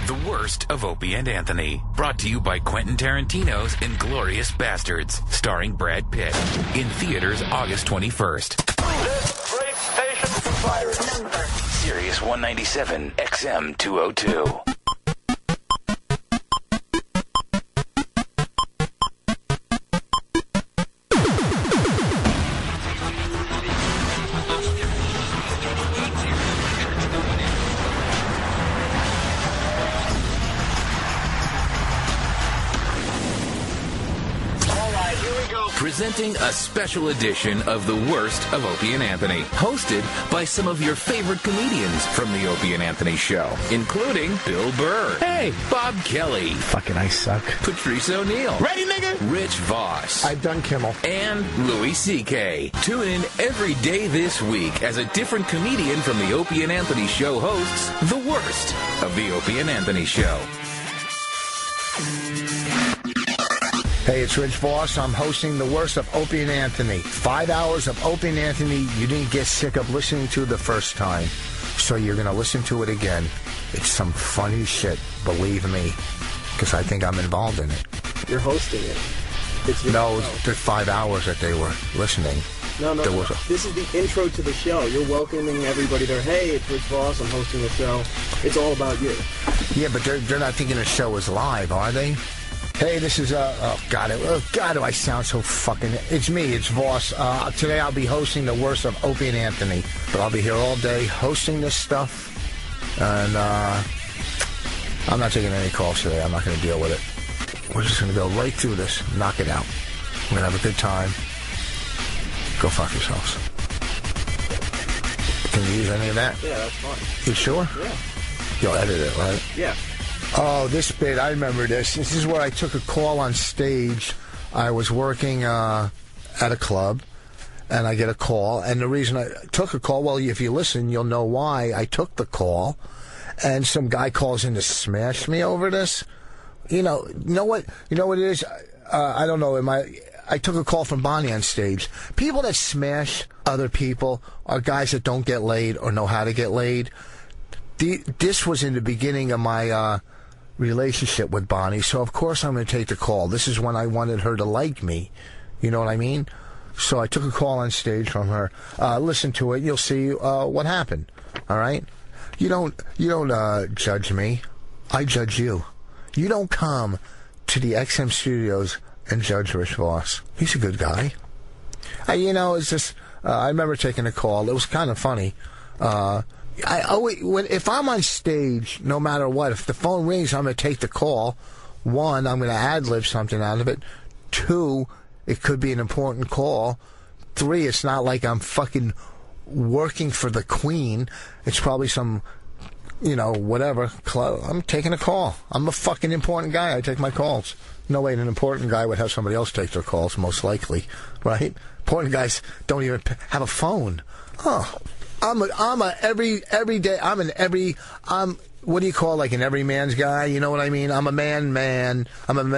The Worst of Opie and Anthony. Brought to you by Quentin Tarantino's Inglourious Bastards, starring Brad Pitt. In theaters August 21st. This great station virus. Number. Sirius 197, XM 202. Presenting a special edition of The Worst of Opie and Anthony, hosted by some of your favorite comedians from The Opie and Anthony Show, including Bill Burr, hey, Bob Kelly, fucking I suck, Patrice O'Neill, ready nigga, Rich Vos, I've done Kimmel, and Louis CK. Tune in every day this week as a different comedian from The Opie and Anthony Show hosts The Worst of The Opie and Anthony Show. Hey, it's Rich Vos. I'm hosting The Worst of Opie and Anthony. 5 hours of Opie and Anthony you didn't get sick of listening to the first time. So you're going to listen to it again. It's some funny shit, believe me, because I think I'm involved in it. You're hosting it. It's your no, the 5 hours that they were listening. No. This is the intro to the show. You're welcoming everybody there. Hey, it's Rich Vos. I'm hosting the show. It's all about you. Yeah, but they're not thinking the show is live, are they? Hey, this is, oh, God, do I sound so fucking... It's me, it's Voss. Today I'll be hosting The Worst of Opie and Anthony. But I'll be here all day hosting this stuff. And, I'm not taking any calls today. I'm not going to deal with it. We're just going to go right through this, knock it out. We're going to have a good time. Go fuck yourselves. Can you use any of that? Yeah, that's fine. You sure? Yeah. You'll edit it, right? Yeah. Oh, this bit, I remember this. This is where I took a call on stage. I was working at a club, and I get a call. And the reason I took a call, well, if you listen, you'll know why I took the call. And some guy calls in to smash me over this. You know what it is? I don't know. I took a call from Bonnie on stage. People that smash other people are guys that don't get laid or know how to get laid. This was in the beginning of my relationship with Bonnie, so of course I'm going to take the call. This is when I wanted her to like me. You know what I mean? So I took a call on stage from her. Listen to it. You'll see what happened. All right? You don't judge me. I judge you. You don't come to the XM studios and judge Rich Vos. He's a good guy. It's just... I remember taking a call. It was kind of funny. If I'm on stage, no matter what, if the phone rings, I'm going to take the call. One, I'm going to ad-lib something out of it. Two, it could be an important call. Three, it's not like I'm fucking working for the Queen. It's probably some, whatever. I'm taking a call. I'm a fucking important guy. I take my calls. No way an important guy would have somebody else take their calls, most likely. Right? Important guys don't even have a phone. Oh. I'm every day. I'm what do you call like an everyman's guy? You know what I mean? I'm a man. I'm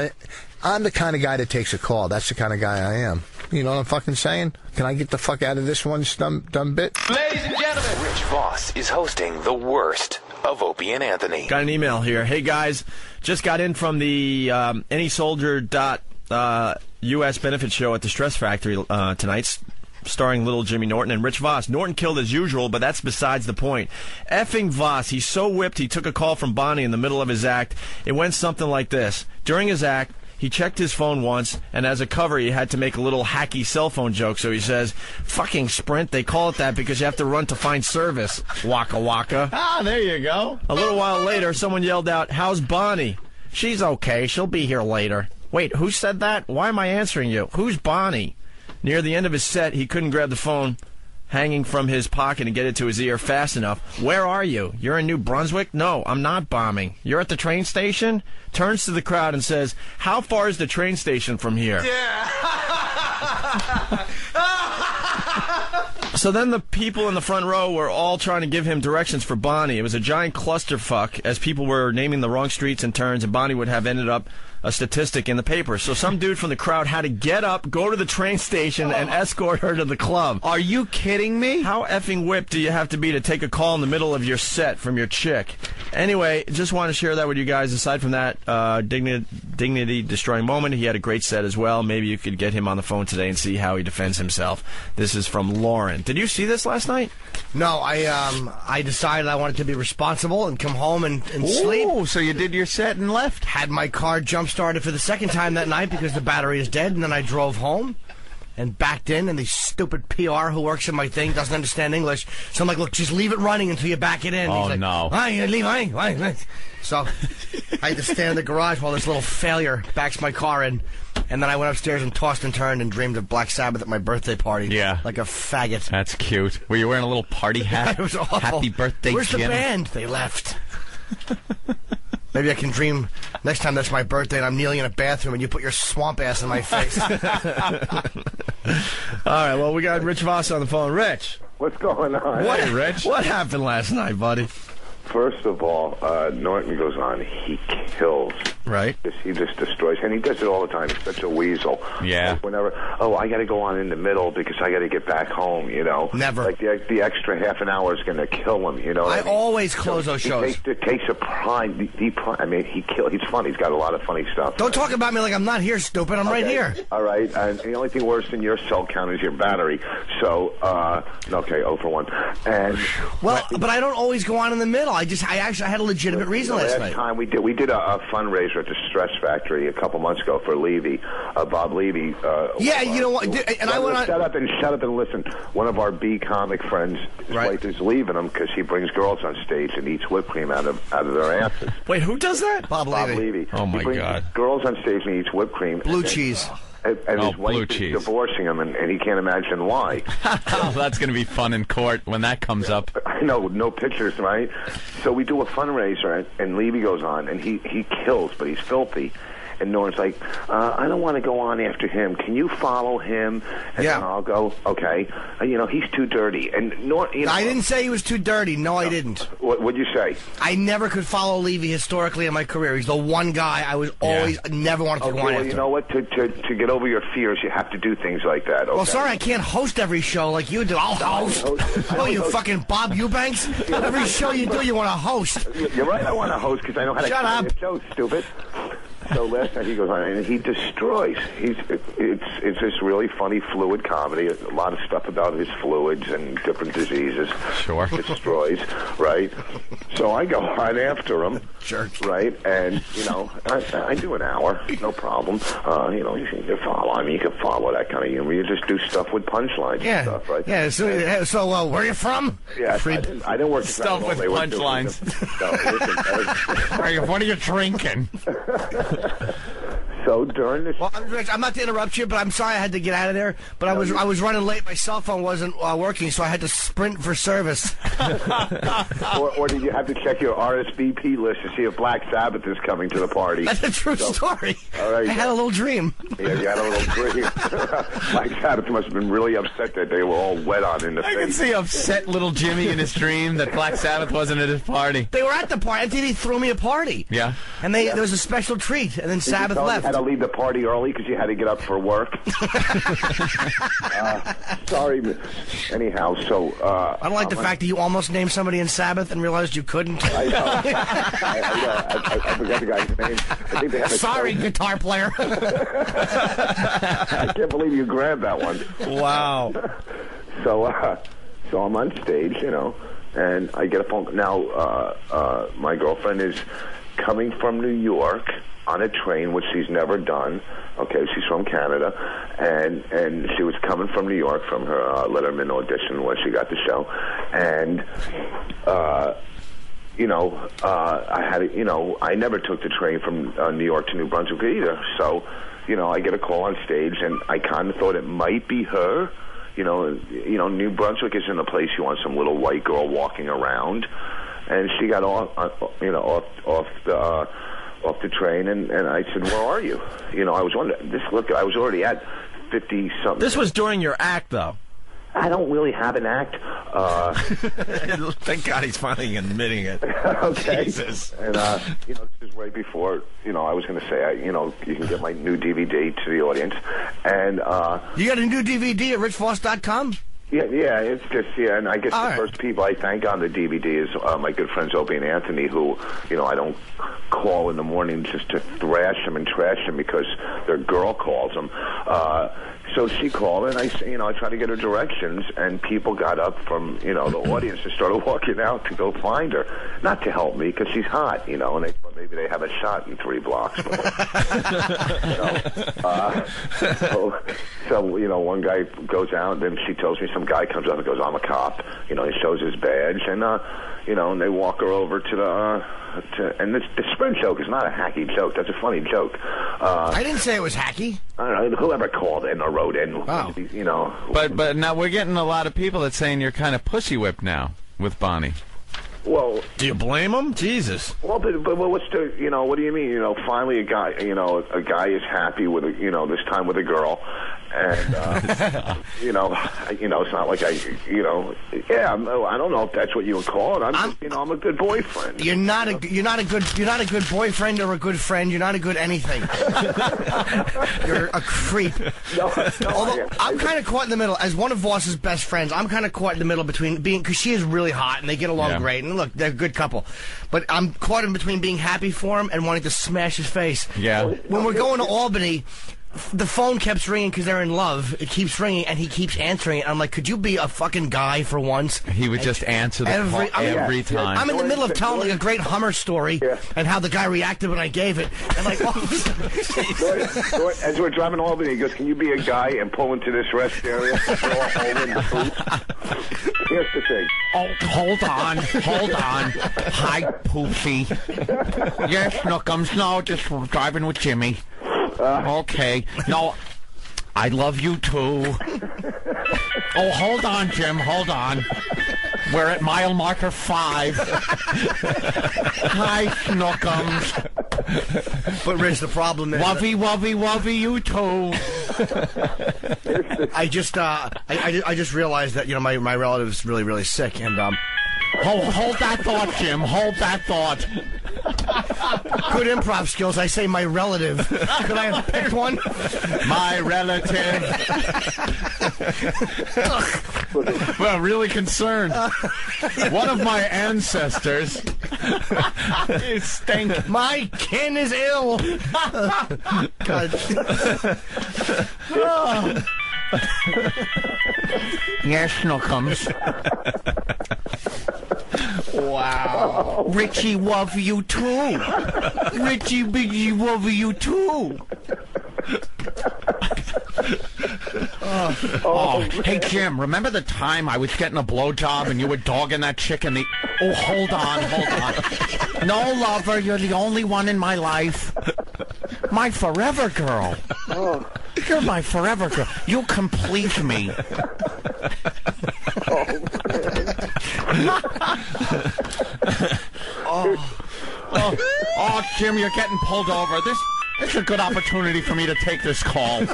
the kind of guy that takes a call. That's the kind of guy I am. You know what I'm fucking saying? Can I get the fuck out of this one dumb bit? Ladies and gentlemen, Rich Vos is hosting The Worst of Opie and Anthony. Got an email here. Hey guys, just got in from the AnySoldier.us benefit show at the Stress Factory tonight, starring little Jimmy Norton and Rich Vos. Norton killed as usual, but that's besides the point. Effing Vos, he's so whipped he took a call from Bonnie in the middle of his act. It went something like this. During his act, he checked his phone once, and as a cover, he had to make a little hacky cell phone joke, so he says, fucking Sprint, they call it that because you have to run to find service. Waka waka. Ah, there you go. A little while later, someone yelled out, how's Bonnie? She's okay, she'll be here later. Wait, who said that? Why am I answering you? Who's Bonnie? Near the end of his set, he couldn't grab the phone hanging from his pocket and get it to his ear fast enough. Where are you? You're in New Brunswick? No, I'm not bombing. You're at the train station? Turns to the crowd and says, how far is the train station from here? Yeah. So then the people in the front row were all trying to give him directions for Bonnie. It was a giant clusterfuck as people were naming the wrong streets and turns, and Bonnie would have ended up a statistic in the paper. So some dude from the crowd had to get up, go to the train station, and escort her to the club. Are you kidding me? How effing whipped do you have to be to take a call in the middle of your set from your chick? Anyway, just want to share that with you guys. Aside from that dignity-destroying moment, he had a great set as well. Maybe you could get him on the phone today and see how he defends himself. This is from Lauren. Did you see this last night? No, I decided I wanted to be responsible and come home and sleep. Oh, so you did your set and left? Had my car jump-started for the second time that night because the battery is dead, and then I drove home and backed in, and the stupid PR who works in my thing doesn't understand English. So I'm like, look, just leave it running until you back it in. Oh, he's like, no. Why? So I had to stand in the garage while this little failure backs my car in. And then I went upstairs and tossed and turned and dreamed of Black Sabbath at my birthday party. Yeah. Like a faggot. That's cute. Were you wearing a little party hat? It was awful. Happy birthday, Where's Jim. the band? They left. Maybe I can dream next time that's my birthday and I'm kneeling in a bathroom and you put your swamp ass in my face. All right, well, we got Rich Vos on the phone. Rich. What's going on? Hey, Rich. What happened last night, buddy? First of all, Norton goes on. He kills. Right. He just destroys. And he does it all the time. He's such a weasel. Yeah. Like whenever, I got to go on in the middle because I got to get back home, you know. Never. Like the extra half an hour is going to kill him, you know. I always close those shows. It takes a pride. I mean, he's funny. He's got a lot of funny stuff. Don't talk about me like I'm not here, stupid. I'm right here. All right. And the only thing worse than your cell count is your battery. So, okay, 0 for 1. And well, but I don't always go on in the middle. I had a legitimate reason last night. Time we did a fundraiser at the Stress Factory a couple months ago for Levy, Bob Levy. Yeah, you know what? And I went on. Shut up and listen. One of our B comic friends, his wife is leaving him because he brings girls on stage and eats whipped cream out of their asses. Wait, who does that? Bob Levy. Oh, my he brings God. Girls on stage and eats whipped cream. Blue cheese. And his wife is divorcing him, and he can't imagine why. Oh, that's going to be fun in court when that comes up. I know, no pictures, right? So we do a fundraiser, and Levy goes on, and he kills, but he's filthy. And Norton's like, I don't want to go on after him. Can you follow him? And then I'll go, okay. He's too dirty. And Norton, I didn't say he was too dirty. No, I didn't. What'd you say? I never could follow Levy historically in my career. He's the one guy I was always never wanted to go on after. You know what? To get over your fears, you have to do things like that. Okay? Well, sorry, I can't host every show like you do. I'll host. Oh, you fucking Bob Eubanks? Every show you do, you want to host. You're right. I want to host because I know how to carry a show, stupid. So last night he goes on and he destroys. It's this really funny fluid comedy. A lot of stuff about his fluids and different diseases. Sure. Destroys, right? So I go on after him. Jerk. Right? And, I do an hour. No problem. You can follow. I mean, you can follow that kind of humor. You just do stuff with punchlines and stuff, right? Yeah, so where are you from? Yeah, I didn't work stuff with punchlines. What are you drinking? So during this, well, I'm not to interrupt you, but I'm sorry I had to get out of there. But I was running late. My cell phone wasn't working, so I had to sprint for service. or did you have to check your RSVP list to see if Black Sabbath is coming to the party? That's a true story. All right, I had a little dream. Yeah, you had a little dream. Black Sabbath must have been really upset that they were all wet on in the face. I can see upset little Jimmy in his dream that Black Sabbath wasn't at his party. They were at the party. MTV threw me a party. Yeah. And there was a special treat, and then Sabbath left. You had to leave the party early because you had to get up for work. Sorry. Anyhow, so... I don't like the fact that you almost named somebody in Sabbath and realized you couldn't. I know. I forgot the guy's name. I think they have Sorry, guitar player. I can't believe you grabbed that one. Wow. So I'm on stage, and I get a phone. Now, my girlfriend is coming from New York on a train, which she's never done. Okay, she's from Canada, and she was coming from New York from her Letterman audition where she got the show, and I had I never took the train from New York to New Brunswick either. So, I get a call on stage, and I kind of thought it might be her. New Brunswick isn't a place you want some little white girl walking around, and she got off the train, and I said, "Where are you?" I was wondering. I was already at 50-something. This was during your act, though. I don't really have an act. Thank God he's finally admitting it. Okay. Jesus. And, this is right before, I was going to say, you can get my new DVD to the audience. And, you got a new DVD at richvos.com? Yeah, it's just, and I guess the first people I thank on the DVD is my good friends Opie and Anthony, who, I don't call in the morning just to thrash them and trash them because their girl calls them. So she called, and I tried to get her directions, and people got up from, the audience and started walking out to go find her. Not to help me, because she's hot, and they thought maybe they have a shot in 3 blocks. So, one guy goes out, and then she tells me some guy comes up and goes, I'm a cop. He shows his badge, and, and they walk her over to the... and the Sprint joke is not a hacky joke. That's a funny joke. I didn't say it was hacky. I don't know. Whoever called in or wrote in, But now we're getting a lot of people that saying you're kind of pussy whipped now with Bonnie. Well, do you blame him? Jesus. Well, but what's the what do you mean? Finally a guy is happy with this time with a girl, and it's not like I don't know if that's what you would call it. I'm a good boyfriend. You're not a good boyfriend or a good friend. You're not a good anything. You're a creep. Although I'm kind of caught in the middle. As one of Voss's best friends, I'm kind of caught in the middle between because she is really hot and they get along great. And look, they're a good couple. But I'm caught in between being happy for him and wanting to smash his face. Yeah. When we're going to Albany, the phone keeps ringing because they're in love. It keeps ringing, and he keeps answering it. I'm like, could you be a fucking guy for once? He would just answer the call every time. I'm in the middle of telling a great Hummer story and how the guy reacted when I gave it. And like, as we're driving to Albany, he goes, can you be a guy and pull into this rest area? Here's the thing. Oh, hold on. Hi, Poopsie. Yes, Snookums. No, just driving with Jimmy. Okay. No, I love you too. Oh, hold on, Jim. Hold on. We're at mile marker 5. Hi, Snookums. But Rich, the problem is... Wovey, you too. I just realized that, my relative's really, really sick, and, Hold that thought, Jim. Hold that thought. Good improv skills. I say my relative. Could I have picked one? My relative. Well, really concerned. One of my ancestors is stink. My kin is ill. God. Yes, Snookums. Wow. Richie, love you too. Richie, Biggie, love you too. Hey, Jim, remember the time I was getting a blowjob and you were dogging that chick in the... Oh, hold on. No, lover, you're the only one in my life. My forever girl. You're my forever girl. You complete me. Oh, Jim, you're getting pulled over. This is a good opportunity for me to take this call.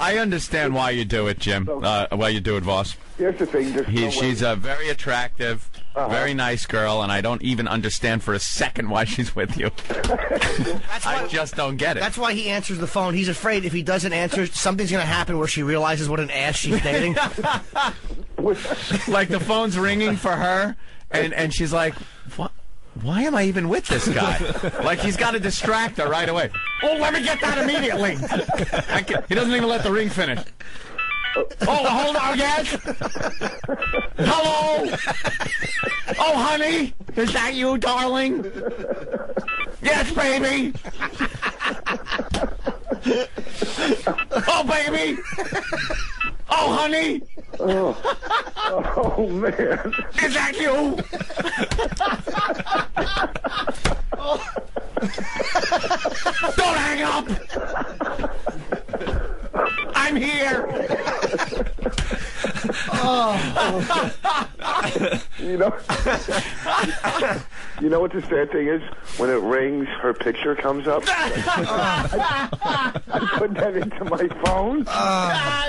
I understand why you do it, Jim. Why you do it, Voss. Here's the thing. She's a very attractive, very nice girl, and I don't even understand for a second why she's with you. I just don't get it. That's why he answers the phone. He's afraid if he doesn't answer, something's going to happen where she realizes what an ass she's dating. Like the phone's ringing for her, and she's like, what? Why am I even with this guy? Like, he's got to distract her right away. Oh, let me get that immediately. He doesn't even let the ring finish. Oh, hold on, yes? Hello? Oh, honey? Is that you, darling? Yes, baby. Oh, baby. Oh, honey. Oh, man. Is that you? Don't hang up. I'm here. You know what the sad thing is? When it rings, her picture comes up. I put that into my phone.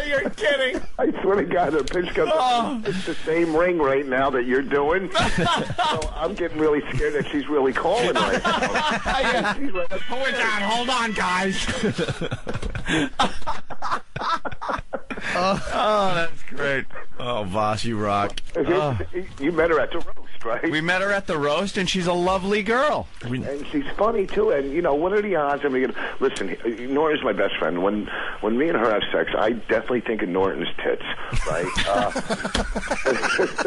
You're kidding. I swear to God, her picture comes up. It's the same ring right now that you're doing. So I'm getting really scared that she's really calling right now. She's like, Hold on, guys. Oh, that's great. Oh, Vos, you rock. You met her at the roast, right? We met her at the roast, and she's a lovely girl. And she's funny, too. And, you know, what are the odds? I mean, listen, Norton's my best friend. When me and her have sex, I definitely think of Norton's tits, right?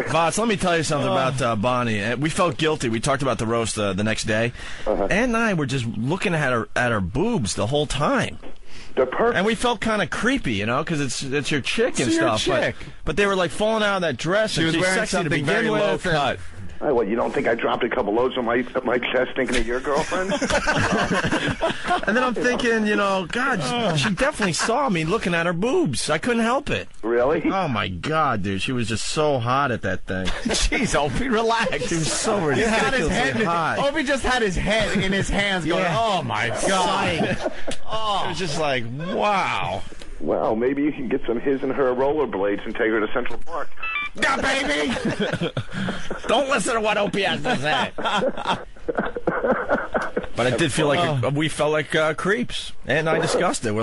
Vos, let me tell you something about Bonnie. We felt guilty. We talked about the roast the next day. Ann and I were just looking at her boobs the whole time. They're perfect. And we felt kind of creepy, you know, because it's your chick and stuff. But they were like falling out of that dress. She was wearing something very low cut. Oh, well, you don't think I dropped a couple loads on my chest thinking of your girlfriend? And then I'm thinking, you know, God, she definitely saw me looking at her boobs. I couldn't help it. Really? Oh, my God, dude. She was just so hot at that thing. Jeez, Opie, relax. She was so ridiculously hot. Opie just had his head in his hands going, oh, my God. It was just like, wow. Well, maybe you can get some his and her rollerblades and take her to Central Park. Yeah, baby! Don't listen to what Opie has to say. But I did feel like we felt like creeps, and I discussed it.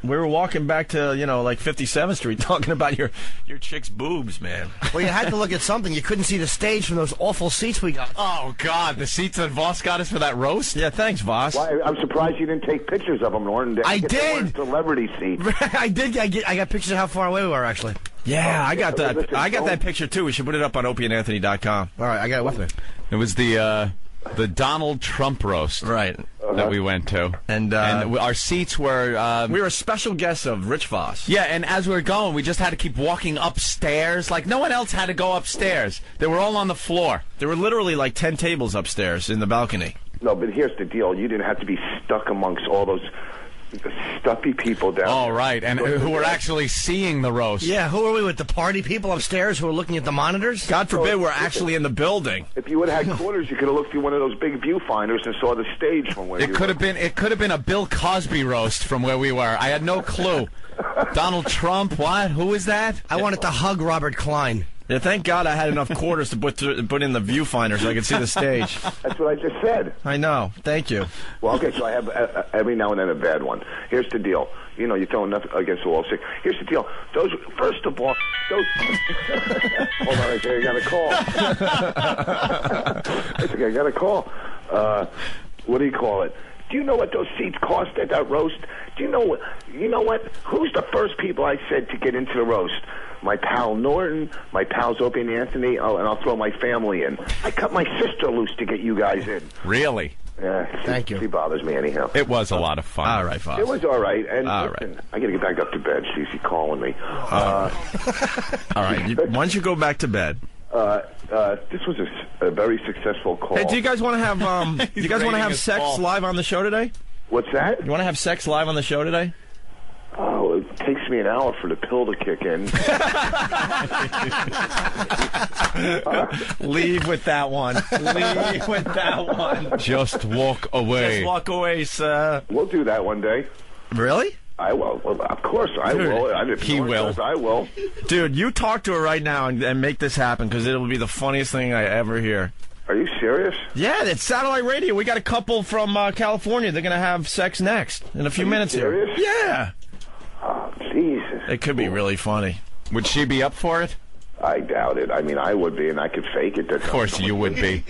We were walking back to, you know, like 57th Street talking about your chick's boobs, man. Well, you had to look at something. You couldn't see the stage from those awful seats we got. Oh, God, the seats that Vos got us for that roast? Yeah, thanks, Vos. Well, I'm surprised you didn't take pictures of them, Norton. I did. Celebrity seat. I did. I got pictures of how far away we were, actually. Yeah, I got that. I got that picture too. We should put it up on opieandanthony.com. All right, I got it with me. It was the Donald Trump roast, right, that we went to, and our seats were. We were special guests of Rich Vos. Yeah, and as we were going, we just had to keep walking upstairs. Like no one else had to go upstairs. They were all on the floor. There were literally like 10 tables upstairs in the balcony. No, but here's the deal: you didn't have to be stuck amongst all those stuffy people down. Oh, right, and who were actually seeing the roast. Yeah, who are we with? The party people upstairs who are looking at the monitors? God forbid we're actually in the building. If you would have had quarters, you could have looked through one of those big viewfinders and saw the stage from where It could have been a Bill Cosby roast from where we were. I had no clue. Donald Trump, what? Who is that? I wanted to hug Robert Klein. Yeah, thank God I had enough quarters to put in the viewfinder so I could see the stage. That's what I just said. I know. Thank you. Well, okay, so I have every now and then a bad one. Here's the deal. You know, you're throwing nothing against the wall. Here's the deal. First of all, hold on, I got a call. I got a call. What do you call it? Do you know what those seats cost at that roast? Do you know what? You know what? Who's the first people I said to get into the roast? My pal Norton, my pals Opie and Anthony, and I'll throw my family in. I cut my sister loose to get you guys in. Really? Yeah. Thank you. She bothers me anyhow. It was a lot of fun. All right, Vos. It was all right. And all listen, right. I got to get back up to bed. She's calling me. All right. Once you go back to bed. This was a very successful call. Hey, do you guys want to have you guys want to have sex live on the show today? What's that? You want to have sex live on the show today? Oh, it takes me an hour for the pill to kick in. Leave with that one. Leave with that one. Just walk away. Just walk away, sir. We'll do that one day. Really? I will. Well, of course, I will. He will. I will. Dude, you talk to her right now and make this happen because it'll be the funniest thing I ever hear. Are you serious? Yeah, it's satellite radio. We got a couple from California. They're going to have sex next in a few minutes serious? here. Yeah. Oh, Jesus. It could be really funny. Would she be up for it? I doubt it. I mean, I would be, and I could fake it. Of course you would be.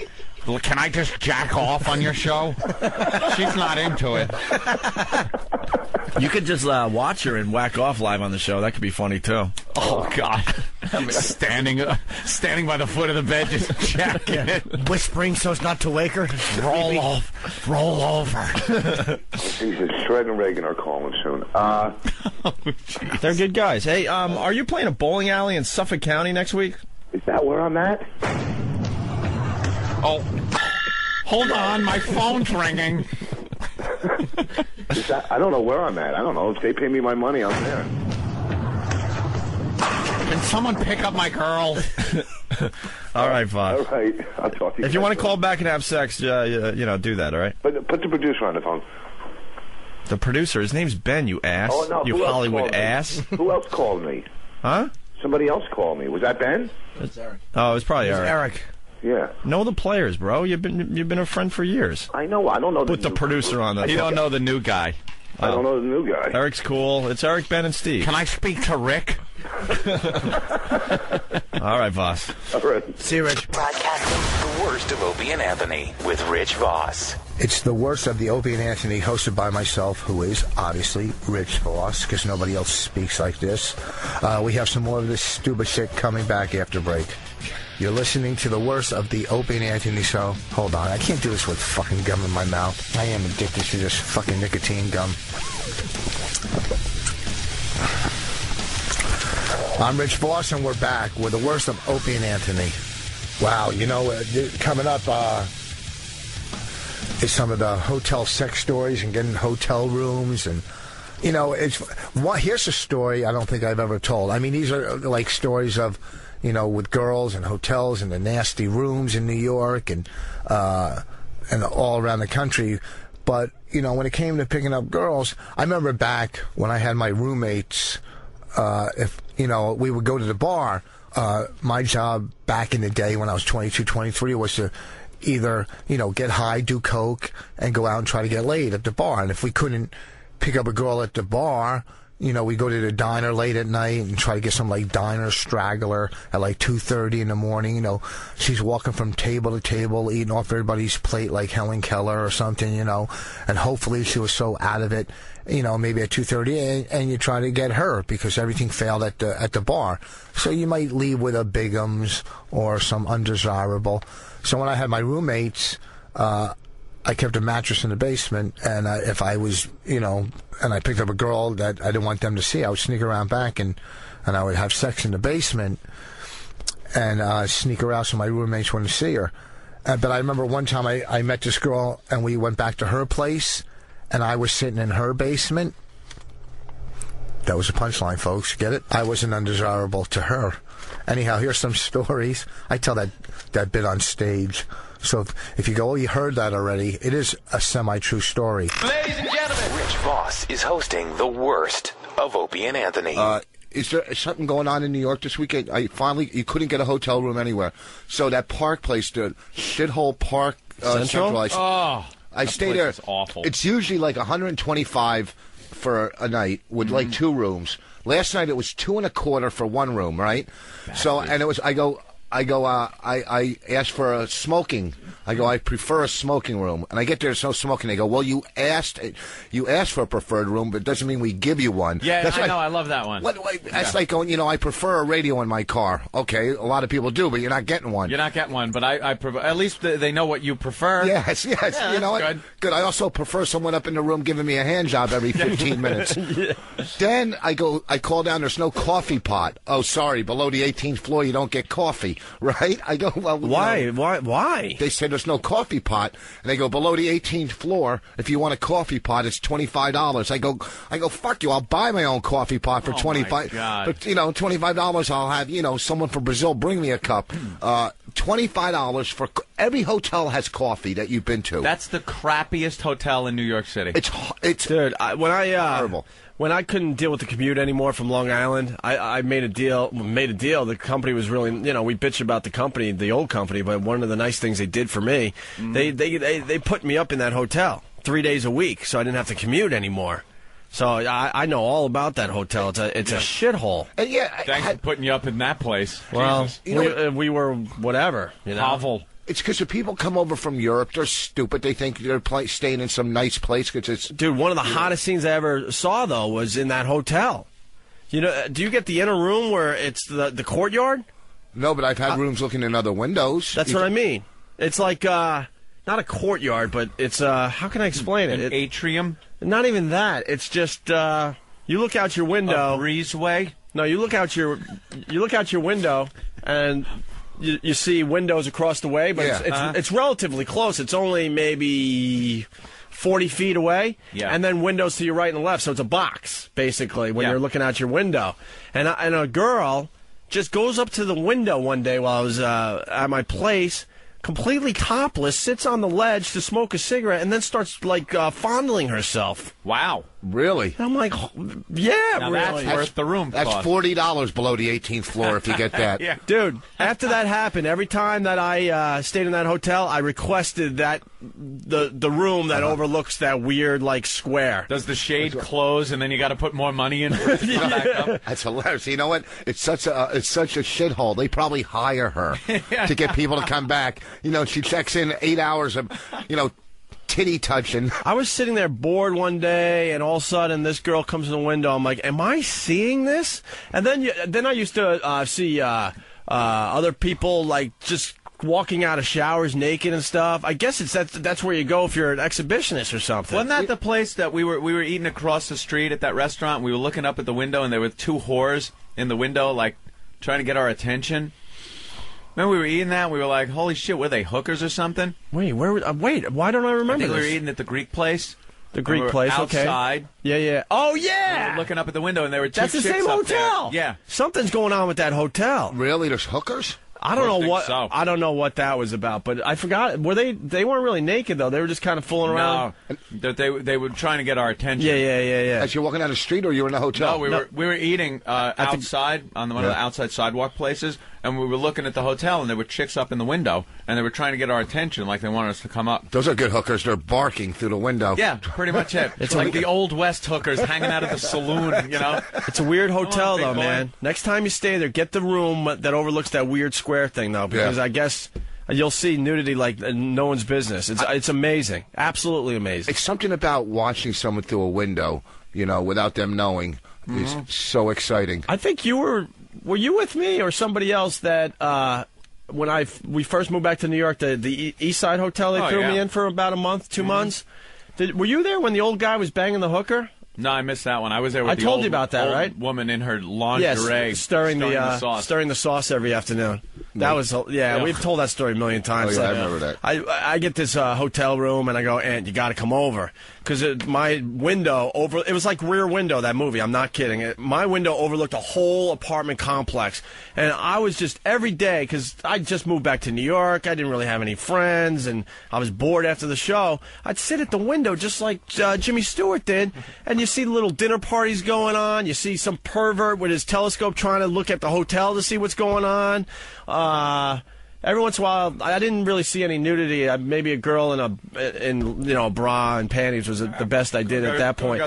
Well, can I just jack off on your show? She's not into it. You could just watch her and whack off live on the show. That could be funny, too. Oh, God. standing by the foot of the bed, just jacking it. Whispering so as not to wake her. Roll over. Jesus, Shred and Reagan are calling soon. They're good guys. Hey, are you playing a bowling alley in Suffolk County next week? Is that where I'm at? Oh, hold on, my phone's ringing. I don't know where I'm at. I don't know. If they pay me my money, I'm there. Can someone pick up my girl? All right, Vos. All right. I'll talk to you. If you want to call back and have sex, do that, all right? But put the producer on the phone. The producer, his name's Ben, you ass. Oh, no. You Hollywood ass. Who else called me? Huh? Somebody else called me. Was that Ben? It's Eric. Oh, it was probably Eric. Eric. Yeah. Know the players, bro. You've been a friend for years. I know. I don't know. Put the producer on that. You don't know the new guy. I don't know the new guy. Eric's cool. It's Eric, Ben, and Steve. Can I speak to Rick? All right, Vos. All right. See you, Rich. Broadcasting the worst of Opie and Anthony with Rich Vos. It's the worst of the Opie and Anthony, hosted by myself, who is obviously Rich Vos, because nobody else speaks like this. We have some more of this stupid shit coming back after break. You're listening to the worst of the Opie and Anthony show. Hold on, I can't do this with fucking gum in my mouth. I am addicted to this fucking nicotine gum. I'm Rich Vos, and we're back with the worst of Opie and Anthony. Wow, coming up is some of the hotel sex stories and getting hotel rooms, and here's a story I don't think I've ever told. I mean, these are like stories of, with girls and hotels and the nasty rooms in New York and all around the country. But when it came to picking up girls, I remember back when I had my roommates. If we would go to the bar, my job back in the day when I was 22, 23 was to either, get high, do coke, and go out and try to get laid at the bar. And if we couldn't pick up a girl at the bar, we go to the diner late at night and try to get some, like, diner straggler at, like, 2:30 in the morning. She's walking from table to table, eating off everybody's plate like Helen Keller or something, and hopefully she was so out of it, maybe at 2:30, and you try to get her because everything failed at the bar. So you might leave with a Bigums or some undesirable. So when I had my roommates, I kept a mattress in the basement, and if I was, and I picked up a girl that I didn't want them to see, I would sneak around back and I would have sex in the basement and sneak her out so my roommates wouldn't see her. But I remember one time I met this girl, and we went back to her place, and I was sitting in her basement. That was a punchline, folks. Get it? I wasn't undesirable to her. Anyhow, here's some stories. I tell that bit on stage. So if you go, oh, you heard that already, it is a semi-true story. Ladies and gentlemen, Rich Vos is hosting the worst of Opie and Anthony. Is there something going on in New York this weekend? You couldn't get a hotel room anywhere. So that park place, the Shithole Park Central. I stay there. It's awful. It's usually like $125 for a night with like 2 rooms. Last night it was $225 for 1 room, right? So, and it was, I asked for a smoking. I prefer a smoking room. And I get there, there's no smoking. They go, well, you asked for a preferred room, but it doesn't mean we give you one. Yeah, I know. I love that one. That's like going, I prefer a radio in my car. Okay, a lot of people do, but you're not getting one. You're not getting one, but I prefer, at least they know what you prefer. Yes. Yeah, you know what? good. Good. I also prefer someone up in the room giving me a hand job every 15 minutes. Yeah. Then I call down, there's no coffee pot. Oh, sorry, below the 18th floor you don't get coffee. Right? I go, well, why? Why? They said there's no coffee pot, and they go, below the 18th floor, if you want a coffee pot, it's $25. I go, fuck you, I'll buy my own coffee pot for $25. But $25, I'll have someone from Brazil bring me a cup. $25 for every hotel has coffee that you've been to. That's the crappiest hotel in New York City. It's dude. horrible. When I couldn't deal with the commute anymore from Long Island, I made a deal. The company was really, we bitched about the company, the old company, but one of the nice things they did for me, they put me up in that hotel 3 days a week, so I didn't have to commute anymore. So I know all about that hotel. It's a shithole. Thanks for putting you up in that place. Well, we were whatever. Hovel. It's because if people come over from Europe, they're stupid. They think they're staying in some nice place. Dude, one of the hottest scenes I ever saw, though, was in that hotel. Do you get the inner room where it's the courtyard? No, but I've had rooms looking in other windows. That's what I mean. It's like, not a courtyard, but it's, how can I explain it? An atrium? Not even that. It's just, you look out your window. A breezeway? No, you look out your window, and you see windows across the way, but it's relatively close. It's only maybe 40 feet away, and then windows to your right and left. So it's a box, basically, when you're looking out your window. And a girl just goes up to the window one day while I was at my place, completely topless, sits on the ledge to smoke a cigarette, and then starts, like, fondling herself. Wow. Really? And I'm like, yeah, Now really. that's worth the room That's cost. $40 below the 18th floor if you get that. Yeah. Dude, after that happened, every time that I stayed in that hotel, I requested that the room that overlooks that weird, like, square. Does the shade close, and then you got to put more money in for it to come back up? That's hilarious. You know what? It's such a shithole. They probably hire her to get people to come back. You know, she checks in 8 hours of, titty touching. I was sitting there bored one day, and all of a sudden, this girl comes in the window. I'm like, am I seeing this? And then I used to see other people, like, just walking out of showers naked and stuff. I guess that's where you go if you're an exhibitionist or something. Wasn't that the place that we were eating across the street at that restaurant? We were looking up at the window, and there were two whores in the window, like, trying to get our attention. Remember we were eating that, and we were like, holy shit, were they hookers or something? Wait, why don't I remember I think this? we were eating at the Greek place. The Greek we were place, outside. okay. Yeah. Oh, yeah! We were looking up at the window, and there were two That's the chicks same up hotel. there. Yeah. Something's going on with that hotel. Really? There's hookers? I don't know think what so. I don't know what that was about, but I forgot. Were they weren't really naked though. They were just kind of fooling around. No, they were trying to get our attention. Yeah. As you're walking down the street, or you were in the hotel? No, we were eating outside on one of the outside sidewalk places, and we were looking at the hotel, and there were chicks up in the window, and they were trying to get our attention, like they wanted us to come up. Those are good hookers. They're barking through the window. Yeah, pretty much it. It's like the Old West hookers hanging out of the saloon, It's a weird hotel, big though, boy. man. Next time you stay there, get the room that overlooks that weird square thing, though, because I guess you'll see nudity like no one's business. It's amazing. Absolutely amazing. It's something about watching someone through a window, without them knowing, is so exciting. I think were you with me or somebody else that when we first moved back to New York, the East Side Hotel, they threw me in for about a month, 2 months. Were you there when the old guy was banging the hooker? No, I missed that one. I was there with I the told old, you about that, old right? woman in her lingerie. Yes, stirring the sauce. stirring the sauce every afternoon. That was we've told that story a million times. Oh, yeah, I remember that. I get this hotel room and I go, Aunt, you got to come over because my window it was like Rear Window, that movie. I'm not kidding. My window overlooked a whole apartment complex, and I was just every day because I just moved back to New York. I didn't really have any friends, and I was bored after the show. I'd sit at the window just like Jimmy Stewart did, and you see little dinner parties going on. You see some pervert with his telescope trying to look at the hotel to see what's going on. Every once in a while, I didn't really see any nudity. Maybe a girl in a bra and panties was the best I did at that point.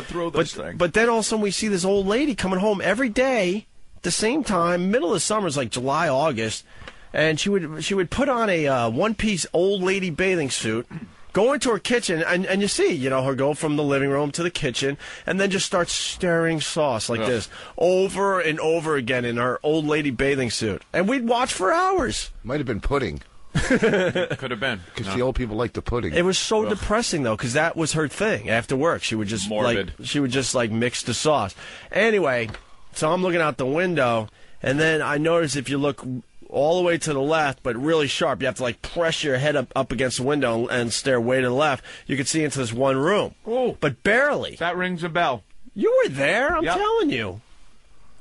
But then all of a sudden we see this old lady coming home every day at the same time. Middle of the summer is like July, August, and she would put on a one-piece old lady bathing suit. Go into her kitchen, and you see, her go from the living room to the kitchen, and then just start stirring sauce like this over and over again in her old lady bathing suit. And we'd watch for hours. Might have been pudding. Could have been. Because the old people like the pudding. It was so depressing, though, because that was her thing. After work, she would just mix the sauce. Anyway, so I'm looking out the window, and then I notice if you look all the way to the left, but really sharp. You have to press your head up against the window and stare way to the left. You could see into this one room. Oh, but barely. That rings a bell. You were there. I'm telling you.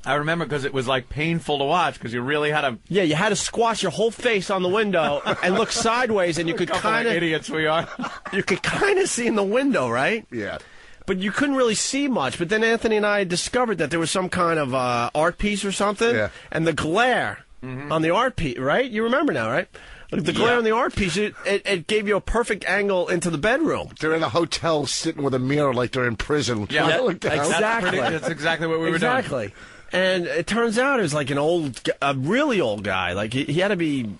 I remember because it was painful to watch because you really had to. Yeah, you had to squash your whole face on the window and look sideways, and you could kind of idiots we are. You could kind of see in the window, right? Yeah. But you couldn't really see much. But then Anthony and I discovered that there was some kind of art piece or something, and the glare. On the art piece, right? You remember now, right? The glare on the art piece, it gave you a perfect angle into the bedroom. They're in a hotel sitting with a mirror like they're in prison. Yeah, exactly. That's exactly what we were doing. Exactly. And it turns out it was like a really old guy. Like he had to be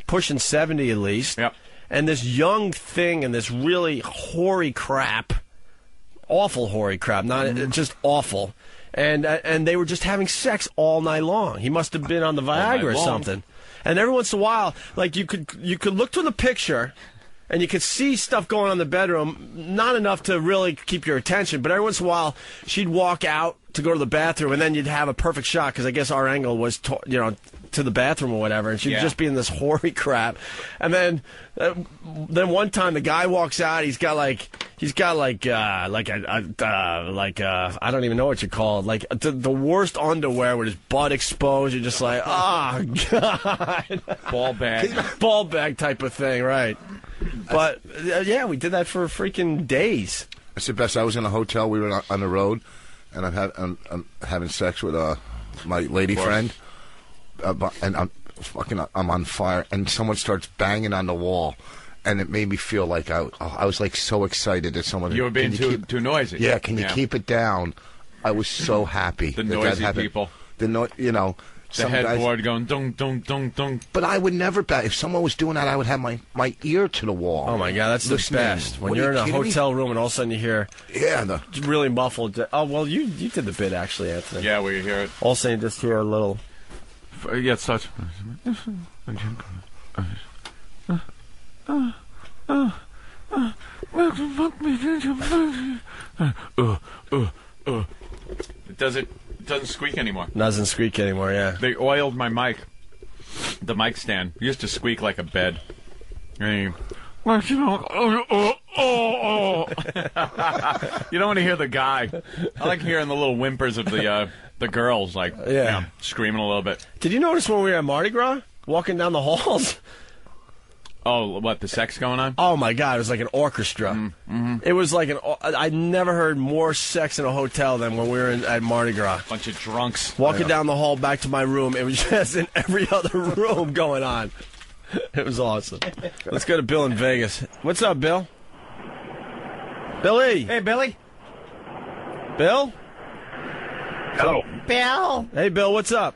pushing 70 at least. Yep. And this young thing and this really hoary crap, awful hoary crap, not just awful. And they were just having sex all night long. He must have been on the Viagra or something. And every once in a while, you could look through the picture, and you could see stuff going on in the bedroom. Not enough to really keep your attention, but every once in a while, she'd walk out to go to the bathroom, and then you'd have a perfect shot because I guess our angle was to the bathroom or whatever, and she'd just be in this hoary crap. And then one time the guy walks out, he's got He's got like I don't even know what you call it. Like the worst underwear with his butt exposed. You're just like, oh God, ball bag type of thing, right? But yeah, we did that for freaking days. That's the best. I was in a hotel. We were on the road, and I'm having sex with my lady friend, and I'm on fire, and someone starts banging on the wall. And it made me feel like I was like so excited that someone. You were being too noisy. Yeah, can you keep it down? I was so happy. The noisy people. The headboard going dong dong dong dong. But I would never bet if someone was doing that. I would have my ear to the wall. Oh my God, that's the best. When you're in a hotel room and all of a sudden you hear really muffled. Oh well, you did the bit actually, Anthony. Yeah, we hear it. All of a sudden you just hear a little. Yeah, it's such. It doesn't squeak anymore. Doesn't squeak anymore, yeah. They oiled my mic. The mic stand. It used to squeak like a bed. You don't want to hear the guy. I like hearing the little whimpers of the girls, like screaming a little bit. Did you notice when we were at Mardi Gras, walking down the halls? Oh, what, the sex going on? Oh, my God, it was like an orchestra. Mm-hmm. It was like I never heard more sex in a hotel than when we were at Mardi Gras. Bunch of drunks. Walking down the hall back to my room, it was just in every other room going on. It was awesome. Let's go to Bill in Vegas. What's up, Bill? Billy. Hey, Billy. Bill? Hello. Bill. Hey, Bill, what's up?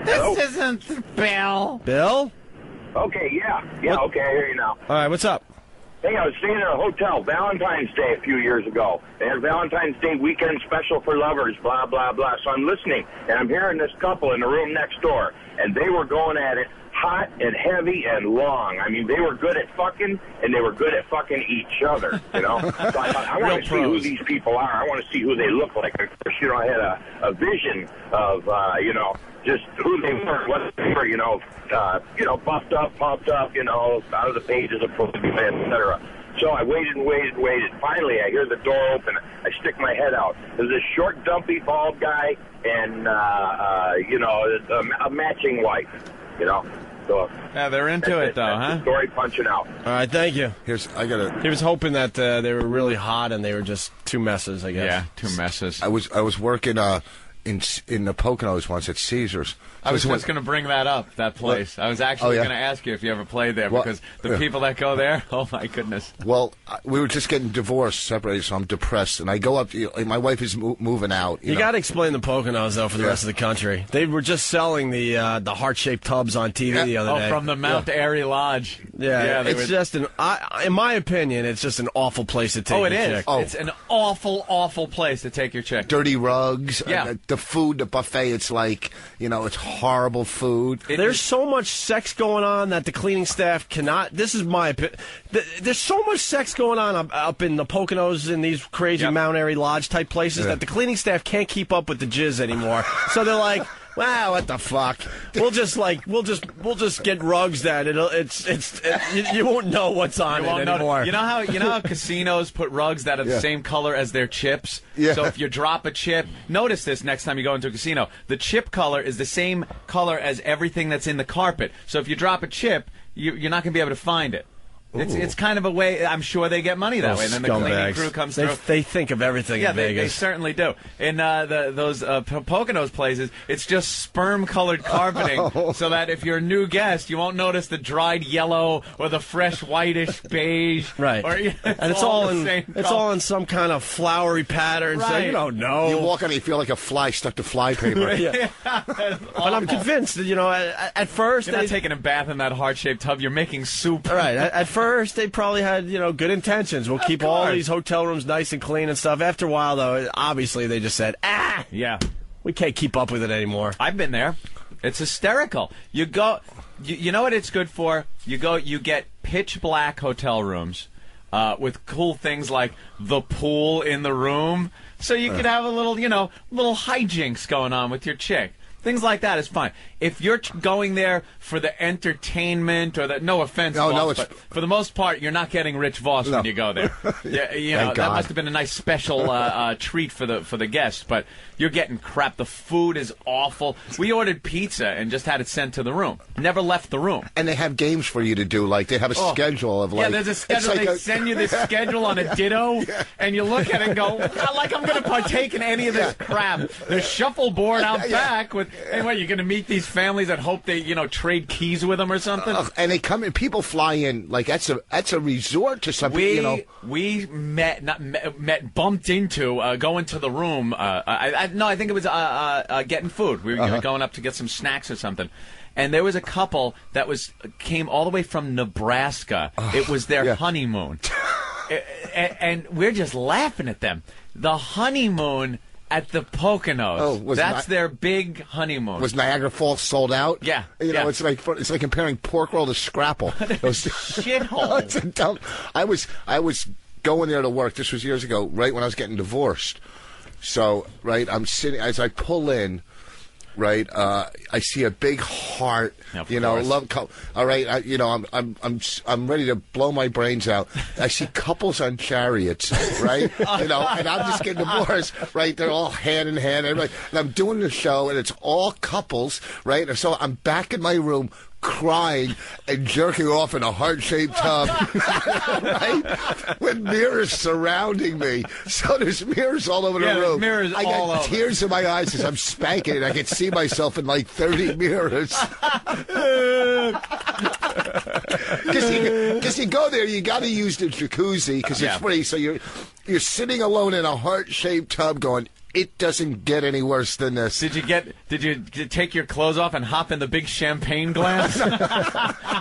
This isn't Bill. Bill? Okay, okay, I hear you now. All right, what's up? Hey, I was staying in a hotel Valentine's Day a few years ago. They had Valentine's Day weekend special for lovers, blah, blah, blah. So I'm listening, and I'm hearing this couple in the room next door, and they were going at it hot and heavy and long. I mean, they were good at fucking, and they were good at fucking each other, you know? So I thought, I want to see who these people are. I want to see who they look like. You know, I had a vision of, just who they were, what they were, buffed up, pumped up, out of the pages of Prohibition, et cetera. So I waited and waited and waited. Finally, I hear the door open. I stick my head out. There's this short, dumpy, bald guy and, a matching wife, So, yeah, they're into it, though, huh? Story punching out. All right, thank you. He was hoping that they were really hot and they were just two messes, I guess. Yeah, two messes. I was working in the Poconos once at Caesars. I was just going to bring that up, that place. I was actually going to ask you if you ever played there, because the people that go there, oh my goodness. Well, we were just getting divorced, separated, so I'm depressed. And I go up, my wife is moving out. You got to explain the Poconos, though, for the rest of the country. They were just selling the heart-shaped tubs on TV the other day. Oh, from the Mount Airy Lodge. Yeah, it's just in my opinion, it's just an awful place to take your chick. Oh, it's an awful, awful place to take your chick. Dirty rugs. Yeah. The food, the buffet, it's like, it's horrible food. There's so much sex going on that the cleaning staff cannot. This is my opinion. There's so much sex going on up in the Poconos in these crazy Mount Airy Lodge type places that the cleaning staff can't keep up with the jizz anymore. So they're like, wow, what the fuck? We'll just get rugs that you won't know what's on it anymore. You know how casinos put rugs that are the same color as their chips? Yeah. So if you drop a chip, notice this next time you go into a casino. The chip color is the same color as everything that's in the carpet. So if you drop a chip, you're not going to be able to find it. It's kind of a way. I'm sure they get money that way. And then the cleaning crew comes through. They think of everything in Vegas. They certainly do. In those Poconos places, it's just sperm-colored carpeting, so that if you're a new guest, you won't notice the dried yellow or the fresh whitish beige. Right. And it's all in some kind of flowery pattern. Right. So you don't know. You walk on and you feel like a fly stuck to fly paper. But I'm convinced that at first you're not taking a bath in that heart-shaped tub. You're making soup. Right. At first, they probably had, good intentions. We'll keep all these hotel rooms nice and clean and stuff. After a while, though, obviously they just said, yeah, we can't keep up with it anymore. I've been there. It's hysterical. You go, you know what it's good for? You get pitch black hotel rooms with cool things like the pool in the room, so you could have a little hijinks going on with your chick. Things like that is fine. If you're going there for the entertainment or no offense, Voss, but for the most part, you're not getting Rich Vos when you go there. Yeah, that must have been a nice special treat for the guests. But you're getting crap. The food is awful. We ordered pizza and just had it sent to the room. Never left the room. And they have games for you to do. Like they have a schedule of Yeah, there's a schedule. They send you this schedule on a ditto, and you look at it and go, not like I'm going to partake in any of this crap. There's shuffleboard out back with. Anyway, you're going to meet these families that hope they, trade keys with them or something. And they come in. People fly in like that's a resort to something. We bumped into going to the room. I think it was getting food. We were going up to get some snacks or something. And there was a couple that came all the way from Nebraska. It was their honeymoon, and we're just laughing at them. The honeymoon. At the Poconos. That's their big honeymoon. Was Niagara Falls sold out? Yeah. It's like comparing pork roll to Scrapple. Shithole. I was going there to work. This was years ago, right when I was getting divorced. So, right, I'm sitting as I pull in. Right, I see a big heart. Love. All right, I'm ready to blow my brains out. I see couples on chariots, right? And I'm just getting divorced, right? They're all hand in hand, everybody. And I'm doing the show, and it's all couples, right? And so I'm back in my room. Crying and jerking off in a heart-shaped tub, right? With mirrors surrounding me. So there's mirrors all over the room. Mirrors I got tears in my eyes as I'm spanking it. I can see myself in like 30 mirrors. Because you go there, you got to use the jacuzzi because it's free. So you're sitting alone in a heart-shaped tub going, it doesn't get any worse than this. Did you take your clothes off and hop in the big champagne glass?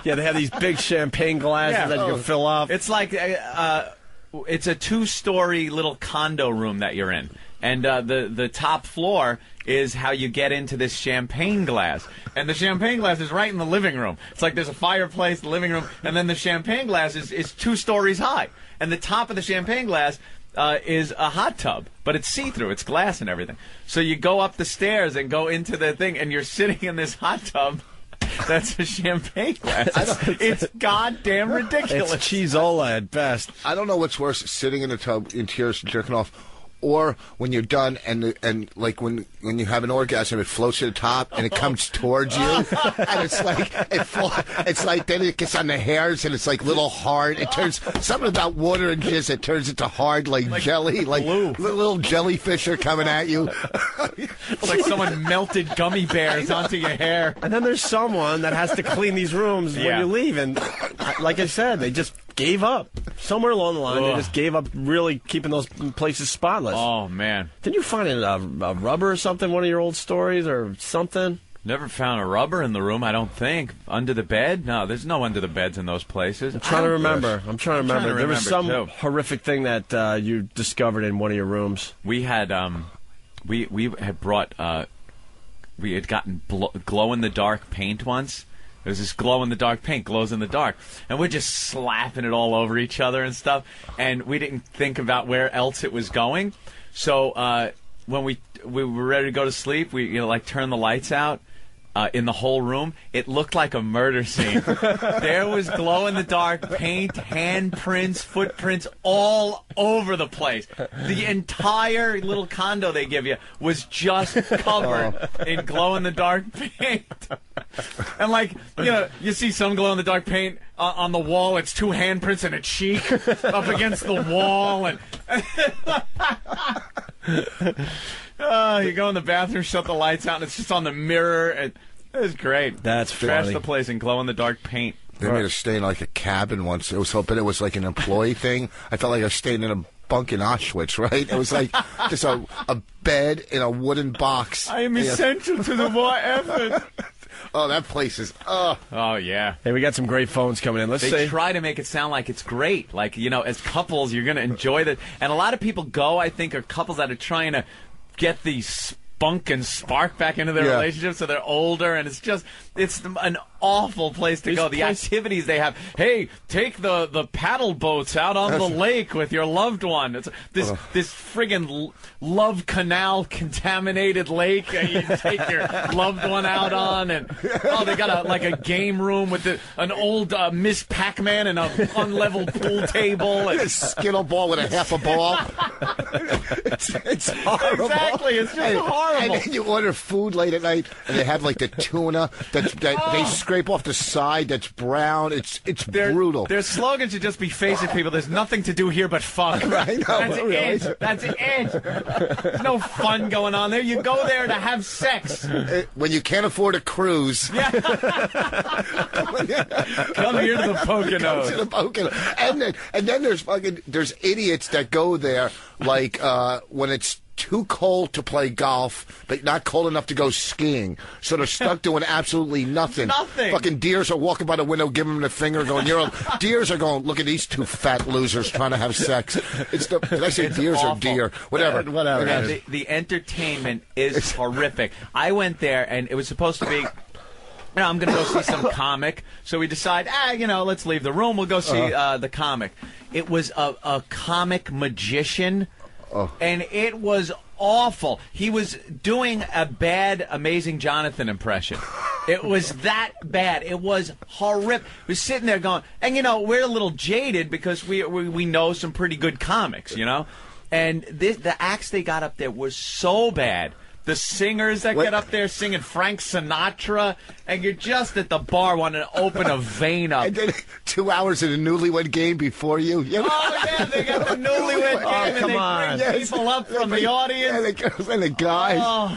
Yeah, they have these big champagne glasses that you can fill up. It's like it's a 2-story little condo room that you're in. And the top floor is how you get into this champagne glass. And the champagne glass is right in the living room. It's like there's a fireplace, the living room, and then the champagne glass is 2 stories high. And the top of the champagne glass is a hot tub, but it's see-through. It's glass and everything. So you go up the stairs and go into the thing, and you're sitting in this hot tub that's a champagne glass. It's goddamn ridiculous. It's cheeseola at best. I don't know what's worse, sitting in a tub in tears and jerking off, or when you're done and like when you have an orgasm, it floats to the top and it comes towards you, and it's like then it gets on the hairs and it's like little hard. It turns something about water and jizz. It turns into hard like jelly, like little jellyfish are coming at you. It's like someone melted gummy bears onto your hair. And then there's someone that has to clean these rooms when you leave, and like I said, they just gave up. Somewhere along the line, they just gave up really keeping those places spotless. Oh, man. Didn't you find a rubber or something, one of your old stories or something? Never found a rubber in the room, I don't think. Under the bed? No, there's no under the beds in those places. I'm trying to remember. There was some horrific thing that you discovered in one of your rooms. We had we had brought we had gotten glow-in-the-dark paint once. There's this glow-in-the-dark paint, glows in the dark. And we're just slapping it all over each other and stuff. And we didn't think about where else it was going. So when we were ready to go to sleep, we turned the lights out in the whole room. It looked like a murder scene. There was glow-in-the-dark paint, handprints, footprints all over the place. The entire little condo they give you was just covered in glow-in-the-dark paint. And you see some glow-in-the-dark paint on the wall. It's 2 handprints and a cheek up against the wall. And you go in the bathroom, shut the lights out, and it's just on the mirror. And it was great. That's funny. Trashed the place in glow-in-the-dark paint. They made us stay in like a cabin once. It was hoping it was like an employee thing. I felt like I was staying in a bunk in Auschwitz, right? It was like just a bed in a wooden box. I am essential to the war effort. Oh, that place is, Oh, yeah. Hey, we got some great phones coming in. They try to make it sound like it's great. Like, as couples, you're going to enjoy that. And a lot of people go, I think, are couples that are trying to get the spunk and spark back into their relationship, so they're older, and it's an awful place to go. The activities they have. Hey, take the paddle boats out on the lake with your loved one. It's this friggin' love canal contaminated lake you take your loved one out on, and they got a game room with an old Miss Pac-Man and a unleveled pool table and a skittle ball with a half a ball. It's horrible. Exactly, it's just horrible. And then you order food late at night, and they have like the tuna that they scrape off the side that's brown. It's brutal. Their slogan should just be facing people. There's nothing to do here but fun. I know. That's it. There's no fun going on there. You go there to have sex. When you can't afford a cruise. Yeah. Come here to the Poconos. To the Poconos. And then there's idiots that go there like when it's too cold to play golf, but not cold enough to go skiing. So they're stuck doing absolutely nothing. Fucking deers are walking by the window, giving them the finger, going, deers are going, look at these two fat losers trying to have sex. Did I say deers awful. or deer? Whatever. The entertainment is horrific. I went there, and it was supposed to be... I'm going to go see some comic. So we decide, let's leave the room. We'll go see the comic. It was a comic magician, and it was awful. He was doing a bad Amazing Jonathan impression. It was that bad. It was horrific. We're sitting there going, and we're a little jaded because we know some pretty good comics, And the acts they got up there were so bad. The singers that get up there singing Frank Sinatra, and you're just at the bar wanting to open a vein up. And then 2 hours in a newlywed game before you. Oh, yeah, they got the newlywed game, and they bring people up from the audience. And the girls and the guys.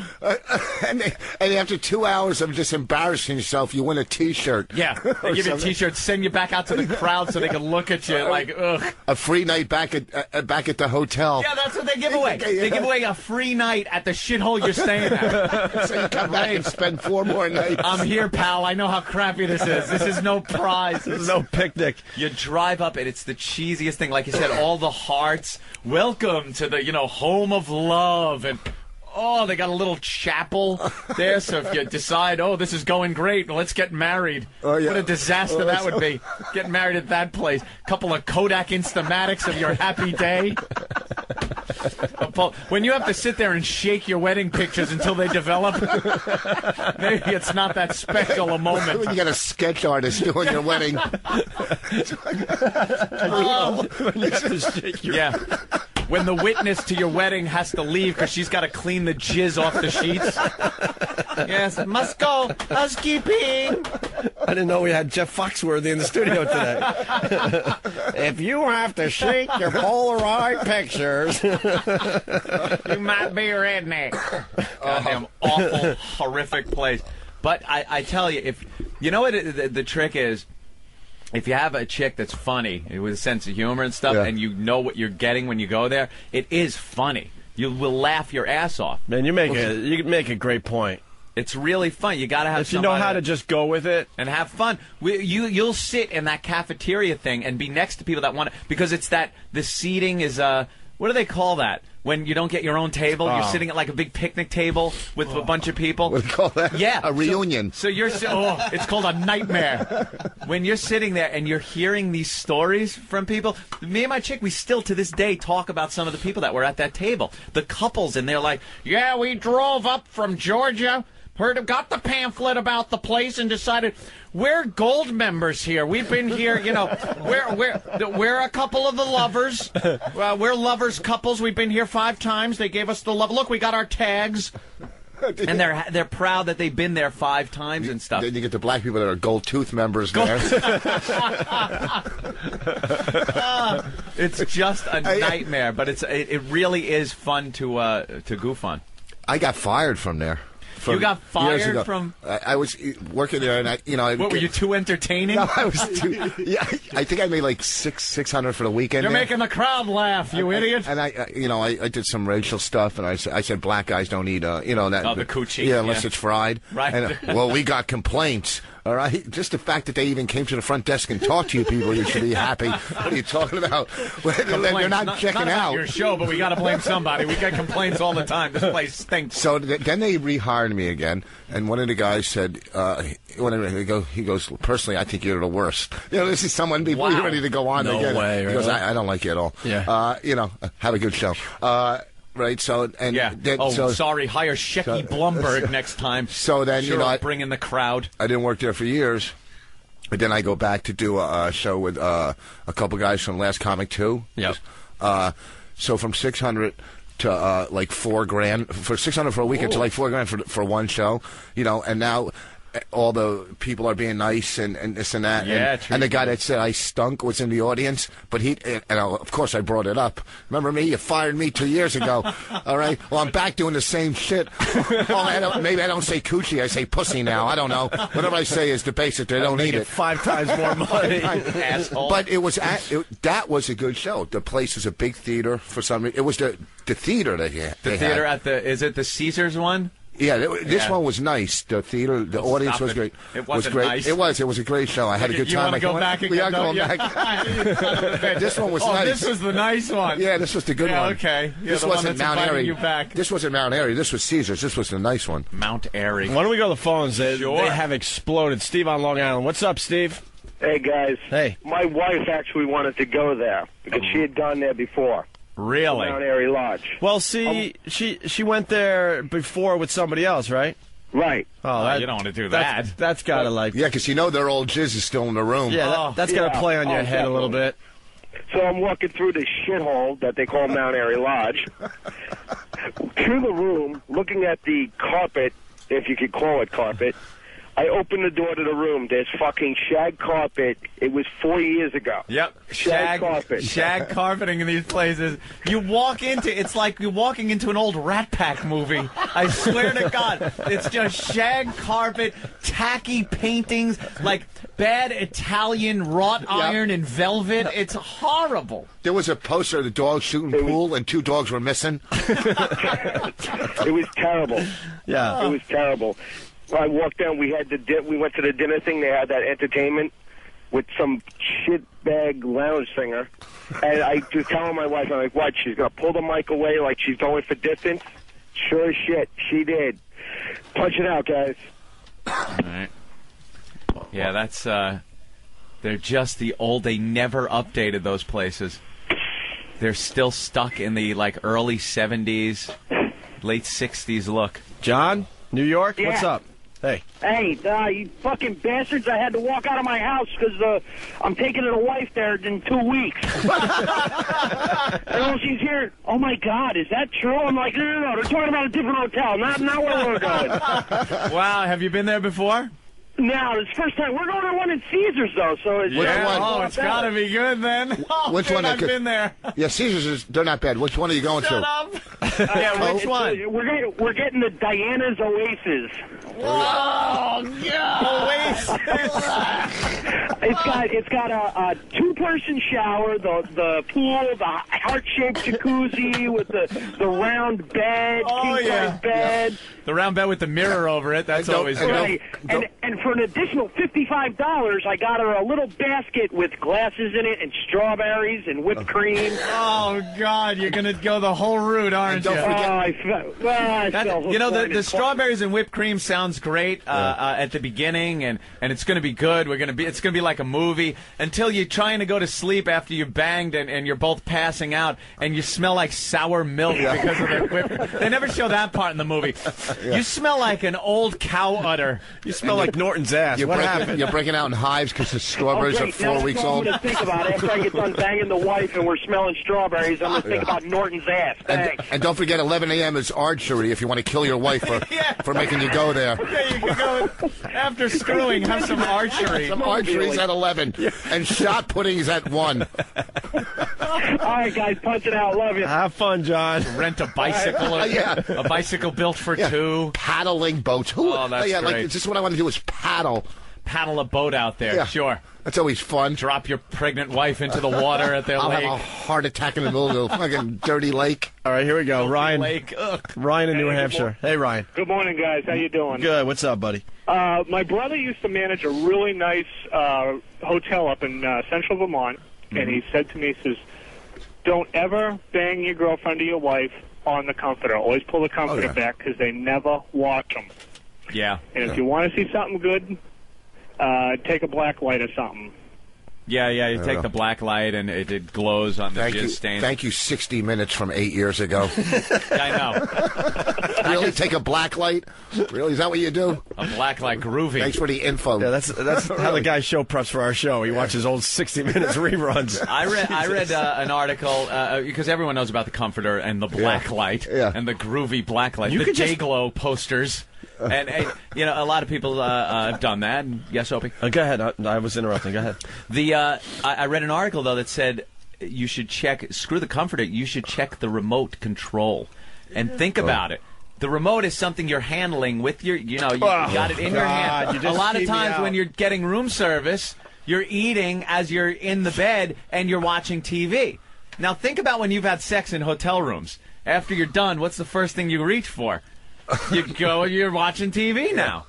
And after 2 hours of just embarrassing yourself, you win a T-shirt. Yeah, they give you a T-shirt, send you back out to the crowd so they can look at you like, ugh. A free night back at the hotel. Yeah, that's what they give away. They give away a free night at the shithole you're staying at. So you come back and spend 4 more nights. I'm here, pal. I know how crappy this is. This is no prize. This is no picnic. You drive up, and it's the cheesiest thing. Like you said, all the hearts. Welcome to the, home of love. And, they got a little chapel there. So if you decide, this is going great, let's get married. What a disaster that would be. Getting married at that place. Couple of Kodak Instamatics of your happy day. When you have to sit there and shake your wedding pictures until they develop, maybe it's not that special a moment. When you got a sketch artist doing your wedding. When the witness to your wedding has to leave because she's got to clean the jizz off the sheets. Yes, must go. Housekeeping. I didn't know we had Jeff Foxworthy in the studio today. If you have to shake your Polaroid pictures, you might be a redneck. Goddamn awful, horrific place. But I tell you, if you know what the trick is, if you have a chick that's funny with a sense of humor and stuff, and you know what you're getting when you go there, it is funny. You will laugh your ass off. Man, you make a great point. It's really fun. You got to have. If you know how to just go with it and have fun, you'll sit in that cafeteria thing and be next to people that want to, because it's that the seating is what do they call that? When you don't get your own table, you're sitting at like a big picnic table with a bunch of people. What do you call that? Yeah, a reunion. So you're it's called a nightmare. When you're sitting there and you're hearing these stories from people, me and my chick, we still to this day talk about some of the people that were at that table. The couples, and they're like, "Yeah, we drove up from Georgia." Got the pamphlet about the place and decided we're gold members here. We've been here, we're a couple of the lovers. We're lovers couples. We've been here 5 times. They gave us the love. Look, we got our tags. And they're proud that they've been there 5 times and stuff. Then you get the black people that are gold tooth members there. It's just a nightmare, but it really is fun to goof on. I got fired from there. You got fired from? I was working there, and what were you, too entertaining? No, I was too. Yeah, I think I made like $600 for the weekend. You're making the crowd laugh, you idiot! And I did some racial stuff, and I said black guys don't eat the coochie. Yeah, unless it's fried. Right. And, well, we got complaints. All right, just the fact that they even came to the front desk and talked to you people, you should be happy. What are you talking about? They're not checking not out. Your show, but we got to blame somebody. We get complaints all the time. This place stinks. So then they rehired me again, and one of the guys said, he goes, personally, I think you're the worst. This is someone before you're ready to go on No again. way, He goes, really? I don't like you at all. Yeah. Have a good show. Right, so and Yeah. Sorry. Hire Shecky Blumberg next time. So then sure, bring in the crowd. I didn't work there for years, but then I go back to do a show with a couple guys from Last Comic 2. Yep. So from 600 to like $4,000 for 600 for a weekend to like $4,000 for one show, and now. All the people are being nice and this and that. Yeah, and the guy that said I stunk was in the audience, but of course I brought it up. Remember me? You fired me 2 years ago. All right. Well, I'm back doing the same shit. Maybe I don't say coochie. I say pussy now. I don't know. Whatever I say is the basic. They don't need it. 5 times more money. Asshole. But that was a good show. The place was a big theater for some reason. It was the theater that the theater at is it the Caesars one? Yeah, this one was nice. The theater, the audience was great. It wasn't great. nice. It was a great show. I had a good time. You want to go back again? We are going back. This one was nice. This was the nice one. Yeah, this was the good one. Okay. Yeah, this the wasn't one that's Mount Airy. You back. This wasn't Mount Airy. This was Caesars. This was the nice one. Mount Airy. Why don't we go to the phones? They Sure. have exploded. Steve on Long Island. What's up, Steve? Hey, guys. Hey. My wife actually wanted to go there because she had gone there before. Really? Mount Airy Lodge. Well, see, she went there before with somebody else, right? Right. Oh, you don't want to do that. That's got to like... Yeah, because their old jizz is still in the room. Yeah, that's got to play on your head a little bit. So I'm walking through this shithole that they call Mount Airy Lodge to the room, looking at the carpet, if you could call it carpet. I open the door to the room. There's fucking shag carpet. It was 4 years ago. Yep. Shag carpet. Shag carpeting in these places. You walk into it's like you're walking into an old Rat Pack movie. I swear to God. It's just shag carpet, tacky paintings, like bad Italian wrought iron and velvet. It's horrible. There was a poster of the dogs shooting pool, and 2 dogs were missing. It was terrible. Yeah. It was terrible. I walked down. We went to the dinner thing. They had that entertainment with some shitbag lounge singer, and I was telling my wife, I'm like, "What? She's gonna pull the mic away like she's going for distance?" Sure as shit, she did. Punch it out, guys. All right. Yeah, that's they're just the old. They never updated those places. They're still stuck in the early 70s, late 60s look. John, New York, what's up? Hey. Hey, you fucking bastards, I had to walk out of my house because I'm taking a wife there in 2 weeks. And all she's hearing, oh, my God, is that true? I'm like, no, they're talking about a different hotel, not where we're going. Wow, have you been there before? No, it's the first time. We're going to one at Caesars, though, so it's... Oh, it's got to be good, then. Oh, Which one? I've been there. Yeah, Caesars, they're not bad. Which one are you going Shut to? up. Yeah, which one? We're getting the Diana's Oasis. Oh, God. Oasis. It's got a two-person shower, the pool, the heart-shaped jacuzzi with the round bed, king-size bed. Yeah. The round bed with the mirror over it. That's always good. Right. And for an additional $55, I got her a little basket with glasses in it and strawberries and whipped cream. Oh, God, you're going to go the whole route, aren't you? The strawberries and whipped cream sounds great at the beginning, and it's going to be good. It's going to be like a movie until you're trying to go to sleep after you banged and you're both passing out, and you smell like sour milk because of the whipped. They never show that part in the movie. You smell like an old cow udder. You smell like Norton's ass. What happened? You're breaking out in hives because the strawberries are 4 weeks old. Now, think about it. After I get done banging the wife and we're smelling strawberries, I'm going to think about Norton's ass. Thanks. And don't forget, 11 a.m. is archery if you want to kill your wife for making you go there. Yeah, you can go after screwing, have some archery. Some archery's at 11, and shot putting's at 1. All right, guys, punch it out. Love you. Have fun, John. Rent a bicycle. A bicycle built for 2. Paddling boats. Oh, that's great. This is what I want to do is paddle paddle a boat out there. Yeah. Sure. That's always fun. Drop your pregnant wife into the water at their I'll lake. have a heart attack in the middle of the fucking dirty lake. All right, here we go. Ryan. Lake. Ugh. Ryan in New Hey, good Hampshire. Hey, Ryan. Good morning, guys. How you doing? Good. What's up, buddy? My brother used to manage a really nice hotel up in central Vermont, and he said to me, he says, don't ever bang your girlfriend or your wife on the comforter. Always pull the comforter back because they never watch them. Yeah. And if you want to see something good, take a black light or something. Yeah, you take the black light and it glows on the jizz stains. Thank you, 60 Minutes from 8 years ago. I know. Really? Take a black light? Really? Is that what you do? A black light groovy. Thanks for the info. Yeah, that's how the guy show preps for our show. He watches old 60 Minutes reruns. I read an article because everyone knows about the comforter and the black light and the groovy black light, the J-Glow posters. And a lot of people have done that. And yes, Opie. Go ahead. I was interrupting. Go ahead. I read an article though that said you should check. Screw the comforter. You should check the remote control, and think about it. The remote is something you're handling with your. You got it in your hand. A lot of times when you're getting room service, you're eating as you're in the bed and you're watching TV. Now think about when you've had sex in hotel rooms. After you're done, what's the first thing you reach for? You're watching TV now.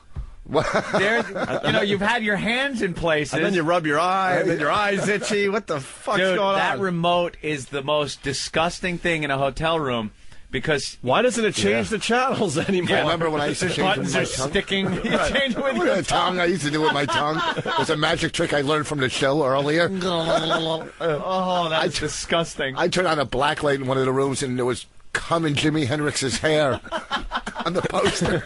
You've had your hands in places. And then you rub your eye, and then your eye's itchy. What the fuck's going on? That remote is the most disgusting thing in a hotel room because... Why doesn't it change the channels anymore? I remember when I used to change buttons with my are tongue. sticking. You change with your tongue. I used to do it with my tongue. It was a magic trick I learned from the show earlier. Oh, that's disgusting. I turned on a black light in one of the rooms, and there was cum in Jimi Hendrix's hair on the poster.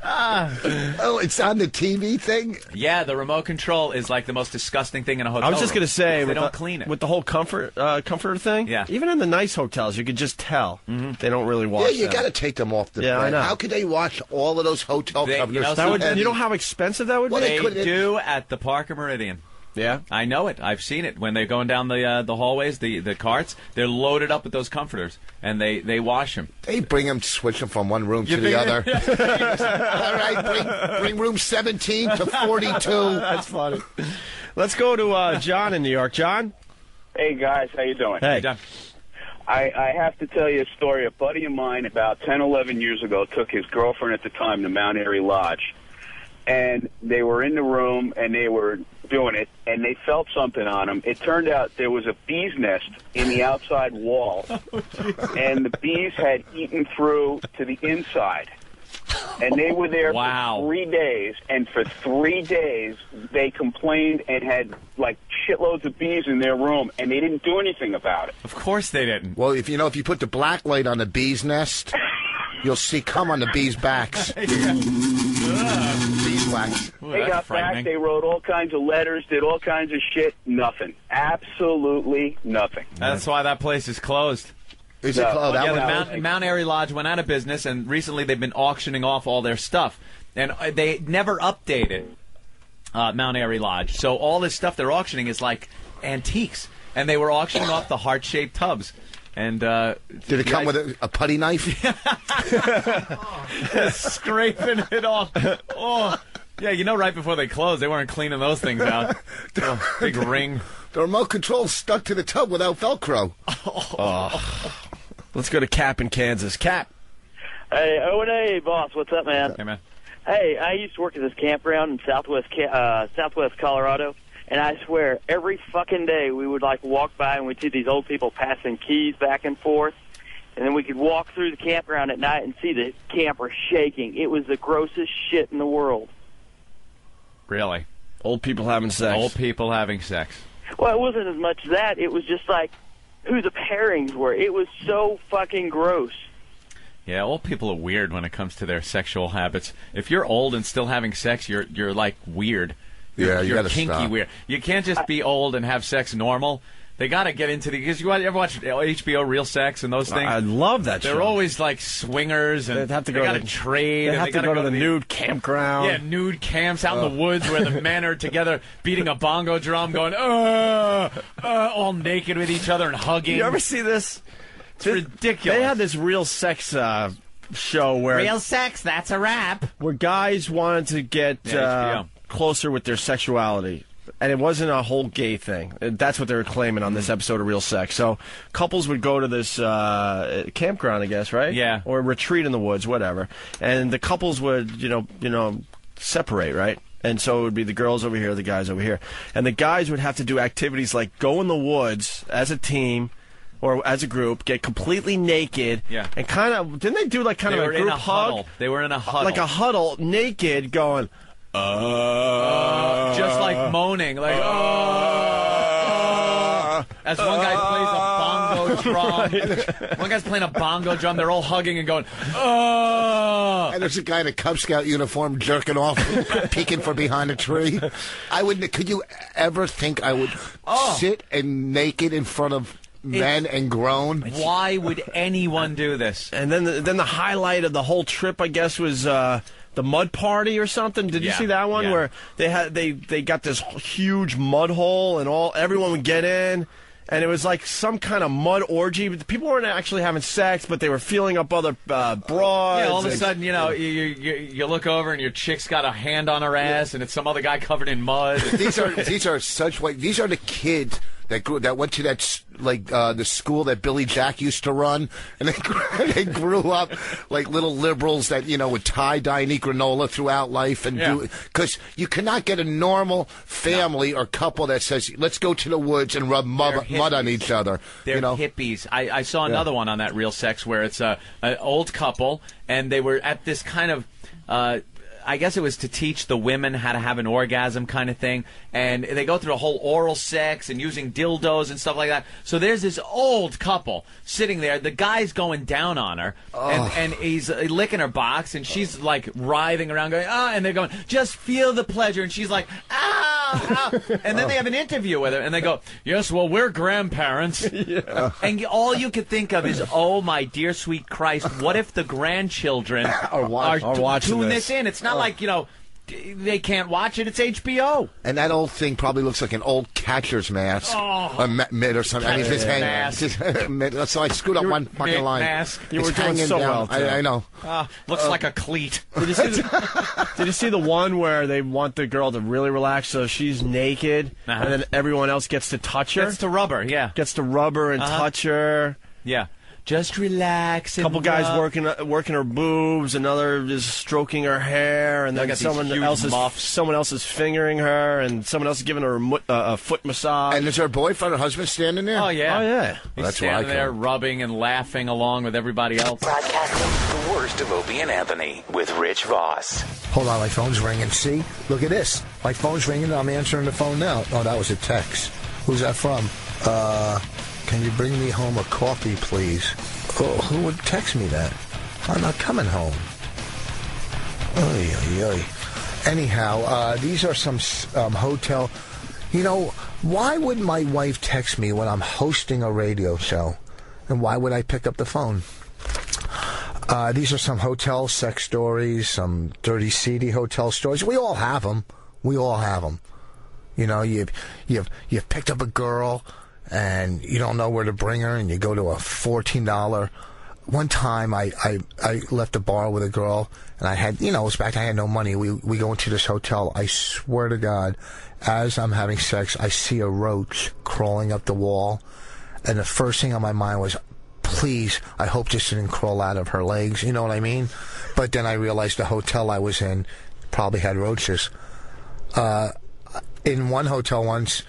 Oh, it's on the TV thing? Yeah, the remote control is like the most disgusting thing in a hotel I was just going to say, they don't clean it. With the whole comforter thing, even in the nice hotels, you could just tell they don't really wash Yeah, you got to take them off the Yeah, bed. I know. How could they wash all of those hotel comforters? You know how expensive that would be? They do at the Parker Meridian. Yeah, I know it. I've seen it when they're going down the hallways, the carts. They're loaded up with those comforters, and they wash them. They bring them, switch them from one room to the other. All right, bring room 17 to 42. That's funny. Let's go to John in New York. John? Hey, guys. How you doing? Hey. John. I have to tell you a story. A buddy of mine about 10, 11 years ago took his girlfriend at the time to Mount Airy Lodge. And they were in the room, and they were doing it, and they felt something on them. It turned out there was a bee's nest in the outside wall, and the bees had eaten through to the inside. And they were there for 3 days, and for 3 days they complained and had, like, shitloads of bees in their room, and they didn't do anything about it. Of course they didn't. Well, if you put the black light on the bee's nest, you'll see cum on the bees' backs. Beeswax. They got back, they wrote all kinds of letters, did all kinds of shit, nothing. Absolutely nothing. That's why that place is closed. Is it closed? Yeah, the Mount Airy Lodge went out of business, and recently they've been auctioning off all their stuff. And they never updated Mount Airy Lodge. So all this stuff they're auctioning is like antiques. And they were auctioning off the heart-shaped tubs. And did it come with a putty knife? Scraping it off. Oh, yeah. Right before they closed, they weren't cleaning those things out. Oh, big ring. The remote control stuck to the tub without Velcro. Oh. Let's go to Cap in Kansas. Cap. Hey, hey, boss. What's up, man? Hey, man. Hey, I used to work at this campground in Southwest Colorado. And I swear, every fucking day we would, walk by and we'd see these old people passing keys back and forth. And then we could walk through the campground at night and see the camper shaking. It was the grossest shit in the world. Really? Old people having sex. Old people having sex. Well, it wasn't as much that. It was just who the pairings were. It was so fucking gross. Yeah, old people are weird when it comes to their sexual habits. If you're old and still having sex, you're weird. Yeah, you you're gotta kinky stop. weird. You can't just be old and have sex normal. They got to get into because you ever watch HBO Real Sex and those things? I love that show. They're always like swingers and they have to go to trade. They have to go to the nude campground. Yeah, nude camps out in the woods where the men are together beating a bongo drum, going all naked with each other and hugging. You ever see this? It's ridiculous. They had this Real Sex show where Real sex, that's a wrap. Where guys wanted to get closer with their sexuality. And it wasn't a whole gay thing. That's what they were claiming on this episode of Real Sex. So couples would go to this campground, I guess, right? Yeah. Or retreat in the woods, whatever. And the couples would, separate, right? And so it would be the girls over here, the guys over here. And the guys would have to do activities like go in the woods as a team or as a group, get completely naked, and kind of, didn't they do like kind of a group hug? Huddle. They were in a huddle. Like a huddle, naked, going, just like moaning, like as one guy plays a bongo drum. One guy's playing a bongo drum. They're all hugging and going, And there's a guy in a Cub Scout uniform jerking off, peeking from behind a tree. Could you ever think I would sit and naked in front of men and grown? Why would anyone do this? And then the highlight of the whole trip, I guess, was the mud party or something. Did you see that one where they got this huge mud hole and everyone would get in, and it was like some kind of mud orgy. But people weren't actually having sex, but they were feeling up other broads. Yeah, all of a sudden, you look over and your chick's got a hand on her ass, and it's some other guy covered in mud. These are the kids that went to that the school that Billy Jack used to run, and they grew up like little liberals that would tie-dye and eat granola throughout life and do, because you cannot get a normal family or couple that says let's go to the woods and rub mud on each other. They're hippies. I saw another one on that Real Sex where it's an old couple and they were at this kind of. I guess it was to teach the women how to have an orgasm kind of thing. And they go through a whole oral sex and using dildos and stuff like that. So there's this old couple sitting there. The guy's going down on her. And he's licking her box. And she's like writhing around going, and they're going, just feel the pleasure. And she's like, and then they have an interview with her. And they go, yes, well, we're grandparents. And all you could think of is, oh, my dear sweet Christ, what if the grandchildren are watching doing this in? It's not like, they can't watch it. It's HBO. And that old thing probably looks like an old catcher's mask. Or mitt or something. Catcher's mask. So I screwed up one fucking line. Mask. You were doing so well, too. I know. Looks like a cleat. Did you see the one where they want the girl to really relax so she's naked and then everyone else gets to touch her? Gets to rub her, Gets to rub her and touch her. Yeah. Just relax. And couple guys working her boobs, another is stroking her hair, and then someone else is fingering her, and someone else is giving her a foot massage. And is her boyfriend or husband standing there? Oh yeah. Well, He's standing there rubbing and laughing along with everybody else. Broadcasting the worst of Opie and Anthony with Rich Vos. Hold on, my phone's ringing. See? Look at this. My phone's ringing. I'm answering the phone now. Oh, that was a text. Who's that from? Can you bring me home a coffee, please? Oh, who would text me that? I'm not coming home. Oy, oy, oy. Anyhow, these are some hotel... why would my wife text me when I'm hosting a radio show? And why would I pick up the phone? These are some hotel sex stories, some dirty, seedy hotel stories. We all have them. You've picked up a girl... and you don't know where to bring her, and you go to a $14. One time, I left a bar with a girl, and I had, it was back, I had no money. We go into this hotel. I swear to God, as I'm having sex, I see a roach crawling up the wall, and the first thing on my mind was, please, I hope this didn't crawl out of her legs. You know what I mean? But then I realized the hotel I was in probably had roaches. In one hotel once,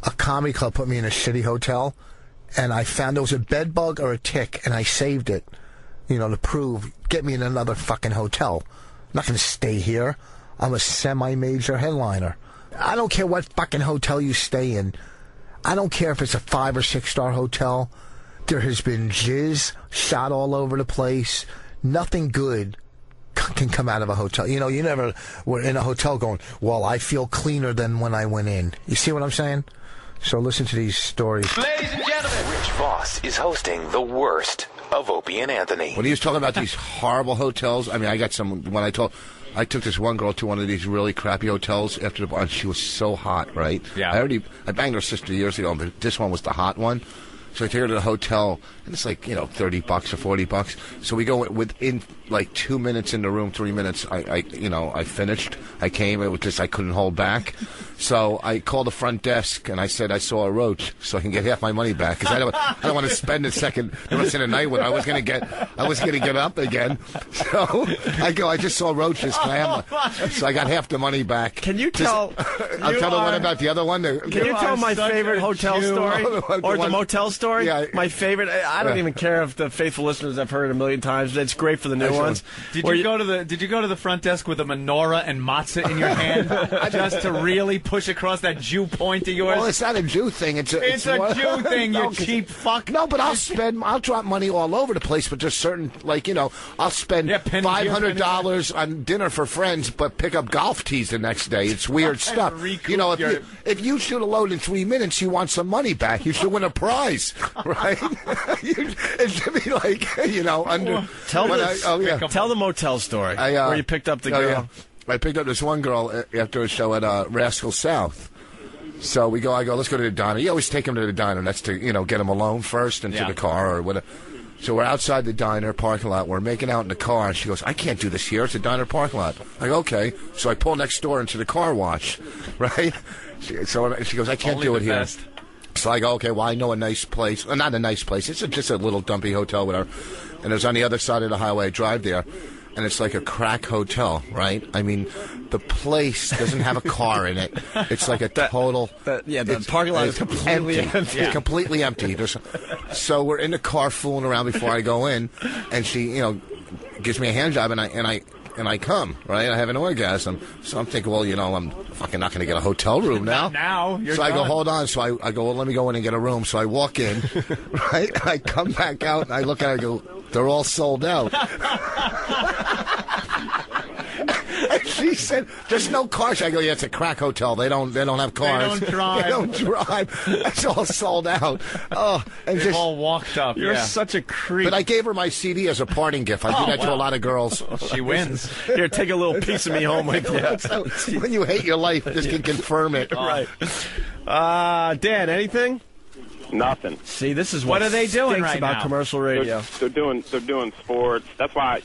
a comedy club put me in a shitty hotel, and I found there was a bed bug or a tick, and I saved it, to prove, get me in another fucking hotel. I'm not going to stay here. I'm a semi-major headliner. I don't care what fucking hotel you stay in. I don't care if it's a 5 or 6 star hotel. There has been jizz shot all over the place. Nothing good can come out of a hotel. You never were in a hotel going, well, I feel cleaner than when I went in. You see what I'm saying? So listen to these stories. Ladies and gentlemen, Rich Vos is hosting the worst of Opie and Anthony. When he was talking about these horrible hotels, I mean, I got some, I took this one girl to one of these really crappy hotels after the bar, and she was so hot, right? Yeah. I banged her sister years ago, but this one was the hot one. So I take her to the hotel, and it's like, $30 or $40. So we go within like 2 minutes in the room, 3 minutes. I finished. I came. It was just I couldn't hold back. So I called the front desk and I said I saw a roach, so I can get half my money back because I don't want to spend the rest of the night when I was going to get up again. So I just saw roaches. So I got half the money back. Can you tell? I'll tell the one about the other one. Can you tell my favorite hotel story or the motel story? Yeah. My favorite. I don't even care if the faithful listeners have heard it a million times. It's great for the new ones. Did you go to the front desk with a menorah and matzah in your hand just to really push across that Jew point of yours? Well, it's not a Jew thing. It's a Jew thing. You cheap fuck. No, but I'll drop money all over the place, but just certain, I'll spend $500 on dinner for friends, but pick up golf tees the next day. It's weird stuff. If you shoot a load in 3 minutes, you want some money back. You should win a prize, right? It should be Tell the motel story where you picked up the girl. Yeah. I picked up this one girl after a show at Rascal South. So I go, let's go to the diner. You always take him to the diner. That's to, get him alone first and to the car or whatever. So we're outside the diner parking lot. We're making out in the car, and she goes, I can't do this here. It's a diner parking lot. I go, okay. So I pull next door into the car wash, right? So she goes, I can't do it here. Best. So I go, okay, well, I know a nice place. Not a nice place. It's just a little dumpy hotel, whatever. And it was on the other side of the highway. I drive there, and it's like a crack hotel, right? I mean, the place doesn't have a car in it. It's like a total... the parking lot is completely empty. It's completely empty. So we're in the car fooling around before I go in, and she, gives me a hand job, and I come, right? I have an orgasm. So I'm thinking, well, I'm fucking not going to get a hotel room now. Now, so I go, hold on. So I go, well, let me go in and get a room. So I walk in, right? I come back out, and I look at it, I go, they're all sold out. And she said, "There's no cars." I go, "Yeah, it's a crack hotel. They don't have cars. They don't drive. It's all sold out." Oh, and they've all walked up. You're such a creep. But I gave her my CD as a parting gift. I do that to a lot of girls. She wins. Here, take a little piece of me home with you. So, when you hate your life, this can confirm it. Right. Dan, anything? Nothing. See, this is what are they doing right about now? Commercial radio. They're doing sports. That's why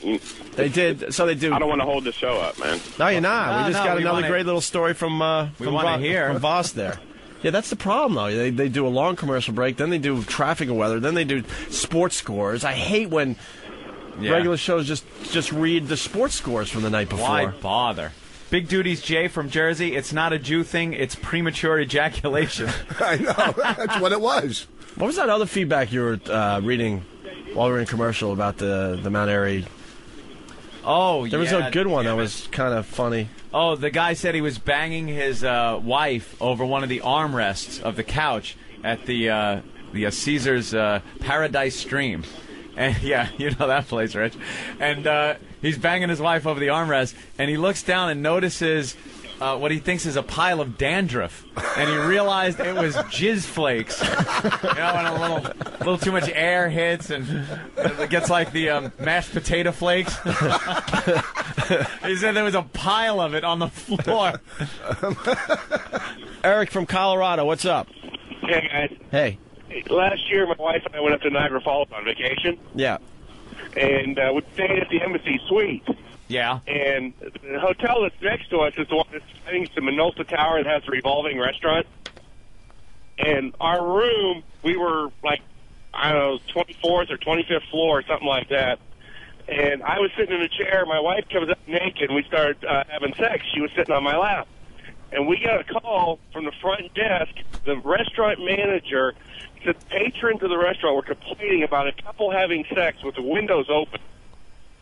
they did. So they do. I don't want to hold the show up, man. No, you're not. We just got another great little story from Vos there. Yeah, that's the problem though. They do a long commercial break, then they do traffic and weather, then they do sports scores. I hate when regular shows just read the sports scores from the night before. Why bother? Big Duty's Jay from Jersey. It's not a Jew thing. It's premature ejaculation. I know. That's what it was. What was that other feedback you were reading while we were in commercial about the Mount Airy? Oh, there was a good one that was kind of funny. Oh, the guy said he was banging his wife over one of the armrests of the couch at the Caesar's Paradise Stream. And yeah, you know that place, Rich. And he's banging his wife over the armrest, and he looks down and notices what he thinks is a pile of dandruff, and he realized it was jizz flakes. And a little too much air hits, and it gets like the mashed potato flakes. He said there was a pile of it on the floor. Eric from Colorado, what's up? Hey, guys. Hey. Last year, my wife and I went up to Niagara Falls on vacation. Yeah. And we stayed at the Embassy Suite. Yeah. And the hotel that's next to us is the one that's, I think it's the Minolta Tower that has a revolving restaurant. And our room, we were like, I don't know, 24th or 25th floor or something like that. And I was sitting in a chair. My wife comes up naked, and we started having sex. She was sitting on my lap. And we got a call from the front desk. The restaurant manager said patrons of the restaurant were complaining about a couple having sex with the windows open.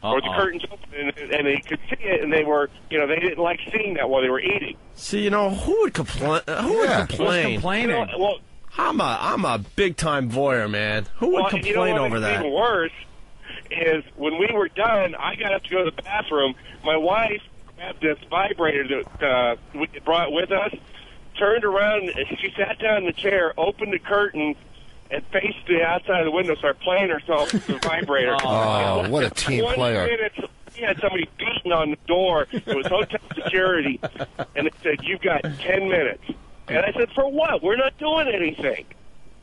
Or the curtains open, and they could see it, and they were, they didn't like seeing that while they were eating. See, who would complain? Who would complain? Who's complaining? Well, I'm a big time voyeur, man. Who would complain over that? Even worse is when we were done, I got up to go to the bathroom. My wife grabbed this vibrator that we brought with us, turned around, and she sat down in the chair, opened the curtains, and faced the outside of the window, started playing herself with the vibrator. Oh, what a team player. 1 minute, we had somebody beating on the door. It was hotel security, and they said, "You've got 10 minutes." And I said, "For what? We're not doing anything."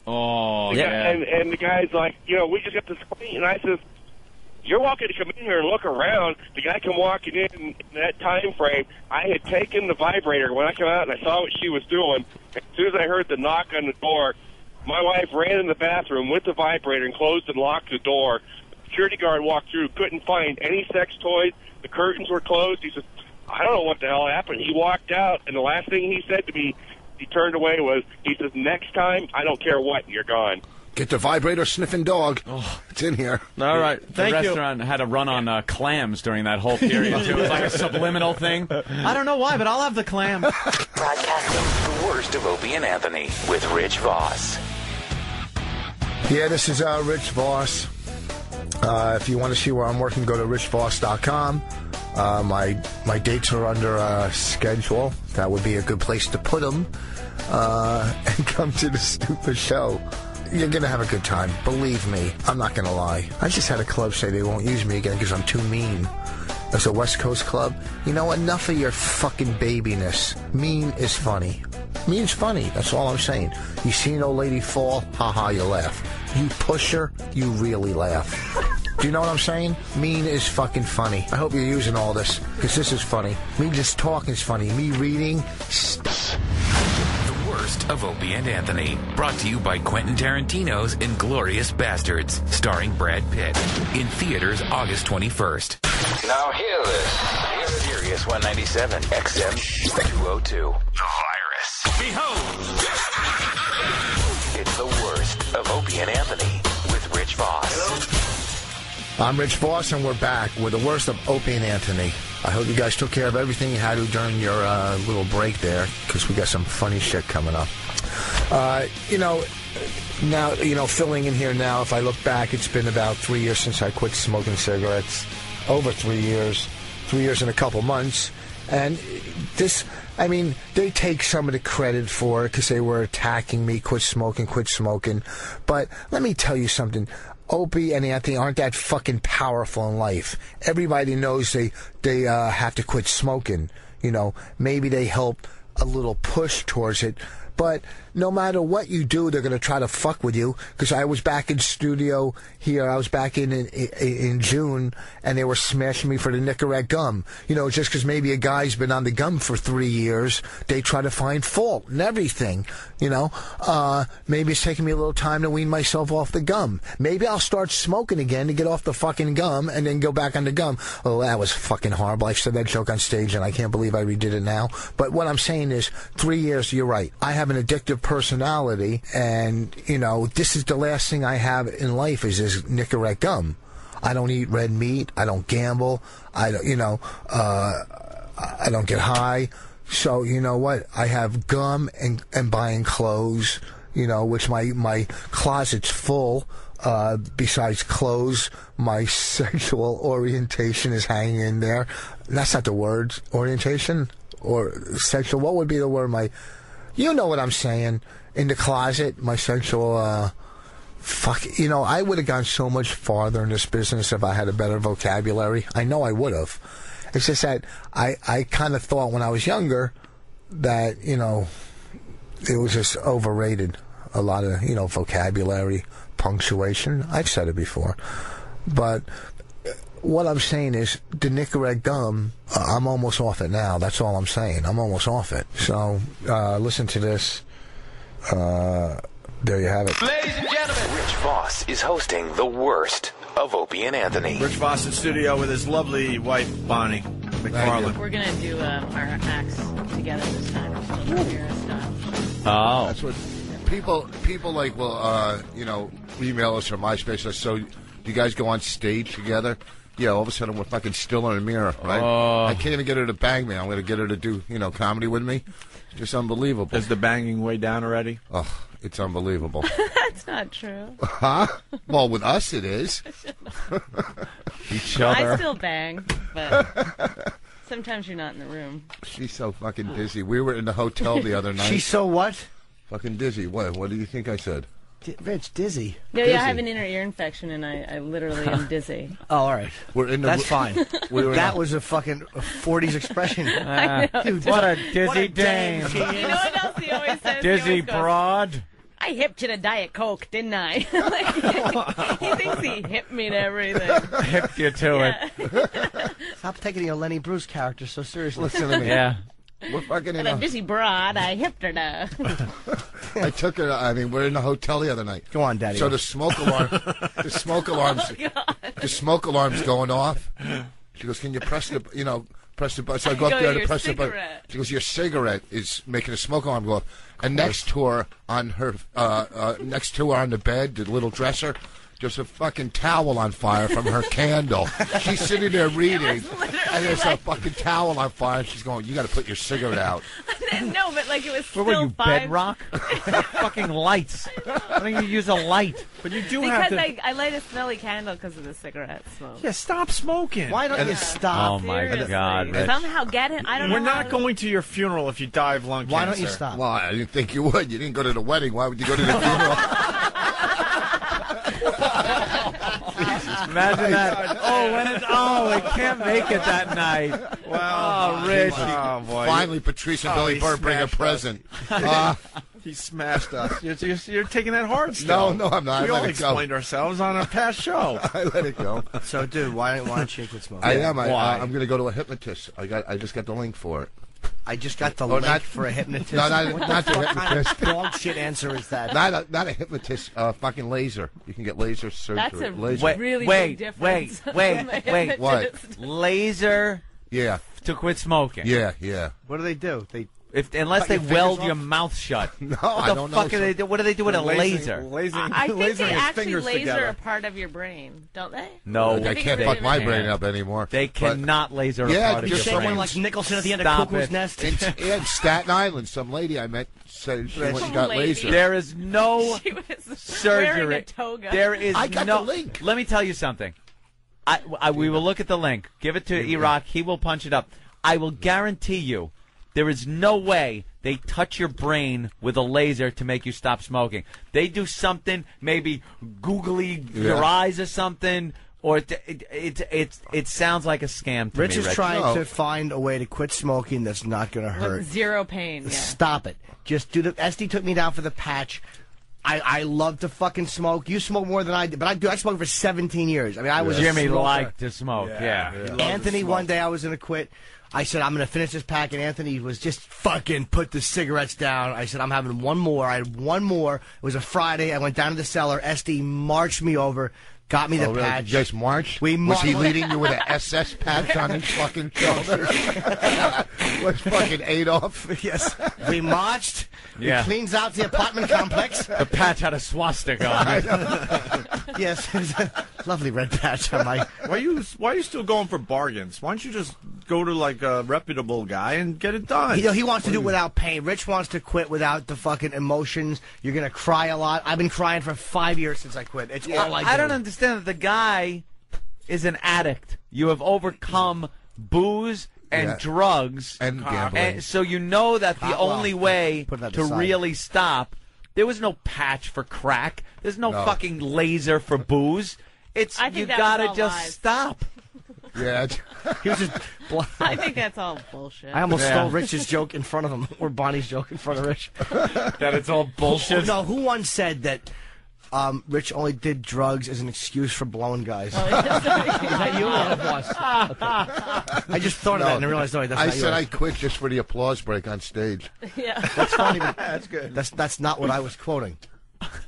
Oh, the guy, and the guy's like, we just got this clean. And I says, you're welcome to come in here and look around. The guy come walking in that time frame. I had taken the vibrator. When I come out and I saw what she was doing, as soon as I heard the knock on the door, my wife ran in the bathroom with the vibrator and closed and locked the door. The security guard walked through, couldn't find any sex toys. The curtains were closed. He says, I don't know what the hell happened. He walked out, and the last thing he said to me, he turned away, he says, next time, I don't care what, you're gone. Get the vibrator sniffing dog. Oh, it's in here. All right. Thank you. The restaurant had a run on clams during that whole period, too. It was like a subliminal thing. I don't know why, but I'll have the clam. Broadcasting the worst of Opie and Anthony with Rich Vos. Yeah, this is Rich Vos. If you want to see where I'm working, go to richvos.com. My dates are under schedule. That would be a good place to put them. And come to the stupid show. You're going to have a good time. Believe me. I'm not going to lie. I just had a club say they won't use me again because I'm too mean. As a West Coast club, enough of your fucking babiness. Mean is funny. Mean's funny. That's all I'm saying. You see an old lady fall, haha, you laugh. You push her, you really laugh. Do you know what I'm saying? Mean is fucking funny. I hope you're using all this, because this is funny. Me just talking is funny. Me reading, The worst of Opie and Anthony. Brought to you by Quentin Tarantino's Inglourious Bastards, starring Brad Pitt. In theaters August 21st. Now hear this. Here's Sirius 197, XM 202. The virus. Behold! It's the worst of Opie and Anthony with Rich Vos. I'm Rich Vos, and we're back with the worst of Opie and Anthony. I hope you guys took care of everything you had to during your little break there, because we got some funny shit coming up. Now, filling in here now, if I look back, it's been about 3 years since I quit smoking cigarettes. Over 3 years. 3 years and a couple months. And they take some of the credit for it because they were attacking me, quit smoking. But let me tell you something. Opie and Anthony aren't that fucking powerful in life. Everybody knows they have to quit smoking. Maybe they help a little push towards it. But no matter what you do, they're going to try to fuck with you. Because I was back in studio here. I was back in June, and they were smashing me for the Nicorette gum. Just because maybe a guy's been on the gum for 3 years, they try to find fault and everything. Maybe it's taking me a little time to wean myself off the gum. Maybe I'll start smoking again to get off the fucking gum and then go back on the gum. Oh, that was fucking horrible. I said that joke on stage, and I can't believe I redid it now. But what I'm saying is, 3 years, you're right. I have an addictive personality, and this is the last thing I have in life is this Nicorette gum. I don't eat red meat. I don't gamble. I don't I don't get high. So you know what? I have gum and buying clothes. Which my closet's full. Besides clothes, my sexual orientation is hanging in there. That's not the word. Orientation or sexual. What would be the word? You know what I'm saying. In the closet, my sexual, I would have gone so much farther in this business if I had a better vocabulary. I know I would have. It's just that I kind of thought when I was younger that, it was just overrated. A lot of, vocabulary, punctuation. I've said it before. But what I'm saying is the Nicorette gum, I'm almost off it now. That's all I'm saying. I'm almost off it. So listen to this. There you have it. Ladies and gentlemen, Rich Vos is hosting the worst of Opie and Anthony. Rich Vos in studio with his lovely wife, Bonnie McFarland. We're going to do our acts together this time. Oh. That's what people like will, email us from MySpace. So you guys go on stage together? Yeah, all of a sudden we're fucking still in a mirror, right? I can't even get her to bang me. I'm going to get her to do, comedy with me. Just unbelievable. Is the banging way down already? Oh, it's unbelievable. That's not true. Huh? Well, with us it is. Each other. I still bang, but sometimes you're not in the room. She's so fucking dizzy. We were in the hotel the other night. She's so what? Fucking dizzy. What do you think I said? Rich, dizzy. Yeah, I have an inner ear infection, and I literally am dizzy. Oh, all right. That's fine. That was a fucking 40s expression. Dude, what a dizzy dame. You know what else he always says? Dizzy broad. I hipped you to Diet Coke, didn't I? Like, he thinks he hipped me to everything. Hipped you to it. Stop taking your Lenny Bruce character so seriously. Listen to me. Yeah. We're fucking And a busy broad, I hipped her to. I took her. I mean, we're in the hotel the other night. Go on, Daddy. So the smoke alarm, the smoke alarm's going off. She goes, "Can you press the, press the button?" So I go up there to press the button. She goes, "Your cigarette is making a smoke alarm go off." And next to her on the bed, the little dresser, there's a fucking towel on fire from her candle. She's sitting there reading, and there's a fucking towel on fire. And she's going, "You got to put your cigarette out." No, but like it was Where still were you, bedrock? Fucking lights. Why don't you use a light? But you do because have to. I light a smelly candle because of the cigarette smoke. Yeah, stop smoking. Why don't you stop? Oh, my Seriously. God, Rich. Somehow get it. I don't know. We're not going to your funeral if you die of lung cancer. Why don't you stop? Well, I didn't think you would. You didn't go to the wedding. Why would you go to the funeral? Imagine that. We can't make it that night. Wow. Oh, Rich. Oh, boy. Finally, Patrice and Billy he Burr bring a smashed us. present. He smashed us. You're taking that hard still. No, I'm not. We I all let it go. explained ourselves on a past show. I let it go. So, dude, why don't you quit smoking? I am. Why? I'm going to go to a hypnotist. I just got the link for it. I just got the Oh, link not- for a hypnotist. No, not What the fuck kind of hypnotist. dog shit answer is that? Not a hypnotist. Fucking laser. You can get laser surgery. That's a laser. really big difference. Wait. What? Laser Yeah. to quit smoking. Yeah. What do they do? They Unless Cut they your fingers weld off? your mouth shut. No, what I the don't fuck know. are they do? What do they do with a laser? I think lasering they his actually fingers laser together. a part of your brain, don't they? No, I can't fuck my brain up anymore. They cannot laser Yeah, a part of You're your shaking brain. like Nicholson at the end Stop of Cuckoo's it. Nest. In Staten Island, some lady I met said she went and got Lady. laser. There is no She was surgery. wearing a toga. There is I got no. the link. Let me tell you something. We will look at the link. Give it to E-Rock. He will punch it up. I will guarantee you, there is no way they touch your brain with a laser to make you stop smoking. They do something, maybe googly your eyes or something, or it sounds like a scam to Rich me. is trying to find a way to quit smoking that's not going to hurt. With zero pain. Yeah. Stop it. Just do the. SD took me down for the patch. I love to fucking smoke. You smoke more than I did, but I smoked for 17 years. I mean, I was Jimmy a smoker. liked to smoke. Yeah. Anthony, one day I was going to quit. I said, I'm going to finish this pack, and Anthony was just fucking put the cigarettes down. I said, I'm having one more. I had one more. It was a Friday. I went down to the cellar. SD marched me over, got me the Really? patch. You guys marched? We Was he marched. leading you with an SS patch on his fucking shoulder? Was fucking Adolf? Yes. We marched. Yeah. He cleans out the apartment complex. The patch had a swastika on it. Yes. It was a lovely red patch on my... Why are you still going for bargains? Why don't you just go to like a reputable guy and get it done? He wants to do it without pain. Rich wants to quit without the fucking emotions. You're going to cry a lot. I've been crying for 5 years since I quit. It's all I do. I don't understand that the guy is an addict. You have overcome booze and drugs and gambling. And so you know that the only way put that to aside. really stop. There was no patch for crack. There's no fucking laser for booze. It's I think you that was gotta all just lies. stop. Yeah. He was just... I think that's all bullshit. I almost stole Rich's joke in front of him, or Bonnie's joke in front of Rich. That it's all bullshit. No, who once said that Rich only did drugs as an excuse for blowing guys? Is that you or Vos? Okay. I just thought of that and I realized, no, that's I not said I yours. quit just for the applause break on stage. Yeah. That's funny, but that's good. That's not what I was quoting.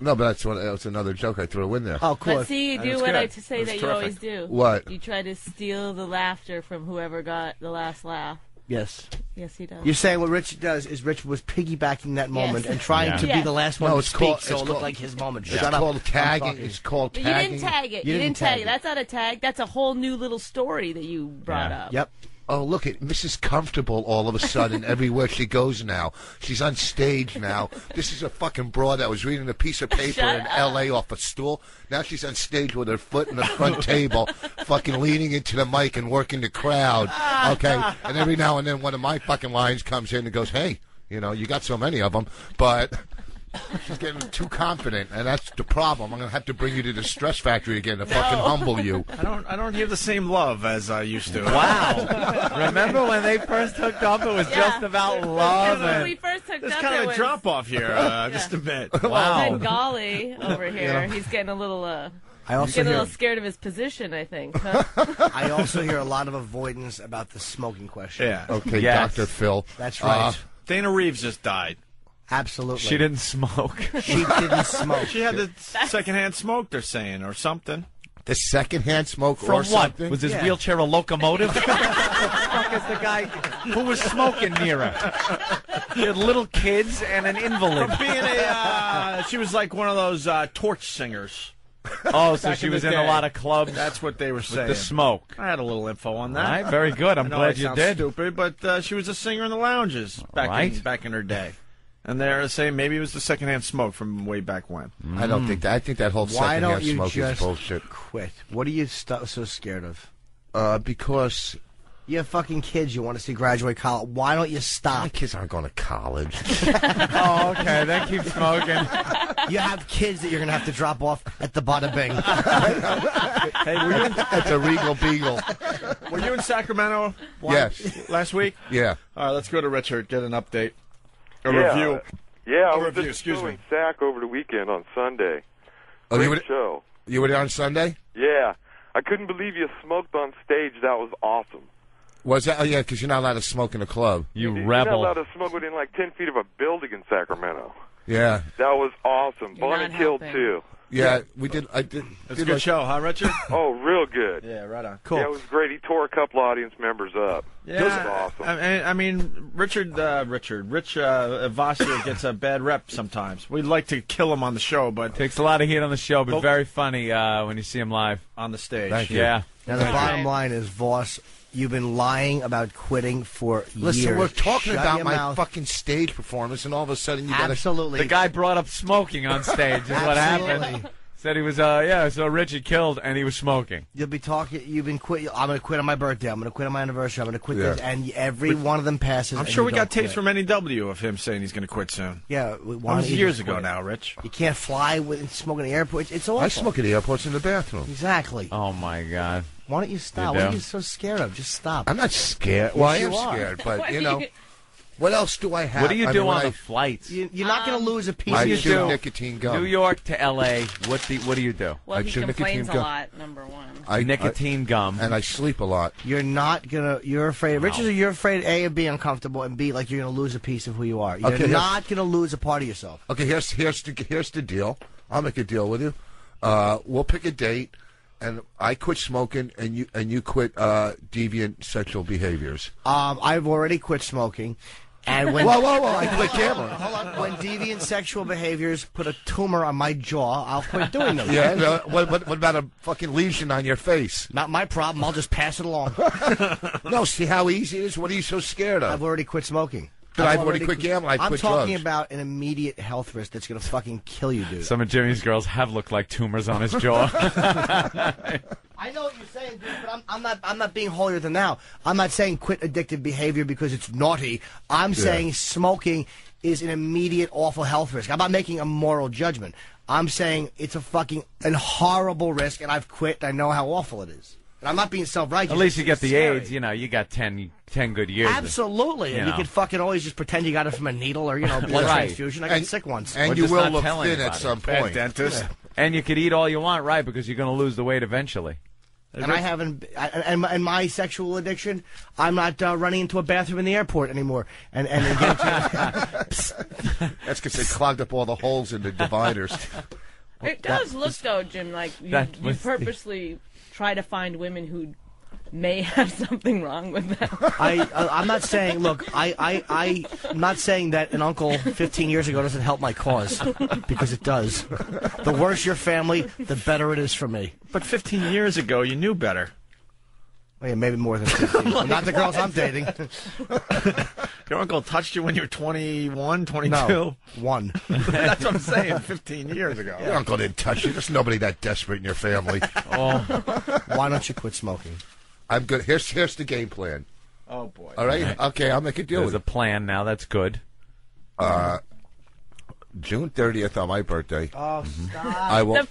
No, but that's another joke I threw in there. Oh, cool. But see, you do what I say that you always do. What? You try to steal the laughter from whoever got the last laugh. Yes. Yes, he does. You're saying what Rich does is Rich was piggybacking that moment and trying to be Yes. the last one No, to it's speak, called- so it's it looked called- like his moment. It's Shut up. called I'm tagging. talking. It's called But tagging. you didn't tag it. You You didn't didn't tag tag it. it. That's not a tag. That's a whole new little story that you brought up. Yep. Oh, look at Mrs. Comfortable all of a sudden everywhere she goes now. She's on stage now. This is a fucking broad that was reading a piece of paper Shut in L.A. off a stool. Now she's on stage with her foot in the front table, fucking leaning into the mic and working the crowd. Okay? And every now and then one of my fucking lines comes in and goes, hey, you know, you got so many of them. But She's getting too confident, and that's the problem. I'm going to have to bring you to the stress factory again to fucking humble you. I don't hear the same love as I used to. Wow. Remember when they first hooked up? It was just about love. When And we first hooked There's up, kind it of a was drop off here, just a bit. wow. Bengali over here. He's getting a little, I also getting a hear, little scared of his position, I think. Huh? I also hear a lot of avoidance about the smoking question. Yeah. Okay, Yes. Dr. Phil. That's right. Dana Reeves just died. Absolutely. She didn't smoke. She didn't smoke. She had the secondhand smoke, they're saying, or something. The secondhand smoke From or what? something? Was his wheelchair a locomotive? What the fuck is the guy who was smoking near her? She had little kids and an invalid. From being she was like one of those torch singers. Oh, so Back she in was the in a day. lot of clubs. That's what they were saying. The smoke. I had a little info on that. All right, very good. I'm I know glad it you sounds did. Stupid, but she was a singer in the lounges back in her day. And they're saying maybe it was the secondhand smoke from way back when. I don't think that. I think that whole Why secondhand don't you smoke just is bullshit. quit? What are you so scared of? Because You have fucking kids you want to see graduate college. Why don't you my stop? kids aren't going to college. Oh, okay. Then keep smoking. You have kids that you're going to have to drop off at the Bada Bing. Hey, were you in, That's a Regal Beagle. were you in Sacramento Yes. last week? Yeah. All right, let's go to Richard, get an update. A Yeah. review. Yeah, I A was review, just excuse doing me. SAC over the weekend on Sunday. Oh, Great you were, show. you were there on Sunday? Yeah. I couldn't believe you smoked on stage. That was awesome. Was that? Oh, yeah, because you're not allowed to smoke in a club. You You're not rebel. allowed to smoke within like 10 feet of a building in Sacramento. Yeah. That was awesome. You're Bonnie not killed helping. too. Yeah, we did. I did. It's a good show, huh, Richard? Oh, real good. Yeah, right on. Yeah, it was great. He tore a couple audience members up. Yeah, It was awesome. I mean, Rich Vos gets a bad rep sometimes. We'd like to kill him on the show, but Takes a lot of heat on the show, but very funny when you see him live. on the stage. Thank you. Yeah. Now, the bottom line is, Voss, you've been lying about quitting for Listen, years. we're talking Shut about your my mouth. fucking stage performance, and all of a sudden you got to. Absolutely. The guy brought up smoking on stage is what Absolutely. happened. Said he was, so Richard killed and he was smoking. You'll be talking. You've been quit. I'm going to quit on my birthday. I'm going to quit on my anniversary. I'm going to quit Yeah. this, and every one of them passes. I'm and sure you we don't got tapes quit. from NEW of him saying he's going to quit soon. Yeah, That why was don't you years just ago quit? now, Rich. You can't fly with smoking in the airport. It's awful. I smoke at airports in the bathroom. Exactly. Oh, my God. Why don't you stop? You What are do? you so scared of? Just stop. I'm not scared. Well, I Yes, am you are. scared, but What you do know, what else do I have? What do you I do mean, when on I- the flights? You're not going to lose a piece I of your chew show. nicotine gum. New York to L.A., what do you do? Well, I he chew nicotine complains a gum. lot, number one. Nicotine gum. and I sleep a lot. You're not gonna. You're afraid. Richard, you're afraid A of being uncomfortable, and B like you're gonna lose a piece of who you are. You're Okay, not gonna lose a part of yourself. Okay, here's the deal. I'll make a deal with you. We'll pick a date, and I quit smoking, and you quit deviant sexual behaviors. I've already quit smoking, and when Whoa! I quit gambling. Hold on. When deviant sexual behaviors put a tumor on my jaw, I'll quit doing them. Yeah. No, what about a fucking lesion on your face? Not my problem. I'll just pass it along. No. See how easy it is. What are you so scared of? I've already quit smoking. But I've already quit gambling. I I'm quit talking drugs. about an immediate health risk that's gonna fucking kill you, dude. Some of Jimmy's girls have looked like tumors on his jaw. I know what you're saying, dude, but I'm not being holier than thou. I'm not saying quit addictive behavior because it's naughty. I'm saying smoking is an immediate awful health risk. I'm not making a moral judgment. I'm saying it's a fucking horrible risk, and I've quit. And I know how awful it is. And I'm not being self-righteous. At least you It's get the scary. AIDS. You know, you got 10 good years. Absolutely, and you know. could fucking always just pretend you got it from a needle or blood Right. transfusion. I got sick once. And We're you just will not look telling thin at anybody. some Bad point. dentist. And you could eat all you want, right? Because you're going to lose the weight eventually. And I haven't, and my sexual addiction, I'm not running into a bathroom in the airport anymore. And again, That's because they clogged up all the holes in the dividers. It does look, though, Jim, like you purposely try to find women who may have something wrong with them. I'm not saying. Look, I'm not saying that an uncle 15 years ago doesn't help my cause, because it does. The worse your family, the better it is for me. But 15 years ago, you knew better. Well, yeah, maybe more than 15. Not the girls I'm dating. Your uncle touched you when you were 21, 22? No, one. That's what I'm saying, 15 years ago. Your uncle didn't touch you. There's nobody that desperate in your family. Why don't you quit smoking? I'm good. Here's the game plan. Oh, boy. All right? Okay, I'll make a deal There's with a plan now. That's good. June 30th on my birthday. Oh, stop. I will.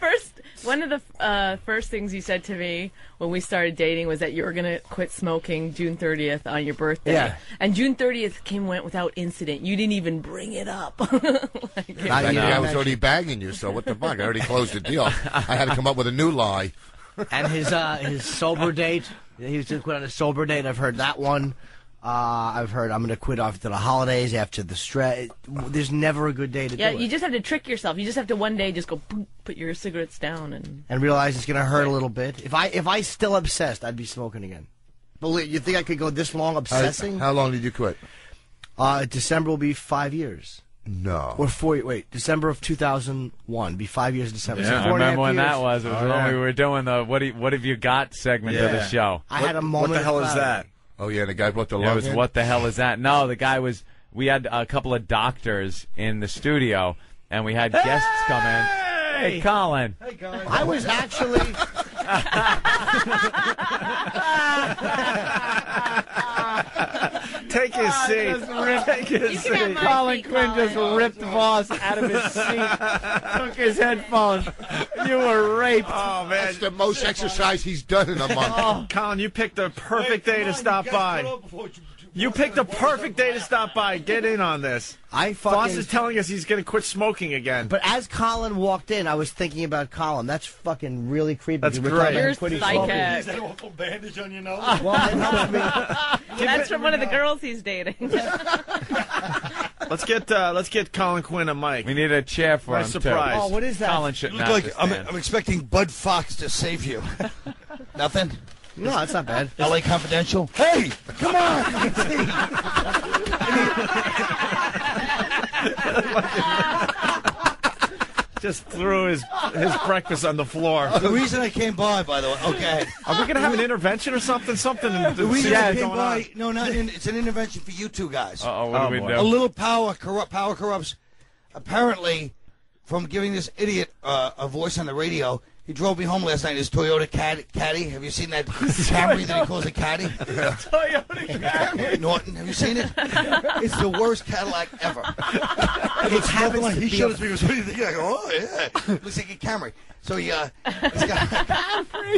One of the first things you said to me when we started dating was that you were going to quit smoking June 30th on your birthday. Yeah. And June 30th went without incident. You didn't even bring it up. I was already bagging you, so what the fuck? I already closed the deal. I had to come up with a new lie. And his sober date, he was going to quit on a sober date. I've heard that one. I've heard I'm going to quit after the holidays, after the stress. There's never a good day to do it. You just have to trick yourself. You just have to one day just go boop, put your cigarettes down and realize it's going to hurt a little bit. If I still obsessed, I'd be smoking again. Believe you think I could go this long obsessing? How long did you quit? December will be 5 years. No. Or 4. Wait, December of 2001. Be 5 years in December. Yeah, so I remember when years. that was. It was when we were doing the what have you got segment of the show. I had a moment. What the hell is that? Oh, yeah, the guy brought the It was what the hell is that? No, the guy was. We had a couple of doctors in the studio, and we had guests come in. Hey, Colin. Hey, guys. I was actually. Take his seat. Take his seat. Colin Quinn just ripped Voss out of his seat, took his headphones. You were raped. Oh, man. That's the most exercise he's done in a month. Oh, Colin, you picked the perfect day to stop by. You picked the perfect day to stop by. Get in on this. Voss is telling us he's going to quit smoking again. But as Colin walked in, I was thinking about Colin. That's fucking really creepy. That's great. You're psychic. Is that awful bandage on your nose? Well, it helps me. That's from one of the girls he's dating. Let's get Colin Quinn a mic. We need a chair for him. Surprise. Oh, what is that? Colin shouldn't Look have like to I'm stand. expecting Bud Fox to save you. Nothing? No, that's not bad. LA Confidential? Hey, come on! Just threw his breakfast on the floor. The reason I came by the way, okay. Are we going to have an intervention or something? The reason I came by, no, it's an intervention for you two guys. Uh-oh, what do we do? A little power corrupts. Apparently, from giving this idiot a voice on the radio, he drove me home last night in his Toyota Caddy. Have you seen that Camry that he calls a Caddy? Yeah. Toyota Camry. Norton, have you seen it? It's the worst Cadillac ever. It looks nothing like he showed us me. He goes, what do you think? I go, oh, yeah. Looks like a Camry. So he's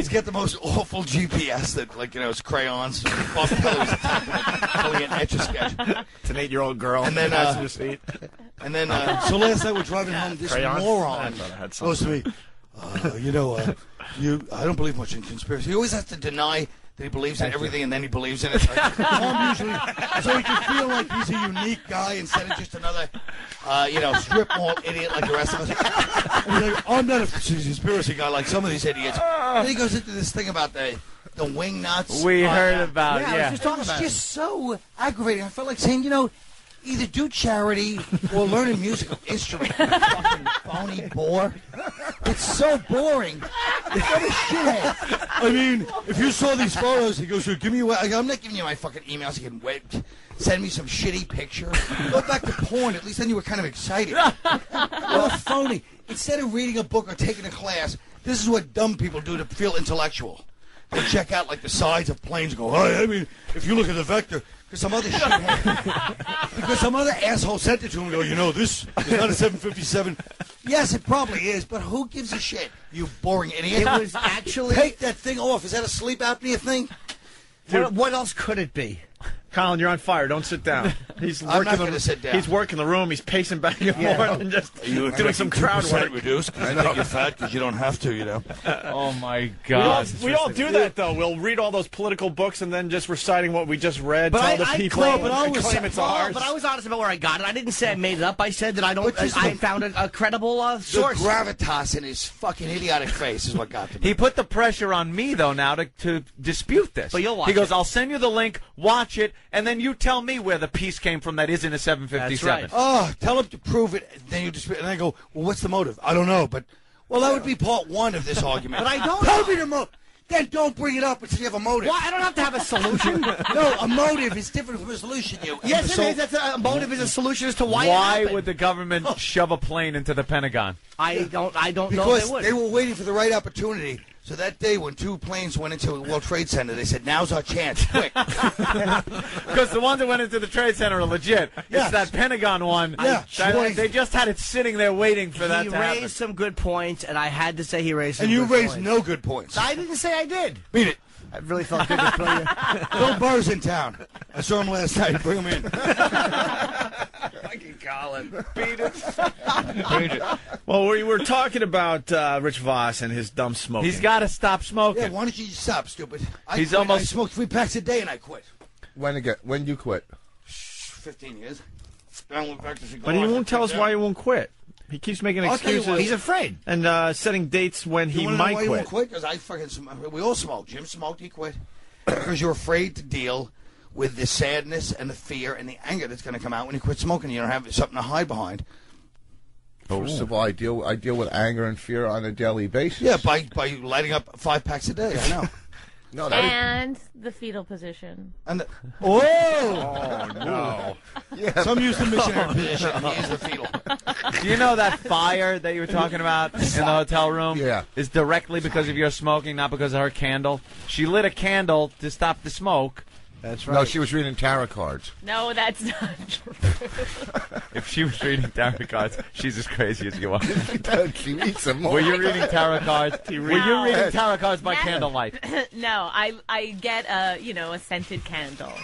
got the most awful GPS that, like, you know, it's crayons. Bob Kelly's pulling an Etch-a-Sketch. It's an 8-year-old girl. And then, passenger seat. And then, so last night we're driving home. This moron goes to me. I don't believe much in conspiracy. He always has to deny that he believes in everything, and then he believes in it. Tom usually, so he can feel like he's a unique guy instead of just another, strip mall idiot like the rest of us. And he's like, I'm not a conspiracy guy like some of these idiots. Then he goes into this thing about the wing nuts. We heard about it. I was just talking about it. It's just so aggravating. I felt like saying, either do charity or learn a musical instrument. You fucking phony bore. It's so boring. What a shithead. I mean, if you saw these photos, he goes, give me I'm not giving you my fucking emails. You can send me some shitty picture. Go back to porn. At least then you were kind of excited. What a phony. Instead of reading a book or taking a class, this is what dumb people do to feel intellectual. They check out, like, the sides of planes and go, I mean, if you look at the vector... Because some other asshole sent it to him and go, this is not a 757. Yes, it probably is, but who gives a shit, you boring idiot? It was actually... Take that thing off. Is that a sleep apnea thing? What else could it be? Colin, you're on fire. Don't sit down. I'm not going to sit down. He's working the room. He's pacing back and forth and just doing some crowd work. Reduced? I think you're fat because you don't have to, Oh, my God. We all do that, though. We'll read all those political books and then just reciting what we just read to other people and claim it's ours. But I was honest about where I got it. I didn't say I made it up. I said that I found a credible source. The gravitas in his fucking idiotic face is what got to me. He put the pressure on me, though, now to dispute this. But you'll watch He goes, it. I'll send you the link, watch it, and then you tell me where the piece came from that isn't a 757. That's right. Oh, tell him to prove it. Then you dispute. And I go, well, what's the motive? I don't know, but that would be part one of this argument. But I don't tell me the motive. Then don't bring it up until you have a motive. Well, I don't have to have a solution. No, a motive is different from a solution. Yes, it is. That's a motive is a solution as to why it Why happened. would the government shove a plane into the Pentagon? I don't know because they would. they were waiting for the right opportunity. So that day when 2 planes went into the World Trade Center, they said, now's our chance, quick. Because the ones that went into the Trade Center are legit. Yes. It's that Pentagon one. Yeah. They just had it sitting there waiting for that He to happen. raised some good points, and I had to say he raised some And you good raised points. no good points. I didn't say I did. Beat it. I really felt good to play you. Bill Burr's in town. I saw him last night. Bring him in. Fucking Colin. Beat it. Well, we were talking about Rich Vos and his dumb smoking. He's got to stop smoking. Yeah, why don't you stop, stupid? I smoked 3 packs a day and I quit. When did you quit? 15 years. Then I went back to cigar. But he won't tell us why he won't quit. He keeps making I'll tell you excuses. why. He's afraid. And setting dates when he You wanna know might why you won't quit. quit? Because we all smoke. Jim smoked, he quit. Because you're afraid to deal with the sadness and the fear and the anger that's going to come out when you quit smoking. You don't have something to hide behind. First of all, I deal with anger and fear on a daily basis. Yeah, by lighting up 5 packs a day. I know. No, And the fetal position. And Oh, no. Yeah. Some use the missionary position and he is the fetal. Do you know that fire that you were talking about in the hotel room? Yeah. Is directly because of your smoking, not because of her candle. She lit a candle to stop the smoke. That's No, she was reading tarot cards. No, that's not true. If she was reading tarot cards, she's as crazy as you are. She needs some more. Were you reading tarot cards? Were you reading tarot cards by candlelight? No, I get a scented candle.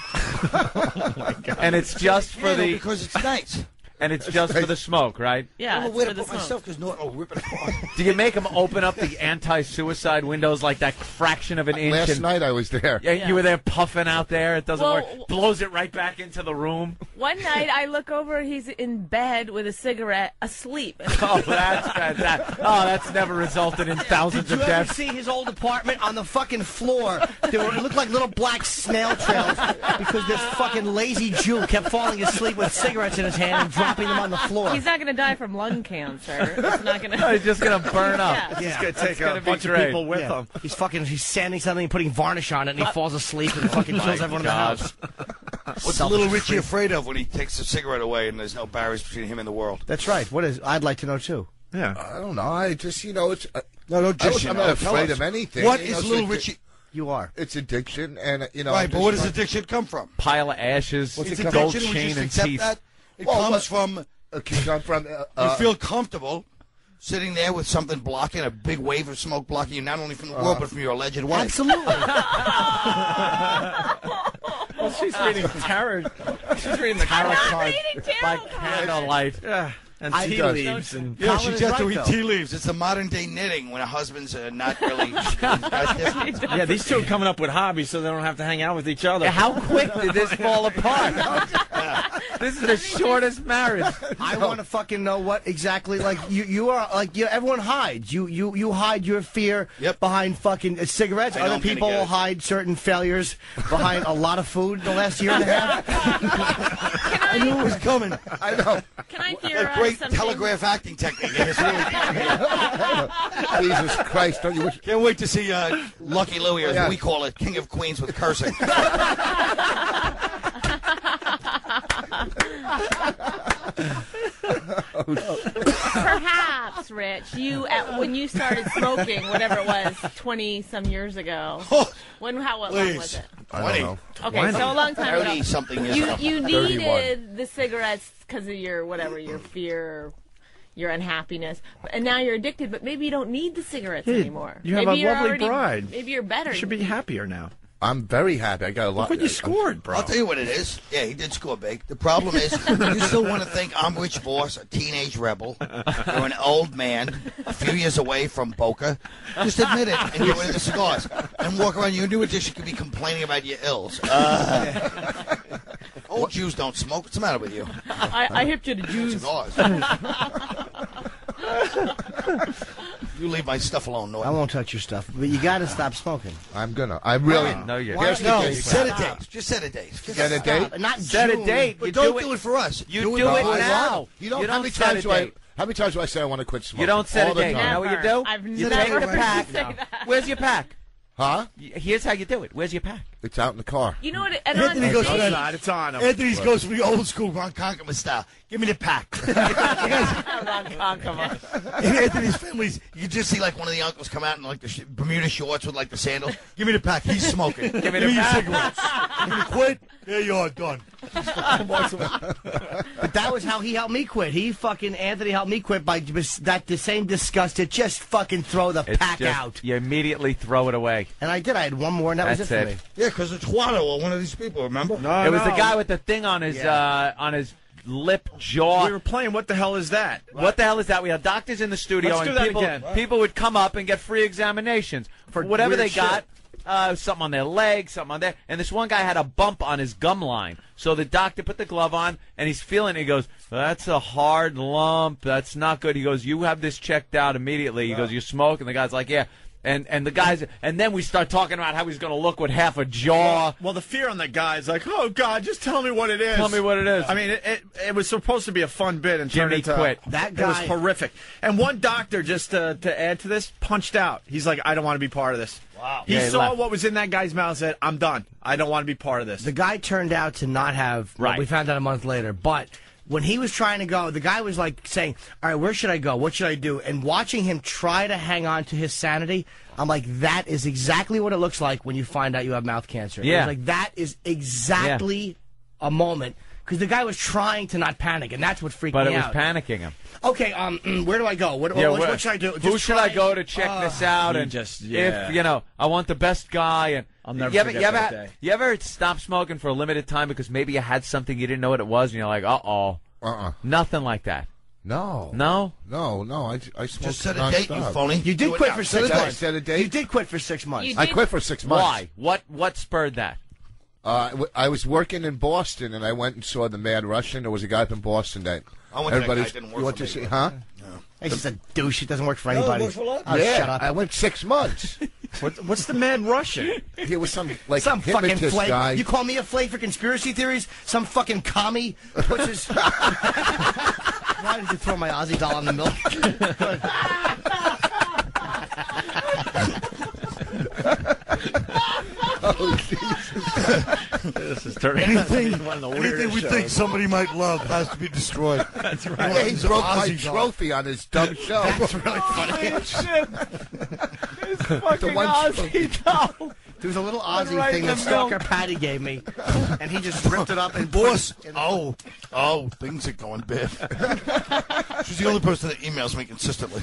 Oh my God. And it's just for because it's nice. And it's just for the smoke, right? Yeah, I'm it's aware for to the put myself because Norton will rip it apart. Do you make them open up the anti-suicide windows like that fraction of an inch? Last night I was there. Yeah, you were there puffing out there. It doesn't Well, work. Blows it right back into the room. One night I look over, he's in bed with a cigarette, asleep. Oh, that's fantastic. Oh, that's never resulted in thousands Did of you ever deaths. see his old apartment on the fucking floor? It looked like little black snail trails because this fucking lazy Jew kept falling asleep with cigarettes in his hand and dropping them on the floor. He's not going to die from lung cancer. It's not going to. No, he's just going to burn up. Yeah. He's going to take gonna a be bunch of great. people with him. He's sanding something and putting varnish on it, and he falls asleep and fucking kills everyone in the house. What's little Richie afraid of when he takes the cigarette away and there's no barriers between him and the world? That's right. What is? I'd like to know too. Yeah. I don't know. I just, it's... No, just I'm not afraid of anything. What You know, is it's little like- Richie? You are. It's addiction, and, Right, but where does addiction come from? Pile of ashes, It's gold addiction. We chain just and accept teeth. that. It Well, comes from... It can come from... you feel comfortable sitting there with something blocking, a big wave of smoke blocking you, not only from the world, but from your alleged wife. Absolutely. Well, she's reading tarot. She's reading the tarot cards by candlelight. Yeah. And I tea does. leaves. And Yeah, she Colin is has to right, eat though. tea leaves. It's the modern day knitting when a husband's not really. yeah, these two are coming up with hobbies so they don't have to hang out with each other. How quick did this fall apart? This is the shortest marriage. I want to fucking know what exactly you are like. Everyone hides. You hide your fear behind fucking cigarettes. Other people will hide certain failures behind a lot of food in the last year and a half. I knew it was coming. I know. Can I A theorize great something? telegraph acting technique. It's really Jesus Christ, don't you wish... Can't wait to see Lucky Louie, or as we call it, King of Queens with cursing. Perhaps, Rich, when you started smoking, whatever it was, 20-some years ago. What long was it? I don't know. Okay, so a long time ago. 30-something years ago. You 31. needed the cigarettes because of your fear, your unhappiness, and now you're addicted. But maybe you don't need the cigarettes anymore. You have maybe a you're lovely already, bride. Maybe you're better. You should be happier now. I'm very happy. I got a lot... Look what you scored, bro. I'll tell you what it is. Yeah, he did score big. The problem is, you still want to think I'm Rich Vos, a teenage rebel. You're an old man, a few years away from Boca. Just admit it and get rid of the cigars. And walk around. Your new addiction could be complaining about your ills. Old Jews don't smoke. What's the matter with you? I hipped you to Jews. Cigars. You leave my stuff alone, I Norton. won't touch your stuff, but you got to stop smoking. I'm gonna. I really... No, you're Here's the No, date. set a date. Just set a date. Set a date? Not Set a June. date. But You don't do do it for us. You do No, it I now. want- You know, You how don't many set a times do I... date. How many times do I say I want to quit smoking? You don't set All a the date. You time. know what you do? I've You never take the heard you pack. say that. Where's your pack? Huh? Here's how you do it. Where's your pack? It's out in the car. You know what? And Anthony on goes for stage- that. It's on him. Anthony goes for the old school Ron Conkerman style. Give me the pack. In Anthony's families, you can just see like one of the uncles come out in like the Bermuda shorts with like the sandals. Give me the pack. He's smoking. Give me your cigarettes. Give me the quit. There you are. Done. But that was how he helped me quit. Anthony helped me quit by the same disgust to just fucking throw the pack out. You immediately throw it away. And I did. I had one more, and that was it That's for it. me. Yeah, because it's Juano or one of these people. Remember? It was the guy with the thing on his lip jaw. We were playing What the Hell Is That? What the hell is that? We had doctors in the studio, Let's do and that people, again. people would come up and get free examinations for whatever weird they got. Something on their leg, something on there. And this one guy had a bump on his gum line. So the doctor put the glove on, and he's feeling it. He goes, that's a hard lump. That's not good. He goes, you have this checked out immediately. He goes, you smoke? And the guy's like, yeah. And the guys, and then we start talking about how he's going to look with half a jaw. Well, the fear on the guy is like, oh, God, just tell me what it is. Tell me what it is. I mean, it was supposed to be a fun bit and Jimmy turned into quit. That It was guy- horrific. And one doctor, just to add to this, punched out. He's like, I don't want to be part of this. Wow. He Yeah, he saw left. what was in that guy's mouth and said, I'm done. I don't want to be part of this. The guy turned out to not have. Well, Right. we found out a month later, but. When he was trying to go, the guy was like saying, all right, where should I go? What should I do? And watching him try to hang on to his sanity, I'm like, that is exactly what it looks like when you find out you have mouth cancer. It Yeah. was like, that is exactly a moment. Because the guy was trying to not panic, and that's what freaked But me it was out. panicking him. Okay, where do I go? What should I do? Who Just should I try- go to check this out? You And just- if, you know, I want the best guy. And I'll never you ever, forget you ever that had- day. You ever stop smoking for a limited time because maybe you had something you didn't know what it was, and you're like, uh-oh. Nothing like that. No. No? No. I smoked Just set a date, you nonstop. phony. You did quit for 6 Set a- months. set a date. You did quit for 6 months. You I did- quit for 6 months. Why? What spurred that? I was working in Boston, and I went and saw the Mad Russian. There was a guy up in Boston that I went to that guy. everybody's. It didn't work You went for to me. see, huh? He's just a douche. It doesn't work for No, it anybody. works for a lot. Oh, yeah, shut up. I went 6 months. What's the Mad Russian? He was some like Some fucking hypnotist flake. guy. You call me a flake for conspiracy theories? Some fucking commie puts his. Why did you throw my Aussie doll in the milk? Oh, Jesus. This is turning Anything, into one of the anything weirdest we shows. think somebody might love has to be destroyed. That's right. Yeah, he He's an broke my Aussie doll. trophy on his dumb show. That's really funny. It's fucking one- Aussie doll. There was a little Right Aussie thing in that the Stalker milk. Patty gave me, and he just ripped it up and Boss. put it in- Oh, things are going bad. She's the only person that emails me consistently.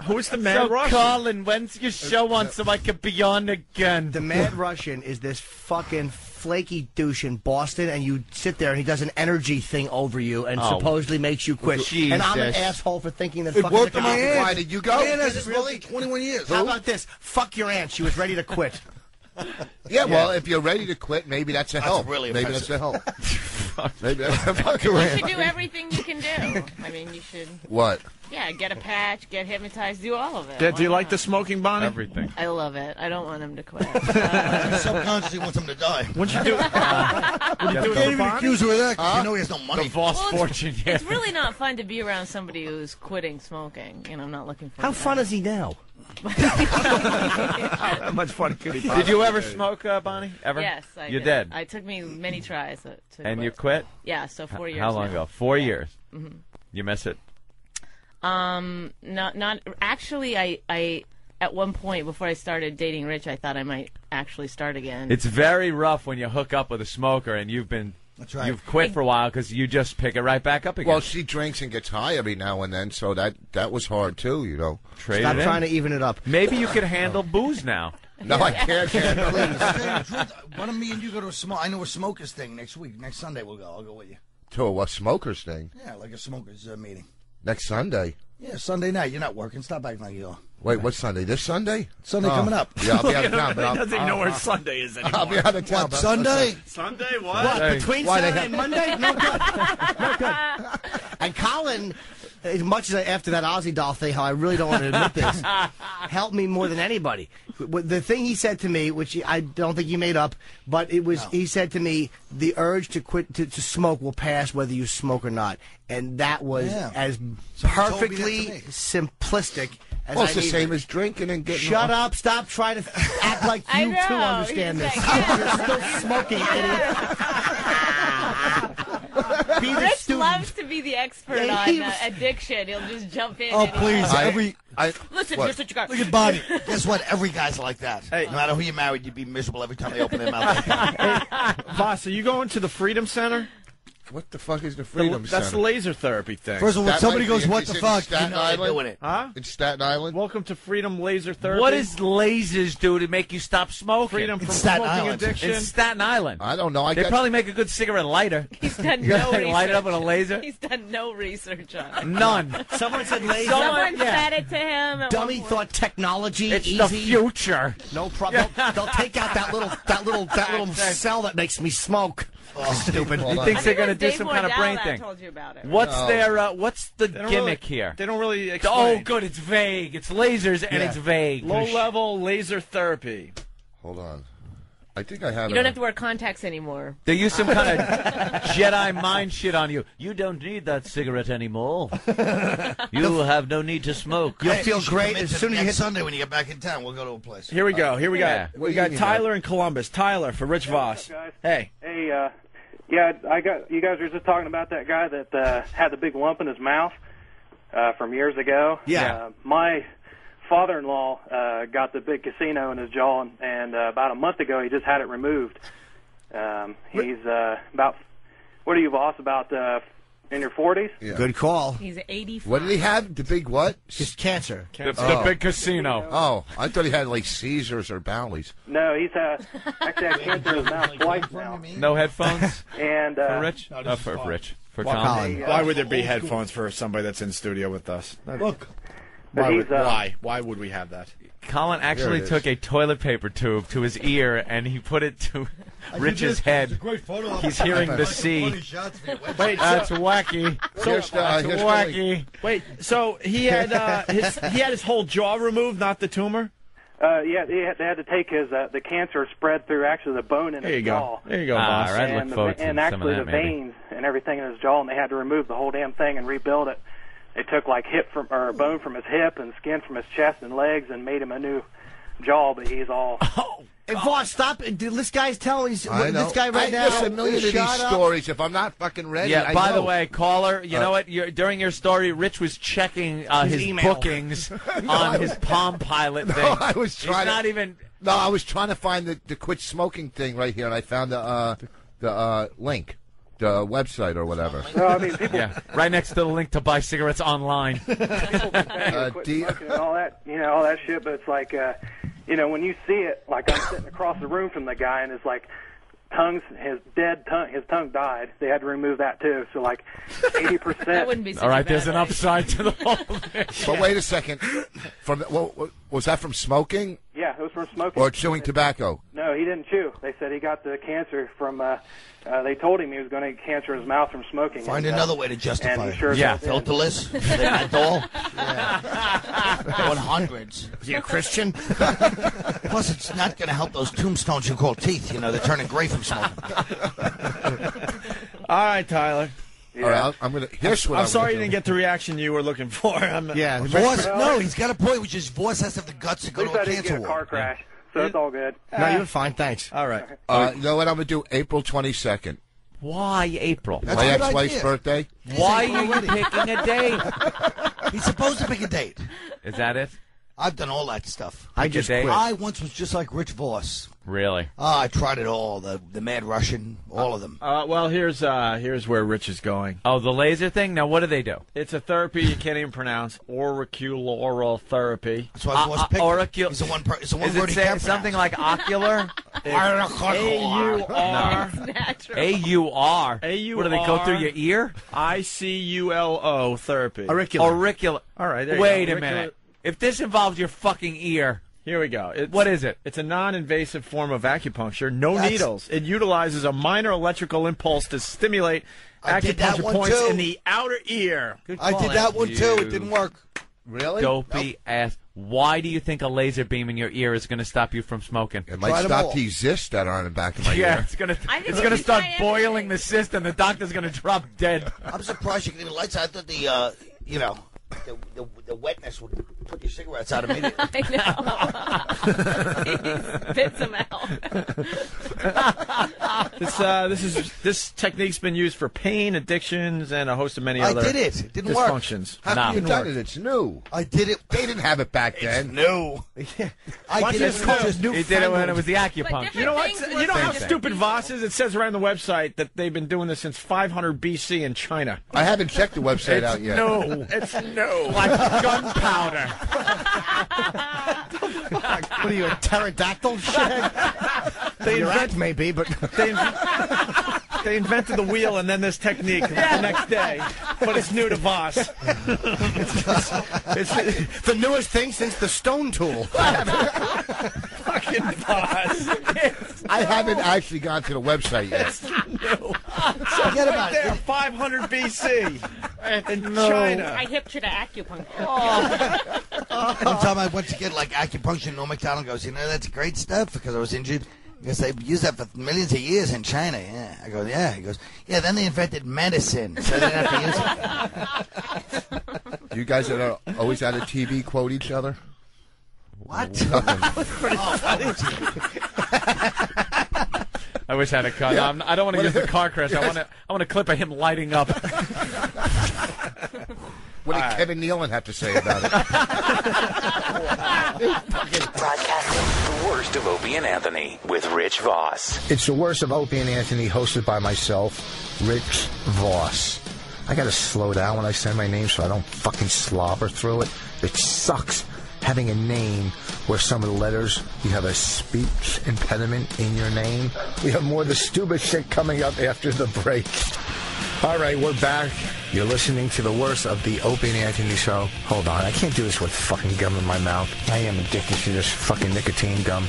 Who's the Mad So, Russian? Colin, when's your show on so I can be on again? The Mad Russian is this fucking flaky douche in Boston, and you sit there and he does an energy thing over you and Oh. supposedly makes you quit. And I'm an Jesus. asshole for thinking that It fucking worked on my Why aunt. did you go? My aunt has Did it smoked really? for 21 years. How about this? Fuck your aunt. She was ready to quit. Yeah, well, if you're ready to quit, maybe that's a help. really maybe that's offensive. a help. Maybe that's a fuck You around. should do everything you can do. I mean, you should. What? Yeah, get a patch, get hypnotized, do all of it. Do you Why like the not? smoking, Bonnie? Everything. I love it. I don't want him to quit. Subconsciously wants him to die. What'd you do? What'd you do Can't with even Bonnie? accuse her of that because you know he has no money. Divorce Well, fortune, yeah. It's really not fun to be around somebody who's quitting smoking. You know, I'm not looking for How that. fun is he now? How much fun could he Did you ever smoke, Bonnie? Ever? Yes, I You did. did? It took me many tries to And quit. you quit? Yeah, so 4 years. How long now. ago? 4 years. Mhm. You miss it? Not actually. I at one point before I started dating Rich, I thought I might actually start again. It's very rough when you hook up with a smoker and you've been That's right. you've quit for a while because you just pick it right back up again. Well, she drinks and gets high every now and then, so that was hard too, you know. Trade Stop it in. trying to even it up. Maybe you could handle booze now. No, I can't. Tell you the truth, why don't me and you go to a smoke? I know a smokers thing next week. Next Sunday we'll go. I'll go with you. To a smokers thing Yeah, like a smokers meeting. next Sunday. Yeah, Sunday night. You're not working. Stop acting like you are. Wait, what Sunday? This Sunday? Sunday coming up. Yeah, I'll be out of town. But He doesn't even know where Sunday is anymore. I'll be out of town. What, but- Sunday? Sunday? What? What, Hey. between Why, they Saturday have- and Monday? No good. No good. And Colin, as much as after that Aussie doll thing, how I really don't want to admit this, helped me more than anybody. The thing he said to me, which I don't think you made up, but it was, he said to me, the urge to quit to smoke will pass whether you smoke or not. And that was Yeah. as Somebody told me that perfectly today. simplistic as Well, I it's the need same it. as drinking and getting. Shut up! Stop trying to act like I you know, two understand he's this. like, You're still smoking, idiot. Be the Rich student. loves to be the expert Yeah, on he was- addiction. He'll just jump in. Oh, anytime. please. Listen, What? here's what you got. Look at Bonnie. Guess what? Every guy's like that. No matter who you married, you'd be miserable every time they open their mouth. Voss, are you going to the Freedom Center? What the fuck is the Freedom Center? That's the laser therapy thing. First of all, when somebody goes, what is the it in fuck? Staten You know they're Island? doing it. Huh? In Staten Island? Welcome to Freedom Laser Therapy. What does lasers do to make you stop smoking? Freedom from Staten smoking Island. addiction. In Staten Island. I don't know. They probably make a good cigarette lighter. He's done You no gotta research. light it up with a laser? He's done no research on it. None. Someone said laser. Someone said it to him. At Dummy one point. thought technology It's easy. the future. No problem. They'll take out that little cell that makes me smoke. Stupid. He thinks they're going to do Dave some kind of Mordell brain that thing. told you about it. What's No. what's the They don't gimmick really- here? They don't really explain. Oh, good. It's vague. It's lasers and Yeah. it's vague. Low-level laser therapy. Hold on. I think I have. You don't have to wear contacts anymore. They use some kind of Jedi mind shit on you. You don't need that cigarette anymore. You have no need to smoke. You'll feel great as soon as you hit Sunday when you get back in town. We'll go to a place. Here we go. Here we Yeah. got. We got Tyler in Columbus. Tyler for Rich Vos. guys? Hey. Hey, yeah, you guys were just talking about that guy that had the big lump in his mouth from years ago. Yeah. My father-in-law got the big casino in his jaw, and about a month ago he just had it removed. He's about, what are you, boss, about in your 40s? Yeah. Good call. He's 85. What did he have? The big what? Just cancer. The big casino. Oh, I thought he had like Caesars or Bally's. No, he's actually had cancer in his mouth twice now. No headphones And for Rich? For Rich. For Colin. Colin. Why would there be headphones for somebody that's in studio with us? Look. Why would we have that? Colin actually There it took a toilet paper tube to his ear and he put it to Rich's head. He's hearing the sea. Wait, That's wacky. Here's the- That's here's the wacky. Wait, so he had his whole jaw removed, not the tumor? Yeah, they had to take his the cancer spread through actually the bone in There his you jaw. go. There you go, Ah, boss. all right. And, look forward to and some actually of that, the maybe. veins and everything in his jaw, and they had to remove the whole damn thing and rebuild it. They took like bone from his hip and skin from his chest and legs and made him a new jaw, but he's all. Hey, Vos, stop. This guy's telling I know. this guy right now. There's a million of these Shut up. stories. If I'm not fucking ready, Yeah, I by know. the way, caller, you know what? During your story, Rich was checking his email. bookings on his Palm Pilot thing. I was trying. He's not even. No, I was trying to find the quit smoking thing right here, and I found the link, the website or whatever. No, I mean people. Yeah, right next to the link to buy cigarettes online. Quit smoking and all that, all that shit. But it's like, when you see it, like I'm sitting across the room from the guy, and it's like, his tongue died. They had to remove that too. So like, 80%. That wouldn't be such All right, a there's bad an thing. upside to the whole thing. But wait a second. Was that from smoking Yeah, it was from smoking. or chewing tobacco? No, he didn't chew. They said he got the cancer from. They told him he was going to get cancer in his mouth from smoking. Find and, another way to justify and it. he sure Yeah. did. Filterless, menthol. Going hundreds. Is he a Christian? Plus, it's not going to help those tombstones you call teeth. They're turning gray from smoking. All right, Tyler. All right, I'm gonna. Here's what I'm sorry you gonna didn't get the reaction you were looking for. Yeah. Voss, no, he's got a point, which is Voss has to have the guts to At go least to I a didn't cancer get a car ward. crash, so it's all good. No, you're fine. Thanks. All right. You know what I'm gonna do? April 22nd. Why April? That's My a good ex-wife's idea. birthday. Why are you picking a date? He's supposed to pick a date. Is that it? I've done all that stuff. I just date. quit. I once was just like Rich Vos. Really? I tried it all. The Mad Russian, all of them. Well, here's where Rich is going. Oh, the laser thing? Now, what do they do? It's a therapy you can't even pronounce. Auricular therapy. That's why Vos picked it. Auricul- It's the one Is word it he say, can't something pronounce. like ocular? A-U-R. Natural. A-U-R. A-U-R. What, do they go through your ear? I-C-U-L-O therapy. Auricular. Auricular. All right, there you Wait go. a minute. If this involves your fucking ear, Here we go. what is it? It's a non-invasive form of acupuncture. No That's- needles. It utilizes a minor electrical impulse to stimulate I did that acupuncture one, points too. in the outer ear. I did that one too. It didn't work. Really? Dopey ass. Why do you think a laser beam in your ear is going to stop you from smoking? It might Tried 'em stop all. these cysts that are on the back of my Yeah, ear. it's going I think to you start try boiling the cyst, and the doctor's going to drop dead. I'm surprised you can even lights. I thought the the wetness would put your cigarettes out immediately. I know. He spits them out. This technique's been used for pain, addictions, and a host of many other I did it. It didn't work. dysfunctions. How have you done it? It's new. I did it. They didn't have it back then. No. I did it. He did it when it was the acupuncture. You know what? You know how stupid Vos is? It says around the website that they've been doing this since 500 BC in China. I haven't checked the website out yet. No, it's no. Like gunpowder. What are you, a pterodactyl? You're right, maybe, but they invented the wheel and then this technique the next day, but it's new to Vos. It's the newest thing since the stone tool. Fucking Vos. I haven't actually gone to the website yet. Forget about it. 500 BC in China. I hipped you to acupuncture. One time I went to get like acupuncture, and Norm Macdonald goes, "You know, that's great stuff," because I was injured. Because they've used that for millions of years in China. Yeah. I go, yeah. He goes, yeah, then they invented medicine, so they didn't have to use it. You guys that are always at a TV quote each other? What? I wish I had a cut. Yeah. I don't want to use the car crash. I want a clip of him lighting up. What did Kevin Nealon have to say about it? Broadcasting the worst of Opie and Anthony with Rich Vos. It's the worst of Opie and Anthony, hosted by myself, Rich Vos. I gotta slow down when I say my name so I don't fucking slobber through it. It sucks having a name where some of the letters, you have a speech impediment in your name. We have more of the stupid shit coming up after the break. All right, we're back. You're listening to the worst of the Opie and Anthony show. Hold on, I can't do this with fucking gum in my mouth. I am addicted to this fucking nicotine gum.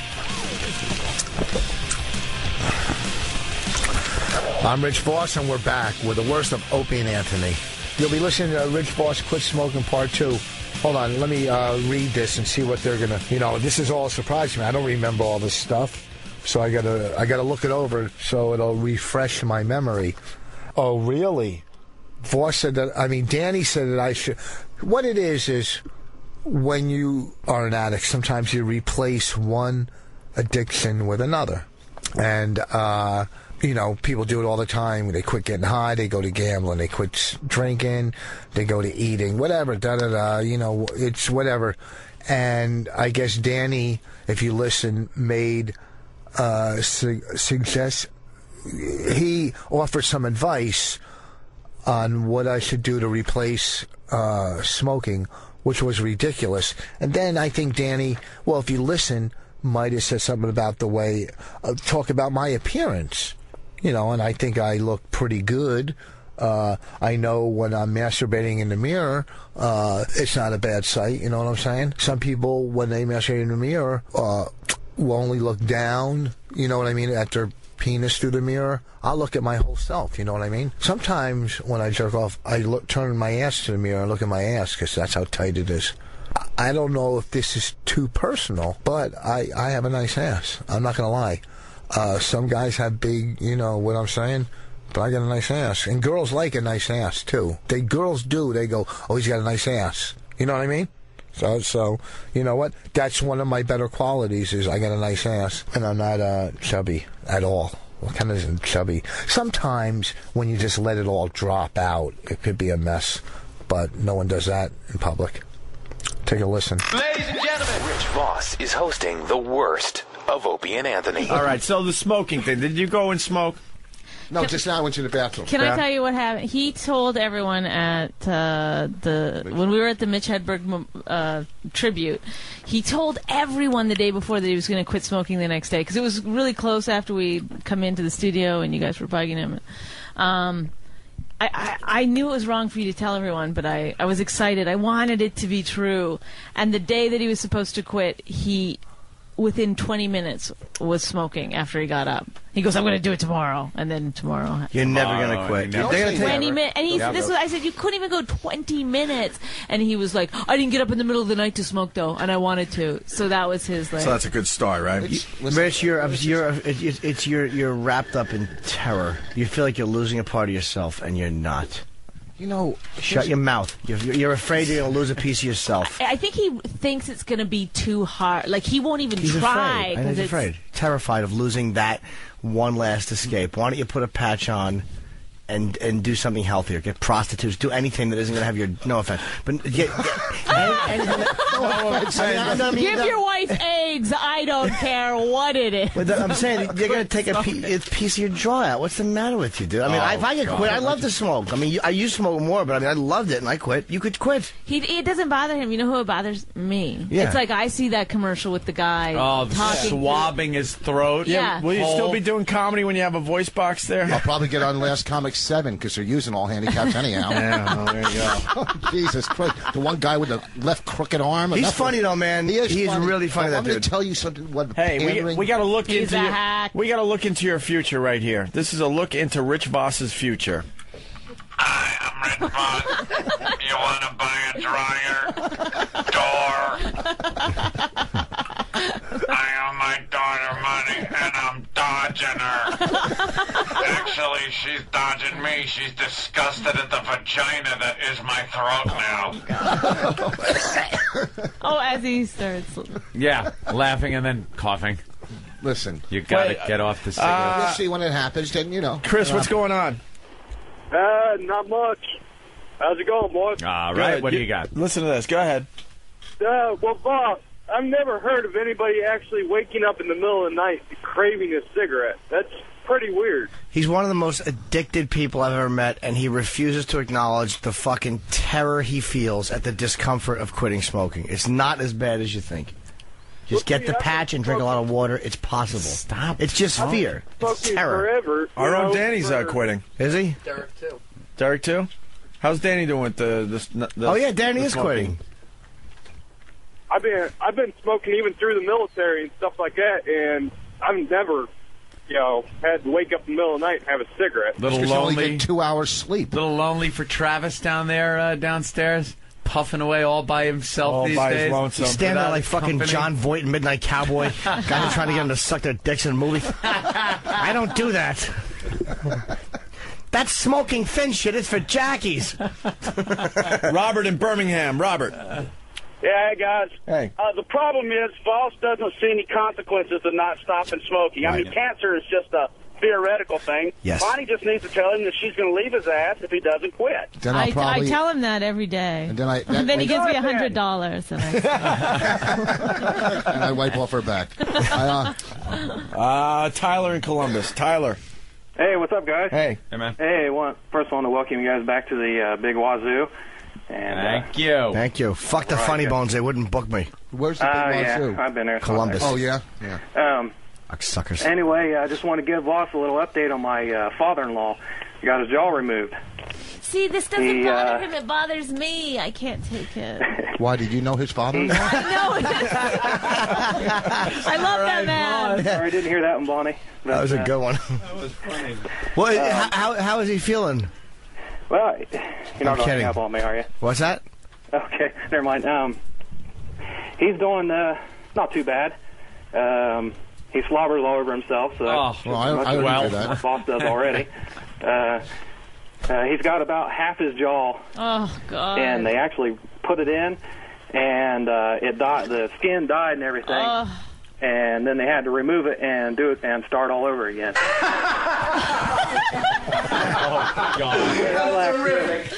I'm Rich Vos, and we're back with the worst of Opie and Anthony. You'll be listening to Rich Vos Quit Smoking Part 2. Hold on, let me read this and see what they're gonna. You know, this is all a surprise to me. I don't remember all this stuff, so I gotta look it over so it'll refresh my memory. Oh, really? Vos said that. I mean, Danny said that I should. What it is when you are an addict, sometimes you replace one addiction with another, and you know, people do it all the time. They quit getting high, they go to gambling, they quit drinking, they go to eating, whatever, da-da-da, you know, it's whatever. And I guess Danny, if you listen, made suggest, he offered some advice on what I should do to replace smoking, which was ridiculous. And then I think Danny, well, if you listen, might have said something about the way, talk about my appearance. You know, and I think I look pretty good. I know when I'm masturbating in the mirror, it's not a bad sight. You know what I'm saying? Some people, when they masturbate in the mirror, will only look down, you know what I mean, at their penis through the mirror. I'll look at my whole self, you know what I mean? Sometimes when I jerk off, I turn my ass to the mirror and look at my ass because that's how tight it is. I don't know if this is too personal, but I have a nice ass. I'm not going to lie. Some guys have big, you know what I'm saying? But I got a nice ass. And girls like a nice ass, too. Girls do. They go, oh, he's got a nice ass. You know what I mean? So you know what? That's one of my better qualities is I got a nice ass. And I'm not chubby at all. What kind of isn't chubby? Sometimes when you just let it all drop out, it could be a mess. But no one does that in public. Take a listen. Ladies and gentlemen, Rich Vos is hosting the worst of Opie and Anthony. All right, so the smoking thing. Did you go and smoke? No, just now I went to the bathroom. Can I tell you what happened? He told everyone at when we were at the Mitch Hedberg tribute, he told everyone the day before that he was going to quit smoking the next day because it was really close after we come into the studio and you guys were bugging him. I knew it was wrong for you to tell everyone, but I was excited. I wanted it to be true. And the day that he was supposed to quit, he, within 20 minutes, was smoking after he got up. He goes, I'm going to do it tomorrow. And then tomorrow. You're never going to quit. They're going to 20 minutes. And I said, you couldn't even go 20 minutes. And he was like, I didn't get up in the middle of the night to smoke, though, and I wanted to. So that was his, like... So that's a good start, right? Rich, you're wrapped up in terror. You feel like you're losing a part of yourself, and you're not. You know, Shut your mouth. You're afraid you're going to lose a piece of yourself. I think he thinks it's going to be too hard. Like, he won't even He's try. afraid. He's afraid. Terrified of losing that one last escape. Why don't you put a patch on and do something healthier? Get prostitutes. Do anything that isn't going to have your... No offense. But get anything that... Give your wife AIDS. I don't care what it is. But I'm saying, you're going to take a piece of your jaw out. What's the matter with you, dude? I mean, if I could quit, I love to smoke. I mean, I used to smoke more, but I mean, I loved it, and I quit. You could quit. It doesn't bother him. You know who it bothers me? Yeah. It's like I see that commercial with the guy talking. Swabbing his throat. Yeah. Will you still be doing comedy when you have a voice box there? I'll probably get on Last Comic 7 because they're using all handicaps anyhow. Yeah, well, there you go. Jesus Christ. The one guy with the left crooked arm. He's funny, though, man. He's funny. really funny, that I'm going dude. to tell you something. Hey, we got to look He's into a hack. we got to look into your future right here. This is a look into Rich Vos's future. Hi, I'm Rich Vos. You want to buy a dryer? Door. I owe my daughter money, and I'm dodging her. Actually, she's dodging me. She's disgusted at the vagina that is my throat now. Oh, as he starts. Yeah, laughing and then coughing. Listen. You got to get off the cigarette. We'll see when it happens, then, you know. Chris, what's going on? Not much. How's it going, boys? All right, what do you got? Listen to this. Go ahead. Well, Bob, I've never heard of anybody actually waking up in the middle of the night craving a cigarette. That's pretty weird. He's one of the most addicted people I've ever met, and he refuses to acknowledge the fucking terror he feels at the discomfort of quitting smoking. It's not as bad as you think. Just get the patch and drink a lot of water. It's possible. Stop. It's just fear. It's terror. Forever, Our own Danny's quitting. Is he? Derek, too. Derek, too? How's Danny doing with the Oh, yeah, Danny is smoking? quitting. I've been smoking even through the military and stuff like that, and I've never, had to wake up in the middle of the night and have a cigarette. Little You only lonely. get 2 hours sleep. Little lonely for Travis down there downstairs, puffing away all by himself All these by his days. lonesome. He's standing there like fucking company. John Voight in Midnight Cowboy. Guys are trying to get him to suck their dicks in a movie. I don't do that. That's smoking thin shit. It's for jackies. Robert in Birmingham. Robert. Yeah, hey, guys. Hey. The problem is Voss doesn't see any consequences of not stopping smoking. I mean, cancer is just a theoretical thing. Yes. Bonnie just needs to tell him that she's going to leave his ass if he doesn't quit. Then I tell him that every day. And then And then he gives me $100. And I wipe off her back. Tyler in Columbus. Tyler. Hey, what's up, guys? Hey. Hey, man. Hey, first I want to welcome you guys back to the Big Wazoo. And, Thank you. Thank you. Fuck the funny bones. They wouldn't book me. Where's the Big Wazoo? Yeah, I've been there. Columbus. Oh, yeah? Yeah. Suckers. Anyway, I just want to give Voss a little update on my father-in-law. He got his jaw removed. See, this doesn't bother him. It bothers me. I can't take it. Why, did you know his father-in-law? No. I love that man. Sorry, I didn't hear that one, Bonnie. But, That was a good one. That was funny. Well, how is he feeling? Well, you're not going to hang up on me, are you? What's that? Okay, never mind. He's doing not too bad. He slobbers all over himself, so that's I don't hear that. my boss does already. He's got about half his jaw, Oh, God. and they actually put it in, and it died. The skin died and everything, and then they had to remove it and do it and start all over again. Oh, God. That's terrific.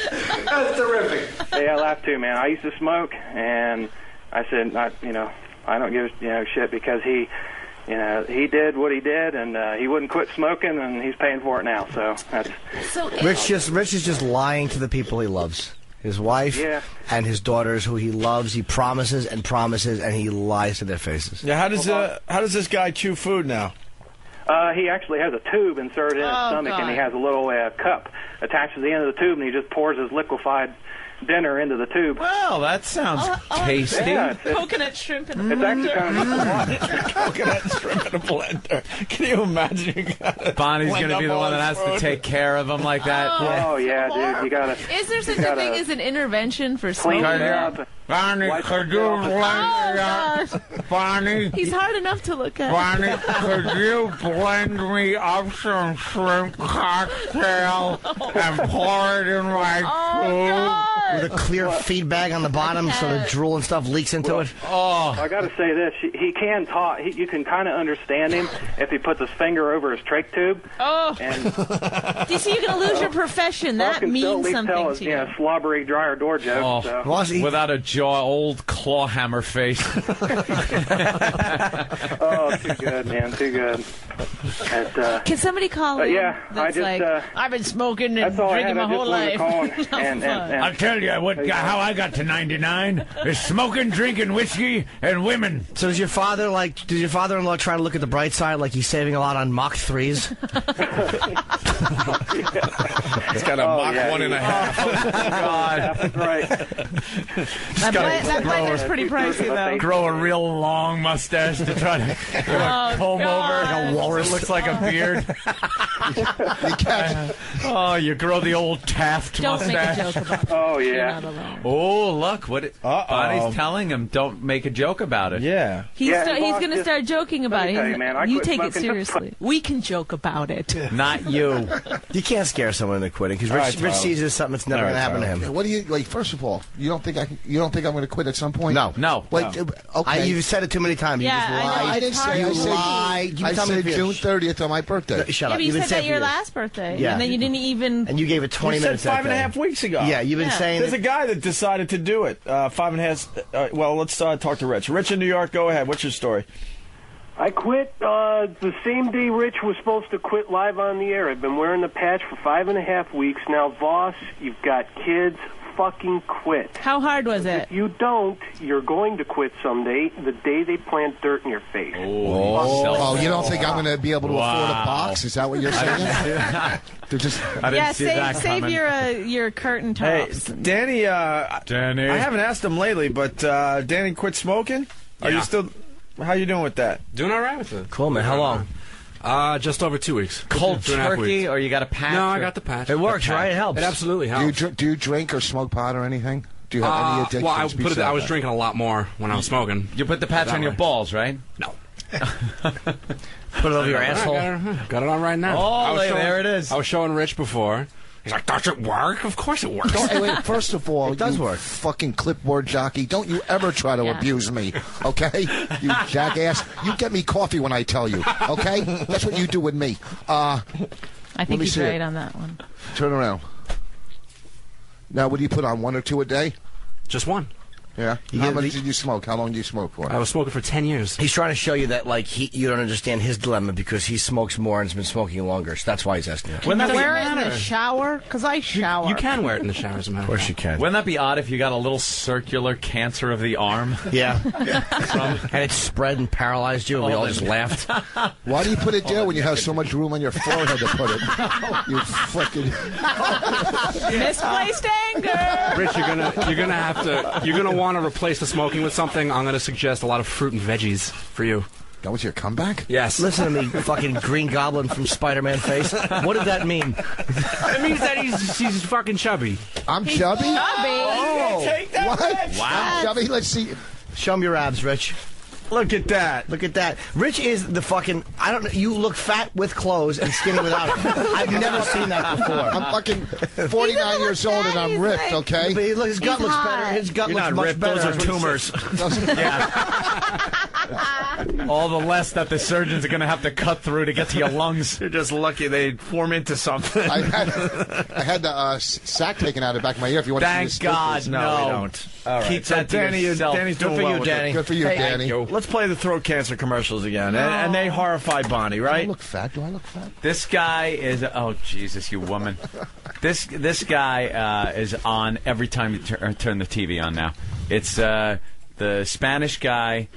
That's terrific. Yeah, I laughed too, man. I used to smoke, and I said, I don't give shit because he did what he did, and he wouldn't quit smoking, and he's paying for it now. So that's Rich is just lying to the people he loves. His wife and his daughters, who he loves. He promises and promises, and he lies to their faces. Yeah, how does this guy chew food now? He actually has a tube inserted in his stomach, and he has a little cup attached to the end of the tube, and he just pours his liquefied dinner into the tube. Well, that sounds tasty. Yeah, Coconut shrimp in a It's actually kind of Coconut shrimp in a blender. Can you imagine? Bonnie's going to be the one that has to take care of him like that. Oh, yeah, dude. You got to. Is there such a thing as an intervention for clean smoking? it up. Bonnie, could you blend Bonnie? He's hard enough to look at. Bonnie, could you blend me up some shrimp cocktail and pour it in my With a clear feed bag on the bottom so the drool and stuff leaks into it. Oh, I got to say this: he can talk. You can kind of understand him if he puts his finger over his trach tube. Oh, and do you see? You're going to lose your profession. That means something to you. Slobbery dryer door joke. Oh, without a jaw, old claw hammer face. Oh, too good, man, too good. Can somebody call in? Yeah, that's I've been smoking and drinking my whole life. I'll tell you how I got to 99 is smoking, drinking whiskey, and women. So does your father-in-law try to look at the bright side, like he's saving a lot on Mach 3s? It's got a Mach 1.5. Oh, God. That's right. That blend is pretty pricey, though. Grow a real long mustache to try to comb over. Like a walrus. It looks like a beard. You grow the old Taft Don't mustache. make a joke about it. Oh, yeah. You're not alone. Oh, look. Bonnie's telling him, don't make a joke about it. Yeah. He's going to start joking about it. tell you, man, I You quit take it smoking. seriously. We can joke about it. Not you. You can't scare someone into quitting because Rich sees it as something that's never going to happen to him. What do you like? First of all, you don't think I'm going to quit at some point? No. Like, okay. You've said it too many times. Yeah, you just lied. I didn't say. You I said lied. You I tell me said if June you're- 30th on my birthday. Shut Yeah, up. but you You've been said saying that for your years. last birthday. Yeah. And then you didn't even... And you gave it 20 You minutes. said that 5.5 day. weeks ago. Yeah, you've been saying. There's a guy that decided to do it. 5.5. Well, let's talk to Rich. Rich in New York, go ahead. What's your story? I quit the same day Rich was supposed to quit live on the air. I've been wearing the patch for 5.5 weeks. Now, Vos, you've got kids. Fucking quit. How hard was it? If you don't, you're going to quit someday, the day they plant dirt in your face. Oh, you don't think I'm going to be able to afford a box? Is that what you're saying? They're just. Save your curtain Hey, tops. Danny. Danny. I haven't asked him lately, but Danny quit smoking. Are you still? How you doing with that? Doing all right with it. Cool, man. How long? Just over 2 weeks. Cold 2.5 turkey, weeks. or you got a patch? No, I got the patch. It works, right? It helps. It absolutely helps. Do you drink or smoke pot or anything? Do you have any addictions? Well, I besides was that? drinking a lot more when I was smoking. You put the patch on your balls, right? No. Put it over your asshole. Got it on right now. Oh, there it is. I was showing Rich before. He's like, does it work? Of course it works. Hey, wait, first of all, It does you work. fucking clipboard jockey, don't you ever try to abuse me, okay? You jackass. You get me coffee when I tell you, okay? That's what you do with me. I let think me he's see right it. on that one. Turn around. Now, what do you put on, 1 or 2 a day? Just one. Yeah. How much did you smoke? How long did you smoke for? I was smoking for 10 years. He's trying to show you that, like, you don't understand his dilemma because he smokes more and has been smoking longer. So that's why he's asking. Can you wear it in the shower? Because I shower. You can wear it in the shower, as a matter Of course you can. Wouldn't that be odd if you got a little circular cancer of the arm? Yeah. And it spread and paralyzed you, and we all just laughed. Why do you put it there when you have so much room on your forehead to put it? You fucking Misplaced anger. Rich, you're gonna want to replace the smoking with something. I'm gonna suggest a lot of fruit and veggies for you. That was your comeback? Yes. Listen to me, fucking Green Goblin from Spider-Man face. What did that mean? It means that he's fucking chubby. I'm chubby? Oh, Take that what? Wow. I'm chubby? Let's see. Show me your abs, Rich. Look at that. Look at that. Rich is the fucking... I don't know. You look fat with clothes and skinny without it. I've never seen that before. I'm fucking 49 years old and I'm ripped, okay? But his gut looks better. His gut You're looks not much ripped. better. Those are tumors. All the less that the surgeons are going to have to cut through to get to your lungs. You're just lucky they form into something. I had the sack taken out of the back of my ear. If you want Thank to see God, this. no. we don't. All right. Keep So that to Danny's yourself. Danny's doing Good for well you, with it. Danny. Good for you, Danny. Let's play the throat cancer commercials again. And they horrify Bonnie, Do I right? look fat? Do I look fat? This guy is... Oh, Jesus, you woman. This guy is on every time you turn the TV on now. It's the Spanish guy.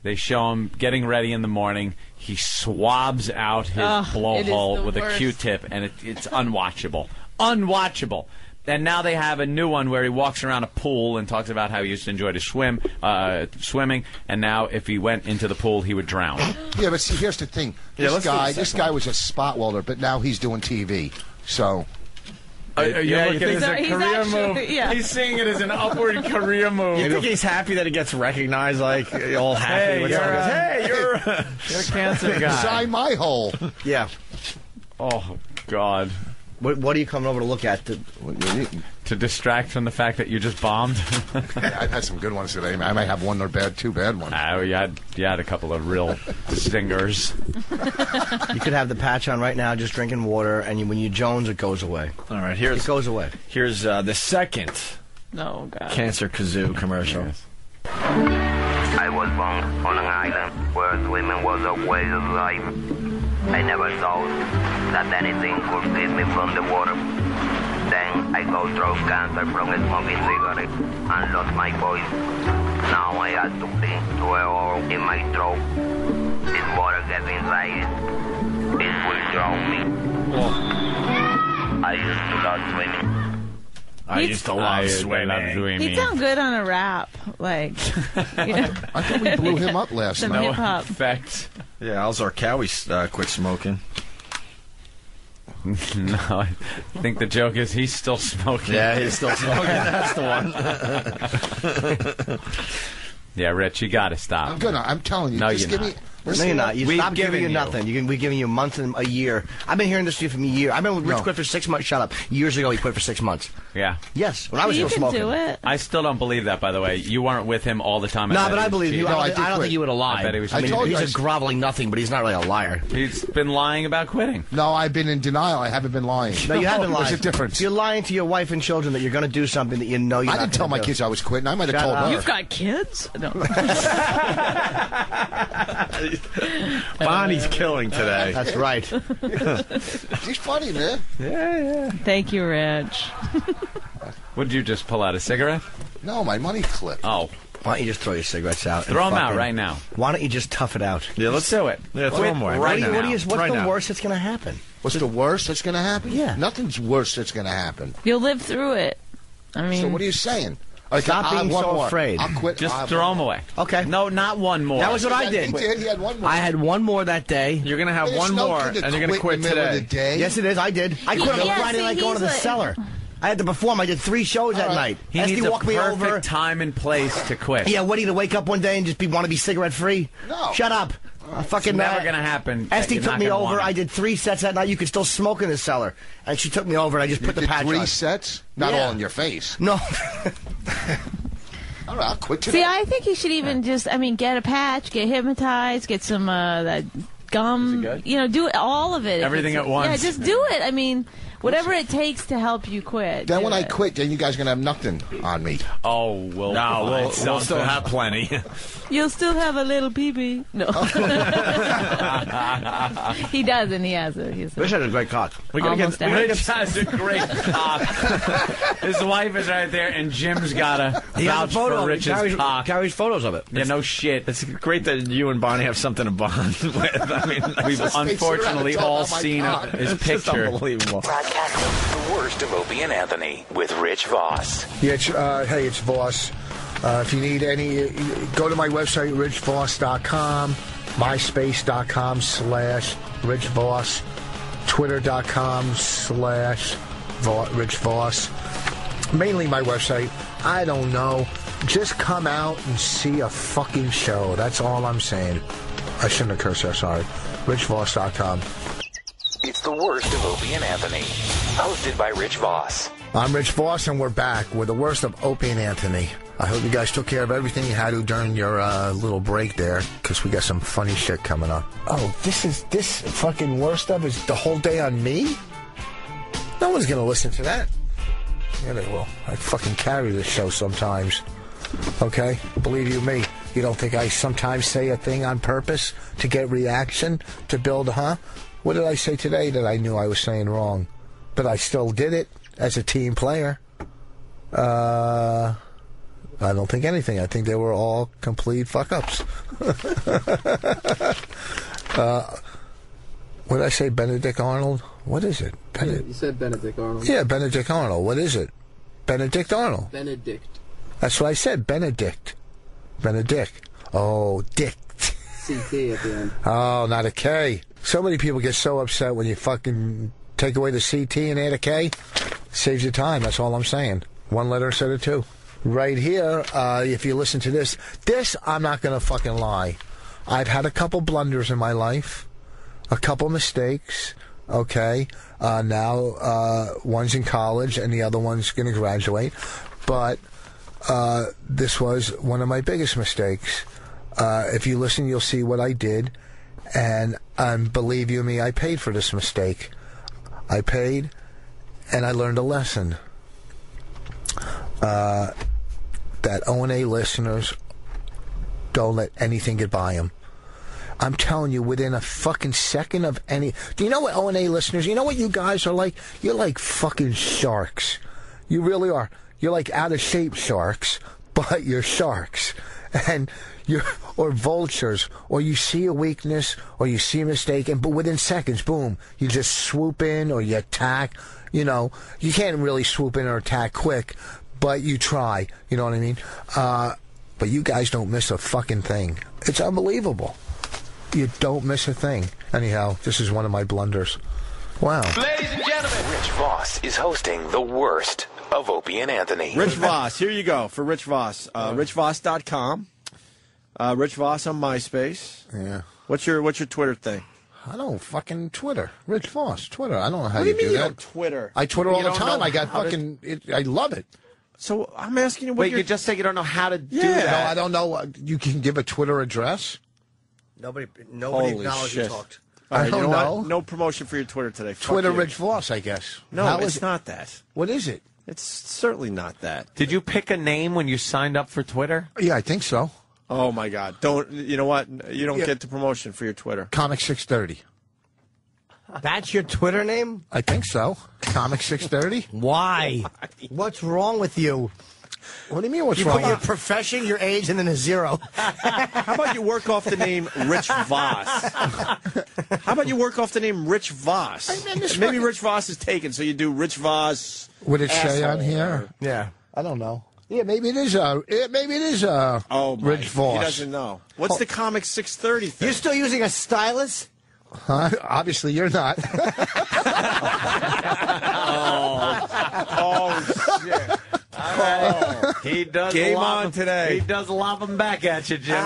They show him getting ready in the morning. He swabs out his blowhole with a Q-tip, and it's unwatchable. Unwatchable. And now they have a new one where he walks around a pool and talks about how he used to enjoy to swimming, and now if he went into the pool, he would drown. Yeah, but see, here's the thing. This guy was a spot welder, but now he's doing TV. So... Yeah, you think it's a He's career actually- move. yeah. He's seeing it as an upward career move. You think he's happy that it gets recognized, like, all happy? You're You're a cancer guy. Sign my hole. Yeah. Oh, God. What are you coming over to look at? To distract from the fact that you just bombed. I've had some good ones today, man. I might have one or two bad ones. You had a couple of real stingers. You could have the patch on right now, just drinking water, and when you Jones, it goes away. All right, it goes away. Here's the second Oh, God. Cancer Kazoo commercial. I was born on an island where swimming was a way of life. I never thought that anything could save me from the water. Then I got throat cancer from smoking cigarettes and lost my voice. Now I have to cling to a hole in my throat. This water gets inside it. It will drown me. I used to love swimming. I used to love swimming. He'd sound good on a rap. Like, I thought we blew him up last Some night. hip-hop. Effect. Yeah, Al Zarqawi quit smoking. No, I think the joke is he's still smoking. Yeah, he's still smoking. That's the one. Yeah, Rich, you got to stop. I'm telling you. No, just you're give not. me. No, you're not. We've Stop giving you given you. nothing. We're giving you a month and a year. I've been hearing this from a year. I've been with Rich quit for 6 months. Shut up. Years ago, he quit for 6 months. Yeah. Yes, when I was You still can smoking. do it. I still don't believe that, by the way. You weren't with him all the time. No, but I believe you. No, I I don't did quit. think you would have lied. I bet he was I mean, told you he's a groveling nothing, but he's not really a liar. He's been lying about quitting. No, I've been in denial. I haven't been lying. No, you haven't lied. There's a difference. You're lying to your wife and children that you're going to do something that you know you're I not didn't tell gonna my do. kids I was quitting. I might have Shut told up. her. You've got kids? No. Bonnie's killing today. That's right. She's funny, man. Yeah. Thank you, Rich. Would you just pull out a cigarette? No, my money clip. Oh. Why don't you just throw your cigarettes out? Throw and them out fucking- right now. Why don't you just tough it out? Yeah, let's do it. Yeah, throw Quit them away. right now. What's Right the now. worst that's going to happen? What's the worst that's going to happen? Yeah. Nothing's worse that's going to happen. You'll live through it. I mean, So what are you saying? Like, Stop I'll being have one so more. afraid. I'll quit. Just I'll have throw one them more. away. Okay. No, not one more. That was what I He did. did. He had one more. I had one more that day. You're going to have There's one no more, kid that and you're going to quit quit in the middle of today. the day. Yes, it is. I did. I quit on a Yeah, Friday see, night going to the he's like- cellar. I had to perform. I did 3 shows that night. He Esty needs a walked me perfect over. time and place to quit. Yeah, what, to wake up one day and just want to be cigarette free? No. Shut up. Fucking It's never going to happen. Esty You're took not me gonna over. want it. I did 3 sets that night. You could still smoke in the cellar. And she took me over and I just You put the did patch 3 on. sets? Not Yeah. all in your face. No. All right, I'll quit today. see, I think he should even just, get a patch, get hypnotized, get some that gum, do all of it. Everything If it's- at once. Yeah, just do it. Whatever it takes to help you quit. Then do when I it. quit, then you guys are going to have nothing on me. Oh, we'll We'll still have plenty. You'll still have a little pee-pee. No. He does, and he has it. Rich had a great cock. We gotta Almost get. out. Rich has a great cock. His wife is right there, and Jim's got to He has vouch a photo for of it. Rich's cock. Carries photos of it. Yeah, no shit. It's great that you and Bonnie have something to bond with. We've unfortunately all seen his It's just picture. unbelievable. The worst of Opie and Anthony with Rich Vos. Yeah, hey, it's Voss. If you need any, go to my website, richvoss.com, myspace.com/Rich Vos, twitter.com/Rich Vos. Mainly my website. I don't know. Just come out and see a fucking show. That's all I'm saying. I shouldn't have cursed there, sorry. richvoss.com. It's the worst of Opie and Anthony. Hosted by Rich Vos. I'm Rich Vos, and we're back with the worst of Opie and Anthony. I hope you guys took care of everything you had to during your little break there, because we got some funny shit coming up. Oh, this fucking worst of is the whole day on me? No one's going to listen to that. Yeah, they will. I fucking carry this show sometimes. Okay? Believe you me. You don't think I sometimes say a thing on purpose to get reaction, to build, huh? What did I say today that I knew I was saying wrong? But I still did it as a team player. I don't think anything. I think they were all complete fuck-ups. What did I say, Benedict Arnold? What is it? You said Benedict Arnold. Yeah, Benedict Arnold. What is it? Benedict Arnold. Benedict. That's what I said, Benedict. Benedict. Oh, Dick. CT at the end. Oh, not a K. So many people get so upset when you fucking take away the CT and add a K. Saves you time, that's all I'm saying. One letter instead of two. Right here, if you listen to this, I'm not going to fucking lie. I've had a couple blunders in my life, a couple mistakes, Okay, now one's in college and the other one's going to graduate. But this was one of my biggest mistakes. If you listen, you'll see what I did. And believe you me, I paid for this mistake. I paid, and I learned a lesson. That O&A listeners don't let anything get by them. I'm telling you, within a fucking second of any... Do you know what O&A listeners... You know what you guys are like? You're like fucking sharks. You really are. You're like out-of-shape sharks, but you're sharks. And you're... Or vultures. Or you see a weakness, or you see a mistake, but within seconds, boom, you just swoop in, or you attack. You know, you can't really swoop in or attack quick, but you try. You know what I mean? But you guys don't miss a fucking thing. It's unbelievable. You don't miss a thing. Anyhow, this is one of my blunders. Wow. Ladies and gentlemen, Rich Vos is hosting the worst of Opie and Anthony. Rich Vos, here you go for Rich Vos. RichVos.com. Rich Vos on MySpace. Yeah. What's your Twitter thing? I don't fucking Twitter. Rich Vos, Twitter. I don't know how What do you you mean do you that. don't Twitter? I Twitter You all the don't time. know I got how to- fucking... I love it. So I'm asking you what Wait, you just say you don't know how to do that? No, I don't know. You can give a Twitter address? Nobody Holy acknowledged you shit. talked. All right, I don't you know know. what? No promotion for your Twitter today. Fuck Twitter you. Rich Vos, I guess. No, How it's is it? not that. What is it? It's certainly not that. Did you pick a name when you signed up for Twitter? Yeah, I think so. Oh my God! Don't you know what? You don't get the promotion for your Twitter. Comic 630. That's your Twitter name? I think so. Comic 630. Why? What's wrong with you? What do you mean? What's You wrong? put your profession, your age, and then a zero. How about you work off the name Rich Vos? How about you work off the name Rich Vos? Maybe Rich Vos is taken, so you do Rich Vos. Would it say on asshole, here? Yeah. I don't know. Yeah, maybe it is. Maybe it is. Oh, my. Rich Vos. He doesn't know. What's the Comic 630 thing? You're still using a stylus? Huh? Obviously, you're not. Oh shit! All right. He does Game lob on them- today. He does lob them back at you, Jim.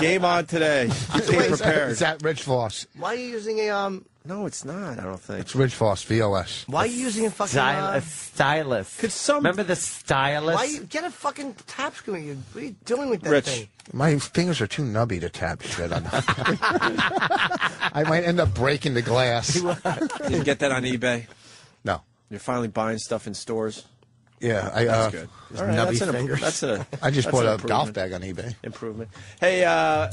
Game on today. You came prepared. Is that Rich Vos? Why are you using a No, it's not. I don't think. It's Rich Vos. VOS. Why are you using a fucking A stylus. Could some Remember the stylus? Why you get a fucking tap screen? What are you doing with that Rich? thing? My fingers are too nubby to tap shit on. I might end up breaking the glass. Did you get that on eBay? No. You're finally buying stuff in stores. Yeah, That's good. All right, nubby that's fingers. I just that's bought an a golf improvement. bag on eBay. Improvement. Hey,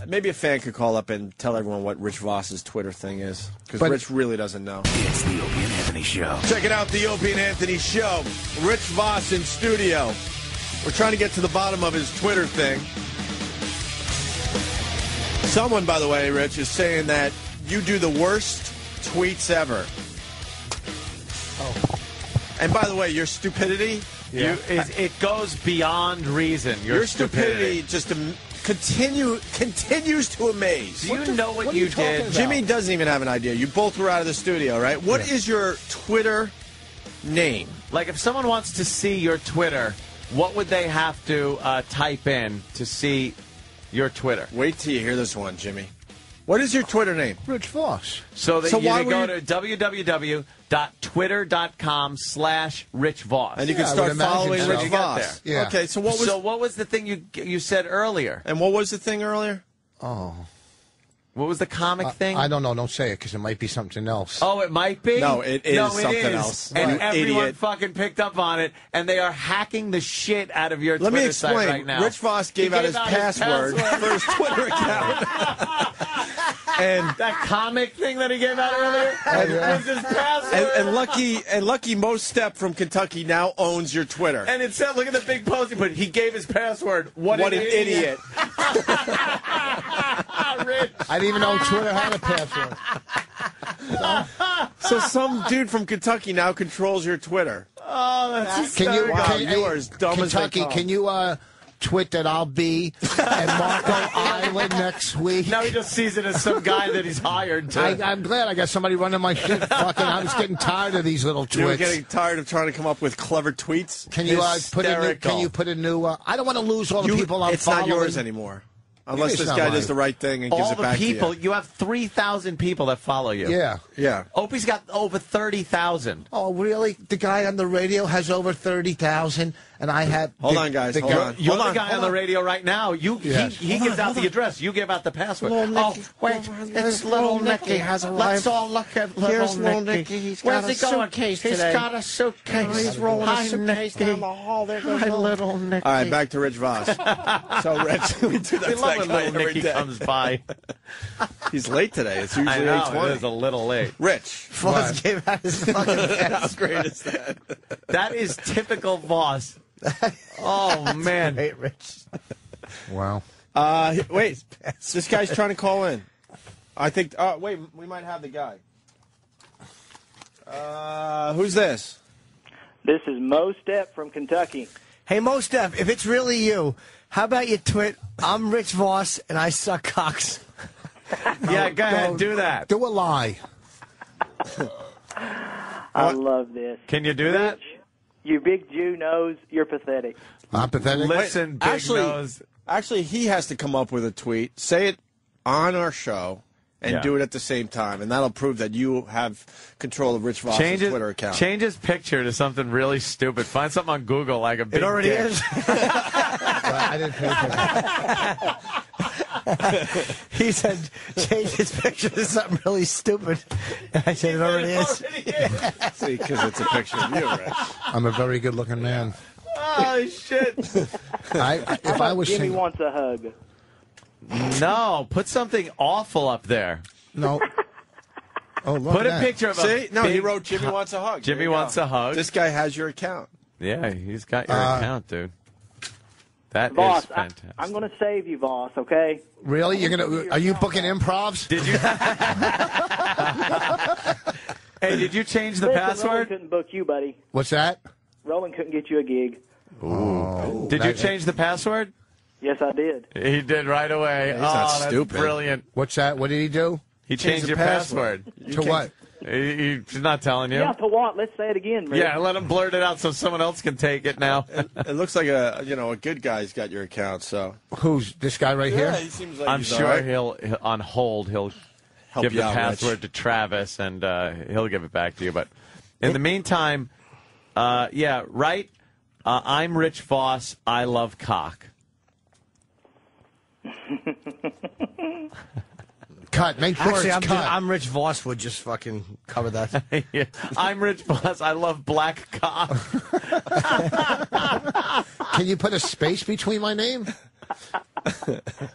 maybe a fan could call up and tell everyone what Rich Vos's Twitter thing is, because But- Rich really doesn't know. It's the Opie and Anthony Show. Check it out, the Opie and Anthony Show. Rich Vos in studio. We're trying to get to the bottom of his Twitter thing. Someone, by the way, Rich, is saying that you do the worst tweets ever. Oh. And by the way, your stupidity... It goes beyond reason. Your stupidity just continues to amaze. Do you know what you did? Jimmy doesn't even have an idea. You both were out of the studio, right? What is your Twitter name? Like, if someone wants to see your Twitter, what would they have to type in to see your Twitter? Wait till you hear this one, Jimmy. What is your Twitter name? Rich Vos. So that why you were go you- to www.twitter.com/RichVos. And you can Yeah, I start would imagine following so. Rich You get Vos. there. Yeah. Okay, so what was the thing you said earlier? and what was the thing earlier? Oh. What was the comic thing? I don't know. Don't say it because it might be something else. Oh, it might be? No, it is something is. else. And You everyone idiot. fucking picked up on it, and they are hacking the shit out of your Let Twitter me explain. site right now. Rich Vos gave out his password for his Twitter account. And that comic thing that he gave out earlier was his password. and Lucky Mo Step from Kentucky now owns your Twitter. And it said, look at the big post he put. He gave his password. What an idiot. Rich. I didn't even know Twitter had a password. So some dude from Kentucky now controls your Twitter. Oh, that's Can you? Wow, Can, you are as dumb as they Kentucky, come. can you tweet that I'll be at Marco Island next week? Now he just sees it as some guy that he's hired to. I'm glad I got somebody running my shit. Fucking, I was getting tired of these little You were tweets. getting tired of trying to come up with clever tweets. Can you put a new? Can you put a new? I don't want to lose all the people I'm It's following. not yours anymore. Unless this guy does the right thing and gives all it back the people, to you. have 3,000 people that follow you. Yeah. Yeah. Opie's got over 30,000. Oh, really? The guy on the radio has over 30,000, and I have... Hold on, guys. Hold on. You're the guy on the radio right now. Yes. He gives out the address. You give out the password. Wait, it's little Nicky has arrived. Let's all look at Here's little little Nicky. Nicky. Where's he going? He's today? got a suitcase. He's rolling a suitcase down the hall. There goes little Nicky. All right, back to Rich Vos. So, Rich, we do that We love when guy little every Nicky day. comes by. He's late today. It's usually I know, 8:20. it is a little late. Rich. Voss gave out his fucking How great is that? That is typical Voss. Oh, man. Hey, Rich. Wow. Wait, this guy's trying to call in. I think. Wait, we might have the guy. Who's this? This is Mo Step from Kentucky. Hey, Mo Steph, if it's really you, how about you twit, I'm Rich Voss and I suck cocks? Yeah, go ahead, do that. Do a lie. I love this. Can you do that? You big Jew nose, you're pathetic. I'm pathetic. Listen, big actually, nose. Actually, he has to come up with a tweet, say it on our show, and Yeah. do it at the same time, and that'll prove that you have control of Rich Vos' Twitter account. Change his picture to something really stupid. Find something on Google like a big It already dick. is. I didn't pay for that. He said, change his picture to something really stupid. And I said, it already is. See, because it's a picture of you, Rich. I'm a very good-looking man. Oh, shit. If How I about was Jimmy single... wants a hug. No, put something awful up there. No. Oh, look Put at a that. picture of See? a No, he big wrote Jimmy wants a hug. Jimmy There you wants go. a hug. This guy has your account. Yeah, he's got your account, dude. That is Voss, fantastic. I'm going to save you, Voss, okay? Really? Are you booking improvs? Did you? Hey, did you change the Listen, Roland password? couldn't book you, buddy. What's that? Roland couldn't get you a gig. Oh, Did you change the password? Yes, I did. He did right away. He's not that's stupid. Brilliant. What's that? What did he do? He changed the your password. To what? He's not telling you. Yeah, to what? Let's say it again, Rick. Yeah, let him blurt it out so someone else can take it now. It looks like a good guy's got your account. So Who's this guy right yeah, here? he seems like I'm he's sure all right. he'll on hold. He'll Help give you the out, password Rich. to Travis, and he'll give it back to you. But in the meantime, right. I'm Rich Vos. I love cock. Cut. Make sure Actually, it's cut. I'm Rich Voss would just fucking cover that. Yeah. I'm Rich Vos. I love black cock. Can you put a space between my name?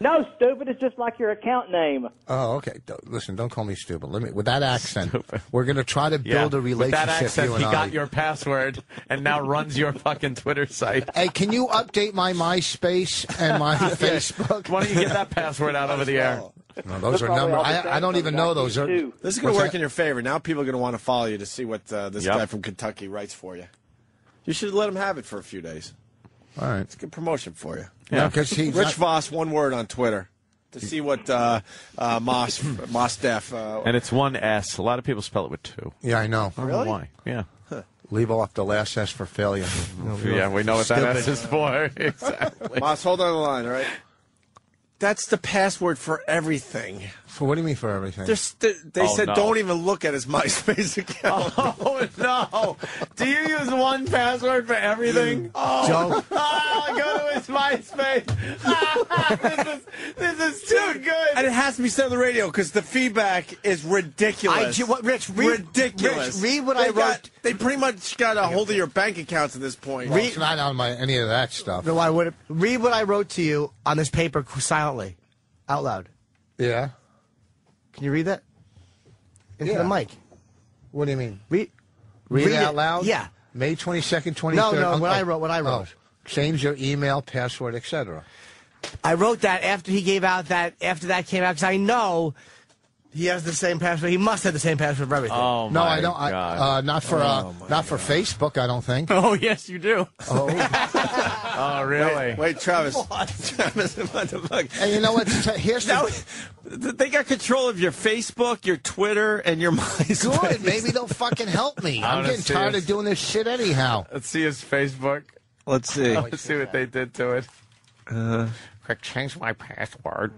No, stupid. It's just like your account name. Oh, okay. Listen, don't call me stupid. With that accent, we're going to try to build a relationship. With that accent, you and he I. got your password and now runs your fucking Twitter site. Hey, can you update my MySpace and my Facebook? Why don't you get that password out over the air? No, those are numbers. I don't even know those. This is going to What's work that? in your favor. Now people are going to want to follow you to see what this guy from Kentucky writes for you. You should let him have it for a few days. All right. It's a good promotion for you. Yeah, because he's Rich Vos, one word on Twitter, to see what Moss Def. And it's one S. A lot of people spell it with two. Yeah, I know. I don't know why. Yeah. Leave off the last S for failure. Yeah, we know what that S is for. Exactly. Moss, hold on the line, all right? That's the password for everything. For what do you mean for everything? They said don't even look at his MySpace account. Oh, no. Do you use one password for everything? Joe. Go to his MySpace. This is too good. And it has to be said on the radio because the feedback is ridiculous. Rich, ridiculous. Rich, read what I wrote. They pretty much got a hold of your bank accounts at this point. Well, it's not on any of that stuff. No, I would read what I wrote to you on this paper silently, out loud. Yeah. Can you read that into Yeah. the mic? What do you mean? Read it out loud? Yeah. May 22nd, 23rd. No, what I wrote. Change your email, password, etc. I wrote that after he gave out that, after that came out, because I know he has the same password. He must have the same password for everything. Oh, No, my I don't. God. Not for Facebook. I don't think. Oh, yes, you do. Oh, Oh, really? Wait, Travis. Travis, what the fuck? and you know what? Here's They got control of your Facebook, your Twitter, and your MySpace. good. Maybe they'll fucking help me. I I'm wanna getting see tired it. of doing this shit anyhow. Let's see his Facebook. Let's see. Let's see what they did to it. I changed my password.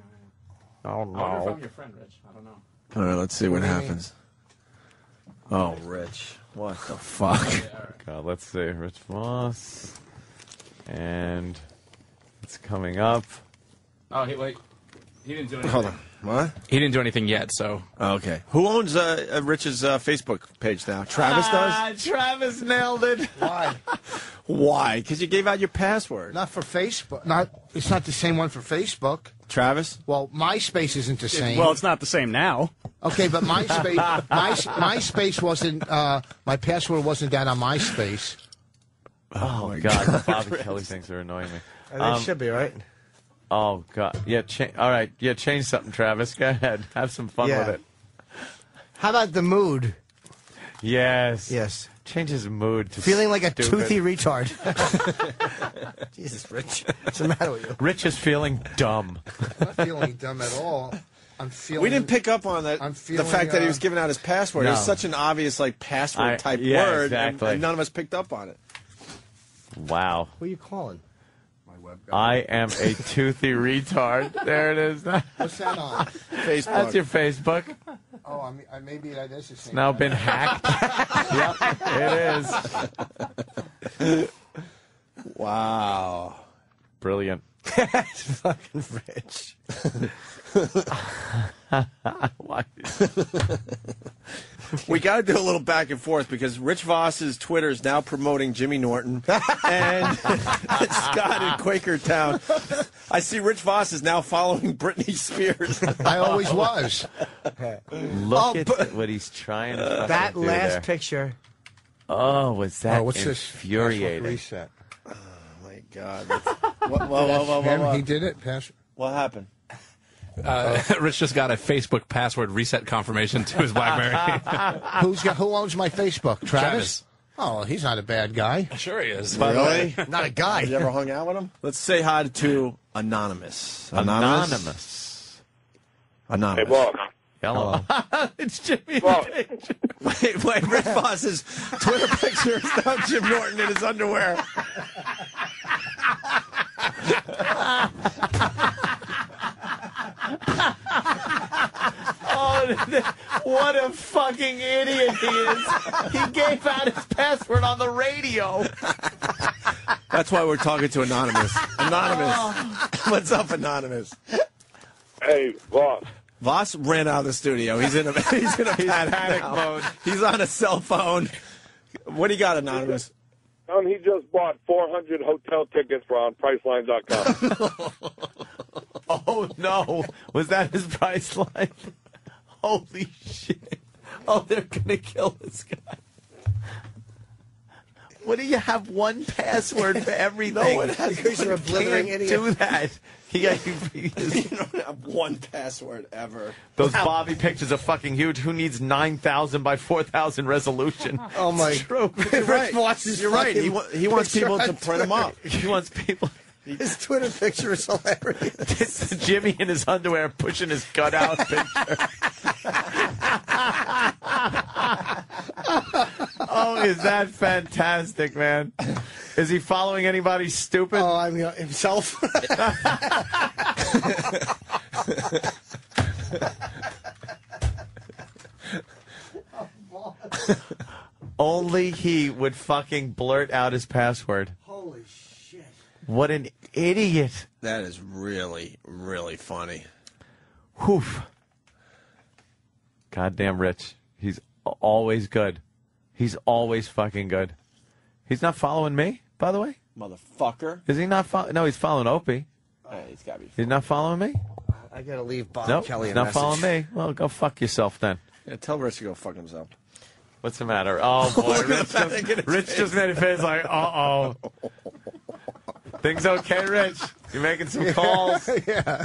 Oh, no. I wonder if I'm your friend, Rich. I don't know. All right, let's see what happens. Oh, Rich. What the fuck? God, let's see. Rich Vos. And it's coming up. Oh, wait. He didn't do anything. Hold on. What? He didn't do anything yet, so. Okay. Who owns Rich's Facebook page now? Travis does? Travis nailed it. Why? Why? Because you gave out your password. Not for Facebook. It's not the same one for Facebook. Travis? Well, MySpace isn't the same. Well, it's not the same now. Okay, but MySpace wasn't. My password wasn't down on MySpace. Oh, my God. The Bobby Kelly things are annoying me. They should be, right? Oh, God. Yeah, all right. Yeah, change something, Travis. Go ahead. Have some fun with it. How about the mood? Yes. Yes. Change his mood to feeling like a stupid. toothy retard. Jesus, Rich. What's the matter with you? Rich is feeling dumb. I'm not feeling dumb at all. I'm feeling. We didn't pick up on that. The fact that he was giving out his password. No. It was such an obvious password type yeah, word, exactly. and none of us picked up on it. Wow. Who are you calling? I am a toothy retard. There it is. What's that on? Facebook. That's your Facebook. Oh, maybe that is the same. It's now been hacked. Yep, it is. Wow. Brilliant. It's fucking Rich. Why? We got to do a little back and forth because Rich Voss's Twitter is now promoting Jimmy Norton and Scott in Quakertown. I see Rich Vos is now following Britney Spears. I always was. Look at what he's trying to that do last there. picture. Oh, was that what's infuriating? This? Reset. Oh, my God. Whoa. He did it. What happened? Rich just got a Facebook password reset confirmation to his BlackBerry. Who owns my Facebook? Travis? Oh, he's not a bad guy. Sure he is. Really? Not a guy. Have you ever hung out with him? Let's say hi to Anonymous. Anonymous. Anonymous. Hey, Bob. Hello. It's Jimmy. Wait, Rich Voss's Twitter picture is now Jim Norton in his underwear. Oh, what a fucking idiot he is. He gave out his password on the radio. That's why we're talking to Anonymous. Anonymous. What's up, Anonymous? Hey, Boss. Voss ran out of the studio. He's in a panic mode. He's on a cell phone. What do you got, Anonymous? He just bought 400 hotel tickets on Priceline.com. Oh, no. Was that his price line? Holy shit. Oh, they're going to kill this guy. What do you have one password for everything? No one has. Because you're a blithering idiot. Do that. You don't have one password ever. Those Bobby pictures are fucking huge. Who needs 9,000 by 4,000 resolution? Oh, my. True. You're right. He wants people to print them up. He wants people. His Twitter picture is hilarious. It's Jimmy in his underwear pushing his gut out picture. Oh, is that fantastic, man? Is he following anybody stupid? Oh, I mean, himself. Only he would fucking blurt out his password. Holy shit. What an idiot. That is really, really funny. Whew. Goddamn Rich. He's always good. He's always fucking good. He's not following me, by the way? Motherfucker. Is he not following? No, he's following Opie. He's got to be. He's not following me? I gotta leave Bob Nope, Kelly he's a not message. following me. Well, go fuck yourself then. Yeah, tell Rich to go fuck himself. What's the matter? Oh, boy. Rich just made a face like, uh-oh. Things okay, Rich? You're making some calls. Yeah.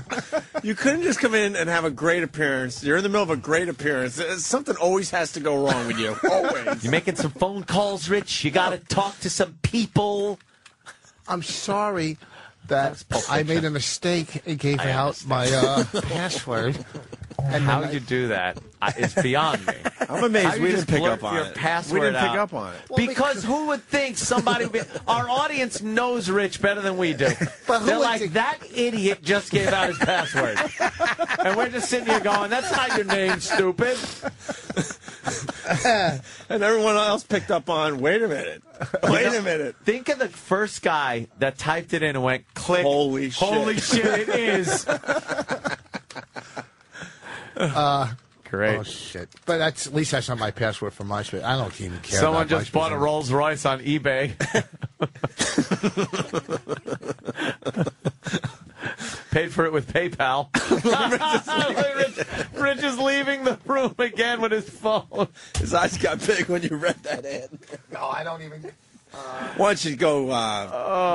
You couldn't just come in and have a great appearance. You're in the middle of a great appearance. Something always has to go wrong with you. Always. You're making some phone calls, Rich. You got to talk to some people. I'm sorry that I made a mistake and gave out my password. How you do that is beyond me. I'm amazed How you we just didn't pick blurt up on your it. password We didn't pick out? up on it. Because who would think somebody would be... Our audience knows Rich better than we do. But who They're would like, think- that idiot just gave out his password. And we're just sitting here going, that's not your name, stupid. And everyone else picked up on, wait a minute. Wait a minute. Think of the first guy that typed it in and went, click. Holy shit. Holy shit, it is. Great. Oh, shit. But at least that's not my password for MySpace. I don't even care. Someone about just MySpace bought a anymore. Rolls Royce on eBay. Paid for it with PayPal. Rich is leaving the room again with his phone. His eyes got big when you read that ad. No, I don't even. Why don't you go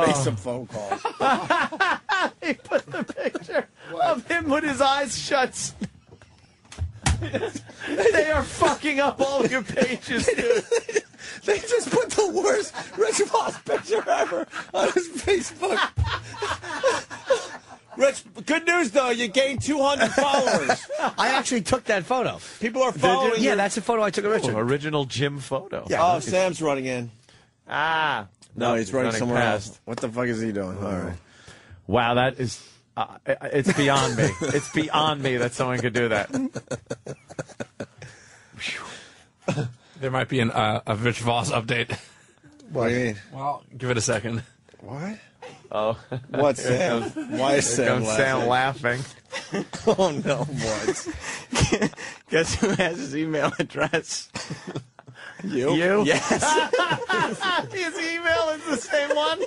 make some phone calls? He put the picture of him with his eyes shut. They are fucking up all of your pages, dude. They just put the worst Rich Vos picture ever on his Facebook. Rich, good news though, you gained 200 followers. I actually took that photo. People are following you. Yeah, that's a photo I took of Richard. Original Jim photo. Yeah. Oh, Sam's running in. Ah. No, he's running somewhere past. else. What the fuck is he doing? All right. Wow, that is... it's beyond me. It's beyond me that someone could do that. There might be a Rich Vos update. What do you mean? Well, give it a second. What? Oh. What's Sam? Why is Sam laughing? Oh, no, what? Guess who has his email address? You? You? Yes. His email is the same one?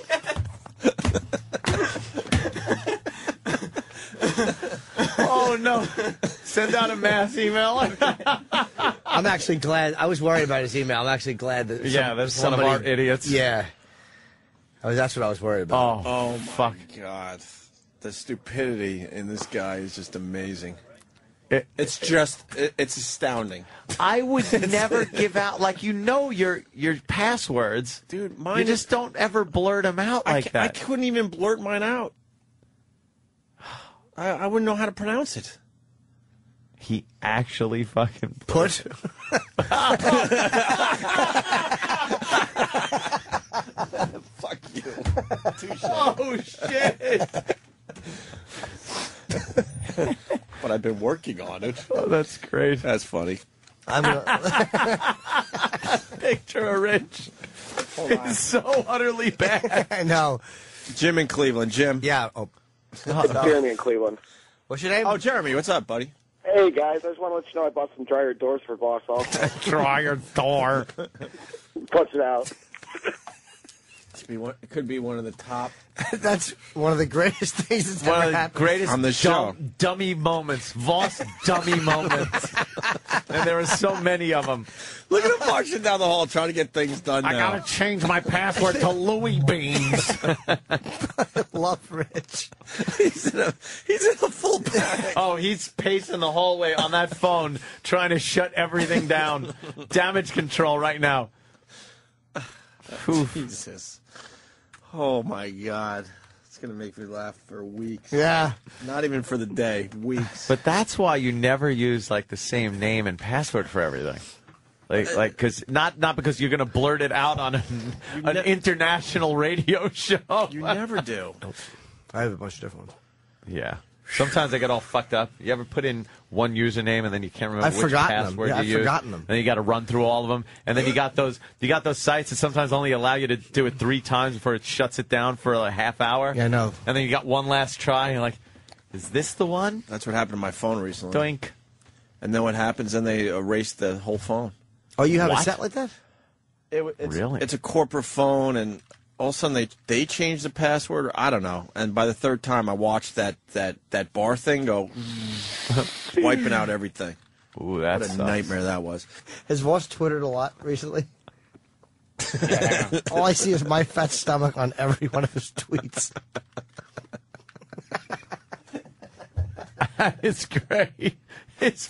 Oh, no. Send out a mass email. I'm actually glad. I was worried about his email. I'm actually glad that that's one of our idiots. Yeah. That's what I was worried about. Oh, fuck. God. The stupidity in this guy is just amazing. It's astounding. I would never give out, your passwords. Dude, mine you just don't ever blurt them out like that. I couldn't even blurt mine out. I wouldn't know how to pronounce it. He actually fucking Put? Fuck you. Oh, shit. But I've been working on it. Oh, that's great. That's funny. Picture of Rich. It's so utterly bad. I know. Jim in Cleveland. Jim. Yeah. Oh. Jeremy in Cleveland. What's your name? Oh, Jeremy. What's up, buddy? Hey, guys. I just want to let you know I bought some dryer doors for Voss also. Dryer door. Puts it out. It could be one of the top. That's one of the greatest things that's One ever of the happened. greatest on the show. Dummy moments. Voss dummy moments. And there are so many of them. Look at him marching down the hall trying to get things done I now. gotta change my password to Louis Beans. Love Rich. He's in a full panic. Oh, he's pacing the hallway on that phone trying to shut everything down. Damage control right now. Jesus. Oh, my God. It's going to make me laugh for weeks. Yeah. Not even for the day. Weeks. But that's why you never use the same name and password for everything. Because not because you're going to blurt it out on an international radio show. You never do. I have a bunch of different ones. Yeah. Sometimes they get all fucked up. You ever put in one username and then you can't remember I've which forgotten them. password Yeah, you I've use? forgotten them. Then you got to run through all of them. And then you got those sites that sometimes only allow you to do it 3 times before it shuts it down for a half hour. Yeah, I know. And then you got one last try. And you're like, is this the one? That's what happened to my phone recently. Doink. And then what happens? Then they erase the whole phone. Oh, you have What? it set like that? Really? It's a corporate phone, and all of a sudden they changed the password. I don't know. And by the 3rd time, I watched that bar thing go wiping out everything. Ooh, that's what a nightmare that was. Has Voss Twittered a lot recently? Yeah. All I see is my fat stomach on every one of his tweets. It's great. It's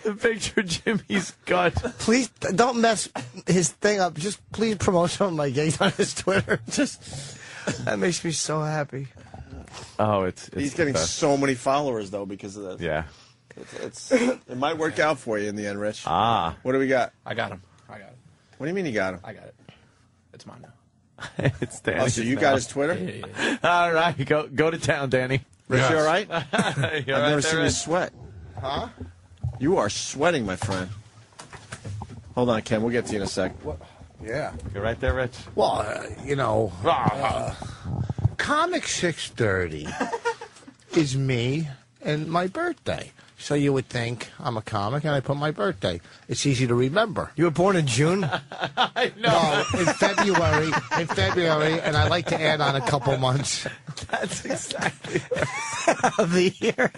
the picture of Jimmy's gut. Please don't mess his thing up. Just please promote some of my gigs on his Twitter. That makes me so happy. Oh, it's He's getting so many followers though because of this. Yeah. It might work out for you in the end, Rich. Ah. What do we got? I got him. I got it. What do you mean you got him? I got it. It's mine now. It's Danny. Oh, so you got his Twitter? Yeah. All right, go to town, Danny. Rich, Yes. you all right? I've I've never seen you sweat. Huh? You are sweating, my friend. Hold on, Ken. We'll get to you in a sec. Yeah. You're right there, Rich. Well, Comic 630 is me and my birthday. So you would think I'm a comic and I put my birthday. It's easy to remember. You were born in June? I know. No, in February. In February, and I like to add on a couple months. That's exactly Of the year.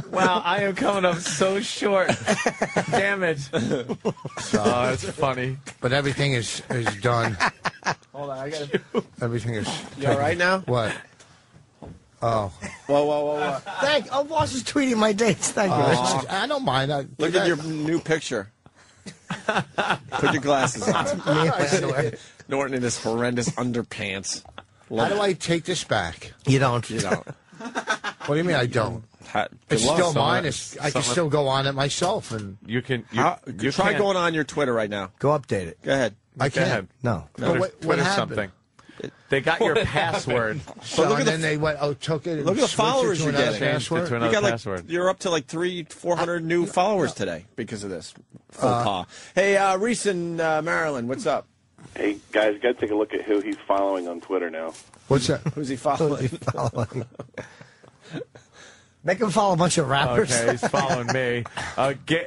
Wow, I am coming up so short. Damn it. Oh, that's funny. But everything is done. Hold on, I got to... Everything is... You all right now? What? Oh. Whoa. Boss is tweeting my dates. Thank you. I don't mind. Look at your new picture. Put your glasses on. Norton in his horrendous underpants. How do I take this back? You don't. You don't. What do you mean I don't? It's still mine. I can still go on it myself. And you can. You try going on your Twitter right now. Go update it. Go ahead. I can't. ahead. No. Twitter's something. They got your password. So look at then they went, took it. And look at the switched followers it to you're another getting. password. To another password. You're up to like 400 new followers today because of this faux pas. Hey, Reese in Maryland, what's up? Hey, guys, got to take a look at who he's following on Twitter now. What's that? Who's he following? Make him follow a bunch of rappers. Okay, he's following me.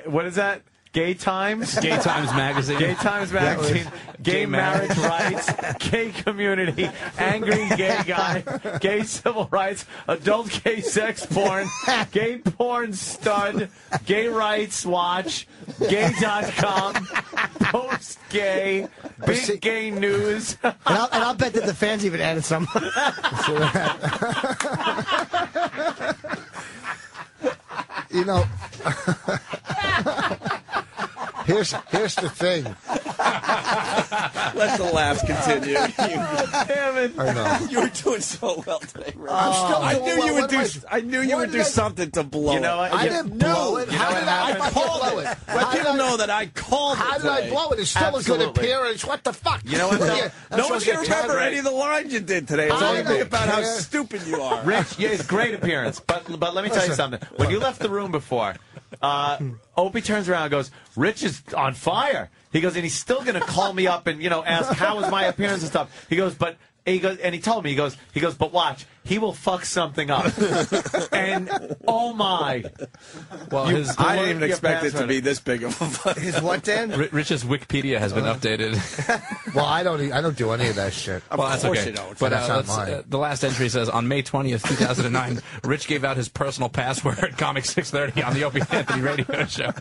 What is that? Gay Times? Gay Times Magazine. Gay Times Magazine. Gay marriage rights. Gay community. Angry gay guy. Gay civil rights. Adult gay sex porn. Gay porn stud. Gay rights watch. Gay.com. Post gay. Big gay news. And I'll bet that the fans even added some. You know, here's the thing. Let the laughs continue. Damn it. I know. You were doing so well today, Rick. I knew you would do. I knew you would do something to blow You know what? it. I didn't blow it. How did I blow it? Let people know that I called it. How did I blow it? It's still a good Absolutely. appearance. What the fuck? You know what? No one's going to remember any of the lines you did today. It's I only don't about how care. stupid you are. Rich, yeah, it's a great appearance. But let me tell you something. When you left the room before, Opie turns around and goes, Rich is on fire. He goes, and he's still going to call me up and, ask how was my appearance and stuff. He goes, but he told me, he goes, but watch, he will fuck something up. And oh my. Well, I didn't even expect it to be this big of a fuck. His what, Dan? Rich's Wikipedia has been updated. Well, I don't do any of that shit. Well, that's course okay. you don't. But That's not mine. the last entry says, on May 20th, 2009, Rich gave out his personal password, Comic 630, on the Opie and Anthony radio show,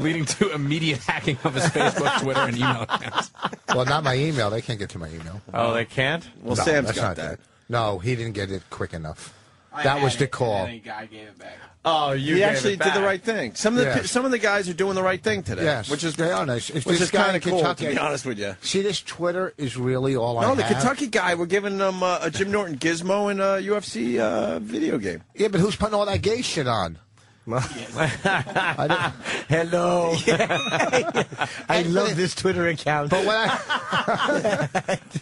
leading to immediate hacking of his Facebook, Twitter, and email accounts. Well, not my email. They can't get to my email. Oh, they can't? Well, No, Sam's that's got not that. No, he didn't get it quick enough. That was the call. guy gave it back. Oh, you He gave actually it did the back. right thing. Some of the Yes. some of the guys are doing the right thing today. Yes, which is they are nice. It's which this is guy kind of in cool. Kentucky. To be honest with you. See, this Twitter is really all I No, have. the Kentucky guy, we're giving him a Jim Norton gizmo in a UFC video game. Yeah, but who's putting all that gay shit on? Hello. I love this Twitter account. But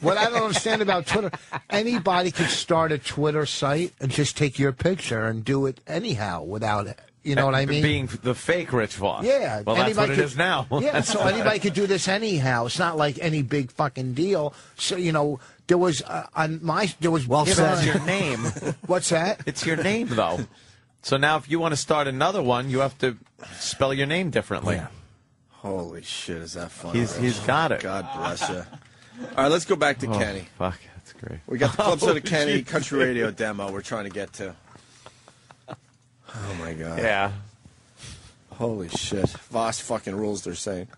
what I don't understand about Twitter, anybody could start a Twitter site and just take your picture and do it anyhow without it. You know what I mean? Being the fake Rich Vos. Yeah. Well, that's what it could- is now. Yeah, so anybody could do this anyhow. It's not like any big fucking deal. So, there was Well said. It's your name. What's that? It's your name, though. So now if you want to start another one, you have to spell your name differently. Yeah. Holy shit, is that funny? He's got it. God bless you. All right, let's go back to Kenny. Fuck, that's great. We got the Club Soda Kenny geez. country radio demo we're trying to get to. Oh, my God. Yeah. Holy shit. Vos fucking rules, they're saying.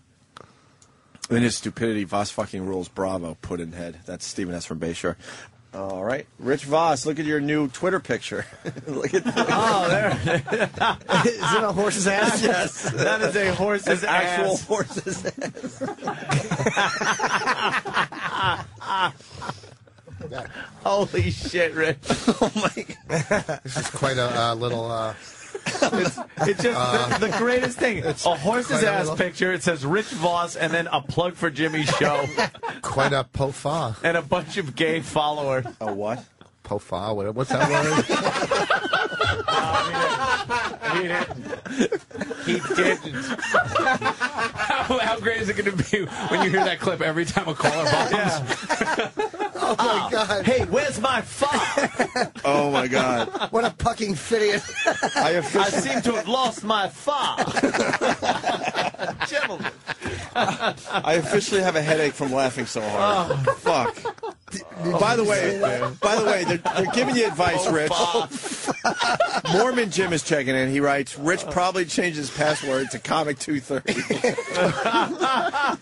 In his stupidity, Vos fucking rules. Bravo, put in head. That's Stephen S. from Bayshore. All right. Rich Vos, look at your new Twitter picture. Look at Oh, there. Is it a horse's ass? Yes. That is a horse's actual ass. horse's ass. Holy shit, Rich. Oh, my God. This is quite a little It's just the greatest thing. A horse's quite a ass little- picture. It says Rich Vos and then a plug for Jimmy's show. Quite a pofa. And a bunch of gay followers. A what? Pofa. What's that word? He didn't. How great is it going to be when you hear that clip every time a caller bombs? Oh my God! Hey, where's my phone? Oh my God! What a fucking idiot! I seem to have lost my phone. Gentlemen. I officially have a headache from laughing so hard. Oh. Fuck. By the way, they're giving you advice, Rich. Mormon Jim is checking in. He writes, Rich probably changed his password to Comic 230.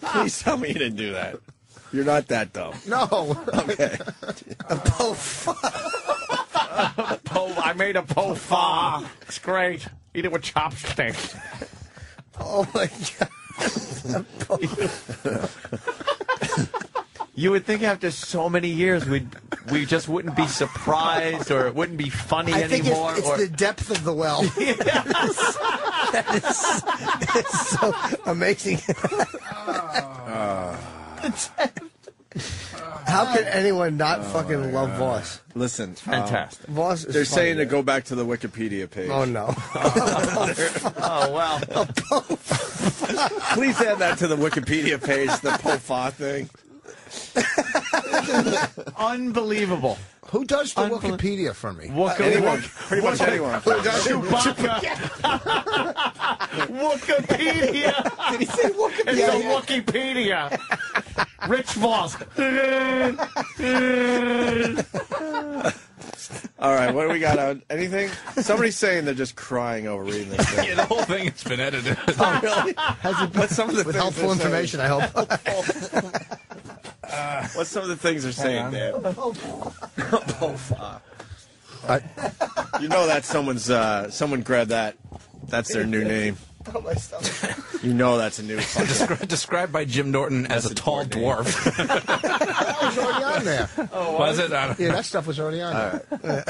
Please tell me you didn't do that. You're not that dumb. No. Okay. I made a pofa. It's great. Eat it with chopsticks. Oh my God. You would think after so many years we just wouldn't be surprised or it wouldn't be funny I think anymore. it's the depth of the well. It's so amazing. How can anyone not fucking love Voss? Listen, fantastic. Voss is they're funny, saying to man. go back to the Wikipedia page. Oh no! Oh well. Please add that to the Wikipedia page. The Pofa thing. Unbelievable. Who does the Wikipedia for me? Anyone. Pretty much anyone. Who does it? Wikipedia. Did he say Wikipedia? It's a Wikipedia. Rich Vos. All right, what do we got on? Anything? Somebody's saying they're just crying over reading this thing. Yeah, the whole thing has been edited. Oh, really? What's some of the With things helpful they're saying? information, I hope. What's some of the things they're saying, Dan? Pofa. You know that someone grabbed that. That's their new name. Oh, my stomach. You know that's a new fucking... Described by Jim Norton as a tall dwarf. That was already on there. Was it? I don't Yeah, that stuff was already on there.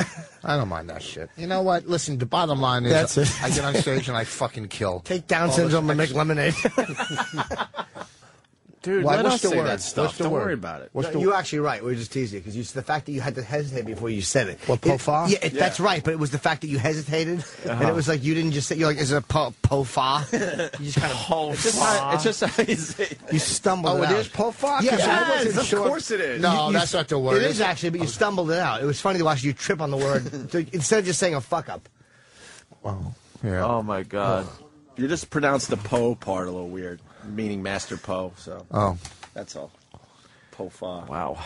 I don't mind that shit. You know what? Listen, the bottom line is That's it. I get on stage and I fucking kill. Take Down All syndrome this and make lemonade. Dude, Why, let what's us the say word? that stuff. What's the Don't word? worry about it. What's the You're actually right. We were just teasing you because the fact that you had to hesitate before you said it. What, pofa? Yeah, that's right. But it was the fact that you hesitated, and it was like you didn't just say. You're like, is it a pofa? You just kind of. It's just how you say it. You stumbled. Oh, it it out. is pofa? Yes, I wasn't of sure. course it is. No, You- that's not the word. It is actually, but you stumbled it out. It was funny to watch you trip on the word instead of just saying a fuck up. Wow. Yeah. Oh my God. You just pronounced the Po part a little weird, meaning Master Po. So Oh. that's all. Pofa. Wow.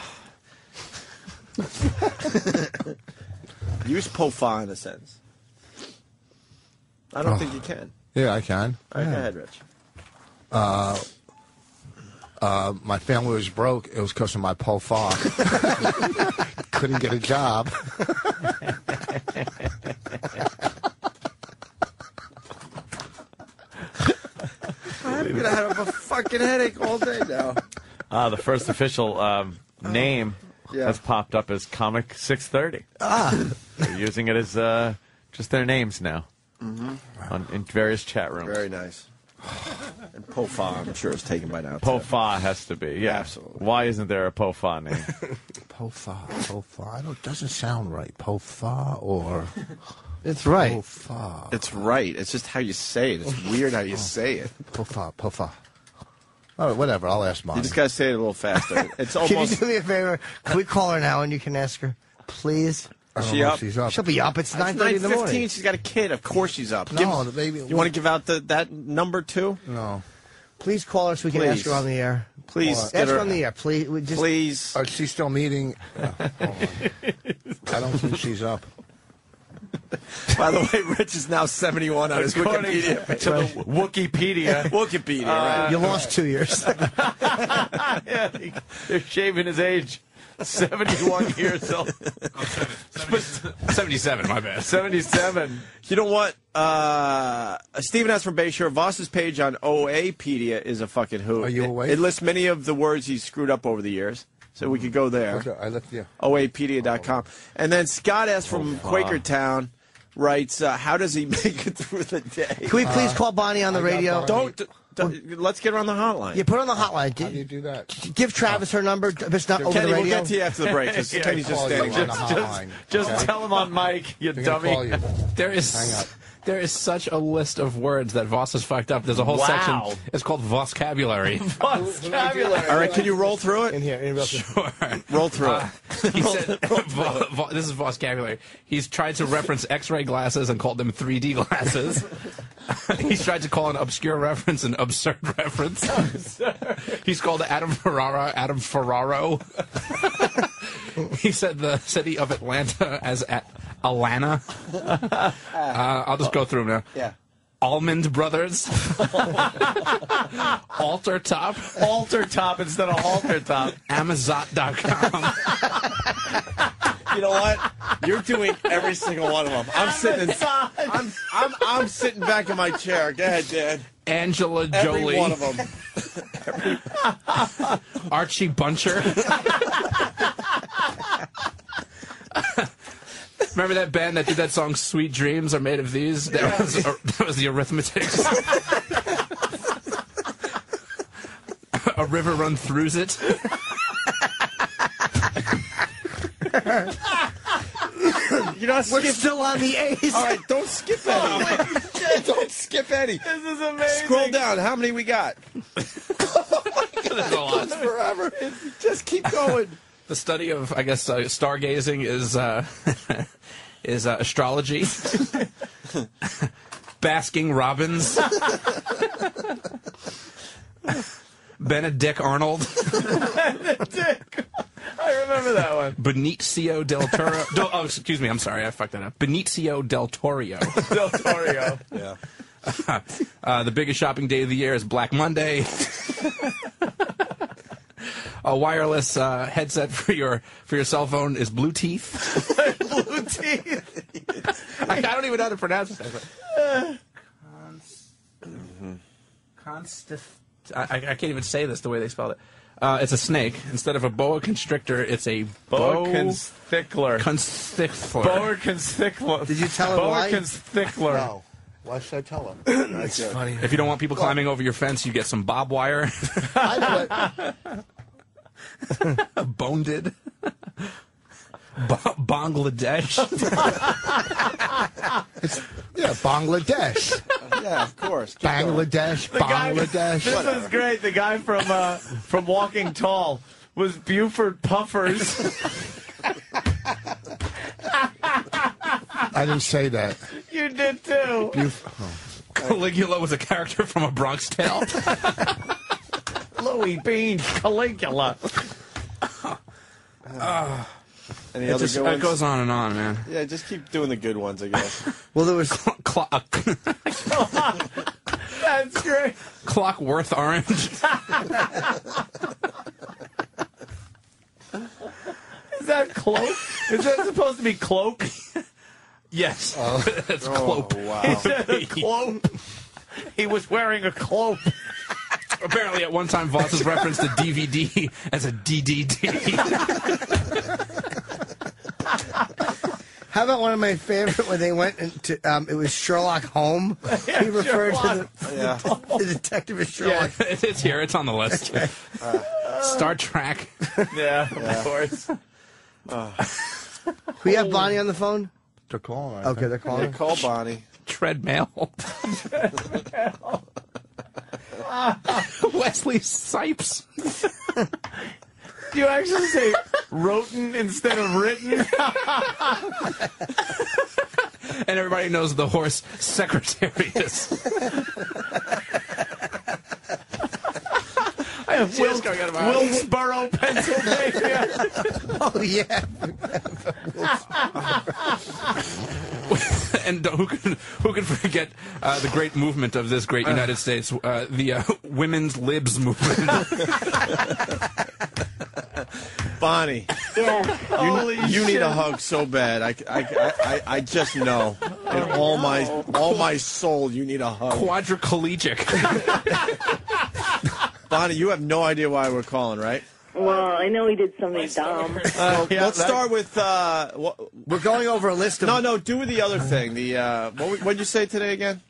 Use Pofa in a sentence. I don't think you can. Yeah, I can. All right, go ahead, Rich. My family was broke. It was because of my pofa. Couldn't get a job. I'm gonna have a fucking headache all day now. The first official name has popped up as Comic 630. They're using it as just their names now in various chat rooms. Very nice. And Pofa, I'm sure, is taken by now. too. Pofa has to be, yeah. Absolutely. Why isn't there a Pofa name? Pofa. I don't. Doesn't sound right. Pofa or It's right. pofa. It's right. It's just how you say it. It's weird how you say it. Pofa. All right, whatever. I'll ask Mom. You just gotta say it a little faster. It's Can you almost. do me a favor? Can we call her now and you can ask her, please? I don't She know if up? she's up. She'll be up. It's 9:30 in the 9:15. morning. She's got a kid. Of course she's up. No, the baby. You want to give out that number too? No. Please call her so we can ask Please. her on the air. Please What? get Ask her her on the air, please. We just, Please. Is she still meeting? Hold on. I don't think she's up. By the way, Rich is now 71 on his According Wikipedia page. to the Wikipedia. Wikipedia, right? You lost 2 years. Yeah, they're shaving his age. 71 years old. 77, my bad. 77. You know what? Stephen S. from Bayshore. Voss's page on OApedia is a fucking hoot. Are you awake? It lists many of the words he's screwed up over the years. So we could go there. Okay, I left you. OApedia.com. And then Scott S. from Quakertown. writes, how does he make it through the day? Can we please call Bonnie on the radio? Don't let's get her on the hotline. Yeah, put her on the hotline. How do you do that? Give Travis her number if it's not over Kenny, the radio. we'll get to you after the break because Kenny's just standing on there. the hotline. Just tell him on mic, you dummy. Call you. There is such a list of words that Vos has fucked up. There's a whole section. It's called Voscabulary. Vocabulary. All right, can you roll through it? In here. Sure. Roll through it. He said, this is Voscabulary. He's tried to reference X-ray glasses and called them 3D glasses. He's tried to call an obscure reference an absurd reference. He's called Adam Ferraro Adam Ferraro. He said the city of Atlanta as Alana. I'll just go through them now. Yeah. Almond Brothers. Altar Top. Altar Top instead of halter top. Amazon.com. You know what? You're doing every single one of them. I'm sitting back in my chair. Go ahead, Dan. Angela Jolie. Every one of them. Archie Buncher. Remember that band that did that song "Sweet Dreams Are Made of These"? That was the Arithmetics. A river run throughs it. We're still on the A's. All right, don't skip any. Don't skip any. This is amazing. Scroll down. How many we got? There's a lot. Forever. Just keep going. The study of, I guess, stargazing is astrology. Basking Robbins. Benedict Arnold. Benedict. I remember that one. Benicio del Toro. Oh, excuse me. I'm sorry. I fucked that up. Benicio del Toro. Del Toro. Yeah. The biggest shopping day of the year is Black Monday. A wireless headset for your cell phone is Blue Teeth. Blue Teeth. I don't even know how to pronounce it. I can't even say this the way they spelled it. It's a snake. Instead of a boa constrictor, it's a boa constrictor. Boa constrictor. Did you tell her why? Boa constrictor. No. Why should I tell him? That's funny. If you don't want people climbing over your fence, you get some barbed wire. I know it. Bonded. Bangladesh. Yeah, Bangladesh. Yeah, of course. Bangladesh. Bangladesh. This is great. The guy from Walking Tall was Buford Puffers. I didn't say that. You did too. Caligula was a character from A Bronx Tale. Louis Bean Caligula. Any other good ones? It goes on and on, man. Yeah, just keep doing the good ones, I guess. Well, there was That's great. Clockworth Orange. Is that cloak? Is that supposed to be cloak? Yes. That's cloak. Wow. He said a cloak. He was wearing a cloak. Apparently, at one time, Vos has referenced a DVD as a DDD. How about one of my favorite when they went into it was Sherlock Holmes. He referred to the detective as Sherlock. Yeah, it's here. It's on the list. Okay. Star Trek. Yeah, of course. We have Bonnie on the phone. They're calling. Okay, they're calling. Yeah, call Bonnie. Treadmill. Wesley Sipes. Do you actually say roten instead of written? And everybody knows the horse Secretarius. Wilkesboro, Pennsylvania. Oh, yeah. And who can forget the great movement of this great United States, the women's libs movement. Bonnie, you need a hug so bad. I just know, in all my soul, you need a hug. Quadriplegic. Bonnie, you have no idea why we're calling, right? No, Well, I know he did something dumb. Let's start with. We're going over a list of. No, do the other thing. The what'd you say today again?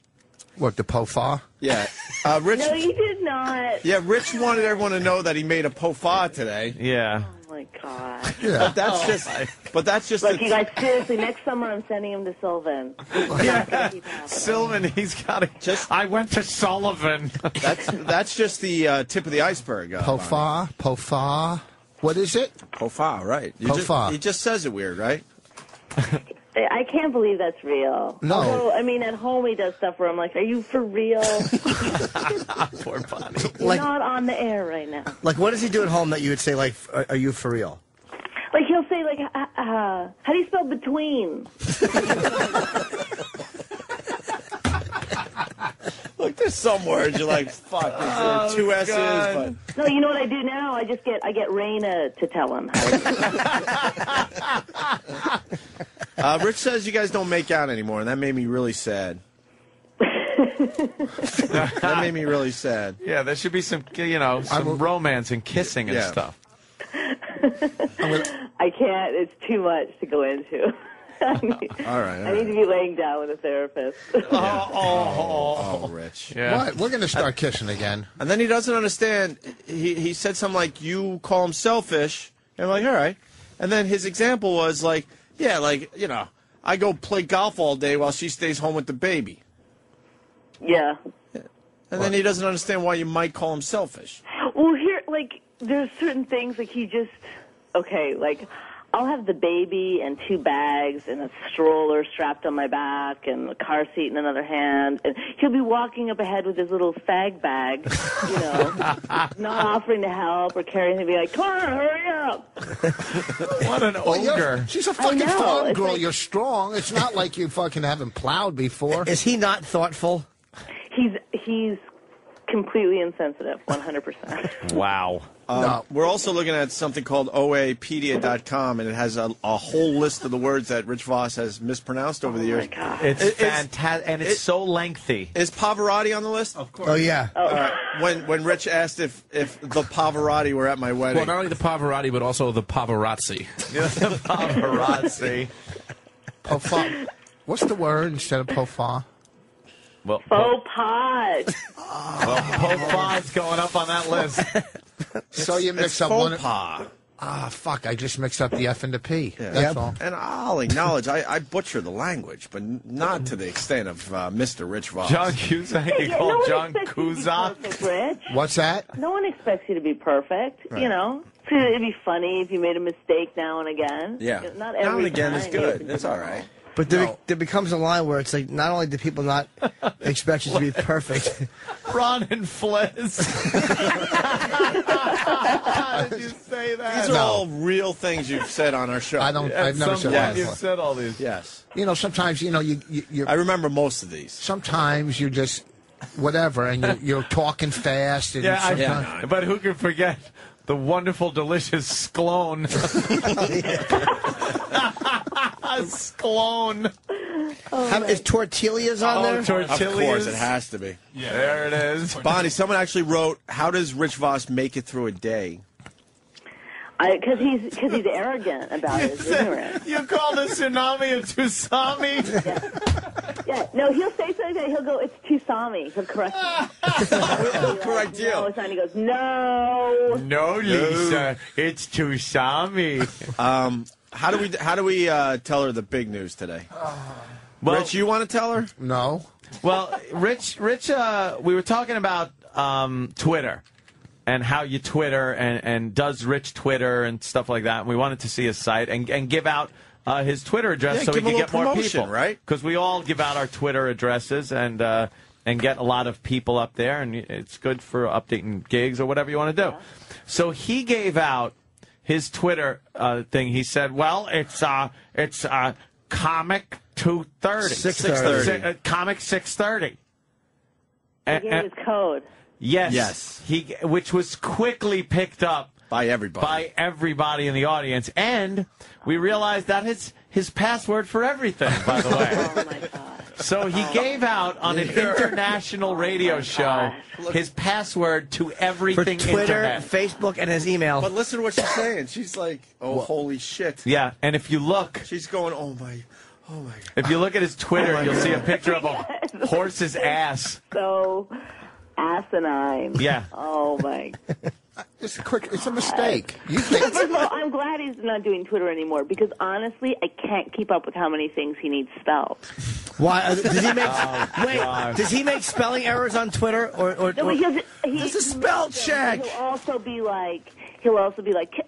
What, the POFA? Yeah. Rich. No, you did not. Yeah, Rich wanted everyone to know that he made a POFA today. Yeah. Oh my God. Yeah. But that's just. Look, you guys, seriously, next summer I'm sending him to Sylvan. Yeah. Sylvan, he's got to. I went to Sullivan. That's just the tip of the iceberg. POFA. What is it? POFA, right? POFA. He just says it weird, right? I can't believe that's real. No. Although, I mean, at home he does stuff where I'm like, are you for real? Poor Bonnie. You're not on the air right now. Like, what does he do at home that you would say, like, are you for real? Like, he'll say, like, how do you spell between? Look, there's some words you're like, fuck, there two S's, but... No, you know what I do now? I get Raina to tell him how to Rich says you guys don't make out anymore, and that made me really sad. That made me really sad. Yeah, there should be some romance and kissing and stuff. I can't. It's too much to go into. All right. I need to be laying down with a therapist. Oh, Rich. Yeah. What? We're going to start kissing again. And then he doesn't understand. He said something like, you call him selfish. And I'm like, all right. And then his example was like, yeah, like, I go play golf all day while she stays home with the baby. Yeah. And then he doesn't understand why you might call him selfish. Well, here, like, there's certain things, like, like, I'll have the baby and 2 bags and a stroller strapped on my back and a car seat in another hand. And he'll be walking up ahead with his little fag bag, not offering to help or carry anything. Be like, come on, hurry up. What an ogre. She's a fucking farm girl. Like, you're strong. It's not like you fucking haven't plowed before. Is he not thoughtful? He's completely insensitive, 100%. Wow. No. We're also looking at something called oapedia.com, and it has a whole list of the words that Rich Vos has mispronounced over the years. My God. It's fantastic, and it's so lengthy. Is Pavarotti on the list? Of course. Oh, yeah. When Rich asked if the Pavarotti were at my wedding. Well, not only the Pavarotti, but also the paparazzi. The paparazzi. POFA. What's the word instead of POFA? Well, faux pas. Well, faux pas going up on that list. So you mix up faux one. pas. Fuck! I just mixed up the F and the P. Yeah. That's all. And I'll acknowledge I butcher the language, but not to the extent of Mr. Rich Vos. John Cusack. He called John Cusack. Rich. What's that? No one expects you to be perfect. Right. It'd be funny if you made a mistake now and again. Yeah. Not every now and again time is good. It's all right. But there becomes a line where it's like, not only do people not expect you to be perfect. Ron and Fliz. Did you say that? These are all real things you've said on our show. I've never said that. You've said all these. Yes. Sometimes, you I remember most of these. Sometimes you just, whatever, and you're talking fast. And But who can forget the wonderful, delicious Sclone? Sclone. Is Tortillas on there? Tortillas. Of course, it has to be. Yeah. There it is. Bonnie, someone actually wrote, how does Rich Vos make it through a day? Because he's arrogant about it. He's ignorant. You call the tsunami a Tusami? Yeah. No, he'll say something that he'll go, it's Tusami. He'll correct me. He'll correct you. No, it's not. He goes, no. No, Lisa, it's Tusami. How do we tell her the big news today? Well, Rich, you want to tell her? No. Well, Rich, we were talking about Twitter and how you Twitter and does Rich Twitter and stuff like that. And we wanted to see his site and give out his Twitter address so we can get more people, right? Because we all give out our Twitter addresses and get a lot of people up there, and it's good for updating gigs or whatever you want to do. So he gave out his Twitter thing. He said, "Well, it's Comic 230, 630, Comic 630." He gave his code. Yes. Which was quickly picked up by everybody in the audience, and we realized that his password for everything. By the way, Oh my God. So he gave out on an international radio show his password to For everything Twitter, internet. Facebook, and his email. But listen to what she's saying. She's like, "Oh, holy shit!" Yeah, and if you look, she's going, "Oh my God." If you look at his Twitter, you'll see a picture of a horse's ass. So asinine. Yeah. Oh my. It's a mistake. You think? First of all, I'm glad he's not doing Twitter anymore because honestly, I can't keep up with how many things he needs spelled. Why does he make? Does he make spelling errors on Twitter or? No, because This is spell check. He'll also be like,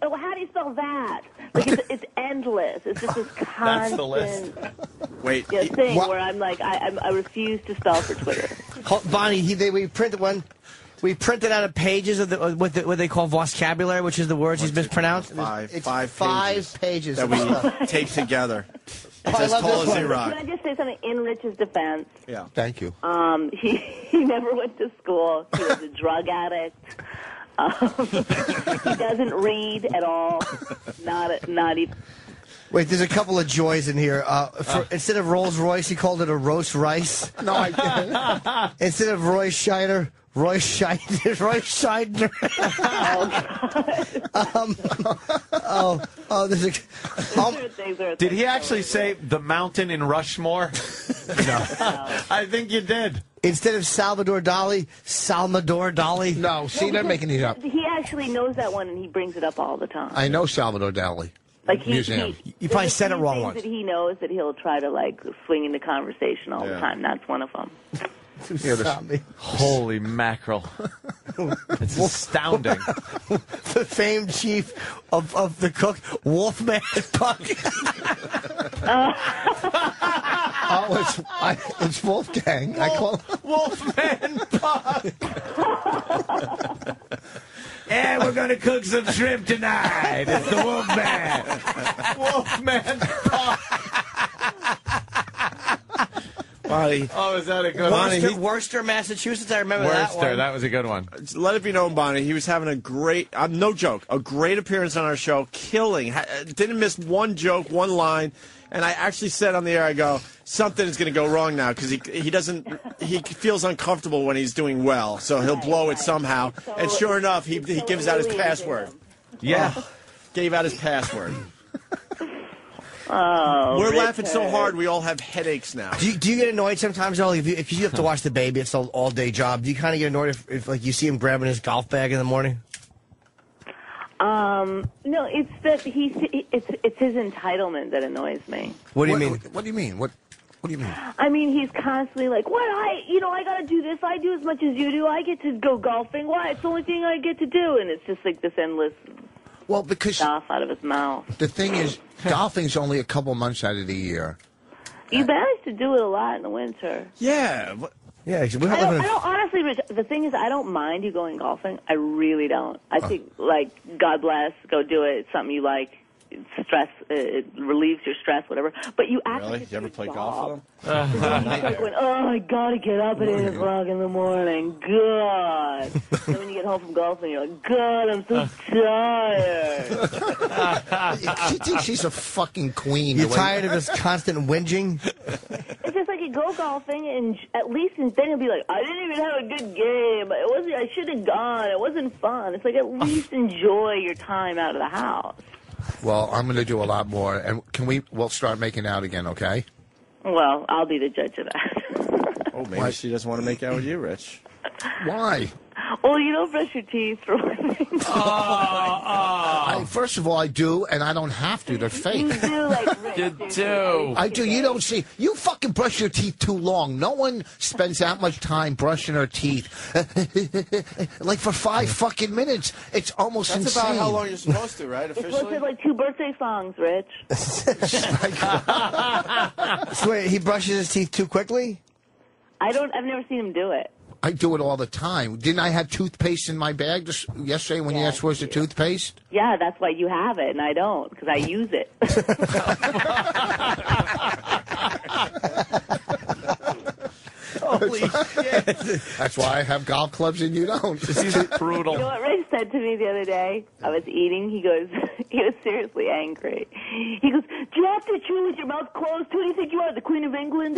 oh, how do you spell that? Like it's endless. It's just this constant. That's the list. Wait. Thing where I'm like, I refuse to spell for Twitter. Bonnie, we printed one. We printed out of pages of what they call vocabulary, which is the words he's mispronounced. It's five pages that we taped together. It's as tall as A-Rock. Can I just say something in Rich's defense? Yeah. Thank you. He never went to school. He was a drug addict. He doesn't read at all. Not even. Wait, there's a couple of joys in here. Instead of Rolls Royce, he called it a roast rice. No, I didn't. Instead of Roy Scheider, Roy Scheidner. There's a. Did he actually say the mountain in Rushmore? No. I think you did. Instead of Salvador Dali, Salvador Dali. No, see, they're making these up. He actually knows that one, and he brings it up all the time. I know Salvador Dali. Like Museum. You probably said it wrong things once. that he knows that he'll try to like swing into conversation all the time. That's one of them. Holy mackerel. It's astounding. The famed chief of the cook, Wolfman Puck. It's Wolfgang. I call Wolfman Puck. And we're going to cook some shrimp tonight. It's the Wolfman. Wolfman Puck. Bonnie. Oh, is that a good one? Worcester, Massachusetts. I remember that one. Worcester, that was a good one. Let it be known, Bonnie, he was having a great, no joke, a great appearance on our show, killing. Didn't miss one joke, one line. And I actually said on the air, I go, something is going to go wrong now because he feels uncomfortable when he's doing well, so he'll blow it somehow. And sure enough, he gives out his password. Yeah. Gave out his password. Oh, We're laughing so hard, we all have headaches now. Do you get annoyed sometimes, though? If you have to watch the baby, it's an all-day job. Do you kind of get annoyed if like you see him grabbing his golf bag in the morning? No, it's that it's his entitlement that annoys me. What do you mean? What do you mean? What do you mean? I mean, he's constantly like, "What? I got to do this. I do as much as you do. I get to go golfing. Why? It's the only thing I get to do." And it's just like this endless. Well, because stuff out of his mouth. The thing is, golfing's only a couple months out of the year. You manage to do it a lot in the winter. Yeah. Yeah, I don't honestly, Rich, the thing is, I don't mind you going golfing. I really don't. I think, like, God bless, go do it. It's something you like. Stress, it relieves your stress, whatever. But you actually. Really? You ever play golf with him? It's like when, I gotta get up at 8 o'clock in the morning. God. Then when you get home from golfing, you're like, God, I'm so tired. She thinks she's a fucking queen. You're tired of his constant whinging? It's just like you go golfing, and at least then you'll be like, I didn't even have a good game. I should have gone. It wasn't fun. It's like at least enjoy your time out of the house. Well, I'm going to do a lot more, and we'll start making out again, okay? Well, I'll be the judge of that. Oh, maybe she doesn't want to make out with you, Rich. Why? Well, you don't brush your teeth for one thing. First of all, I do, and I don't have to. They're fake. You do, like, Rich. You do. I do. You don't see. You fucking brush your teeth too long. No one spends that much time brushing their teeth. Like for 5 fucking minutes. It's almost That's insane. about how long you're supposed to, right? It's supposed to have like 2 birthday songs, Rich. So wait, he brushes his teeth too quickly? I've never seen him do it. I do it all the time. Didn't I have toothpaste in my bag yesterday when you asked where's the toothpaste? Yeah, that's why you have it and I don't, because I use it. Holy shit. That's why I have golf clubs and you don't. This is brutal. You know what, Ray? said to me the other day, I was eating, he was seriously angry. He goes, do you have to chew with your mouth closed? Who do you think you are, the Queen of England?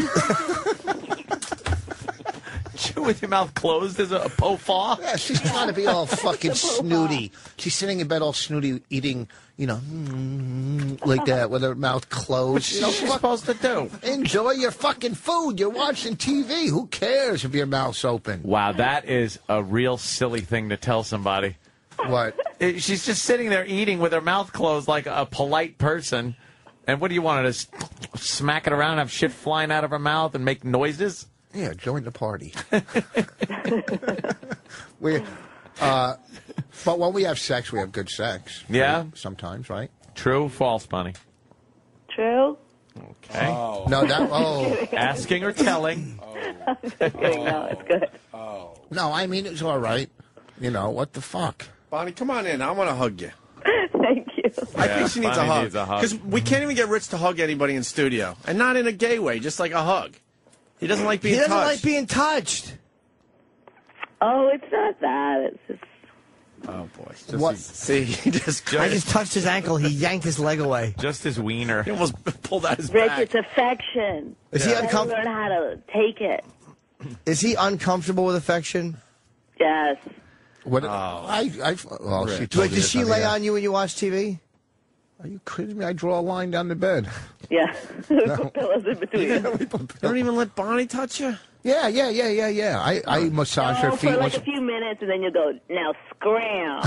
Chew with your mouth closed as a po-fa? Yeah, she's trying to be all fucking snooty. She's sitting in bed all snooty, eating, like that with her mouth closed. What's she supposed to do? Enjoy your fucking food. You're watching TV. Who cares if your mouth's open? Wow, that is a real silly thing to tell somebody. What? She's just sitting there eating with her mouth closed like a polite person. And what do you want her to smack it around, have shit flying out of her mouth and make noises? Yeah, join the party. But when we have sex, we have good sex. Yeah? Right? Sometimes, right? True, false, Bunny? True. Okay. Oh. No, that. Oh. Asking or telling? No, it's good. No, I mean, it's all right. What the fuck? Bonnie, come on in. I want to hug you. Thank you. I think she needs a Bonnie hug. needs a hug. Because we can't even get Rich to hug anybody in studio. And not in a gay way, just like a hug. He doesn't like being touched. He doesn't like being touched. Oh, it's not that. It's just... Oh, boy. What? He just... I just touched his ankle. He yanked his leg away. Just his wiener. He almost pulled out his Rich, back. it's affection. Is he uncomfortable? Learn how to take it. Is he uncomfortable with affection? Yes. What? Well, she told Wait, does she lay on you when you watch TV? Are you kidding me? I draw a line down the bed. Yeah. Put pillows in between. You don't even let Bonnie touch you? Yeah. I massage her feet. For like a few minutes, and then you go, now scram.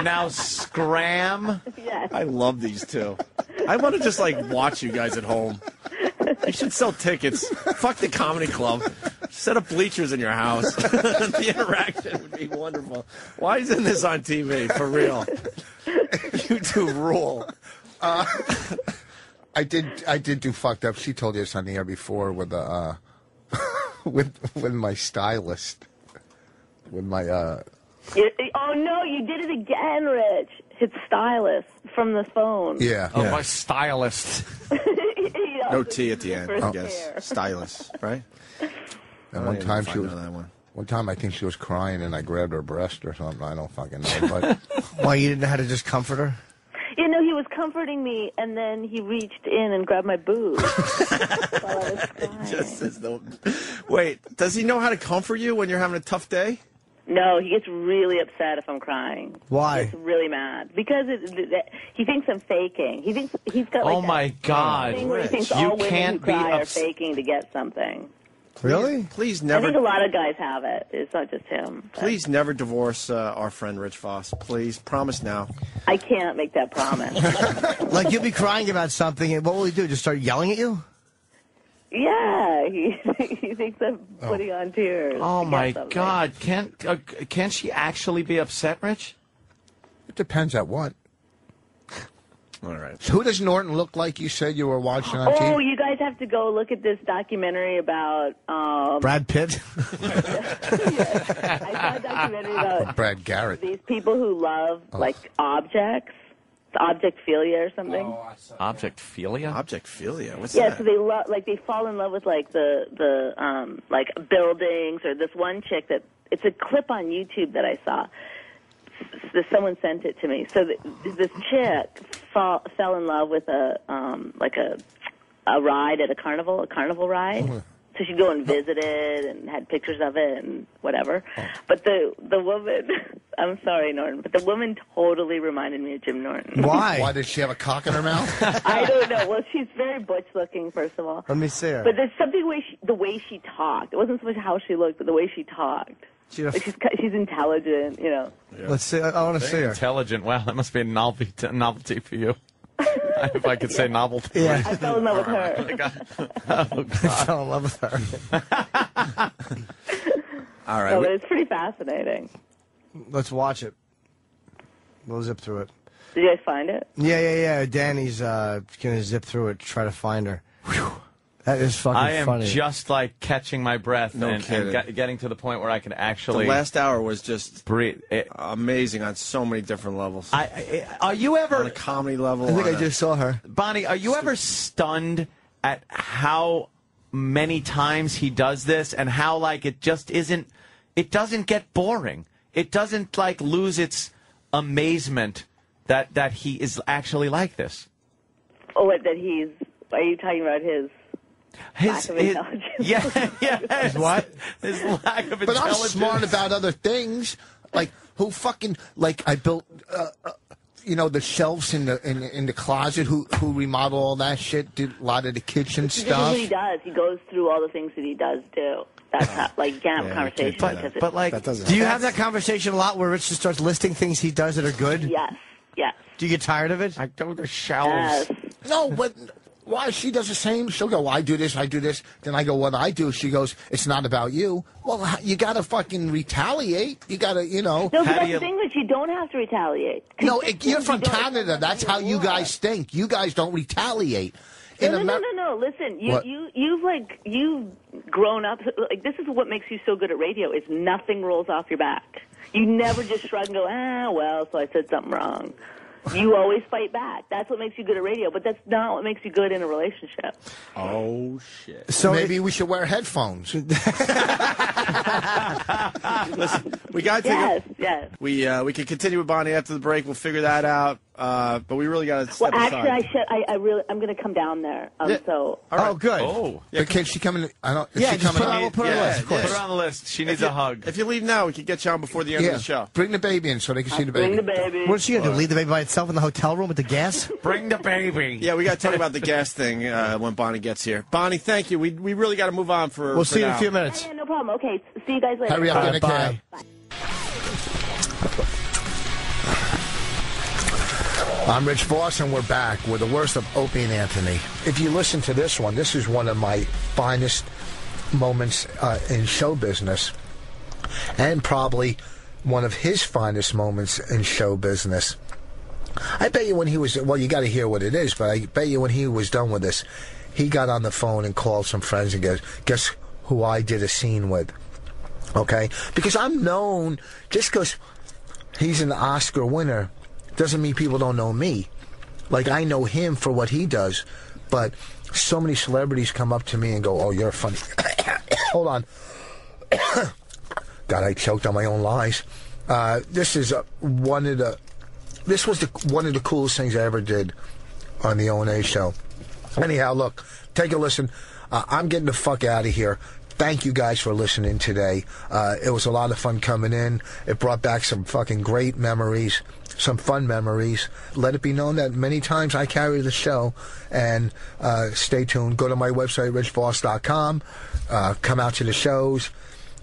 Now scram? Yes. I love these two. I want to just, watch you guys at home. You should sell tickets. Fuck the comedy club. Set up bleachers in your house. The interaction would be wonderful. Why isn't this on TV? For real. You two rule. I did do fucked up. She told you this on the air before with with my stylist. With my oh, no, you did it again, Rich. His stylist from the phone. Yeah. Oh, my stylist. No T at the end, I guess. Hair. Stylist, right? And one time I she was. know that one. One time I think she was crying and I grabbed her breast or something. I don't fucking know. But why, you didn't know how to just comfort her? He was comforting me, and then he reached in and grabbed my boob while I was crying. Just says no. Wait, does he know how to comfort you when you're having a tough day? No, he gets really upset if I'm crying. Why? He gets really mad because he thinks I'm faking. He thinks he's got like Oh, my God. thing where he thinks You all women who can't be cry are faking to get something. Really? Please I never. think a lot of guys have it. It's not just him. but Please never divorce our friend Rich Vos. Please, promise now. I can't make that promise. Like, you'll be crying about something, and what will he do? Just start yelling at you? Yeah, he thinks I'm putting on tears. Oh, to get my something. God. Can't she actually be upset, Rich? it depends at what. All right. Who does Norton look like? You said you were watching on Oh, TV. you guys have to go look at this documentary about. Brad Pitt? I saw a documentary about Brad Garrett. these people who love like objects, objectphilia or something. Objectphilia? Objectphilia? What's Yeah, that? so they fall in love with like the like buildings, or this one chick that it's a clip on YouTube that I saw. Someone sent it to me. So this chick fell in love with a ride at a carnival ride. Oh. So she'd go and visit it and had pictures of it and whatever. But the woman, I'm sorry, Norton, but the woman totally reminded me of Jim Norton. Why? Why did she have a cock in her mouth? I don't know. Well, she's very butch looking, first of all. Let me see her. But there's something the way she talked. It wasn't so much how she looked, but the way she talked. Like she's intelligent, you know. Yeah. Let's see. I want to see her. Intelligent. Wow, that must be a novelty for you. If I could say novelty. Yeah. I fell in love with her. Oh, God. I fell in love with her. All right. So it's pretty fascinating. Let's watch it. We'll zip through it. Did you guys find it? Yeah. Danny's going to zip through it, try to find her. Whew. That is fucking I am funny. just like catching my breath and getting to the point where I can actually. The last hour was just breathe. Amazing on so many different levels. Are you ever on a comedy level? I think I just saw her. Bonnie, are you ever stunned at how many times he does this and how like it just isn't? It doesn't get boring. it doesn't like lose its amazement that he is actually like this. Oh, what, that he's... Are you talking about his lack of intelligence? Yeah. His what? His lack of But I'm intelligence. smart about other things. Like, who fucking... Like, I built... the shelves in the closet. Who remodeled all that shit? Did a lot of the kitchen This is stuff. what he does. He goes through all the things that he does do. That's how, like, you can't have a conversation. But like, do you have that conversation a lot where Rich just starts listing things he does that are good? Yes. Do you get tired of it? I go to shelves. Yes. No, but why? She does the same. She'll go, well, I do this. Then I go, what I do? She goes, it's not about you. Well, you got to fucking retaliate. You got to, No, but that's the thing that you don't have to retaliate. No, you're from Canada. That's how you guys think. You guys don't retaliate. No. Listen, you've grown up. Like, this is what makes you so good at radio. Is nothing rolls off your back. You never just shrug and go, well, so I said something wrong. You always fight back. That's what makes you good at radio, but that's not what makes you good in a relationship. Oh, shit. So maybe we should wear headphones. Listen, we got to Yes. We can continue with Bonnie after the break. We'll figure that out. But we really got to step Well, aside. actually, I'm going to come down there. So. All right. Oh, good. Oh. But can she come in? I don't. Yeah, she just coming we'll put her on the list. Of course. Put her on the list. She needs a hug. If you leave now, we can get you on before the end of the show. Bring the baby in so they can see the baby. Bring the baby. What's she going to do? Leave the baby by itself in the hotel room with the gas? Bring the baby. Yeah, we got to talk about the gas thing when Bonnie gets here. Bonnie, thank you. We really got to move on for. We'll see you in now. a few minutes. Yeah, no problem. Okay, see you guys later. Hurry up, get a cab. Bye. I'm Rich Vos, and we're back with the worst of Opie and Anthony. If you listen to this one, this is one of my finest moments in show business, and probably one of his finest moments in show business. I bet you when he was, well, you got to hear what it is, but I bet you when he was done with this, he got on the phone and called some friends and goes, guess who I did a scene with? Okay? Because I'm known, just because he's an Oscar winner doesn't mean people don't know me. Like, I know him for what he does, but so many celebrities come up to me and go, oh, you're funny. Hold on. God, I choked on my own lies. This is one of the coolest things I ever did on the O&A show. Anyhow, look, take a listen. I'm getting the fuck out of here. Thank you guys for listening today. It was a lot of fun coming in. It brought back some fucking great memories, some fun memories. Let it be known that many times I carry the show. And stay tuned. Go to my website, richvos.com. Come out to the shows.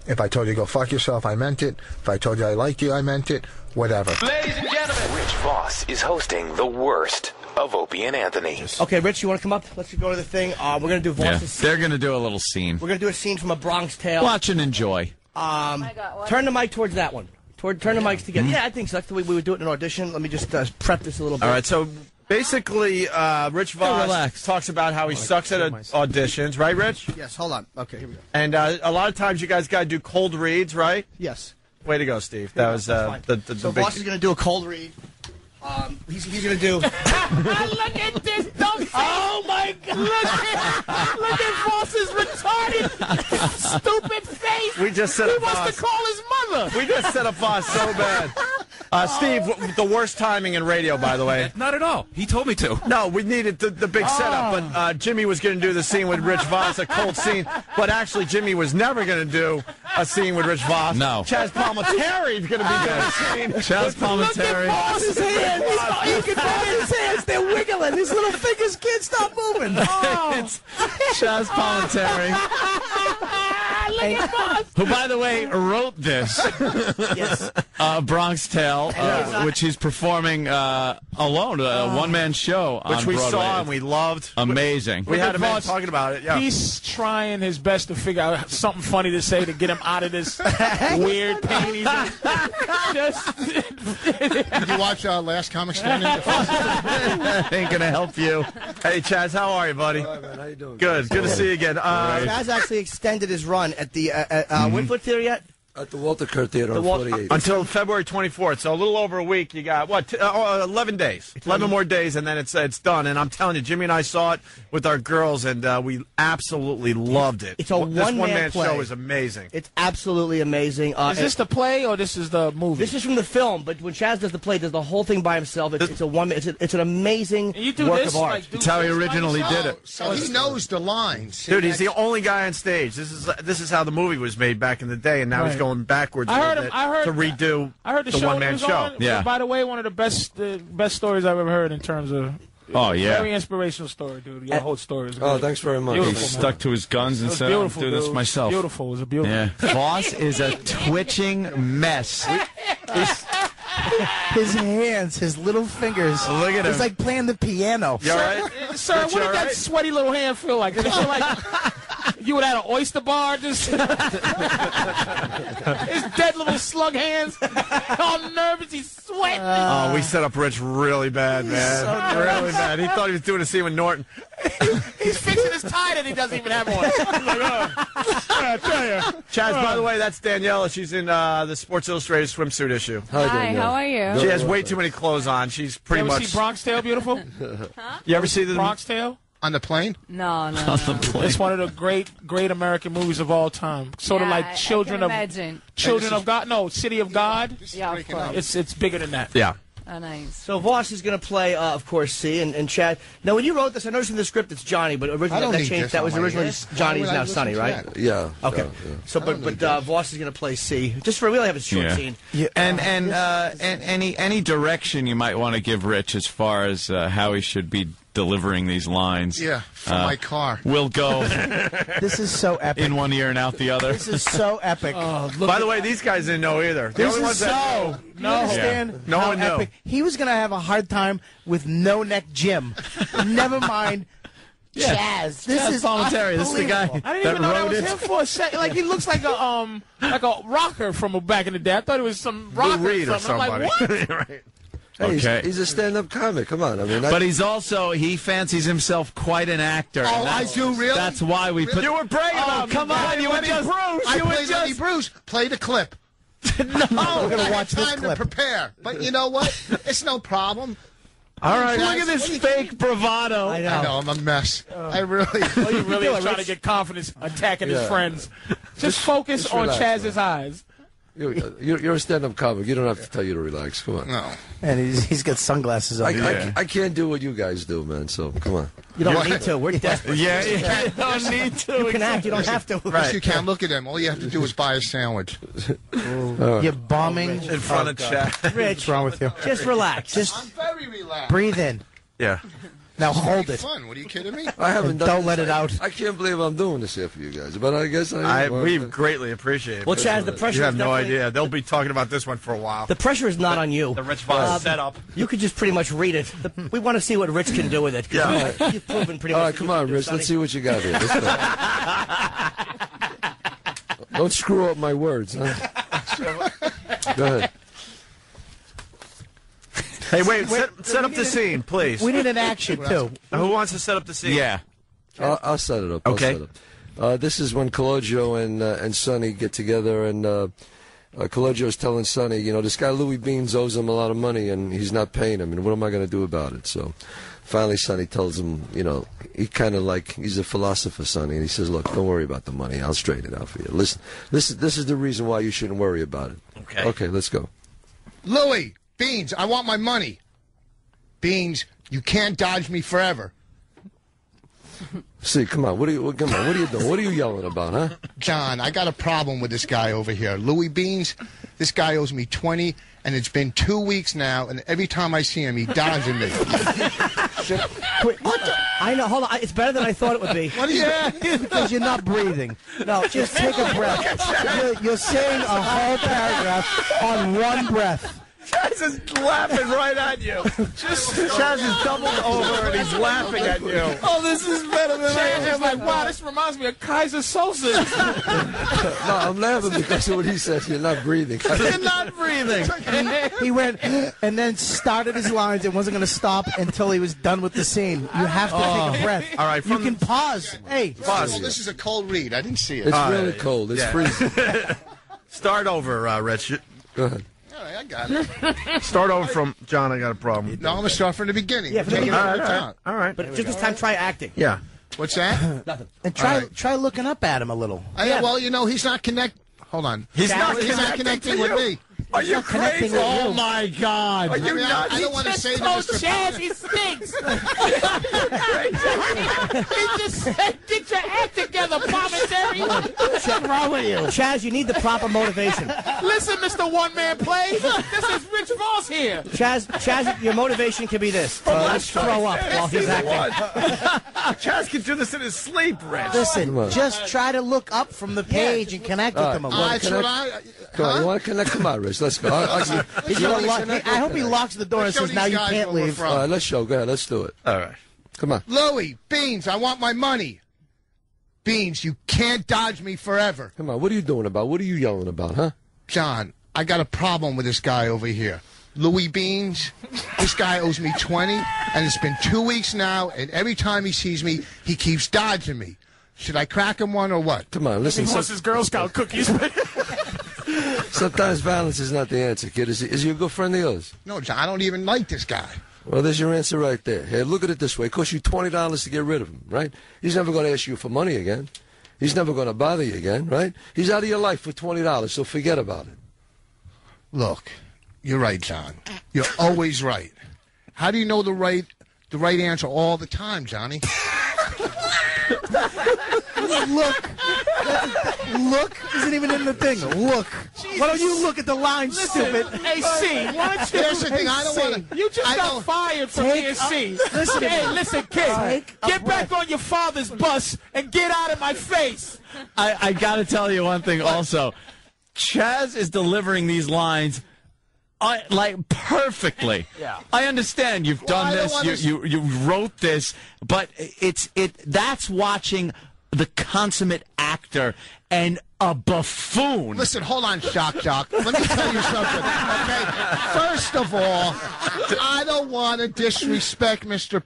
If I told you to go fuck yourself, I meant it. If I told you I liked you, I meant it. Whatever. Ladies and gentlemen, Rich Vos is hosting the worst of Opie and Anthony. Okay, Rich, you want to come up? Let's go to the thing. We're going to do Vos's scene. They're going to do a little scene. We're going to do a scene from A Bronx Tale. Watch and enjoy. Turn the mic towards that one. Turn the mics together. Yeah, I think so. That's the way we would do it in an audition. Let me just prep this a little bit. All right, so basically, Rich Vos talks about how he sucks at auditions, right, Rich? Yes, hold on. Okay, here we go. And a lot of times you guys got to do cold reads, right? Yes. Way to go, Steve. That was the So big... Vos is going to do a cold read. He's going to do... Look at this! Don't say... Oh, my God! Look at Vos's retarded, stupid face! We just set he up wants Vos. to call his mother! We just set up Vos so bad. Steve, the worst timing in radio, by the way. Not at all. He told me to. No, we needed the big setup, but Jimmy was going to do the scene with Rich Vos, a cold scene. But actually, Jimmy was never going to do a scene with Rich Vos. No. Chaz Palminteri going to be doing a scene. Chaz Palminteri. Vos's hands! You can feel his hands, they're wiggling. His little fingers can't stop moving. It's Chaz Palminteri. Look at Vos! Who, by the way, wrote this Bronx Tale, which he's performing alone, a one-man show on Which we Broadway. saw and we loved. Amazing. We had a man Vos. talking about it. Yeah. He's trying his best to figure out something funny to say to get him out of this weird pain he's in. Did you watch Last Comic Standing? Ain't going to help you. Hey, Chaz, how are you, buddy? All right, man. How you doing? Good. Good to see you again. Chaz actually extended his run at the Winfoot Theater yet? At the Walter Kerr Theater on 48th. Until February 24th, so a little over a week. You got, 11 days. 11 more days, and then it's done. And I'm telling you, Jimmy and I saw it with our girls, and we absolutely loved it. It's a one-man play. show is amazing. It's absolutely amazing. Is this the play or this is the movie? This is from the film, but when Chaz does the play, does the whole thing by himself. It's a one. It's an amazing work of art. It's how he originally did it. So he knows the lines. Dude, he's the only guy on stage. This is how the movie was made back in the day, and now he's going backwards to redo the one-man show. Yeah. By the way, one of the best stories I've ever heard in terms of. Oh, yeah. Very inspirational story, dude. Your whole story is Oh, thanks very much. Beautiful, he stuck to his guns and said, "I'll do this myself." Beautiful. It was a beautiful. Yeah. Voss is a twitching mess. His hands, his little fingers. Look at him. It's like playing the piano. You all right? Sir, what did that sweaty little hand feel like? Did it feel like you were at an oyster bar? Just his dead little slug hands, all nervous. He's sweating. Oh, we set up Rich really bad, man. So really bad. He thought he was doing a scene with Norton. He's fixing his tie that he doesn't even have on. He's like, I tell you. Chaz, by the way, that's Daniela. She's in the Sports Illustrated swimsuit issue. Hi, how are you? She has way too many clothes on. She's pretty you ever much. see Bronx Tale, beautiful? Huh? You ever see the Bronx Tale? On the plane? No. It's one of the great American movies of all time. Sort of like Children of God. No, City of God. Yeah, of course. It's bigger than that. Yeah. Oh, nice. So Voss is going to play, of course, C and Chad. Now, when you wrote this, I noticed in the script it's Johnny, but originally that changed. That was originally Johnny is now Sonny, right? Yeah. Okay. Yeah. So, but Voss is going to play C. Just for we only have a short scene. Yeah. And any direction you might want to give Rich as far as how he should be delivering these lines. Yeah, from my car. We'll go. This is so epic. In one ear and out the other. This is so epic. By the way, these guys didn't know either. This is so. You understand? No how one knew. epic. He was going to have a hard time with No Neck Jim. Never mind. Chaz. This is voluntary. This is the guy I didn't even know that was him for a second. Like he looks like a rocker from back in the day. I thought it was some rocker Reed or something. I'm like, what? Right. Hey, he's a stand-up comic. Come on, I mean. But he fancies himself quite an actor. Oh, I do really. That's why we put. You were bragging about. Come on, you were just. I played Lenny Bruce. Play the clip. No, we're going to watch this time clip. to prepare. But you know what? It's no problem. All right, look at this fake bravado. I know, I'm a mess. I really. Oh, you really are trying to get confidence attacking his friends. Just focus on relax, Chaz's eyes. You're a stand-up comic. You don't have to tell you to relax. Come on. No. And he's got sunglasses on. I can't do what you guys do, man. So come on. You don't need to. We're desperate. Yeah, you don't need to. You can act. You don't have to. Yes, you can. Look at him. All you have to do is buy a sandwich. You're bombing in front of Chad. Rich, what's wrong with you? Just relax. Just I'm very relaxed. breathe in. Yeah. Now hold it. Fun. What are you kidding me? I haven't done Don't this. let it out. I can't believe I'm doing this here for you guys, but I guess we greatly appreciate it. Well, Chaz, the pressure. You have is no definitely- idea. They'll be talking about this one for a while. The pressure is not on you. The Rich Vos setup. You could just pretty much read it. We want to see what Rich can do with it. Yeah. You've proven pretty All much. right, come on, Rich. Let's see what you got here. Let's go. Don't screw up my words. Huh? Go ahead. Hey, wait, set up the scene, please. We need an action, too. Who wants to set up the scene? Yeah. I'll set it up. Okay. I'll set it up. This is when Cologio and Sonny get together, and Cologio's telling Sonny, you know, this guy Louis Beans owes him a lot of money, and he's not paying him, and what am I going to do about it? So finally Sonny tells him, you know, he's a philosopher, Sonny, and he says, look, don't worry about the money. I'll straighten it out for you. Listen, this is the reason why you shouldn't worry about it. Okay, let's go. Louis, Beans, I want my money. Beans, you can't dodge me forever. See, come on, what are you doing? What are you yelling about, huh? John, I got a problem with this guy over here. Louis Beans, this guy owes me 20, and it's been 2 weeks now, and every time I see him, he dodging me. Wait, I know. Hold on. It's better than I thought it would be. What is that? Because you're not breathing. No, just take a breath. You're saying a whole paragraph on one breath. Chaz is laughing right at you. Chaz is doubled over and he's laughing at you. Oh, this is better than Chaz is like, wow, this reminds me of Kaiser Sosa. No, I'm laughing because of what he said. You're not breathing. You're not breathing. He went and then started his lines and wasn't going to stop until he was done with the scene. You have to take a breath. All right, you can pause. Hey, Pause. Well, this is a cold read. I didn't see it. It's really cold. It's freezing. Start over, Rich. Go ahead. All right, I got it. Start over from John. I got a problem. No, I'm gonna start from the beginning. Yeah, from the Take it beginning. from the top. All right. But just this time, try acting. Yeah. What's that? Nothing. And try All right. try looking up at him a little. Well, you know, he's not Hold on. He's not connecting with me. Are you crazy? Oh my God! I mean, I don't want to say to Mr. Chaz, he stinks. He just said, get your act together, Palmentary. What's wrong with you? Chaz, you need the proper motivation. Listen, Mr. One-Man Play, this is Rich Vos here. Chaz, your motivation can be this. Let's throw up while he's acting. Chaz can do this in his sleep, Rich. Listen, just try to look up from the page and connect with him a little. Come on, you want to connect? Come on, Rich. Let's go. I hope he locks the door and says, "Now you can't leave." All right, let's show. Go ahead. Let's do it. All right. Come on. Louie, Beans, I want my money. Beans, you can't dodge me forever. Come on. What are you doing about? What are you yelling about, huh? John, I got a problem with this guy over here. Louie Beans, this guy owes me 20, and it's been 2 weeks now, and every time he sees me, he keeps dodging me. Should I crack him one or what? Come on, listen. He wants his Girl Scout cookies. Sometimes violence is not the answer, kid. Is he a good friend of yours? No, John, I don't even like this guy. Well, there's your answer right there. Hey, look at it this way. It costs you $20 to get rid of him, right? He's never going to ask you for money again. He's never going to bother you again, right? He's out of your life for $20, so forget about it. Look, you're right, John. You're always right. How do you know the right answer all the time, Johnny? Look isn't even in the thing. Look. Jesus. Why don't you look at the line, stupid? AC, why don't you? Here's the thing, I don't want to. You just got fired from AC. Listen, kid. Get back on your father's bus and get out of my face. I got to tell you one thing also. Chaz is delivering these lines like perfectly. Yeah. I understand you've done this. You wrote this, but that's watching the consummate actor and a buffoon. Listen, hold on, Shock Jock. Let me tell you something, okay? First of all, I don't want to disrespect Mr.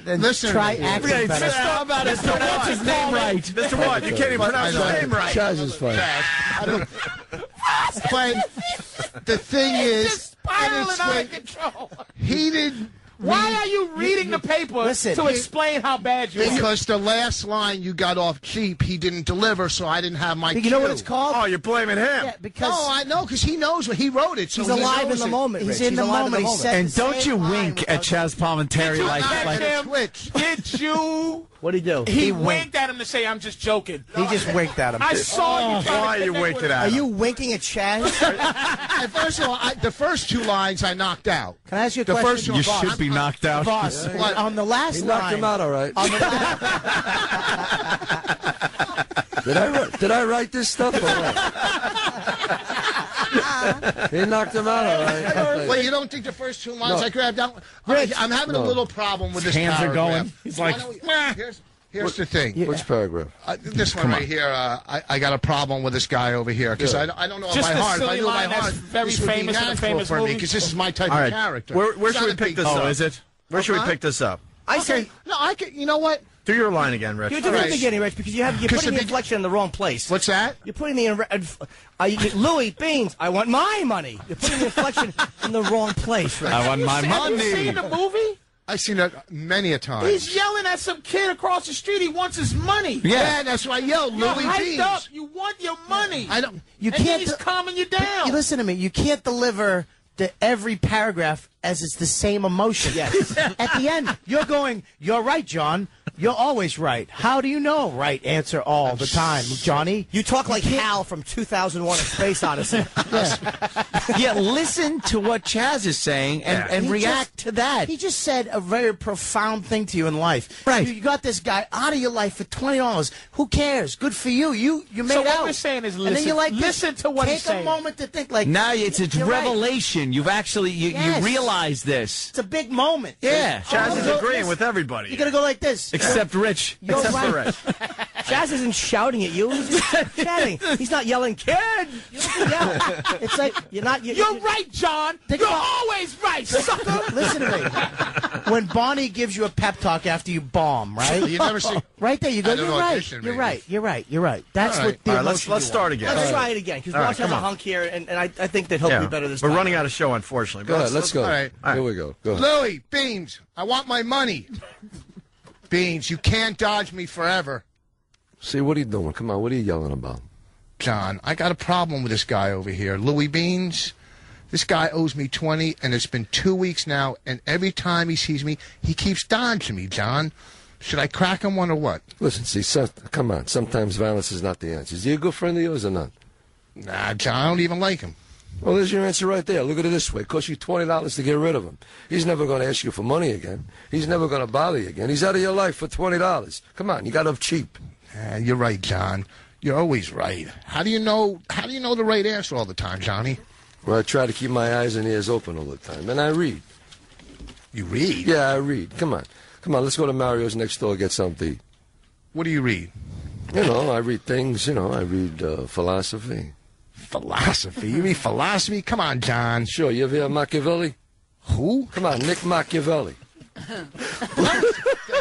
Listen, try acting better. How about it? Pronounce his name right. Mr. Watt, you can't even pronounce his name right. Chaz is fine. But the thing is, Spiraling out of control. he didn't. Why are you reading the paper to explain how bad you are? Because the last line you got off cheap, he didn't deliver, so I didn't have my cue. You know what it's called? Oh, you're blaming him. Yeah, because No, I know, because he knows what he wrote it. So he's alive in the moment. He's Rich. in the moment. He said And the don't same you line wink at Chaz Palmentary like Twitch. Did you? What'd he do? He winked at him to say, I'm just joking. He just winked at him. I saw you. Why you winked at Are him? you winking at Chaz? And first of all, the first two lines I knocked out. Can I ask you a The question? first two, You should be knocked out. Boss, on the last He line. knocked him out, all right. On the last, Did I write this stuff or what? He knocked him out, all right. Well, you don't think the first two lines No. I grabbed out? Rich. I'm having a little problem with this Hands are paragraph. going. He's like, Here's the thing. Which paragraph? This one right here, I got a problem with this guy over here because I don't know Just by the heart. If I silly knew by line that's heart, very this would be famous in a natural famous for me movie. because this is my type All of right. character. Where It's should we not a pick big this deal. up? Is it? Where should we pick this up? Okay. No, I can. You know what? Do your line again, Rich. You do it at the beginning, Rich, because you're putting the inflection in the wrong place. What's that? You're putting the Louis Beans. I want my money. You're putting the inflection in the wrong place, Rich. I want my Have you seen money. the movie? I've seen that many a time. He's yelling at some kid across the street. He wants his money. Yeah, that's why I yelled, You're Louis hyped Beans. up. You want your money. I don't. you And then can't. he's calming you down. You listen to me. You can't deliver every paragraph as it's the same emotion. Yes. At the end, you're going, you're right, John. You're always right. How do you know? Right answer all the time, Johnny. You talk like Hal from 2001: A Space Odyssey. Yeah, listen to what Chaz is saying and He react just- to that. He just said a very profound thing to you in life. Right. You got this guy out of your life for $20. Who cares? Good for you. You made So out. what we're saying is And then listen- you're like, listen to what take he's saying. a moment to think. Like Now it's you're right. revelation. You've actually you Yes. realize this. It's a big moment. Yeah. Chaz is agreeing with everybody. You're gonna go like this. Except Rich. You're Except for right. Rich. Chaz isn't shouting at you. He's just chatting. He's not yelling, kid. You don't yell. It's like you're not. You're right, John. You're always right, sucker. Listen to me. When Bonnie gives you a pep talk after you bomb, right? You never see. Right there, you go. I don't You're know, right. audition, You're maybe. right. You're right. You're right. That's All right. what the All right, emotion let's you start want. again. Let's try it again because All right, Ross has come a on. hunk here, and I think that he'll be better this time. We're running out of show, unfortunately. Go ahead, let's go. All right. Here we go. Go ahead. Louie, Beans, I want my money. Beans, you can't dodge me forever. See, what are you doing? Come on, what are you yelling about? John, I got a problem with this guy over here. Louie Beans, this guy owes me 20, and it's been 2 weeks now, and every time he sees me, he keeps dodging me, John. Should I crack him one or what? Listen, see, come on. Sometimes violence is not the answer. Is he a good friend of yours or not? Nah, John, I don't even like him. Well, there's your answer right there. Look at it this way. It costs you $20 to get rid of him. He's never going to ask you for money again. He's never going to bother you again. He's out of your life for $20. Come on, you got off cheap. You're right, John. You're always right. How do you know the right answer all the time, Johnny? Well, I try to keep my eyes and ears open all the time, and I read. You read? Yeah, I read. Come on. Come on, let's go to Mario's next door and get something to eat. What do you read? You know, I read things, I read philosophy. Philosophy? You read philosophy? Come on, John. Sure, you ever hear of Machiavelli? Who? Come on, Nick Machiavelli.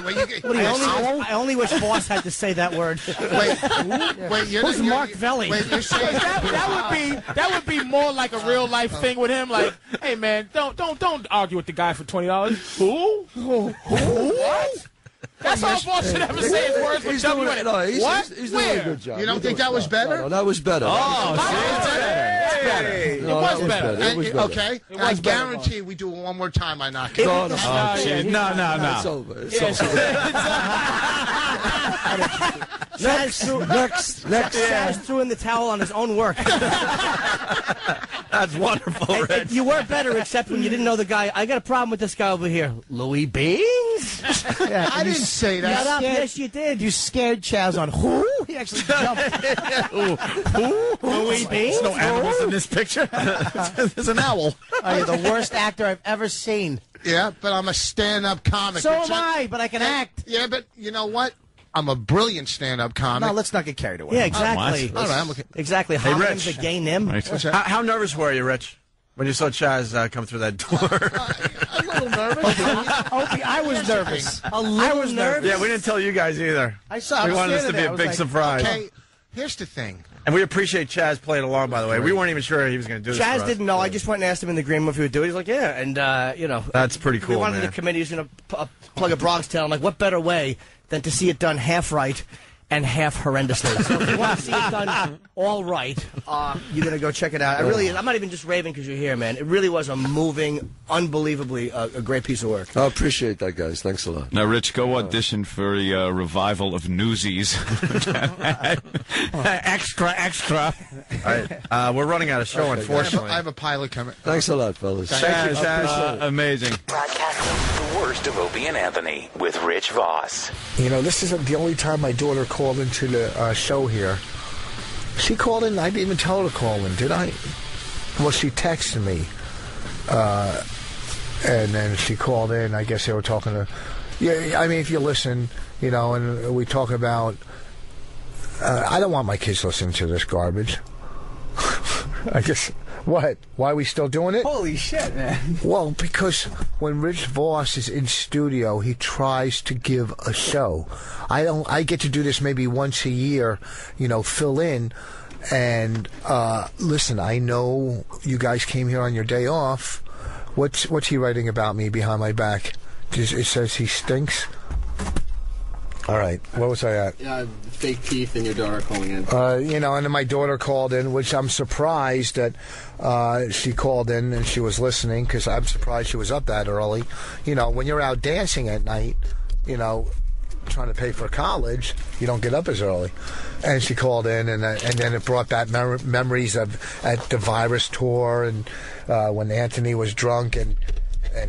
I only wish Voss had to say that word. Wait, who's Mark Velli? Wait, you're saying that would be more like a real life thing with him. Like, hey man, don't argue with the guy for $20. Who? What? That's all Voss should ever say his words with W in it. What? He's doing a good job. You don't think that was better? No, that was better. It was better. It was better. Okay, I guarantee we do it one more time. I knock it. No. No. It's over. It's over. Next. Chaz threw in the towel on his own work. That's wonderful, Rich. You were better, except when you didn't know the guy. I got a problem with this guy over here. Louis Beans? Yeah, I didn't say that. Shut up. Yes, you did. You scared Chaz on who? He actually jumped. Louis Beans? There's no animals in this picture. There's an owl. Oh, you're the worst actor I've ever seen. Yeah, but I'm a stand-up comic. So am I, but I can act. Yeah, but you know what? I'm a brilliant stand-up comic. No, let's not get carried away. Yeah, exactly. All right, I'm okay. Exactly. Hey, Homonyms Rich. a gay nim. How nervous were you, Rich, when you saw Chaz come through that door? A little nervous. Opie, I was nervous. A little nervous. Yeah, we didn't tell you guys either. I saw. We wanted this to be a big surprise. Okay, here's the thing. And we appreciate Chaz playing along, by the way. We weren't even sure he was going to do this for Chaz us. didn't know. I just went and asked him in the green room if he would do it. He's like, yeah. And, That's pretty cool, we wanted man. the committee was going to plug a Bronx tale. I'm like, what better way than to see it done half right and half horrendously? So if you want to see it done all right, you're going to go check it out. I'm not even just raving because you're here, man. It really was a moving, unbelievably a great piece of work. I appreciate that, guys. Thanks a lot. Now, Rich, go audition for a revival of Newsies. Extra. All right, we're running out of show, unfortunately. I have a pilot coming. Thanks a lot, fellas. Chaz, amazing. Broadcasting the worst of Opie and Anthony with Rich Vos. You know, this isn't the only time my daughter called into the show here. She called in. I didn't even tell her to call in, did I? Well, she texted me. And then she called in. I guess they were talking to... Yeah, I mean, if you listen, and we talk about... I don't want my kids listening to this garbage. I guess... What? Why are we still doing it? Holy shit, man. Well, because when Rich Vos is in studio, he tries to give a show. I get to do this maybe once a year, fill in. And listen, I know you guys came here on your day off. What's he writing about me behind my back? It says he stinks. All right, where was I at? Fake teeth and your daughter calling in. And then my daughter called in, which I'm surprised that she called in and she was listening, because I'm surprised she was up that early. When you're out dancing at night, trying to pay for college, you don't get up as early. And she called in, and then it brought back memories of at the Virus tour, and when Anthony was drunk and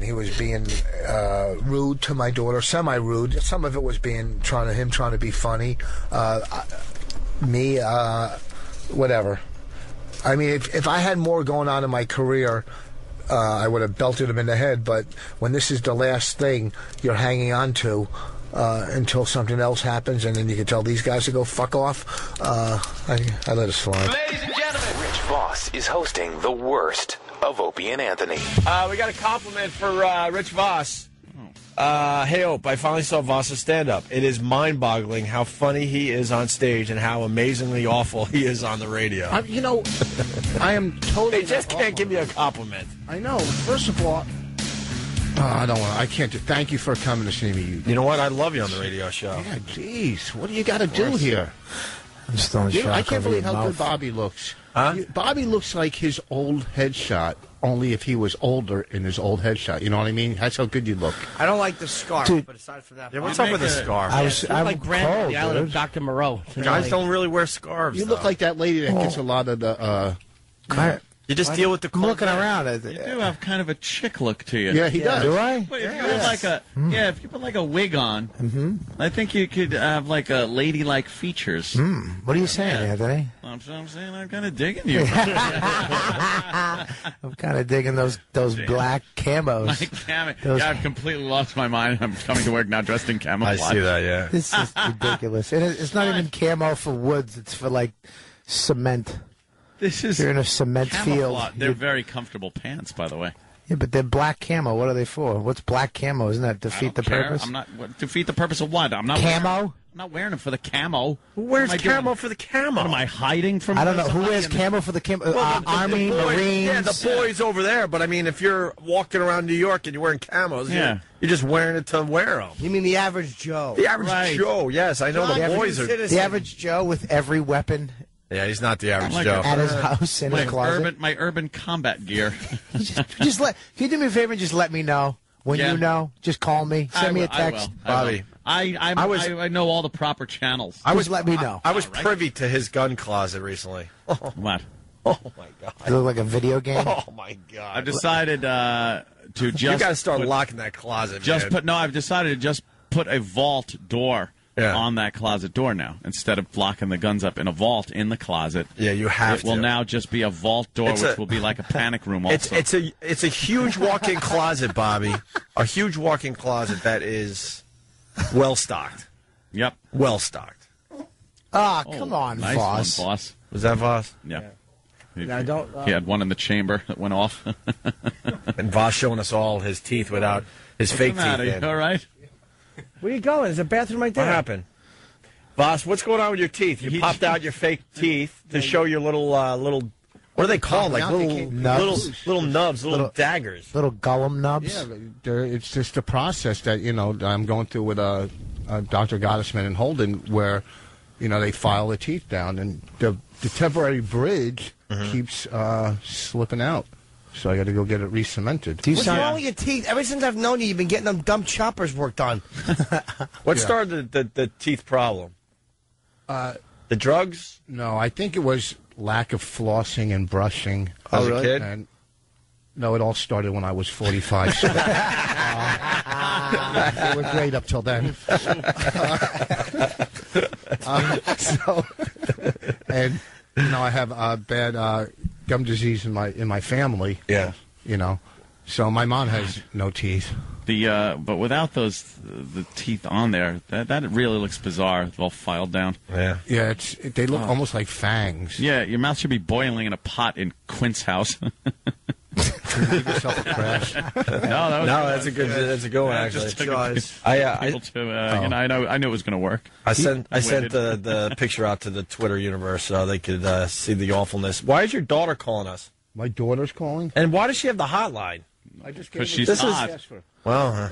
he was being rude to my daughter, semi-rude. Some of it was him trying to be funny. Whatever. I mean, if I had more going on in my career, I would have belted him in the head. But when this is the last thing you're hanging on to, until something else happens, and then you can tell these guys to go fuck off. I let it slide. Ladies and gentlemen, Rich Vos is hosting the worst of Opie and Anthony. We got a compliment for Rich Vos. Hey, Ope, I finally saw Voss's stand-up. It is mind-boggling how funny he is on stage and how amazingly awful he is on the radio. I am totally. They just can't give you a compliment. I know. First of all, I don't want. I can't. Thank you for coming to see me. You know what? I love you on the radio show. Yeah, jeez. What do you got to do here? I'm still in shock. I can't over believe your how mouth. good Bobby looks. Huh? Bobby looks like his old headshot, only if he was older in his old headshot. You know what I mean? That's how good you look. I don't like the scarf, Dude. but aside from that, Yeah, what's up with the scarf? I'm like Brandon on cold, the island of dude. Dr. Moreau. Guys don't really wear scarves. You look like that lady that gets a lot of the. You just deal with the. I'm looking around. You do have kind of a chick look to you. Yeah, he does. Do I? But if you put like a if you put like a wig on, I think you could have like a ladylike features. What are you saying, Anthony? I'm saying I'm kind of digging you. I'm kind of digging those black camos. Yeah, I've completely lost my mind. I'm coming to work now dressed in camouflage. I see that. Yeah. This is ridiculous. And it's not even camo for woods. It's for like cement. This is You're in a cement field. They're very comfortable pants, by the way. Yeah, but they're black camo. What are they for? What's black camo? Isn't that defeat the purpose? I'm not defeat the purpose of what? I'm not camo. I'm not wearing them for the camo. Who wears camo for the camo? What am I hiding from? I don't know who wears camo for the camo. Army, boys, Marines. Yeah, the boys over there. But I mean, if you're walking around New York and you're wearing camos, you're just wearing it to wear them. You mean the average Joe? The average Joe. Yes, I know the boys are. The average Joe with every weapon. Yeah, he's not the average like Joe. At his house, in his closet. My urban combat gear. Just can you do me a favor and just let me know when you know? Just call me. Send me a text. Bobby. I know all the proper channels. Let me know. I was privy to his gun closet recently. What? Oh my God! Does it look like a video game? Oh my God! I've decided to just. You got to start locking that closet. I've decided to just put a vault door. On that closet door now, instead of locking the guns up in a vault in the closet. Yeah, you have to. It will now just be a vault door, which will be like a panic room. Also, it's a huge walk-in closet, Bobby. A huge walk-in closet that is well stocked. Yep, well stocked. Ah, come on, nice Voss. One, Voss. Was that Voss? Yeah. He had one in the chamber that went off. And Voss showing us all his teeth without his fake teeth in. All right. Where you going? There's a bathroom right there. What happened? Voss, what's going on with your teeth? You popped out your fake teeth to show your little, what are they called? Like little nubs, little daggers. Little Gollum nubs? Yeah, it's just a process that, I'm going through with Dr. Gottesman and Holden where, they file the teeth down. And the temporary bridge keeps slipping out. So I got to go get it re-cemented. What's wrong with your teeth? Ever since I've known you, you've been getting them dumb choppers worked on. What started the teeth problem? The drugs? No, I think it was lack of flossing and brushing. As a kid? And, no, it all started when I was 45. So, it was great up till then. I have bad gum disease in my family. Yeah. So my mom has no teeth. But without the teeth on there, that really looks bizarre. It's all filed down. Yeah. Yeah, they look almost like fangs. Yeah, your mouth should be boiling in a pot in Quint's house. Give yourself a crash. That's a good one actually. I knew it was going to work. I sent the picture out to the Twitter universe so they could see the awfulness. Why is your daughter calling us? My daughter's calling? And why does she have the hotline? I just because she's hot. Well,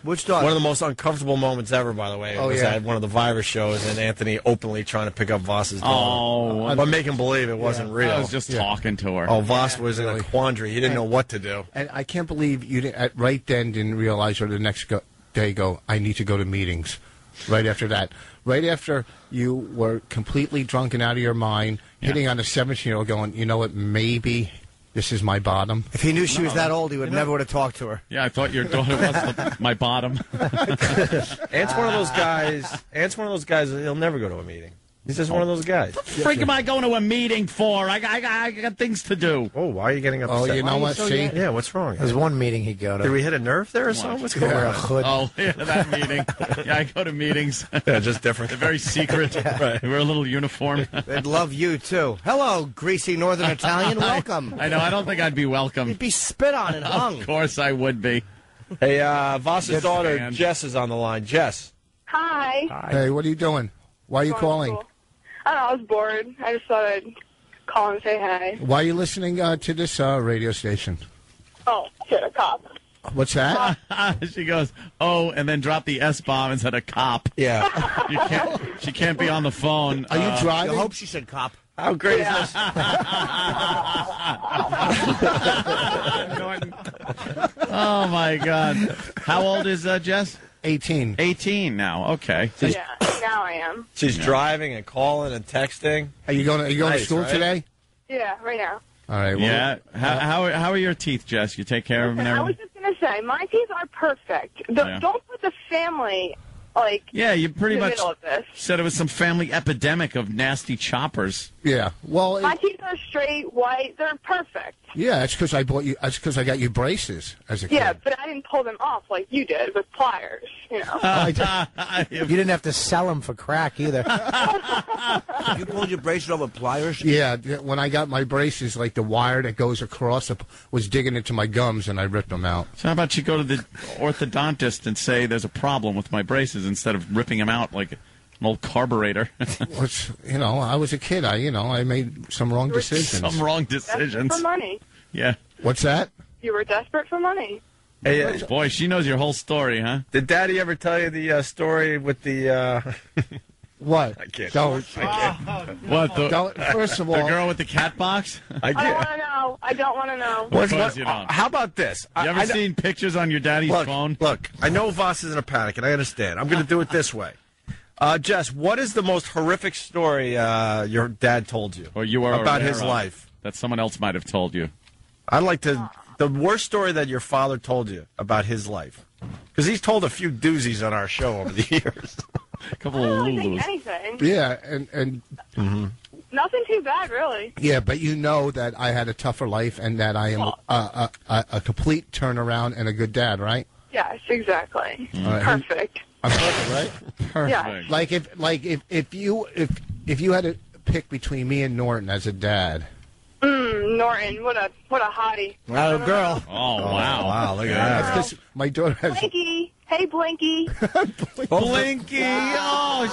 which daughter? One of the most uncomfortable moments ever, by the way, was at one of the Virus shows, and Anthony openly trying to pick up Voss's daughter. But making believe it wasn't real. I was just talking to her. Oh, Voss was in a quandary. He didn't know what to do. And I can't believe you right then didn't realize, or the next day I need to go to meetings. Right after that. Right after you were completely drunk and out of your mind, hitting on a 17-year-old going, you know what, maybe this is my bottom. If he knew she was that old, he never would have talked to her. Yeah, I thought your daughter was my bottom. Ant's one of those guys. He'll never go to a meeting. He's just one of those guys. What the freak am I going to a meeting for? I got things to do. Oh, why are you getting upset? Oh, you know what? See? Yeah, what's wrong? There's one meeting he'd go to. Did we hit a nerve there or something? What's going Wear a on? hood. Oh, yeah, that meeting. Yeah, I go to meetings. Yeah, just different. They're very secret. Right. Wear a little uniform. They'd love you, too. Hello, greasy Northern Italian. Welcome. I know. I don't think I'd be welcome. You'd be spit on and hung. Of course I would be. Hey, Voss's Good daughter, fan. Jess, is on the line. Jess. Hi. Hey, what are you doing? Why are you calling? I don't know, I was bored. I just thought I'd call and say hi. Why are you listening to this radio station? Oh, shit, a cop. What's that? She goes, oh, and then drop the S-bomb and said a cop. Yeah. She can't be on the phone. Are you driving? I hope she said cop. How great is this? Oh, my God. How old is Jess? 18. 18 now. Okay. Yeah, now I am. She's driving and calling and texting. Are you going to Nice, school right? today? Yeah, right now. All right. Well, Yeah. How are your teeth, Jess? You take care of them and I was everything? just going to say, my teeth are perfect. Yeah. Don't put the family, like, Yeah, you pretty in the much middle of this. said it was some family epidemic of nasty choppers. Yeah. Well, My teeth are straight, white. They're perfect. yeah. It's because I bought you. It's because I got you braces as a kid. Yeah, but I didn't pull them off like you did with pliers, you know. You didn't have to sell them for crack either. You pulled your braces off with pliers? Yeah. When I got my braces, like the wire that goes across was digging into my gums, and I ripped them out. So how about you go to the orthodontist and say there's a problem with my braces instead of ripping them out like an old carburetor? Which, I was a kid. I made some wrong decisions. Some wrong Desperate decisions. for money. Yeah. What's that? You were desperate for money. Hey, Boy, she knows your whole story, huh? did Daddy ever tell you the story with the... What? I can't. Don't. What? First of all, The girl with the cat box? I I don't want to know. I don't want to know. Of course you don't. How about this? You ever seen pictures on your daddy's phone? Look, I know Voss is in a panic, and I understand. I'm going to do it this way. Jess, what is the most horrific story your dad told you Or you were about aware his of life? that someone else might have told you? I'd like to... The worst story that your father told you about his life. Because he's told a few doozies on our show over the years. A couple I of don't think lulus. anything. yeah, and Nothing too bad, really. yeah, but you know that I had a tougher life, and that I am a complete turnaround and a good dad, right? Yes, exactly. All right. Perfect. I'm perfect, right? Perfect. Yeah. Like if you had to pick between me and Norton as a dad. Norton, what a hottie. Wow, girl. Oh, wow. Wow, look at That's that. 'cause my daughter has. Blinky. Hey, Blinky. Blinky! Oh,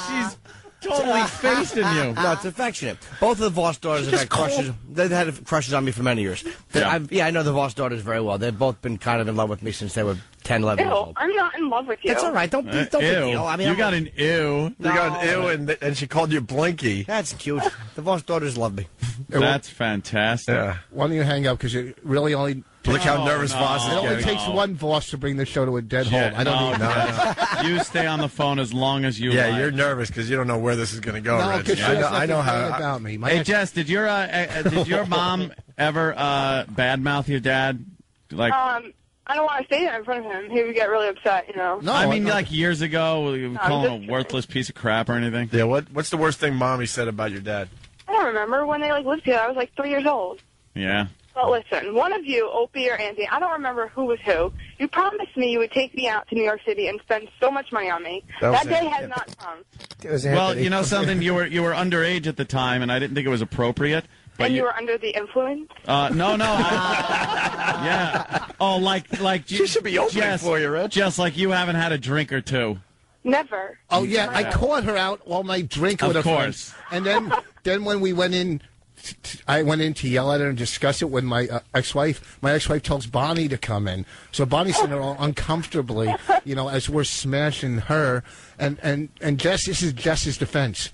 she's totally facing you. No, it's affectionate. Both of the Voss daughters have had crushes. They've had crushes on me for many years. I know the Voss daughters very well. They've both been kind of in love with me since they were 10, 11 years Ew, old. I'm not in love with you. That's all right. Don't be Ew. big deal. I mean, You I'm got a- an ew. You got an ew, and she called you Blinky. That's cute. The Voss daughters love me. That's fantastic. Yeah. Why don't you hang up? Because it really only. Look how nervous no. Voss is It only getting. takes one Voss to bring the show to a dead Yeah, halt. I don't need. You stay on the phone as long as you Yeah, like. you're nervous because you don't know where this is going to go, No, Rich. because she I know, knows I know nothing how. about me. Hey, Jess, did your mom ever badmouth your dad? Like, I don't want to say that in front of him. He would get really upset, you know. No, I mean, like years ago, you call him a worthless piece of crap or anything? Yeah, what's the worst thing Mommy said about your dad? I don't remember when they lived together. I was 3 years old. Yeah. But listen, one of you, Opie or Anthony, I don't remember who was who. You promised me you would take me out to New York City and spend so much money on me. That day has not come. Well, you know something, you were underage at the time, and I didn't think it was appropriate. But And you were under the influence? No. Yeah. Oh, like She should be opening for you, Rich. Just like you haven't had a drink or two. Never. Oh yeah, I caught her out while my drink with Of a friend. course. And then when we went in, I went in to yell at her and discuss it with my ex-wife. My ex-wife tells Bonnie to come in, so Bonnie's sitting there all uncomfortably, as we're smashing her. And Jess, this is Jess's defense.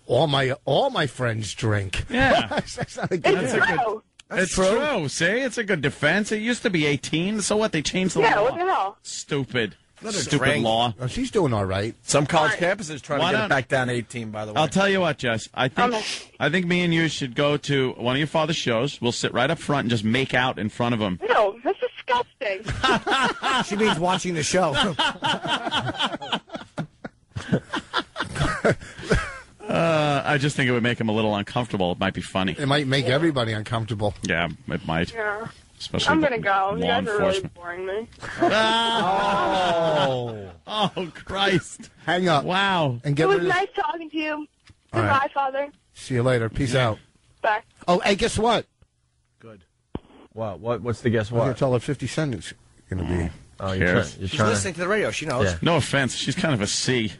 All my friends drink. Yeah. That's not a good It's defense. true. It's true. See, it's a good defense. It used to be 18. So what? They changed the Yeah, law. what the hell? Stupid. Let her Stupid drink. law. Oh, she's doing all right. Some college campuses trying Why to get not? it back down to 18, by the way. I'll tell you what, Jess. I think me and you should go to one of your father's shows. We'll sit right up front and just make out in front of him. Ew, that's disgusting. She means watching the show. I just think it would make him a little uncomfortable. It might be funny. It might make everybody uncomfortable. Yeah, it might. Yeah. Especially I'm gonna go. You law guys are really enforcement. boring me. Oh, Christ. Hang up. Wow. And It get was rid of nice talking to you. All Goodbye, right. Father. See you later. Peace out. Bye. Oh, hey, guess what? What's the guess I'm going what? to tell her 50 Cent is going to be. Oh, Cares. you're She's trying listening to the radio. She knows. Yeah. No offense. She's kind of a C.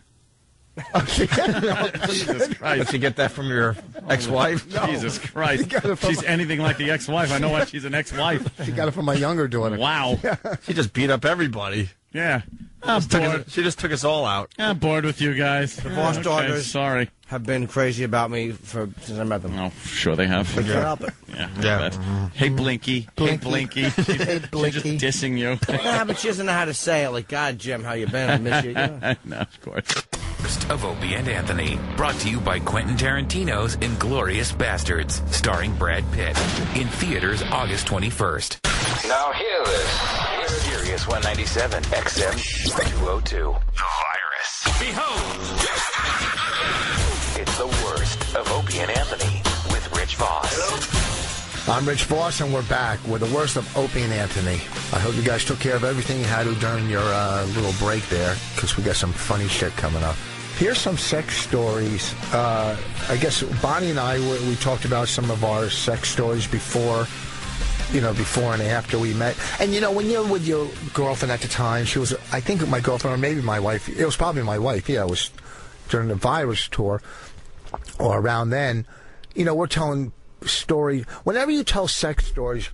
Jesus Christ. Did you get that from your ex-wife? Jesus Christ. got it from She's anything like the ex-wife. I know why she's an ex-wife. She got it from my younger daughter. Wow. She just beat up everybody. Yeah. I'm bored. She just took us all out. I'm bored with you guys. The Vos Okay, daughters sorry. have been crazy about me since I met them. Oh, sure they have. I can't help it. Yeah. Yeah. Hey, Blinky. Hey, Blinky. Hey, Blinky. She's just dissing you. Yeah, but she doesn't know how to say it. Like, God, Jim, how you been? I miss you. Yeah. No, of course. Worst of Opie and Anthony. Brought to you by Quentin Tarantino's Inglourious Bastards, starring Brad Pitt. In theaters August 21st. Now hear this. Sirius 197, XM 202. The virus. Behold! It's the worst of Opie and Anthony with Rich Vos. I'm Rich Vos, and we're back with the worst of Opie and Anthony. I hope you guys took care of everything you had to during your little break there, because we got some funny shit coming up. Here's some sex stories. I guess Bonnie and I, we talked about some of our sex stories before and after we met. And, when you're with your girlfriend at the time, she was, I think, my girlfriend, or maybe my wife. It was probably my wife. Yeah, it was during the virus tour or around then. We're telling story. Whenever you tell sex stories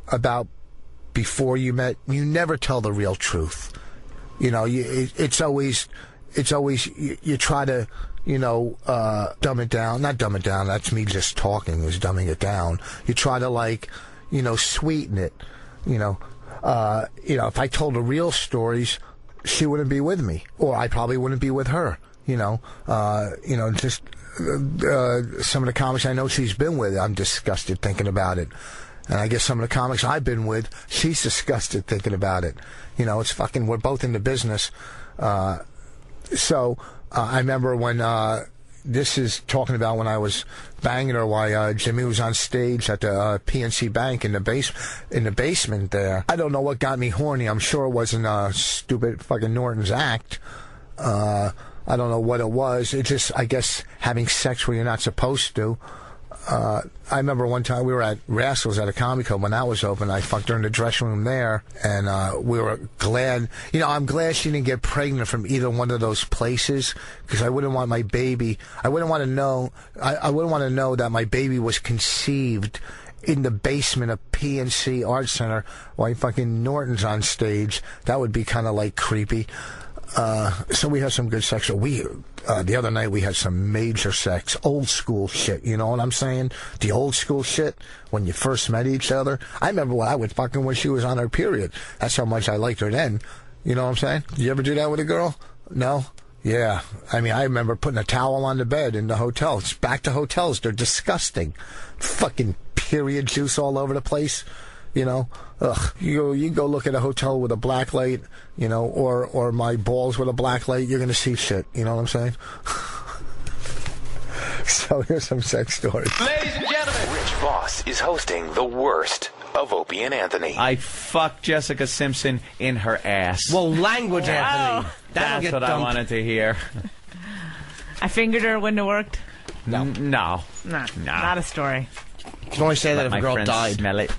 about before you met, you never tell the real truth. It's always you try to dumb it down. Not dumb it down. That's me just talking. Is dumbing it down. You try to sweeten it. If I told the real stories, she wouldn't be with me, or I probably wouldn't be with her. Just. Some of the comics I know she's been with, I'm disgusted thinking about it. And I guess some of the comics I've been with, she's disgusted thinking about it. It's fucking, we're both in the business. So I remember when, this is talking about when I was banging her while Jimmy was on stage at the PNC Bank in the basement there. I don't know what got me horny. I'm sure it wasn't stupid fucking Norton's act. I don't know what it was. It's just, I guess, having sex where you're not supposed to. I remember one time we were at Rascals at a comedy club when that was open. I fucked her in the dressing room there, and we were glad. I'm glad she didn't get pregnant from either one of those places, because I wouldn't want my baby. I wouldn't want to know. I wouldn't want to know that my baby was conceived in the basement of PNC Art Center while fucking Norton's on stage. That would be kind of creepy. So we had some good sex. The other night we had some major sex, old school shit. You know what I'm saying? The old school shit when you first met each other. I remember when I was fucking when she was on her period. That's how much I liked her then. You know what I'm saying? You ever do that with a girl? No? Yeah. I mean, I remember putting a towel on the bed in the hotel. It's back to hotels. They're disgusting. Fucking period juice all over the place. Ugh. You go look at a hotel with a black light, or my balls with a black light, you're going to see shit. You know what I'm saying? So here's some sex stories. Ladies and gentlemen, Rich Vos is hosting the worst of Opie and Anthony. I fucked Jessica Simpson in her ass. Well, language, Anthony. That's what I wanted to hear. I fingered her when it worked. No. Not a story. You can only say that if a girl died. Smell it.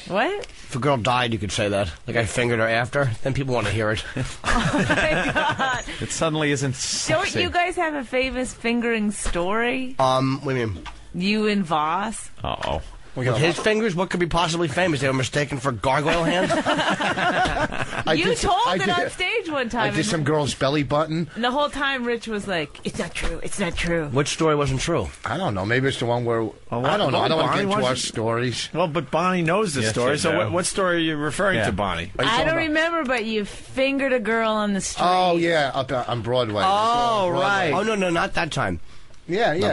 What? If a girl died, you could say that. Like, I fingered her after, then people want to hear it. Oh, my God. It suddenly isn't sexy. Don't you guys have a famous fingering story? What do you mean? You and Vos? Uh-oh. With his fingers, what could be possibly famous? They were mistaken for gargoyle hands? You told it on stage one time. I did some girl's belly button. And the whole time Rich was like, it's not true, it's not true. Which story wasn't true? I don't know. Maybe it's the one where... I don't know. I don't want to get into our stories. Well, but Bonnie knows the story, so what story are you referring to, Bonnie? I don't remember, but you fingered a girl on the street. Oh, yeah, up on Broadway. Oh, right. Oh, no, not that time. Yeah, yeah.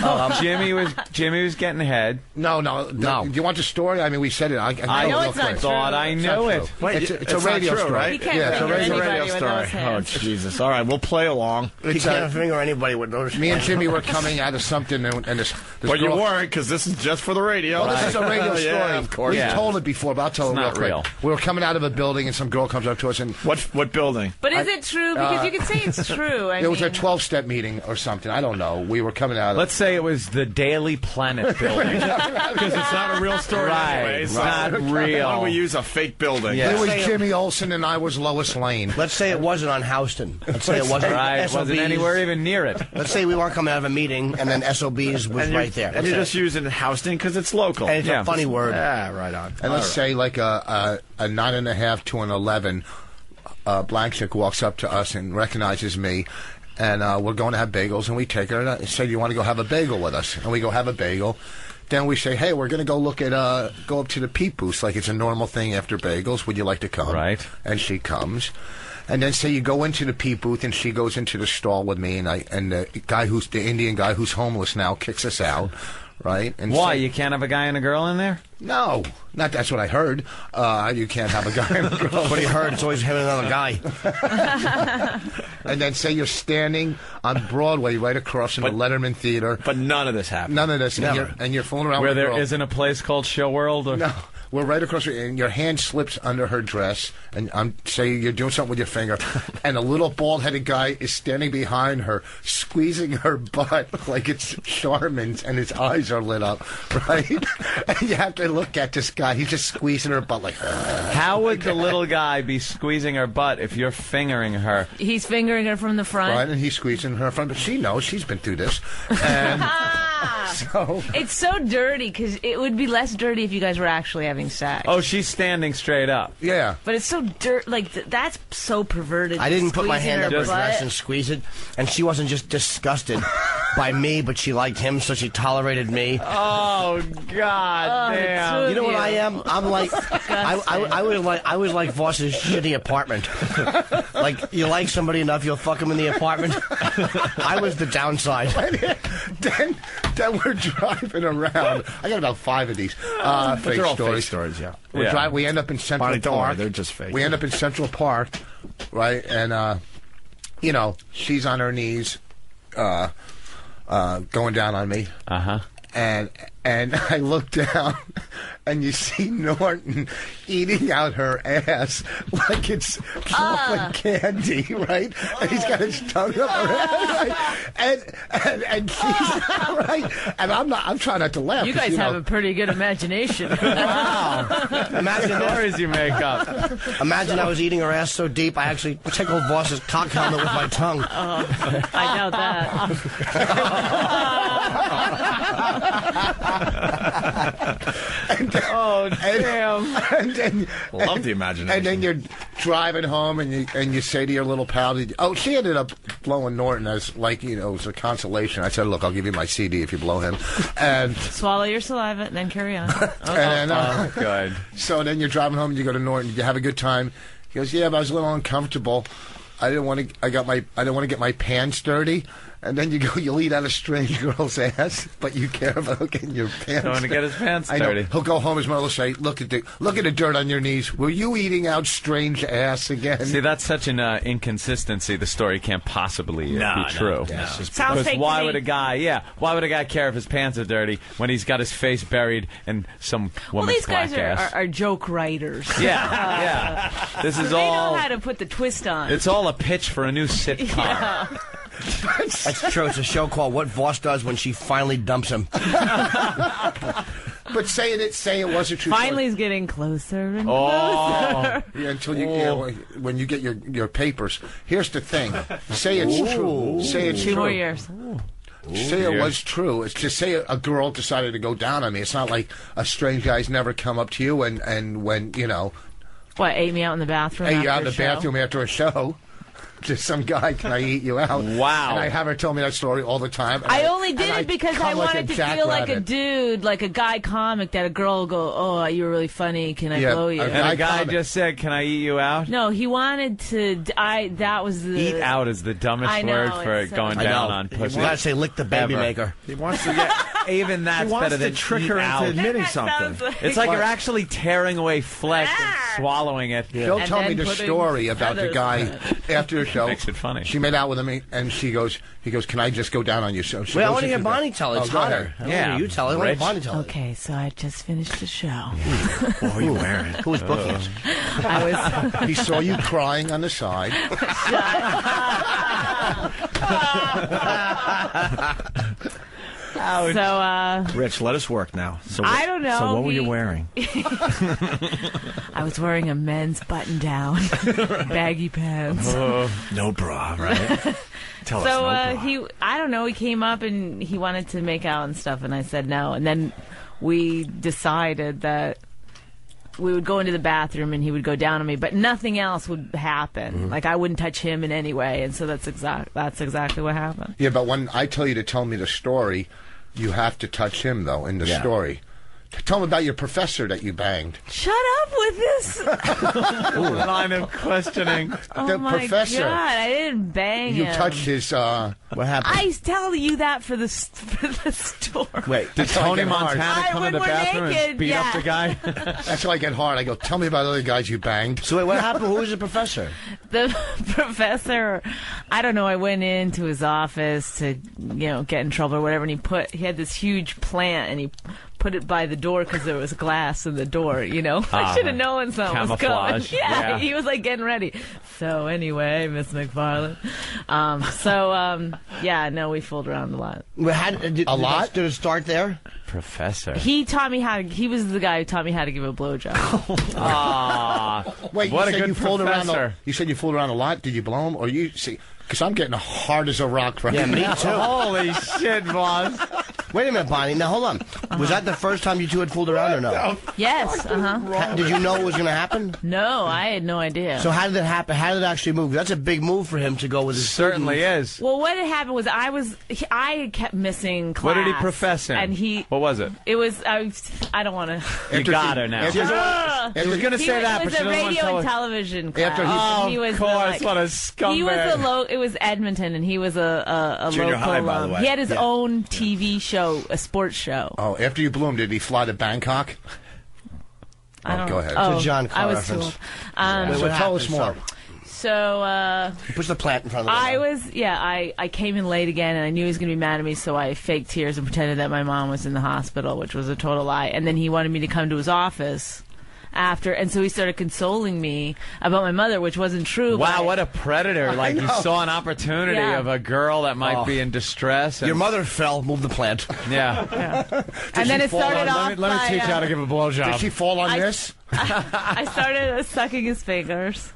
No, I'm kidding. Jimmy was getting ahead. No. Do you want the story? I mean, we said it. I know it's not thought I knew it. Wait, it's a radio true, story, right? He can't Yeah, it's a finger radio anybody with those Oh, hands. Jesus. All right, we'll play along. He can't finger anybody with those. Me and Jimmy were coming out of something, and this But you girl- weren't, because this is just for the radio. Well, this is a radio story. Yeah, of course. We've told it before, but I'll tell It's it real not quick. real. We were coming out of a building, and some girl comes up to us, and What building? But is it true? Because you could say it's true. it was a 12-step meeting or something. I don't know. We were coming out of... Let's say it was the Daily Planet building. Because it's not a real story Right, anyway. it's so not Why real. don't we use a fake building? Yeah. It was Jimmy Olsen, and I was Lois Lane. Let's say it wasn't on Houston. Let's say it wasn't. Right, it wasn't SOBs. anywhere even near it. Let's say we weren't coming out of a meeting, and then SOBs was right there. And you're just using Houston because it's local. And it's a funny word. Yeah, right on. And let's say like a 9.5 to an 11, blank chick walks up to us and recognizes me, and we're going to have bagels, and we take her and say, "Do you want to go have a bagel with us?" And we go have a bagel. Then we say, "Hey, we're going to go look at go up to the peep booth, like it's a normal thing after bagels. Would you like to come?" Right. And she comes. And then say you go into the peep booth, and she goes into the stall with me, and the Indian guy who's homeless now kicks us out, right? And Why? You can't have a guy and a girl in there? No, not that's what I heard. You can't have a guy and a girl. What he heard, it's always him and another guy. And then say you're standing on Broadway right across from the Letterman Theater. But none of this happened. None of this. Never. And you're fooling around Where with a there girl. isn't a place called Show World? Or? No. We're right across, and your hand slips under her dress, and I'm saying you're doing something with your finger, and a little bald-headed guy is standing behind her, squeezing her butt like it's Charmin's, and his eyes are lit up, right? And you have to look at this guy. He's just squeezing her butt like... How would the little guy be squeezing her butt if you're fingering her? He's fingering her from the front. Right, and he's squeezing her front, but she knows. She's been through this. And so... It's so dirty because it would be less dirty if you guys were actually having sex. Oh, she's standing straight up. Yeah. But it's so like that's so perverted. I didn't put my Squeezing hand up her butt. dress and squeeze it, and she wasn't just disgusted by me, but she liked him, so she tolerated me. Oh God, damn! You know what I am? I'm like, I was like Voss's shitty apartment. Like you like somebody enough, you'll fuck him in the apartment. I was the downside. Then we're driving around. I got about 5 of these But fake they're all stories. fake stories, yeah. We end up in Central Bonnie, Park. don't worry, they're just fake. We end up in Central Park, right? And she's on her knees, going down on me. And I look down, and you see Norton eating out her ass like it's chocolate candy, right? And he's got his tongue up her ass, right? And she's right. And I'm trying not to laugh. You guys have a pretty good imagination. Wow. Imagine the stories you make up. Imagine I was eating her ass so deep I actually tickled Voss's cock helmet with my tongue. I doubt damn! Love the imagination. And then you're driving home, and you say to your little pal, she ended up blowing Norton as it was a consolation. I said, look, I'll give you my CD if you blow him, and Swallow your saliva and then carry on. and good. So then you're driving home, and you go to Norton. You have a good time. He goes, yeah, but I was a little uncomfortable. I didn't want to get my pants dirty. And then you'll eat out a strange girl's ass, but you care about getting your pants. Going to get his pants I know. dirty. He'll go home. His mother will say, "Look at the dirt on your knees. Were you eating out strange ass again?" See, that's such an inconsistency. The story can't possibly be true. Sounds fake why to would me. a guy? Why would a guy care if his pants are dirty when he's got his face buried in some Well, woman's these guys black ass? are joke writers. Yeah. This is They all. know how to put the twist on. It's all a pitch for a new sitcom. Yeah. That's true. It's a show called What Voss Does When She Finally Dumps Him. But say it was a true Finally, he's getting closer and story. Yeah, until when you get your papers. Here's the thing. Say it's true. Say it's 2 true. more years. Say it was true. It's just say a girl decided to go down on me. It's not like a strange guy's never come up to you and when What, ate me out in the bathroom? ate you after out in a the show? bathroom after a show. to some guy, "Can I eat you out?" Wow. And I have her tell me that story all the time. I only did it because I wanted to feel like a jackrabbit. dude, like a guy comic, that a girl will go, "Oh, you're really funny. Can I Yeah, blow you?" And a guy just said, "Can I eat you out?" No, he wanted to. That was the Eat out is the dumbest I know, word for it's going so- down on pussy. You gotta say, lick the baby Ever. maker. He wants to get even that's He wants better to than trick eat her into out. admitting That something. sounds like- It's like you're actually tearing away flesh and swallowing it. She'll And tell me then the putting story about the feathers guy on it. after the show. Makes it funny. She made out with him, and he goes, "Can I just go down on you?" So she Wait, I goes want to into hear bed. Bonnie tell it. It's Oh, go hotter. ahead. I don't want you tell it. I want Rich. Bonnie tell it. Okay, so I just finished the show. What were you wearing? Who was booking it? I was. He saw you crying on the side. So, Rich, let us work now. So I don't know. So what were you wearing? I was wearing a men's button-down, baggy pants. No bra, right? Tell us no bra. I don't know. He came up and he wanted to make out and stuff, and I said no. And then we decided that we would go into the bathroom and he would go down on me, but nothing else would happen. Mm-hmm. Like I wouldn't touch him in any way, and so that's exactly what happened. Yeah, but when I tell you to tell me the story, you have to touch him though in the story. Tell him about your professor that you banged. Shut up with this! Line of questioning. Oh The my professor. God, I didn't bang You him. touched his. What happened? I tell you that for the story. Wait, Did Tony Montana I- come in when the we're bathroom naked, and beat up the guy? That's why I get hard. I go, tell me about other guys you banged. So wait, what happened? Who was the professor? The professor, I don't know, I went into his office to, get in trouble or whatever, and he had this huge plant, and he put it by the door because there was glass in the door, I should have known something was coming. Camouflage. Yeah, he was like getting ready. So anyway, Miss McFarland. We fooled around a lot. A lot? Did it start there? Professor. He was the guy who taught me how to give a blowjob. Wait, what you a said good you fooled around. professor. You said you fooled around a lot. Did you blow him, or you see? Because I'm getting hard as a rock right Yeah, me now. too. Holy shit, Vos. Wait a minute, Bonnie. Now, hold on. Was that the first time you two had fooled around or no? Yes, Did you know it was going to happen? No, I had no idea. So how did it happen? How did it actually move? That's a big move for him to go with his Certainly is. Well, what had happened was I kept missing class. What did he profess in? And what was it? It was I don't want to. You got her now. She was going to say that, but she It was doesn't a want to radio tell and her. television class. Oh, he was of course, what a scumbag. He was it was Edmonton, and he was a Junior local. high, by the way. He had his own TV show, a sports show. Oh, after you blew him, did he fly to Bangkok? Go ahead. Oh, It's a John Carr I was reference. too old. So tell us more. So He puts the plant in front of the I came in late again, and I knew he was going to be mad at me, so I faked tears and pretended that my mom was in the hospital, which was a total lie. And then he wanted me to come to his office after, and so he started consoling me about my mother, which wasn't true. Wow, what a predator. Like, you saw an opportunity Yeah. of a girl that might be in distress. And Your mother fell, moved the plant. Yeah. And then it started off Let me teach you how to give a blowjob. Did she fall on this? I started sucking his fingers,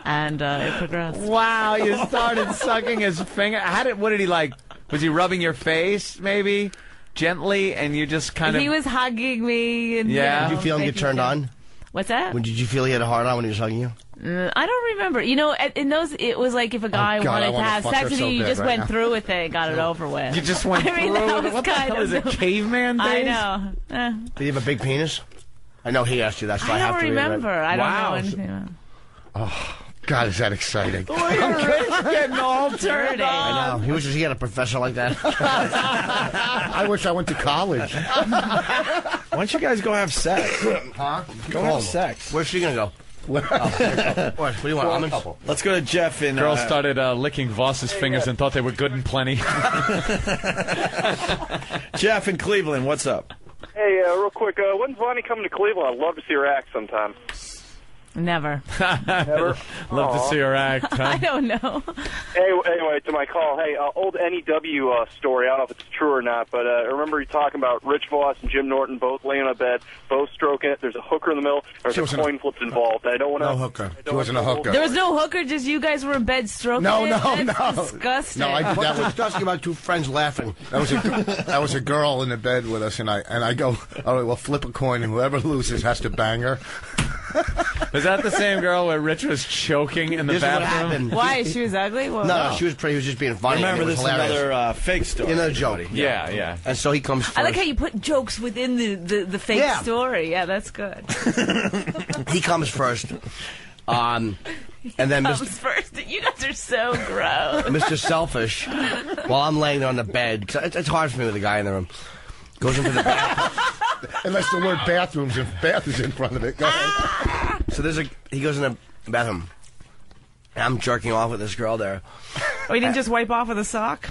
and it progressed. Wow, you started sucking his finger. What did he like? Was he rubbing your face, maybe? Gently, and you just kind of... He was hugging me. And, Did you feel him get turned on? What's that? Did you feel he had a hard on when he was hugging you? I don't remember. In those, it was like if a guy God, I wanted to wanna have fuck sex her with so you, you bad just right went now. through with it and got it over with. You just went I mean, through that it? was What the kind hell is it, of- caveman days? I know. Did he have a big penis? I know he asked you. That's why I I have don't to remember. I don't Wow. know anything about Oh, God, is that exciting? Getting all dirty. I know. He wishes he had a professor like that. I wish I went to college. Why don't you guys go have sex? Huh? Go have sex. Where's she going to go? What do you want? Almonds? Let's go to Jeff in... Girls started licking Voss's fingers and thought they were good and plenty. Jeff in Cleveland, what's up? Hey, real quick, when's Vonnie coming to Cleveland? I'd love to see her act sometime. Never. Never? Love to see her act, huh? I don't know. Hey, anyway, to my call. Hey, old NEW story. I don't know if it's true or not, but I remember you talking about Rich Vos and Jim Norton both laying on a bed, both stroking it. There's a hooker in the middle. There's a coin flip involved. I don't want to. No hooker. She wasn't a hooker. There was no hooker, just you guys were in bed stroking No, it? no, That's no. disgusting. No, What's disgusting about two friends laughing? That was a girl in the bed with us, and I go, all right, well, flip a coin, and whoever loses has to bang her. Was that the same girl where Rich was choking in the This is what bathroom? happened. Why? She was ugly? Well, No, she was pretty. He was just being funny. Remember, and it this was is hilarious. another fake story. Another joke. Yeah. And so he comes first. I like how you put jokes within the fake story. Yeah, that's good. He comes first. And then Comes first. You guys are so gross. Mr. Selfish, while I'm laying there on the bed, 'cause it's hard for me with a guy in the room, goes into the bathroom. Unless the word bath is in front of it. Go ahead. So he goes in the bathroom. And I'm jerking off with this girl there. Oh, you didn't just wipe off with a sock?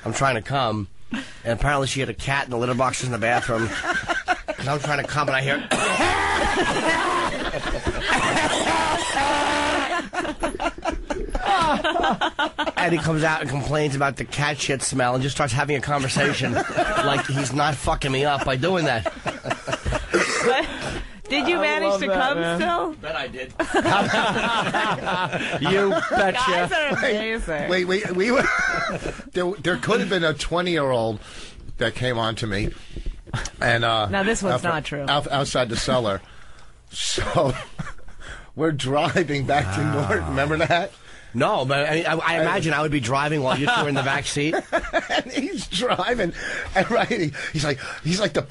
I'm trying to come, and apparently she had a cat in the litter boxes in the bathroom. And I'm trying to come, and I hear... And he comes out and complains about the cat shit smell and just starts having a conversation like he's not fucking me up by doing that. Did you manage to come still? Bet I did. You betcha. Guys are amazing. Wait, we were... there could have been a 20-year-old that came on to me. And now this one's not true. Outside the cellar. So we're driving back to Norton. Remember that? No, but I imagine I would be driving while you two are in the back seat. And he's driving, and he's like the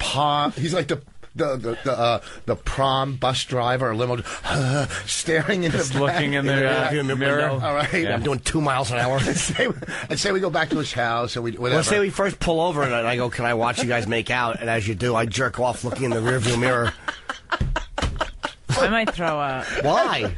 prom bus driver or limo, staring in Just the back, looking in the mirror. All right, yeah. I'm doing 2 miles an hour. and say we go back to his house, and whatever. Let's say we first pull over, and I go, "Can I watch you guys make out?" And as you do, I jerk off looking in the rearview mirror. I might throw up. Why?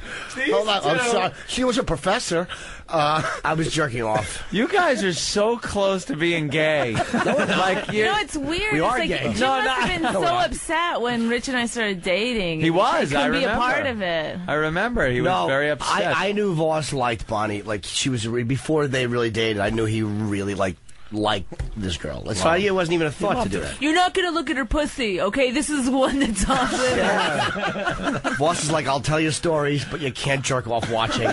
Hold on, I'm sorry. She was a professor. I was jerking off. You guys are so close to being gay. Like it's weird. We it's are like, gay. Jim must have been so upset when Rich and I started dating. He was. I I couldn't be a remember. part of it. I remember he was very upset. I knew Vos liked Bonnie. Like she was before they really dated. I knew he really liked this girl. That's why it wasn't even a thought to do that. You're not going to look at her pussy, okay? This is the one that's off limits. Yeah. Voss is like, I'll tell you stories, but you can't jerk off watching.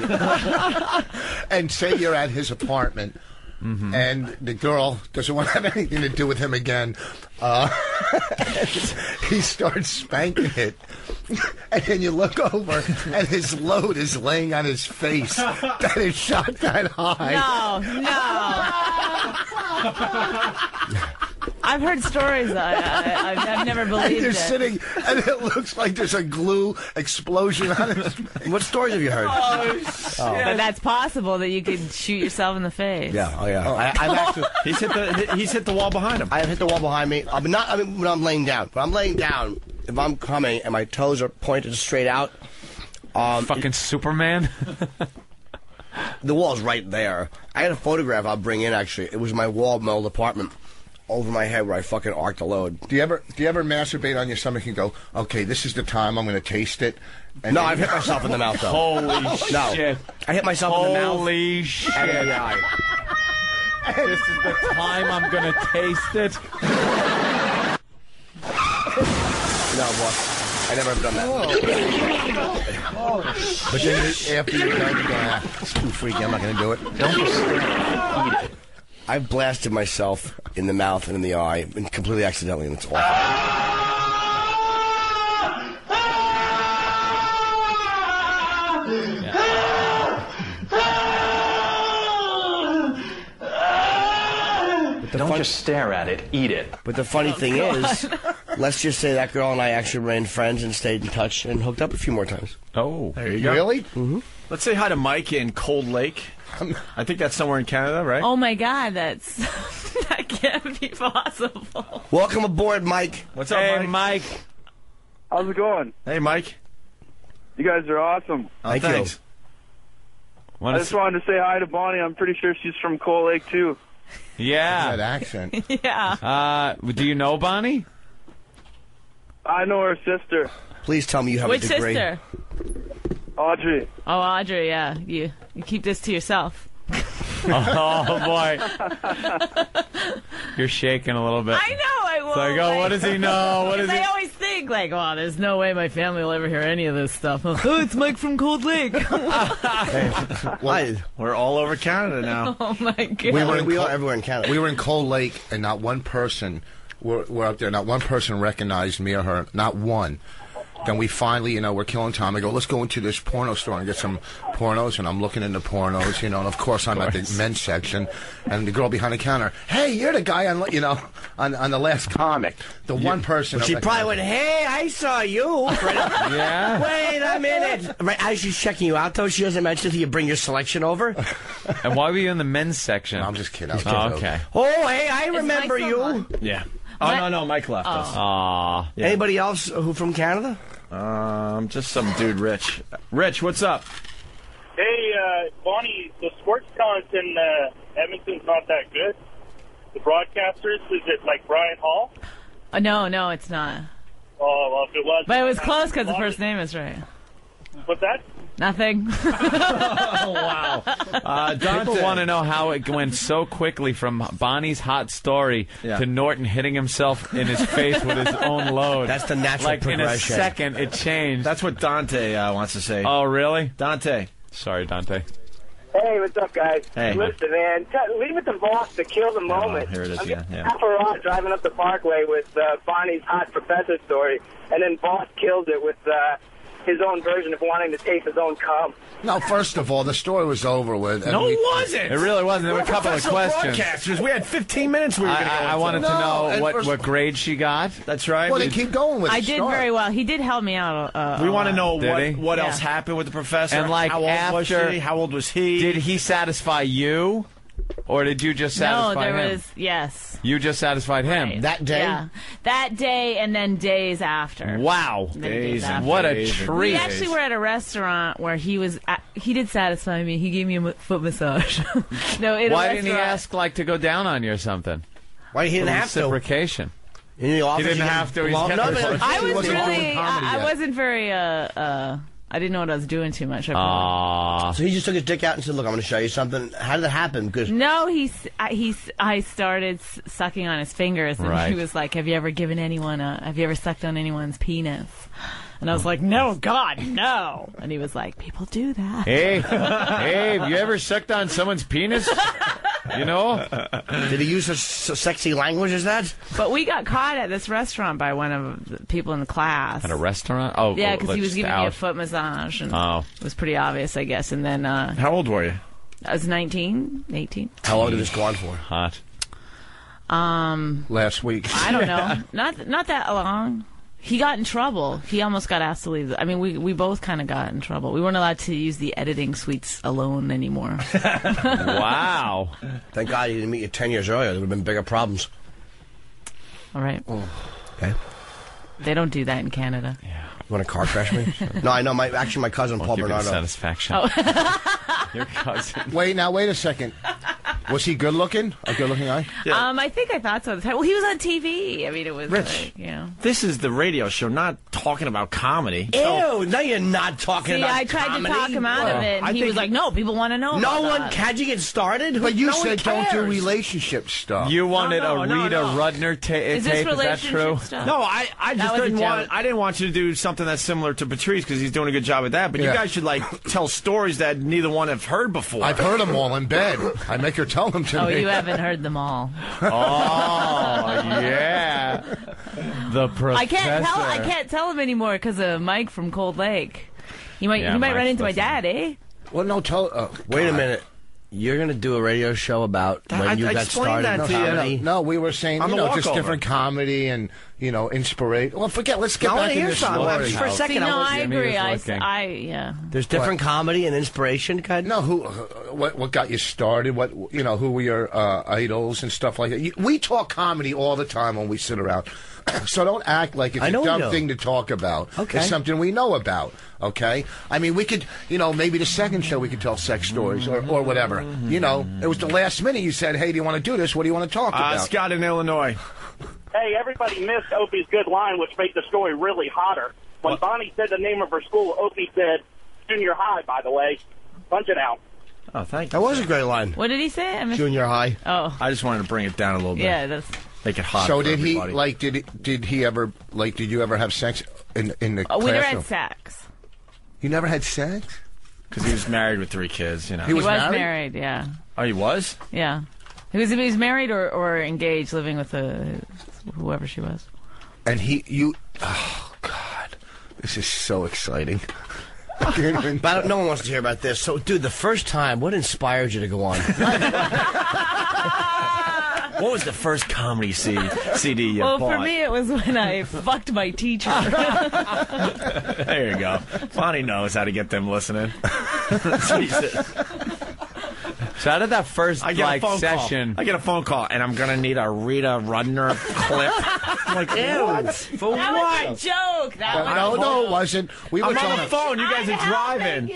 And say you're at his apartment, and the girl doesn't want to have anything to do with him again. He starts spanking it, and then you look over, and his load is laying on his face. That is shot that high. No. I've heard stories. I've never believed and you're it. sitting, and it looks like there's a glue explosion on his face. What stories have you heard? But that's possible that you could shoot yourself in the face. Yeah, I've actually, he's hit the wall behind him. I have hit the wall behind me. When I'm laying down. When I'm laying down, if I'm coming and my toes are pointed straight out, fucking Superman. The wall's right there. I had a photograph I'll bring in. Actually, it was my wall of my old apartment over my head where I fucking arced the load. Do you ever masturbate on your stomach and go, okay, this is the time I'm going to taste it? And No, I've hit myself in the mouth though. Holy shit! I hit myself in the mouth. Holy shit! And in the eye. This is the time I'm gonna taste it. No, boss. I never have done that. But then after you're done, you go, it's too freaky, I'm not going to do it. Don't just eat it. I've blasted myself in the mouth and in the eye, and completely accidentally, and it's awful. Don't just stare at it, eat it. But the funny thing is, let's just say that girl and I actually remained friends and stayed in touch and hooked up a few more times. Oh, there you go. Really? Mm-hmm. Let's say hi to Mike in Cold Lake. I think that's somewhere in Canada, right? Oh my God, that can't be possible. Welcome aboard, Mike. What's up, Mike? How's it going? Hey, Mike. You guys are awesome. Thanks. I just wanted to say hi to Bonnie. I'm pretty sure she's from Coal Lake, too. Yeah. That accent. Yeah. Do you know Bonnie? I know her sister. Please tell me you have Which a degree. sister? Audrey. Oh, Audrey, yeah. You keep this to yourself. Oh, boy. You're shaking a little bit. I know, I will. It's like, oh, what does he know? What is Because he? I always think, like, oh, there's no way my family will ever hear any of this stuff. Oh, it's Mike from Cold Lake. We're all over Canada now. Oh, my God. We are everywhere in Canada. We were in Cold Lake, and not one person, we're up there, not one person recognized me or her, not one. then we finally, we're killing time. I go, let's go into this porno store and get some pornos. And I'm looking into pornos, and of course I'm at the men's section. And the girl behind the counter, hey, you're the guy on the last comic. The one person. She probably went, hey, I saw you. Yeah. Wait a minute. Right, as she's checking you out, though, she doesn't mention until you bring your selection over. And why were you in the men's section? No, I'm just kidding. Okay. Oh, hey, I remember you. Yeah. Oh, no, Mike left us. Aw. Yeah. Anybody else who from Canada? Just some dude, Rich. Rich, what's up? Hey, Bonnie, the sports talent in Edmonton's not that good. The broadcasters, is it like Brian Hall? No, it's not. Oh, well, if it was... But it was close because the first name is right. What's that? Nothing. Oh, wow. People want to know how it went so quickly from Bonnie's hot story to Norton hitting himself in his face with his own load. That's the natural progression. In a second, it changed. That's what Dante wants to say. Oh, really? Dante. Sorry, Dante. Hey, what's up, guys? Hey. Listen, man, leave it to Vos to kill the moment. Here it is, I'm yeah. half a rod driving up the Parkway with Bonnie's hot professor story, and then Vos kills it with his own version of wanting to taste his own cum. No, first of all, the story was over with. No, it wasn't. It really wasn't. There were a couple of questions. Broadcasters. We had 15 minutes we were going to go I wanted to know what grade she got. That's right. Well, then keep going with I did very well. He did help me out. We want to know Did he? what else happened with the professor. And like how old was after, she? How old was he? Did he satisfy you? Or did you just satisfy him? No, there was, yes. You just satisfied him? Right. That day? Yeah. That day and then days after. Wow. Days after. What a treat. We actually were at a restaurant where he did satisfy me. He gave me a foot massage. Why didn't he ask, to go down on you or something? Why he didn't have to? Reciprocation. In the office, He didn't have to. I was really, I wasn't very, I didn't know what I was doing too much. So he just took his dick out and said, look, I'm going to show you something. How did that happen? Because no, I started sucking on his fingers, and he was like, have you ever sucked on anyone's penis? And I was like, no, God, no. And he was like, people do that. Hey, have you ever sucked on someone's penis? Did he use such sexy language as that? But we got caught at this restaurant by one of the people in the class. At a restaurant? Oh, yeah, because he was giving me a foot massage. And it was pretty obvious, I guess. And then... how old were you? I was 19, 18. How long did this go on for? Hot. Last week. I don't know. Not that long. He got in trouble. He almost got asked to leave. I mean, we both kind of got in trouble. We weren't allowed to use the editing suites alone anymore. Wow. Thank God he didn't meet you 10 years earlier. There would have been bigger problems. All right. Okay. They don't do that in Canada. Yeah. You want to car crash me? No, I know. My cousin Paul Bernardo. Satisfaction. Your cousin. Wait a second. Was he good looking? A good looking guy? Yeah. I think I thought so at the time. Well, he was on TV. I mean, it was Rich. This is the radio show, not talking about comedy. Ew, no, you're not talking about I tried comedy. to talk him out of it, and he was like, no, people want to know No about one, that. how'd you get started? But you no one said don't do cares. relationship stuff. You wanted a Rita Rudner tape. Is this relationship true? stuff? No, I just didn't want you to do something that's similar to Patrice because he's doing a good job at that. But you guys should tell stories that neither one have heard before. I've heard them all in bed. I make her tell them to me. Oh, you haven't heard them all. Oh, yeah. The professor. I can't tell him anymore because of Mike from Cold Lake. He might run into my dad, eh? Well, no, wait a minute. You're going to do a radio show about when you got started in comedy? No, we were saying, just different comedy and, inspiration. Well, let's get back in this story. For a second. I agree. There's different comedy and inspiration, kind of? No, what got you started? Who were your idols and stuff like that? We talk comedy all the time when we sit around. So don't act like it's a dumb thing to talk about. Okay. It's something we know about. Okay? I mean, we could, maybe the second show we could tell sex stories or whatever. It was the last minute you said, hey, do you want to do this? What do you want to talk about? Scott in Illinois. Hey, everybody missed Opie's good line, which made the story really hotter. When Bonnie said the name of her school, Opie said, junior high, by the way. Punch it out. Oh, thank you. That was a great line. What did he say? Junior high. Oh. I just wanted to bring it down a little bit. Yeah, that's... Make it hot. So did everybody. Did he ever did you ever have sex in the classroom? We never had sex. You never had sex? Because he was married with 3 kids, He was married, yeah. Oh, he was? Yeah. He was married or engaged, living with whoever she was. And oh God. This is so exciting. But no one wants to hear about this. So, dude, the first time, what inspired you to go on? What was the first comedy CD you Well, bought? for me, it was when I fucked my teacher. There you go. Bonnie knows how to get them listening. Jesus. So how did that first session? I get a phone call, and I'm gonna need a Rita Rudner clip. I'm like, what? For That what? was a joke. No, it wasn't. We I'm were on the phone. You guys are driving.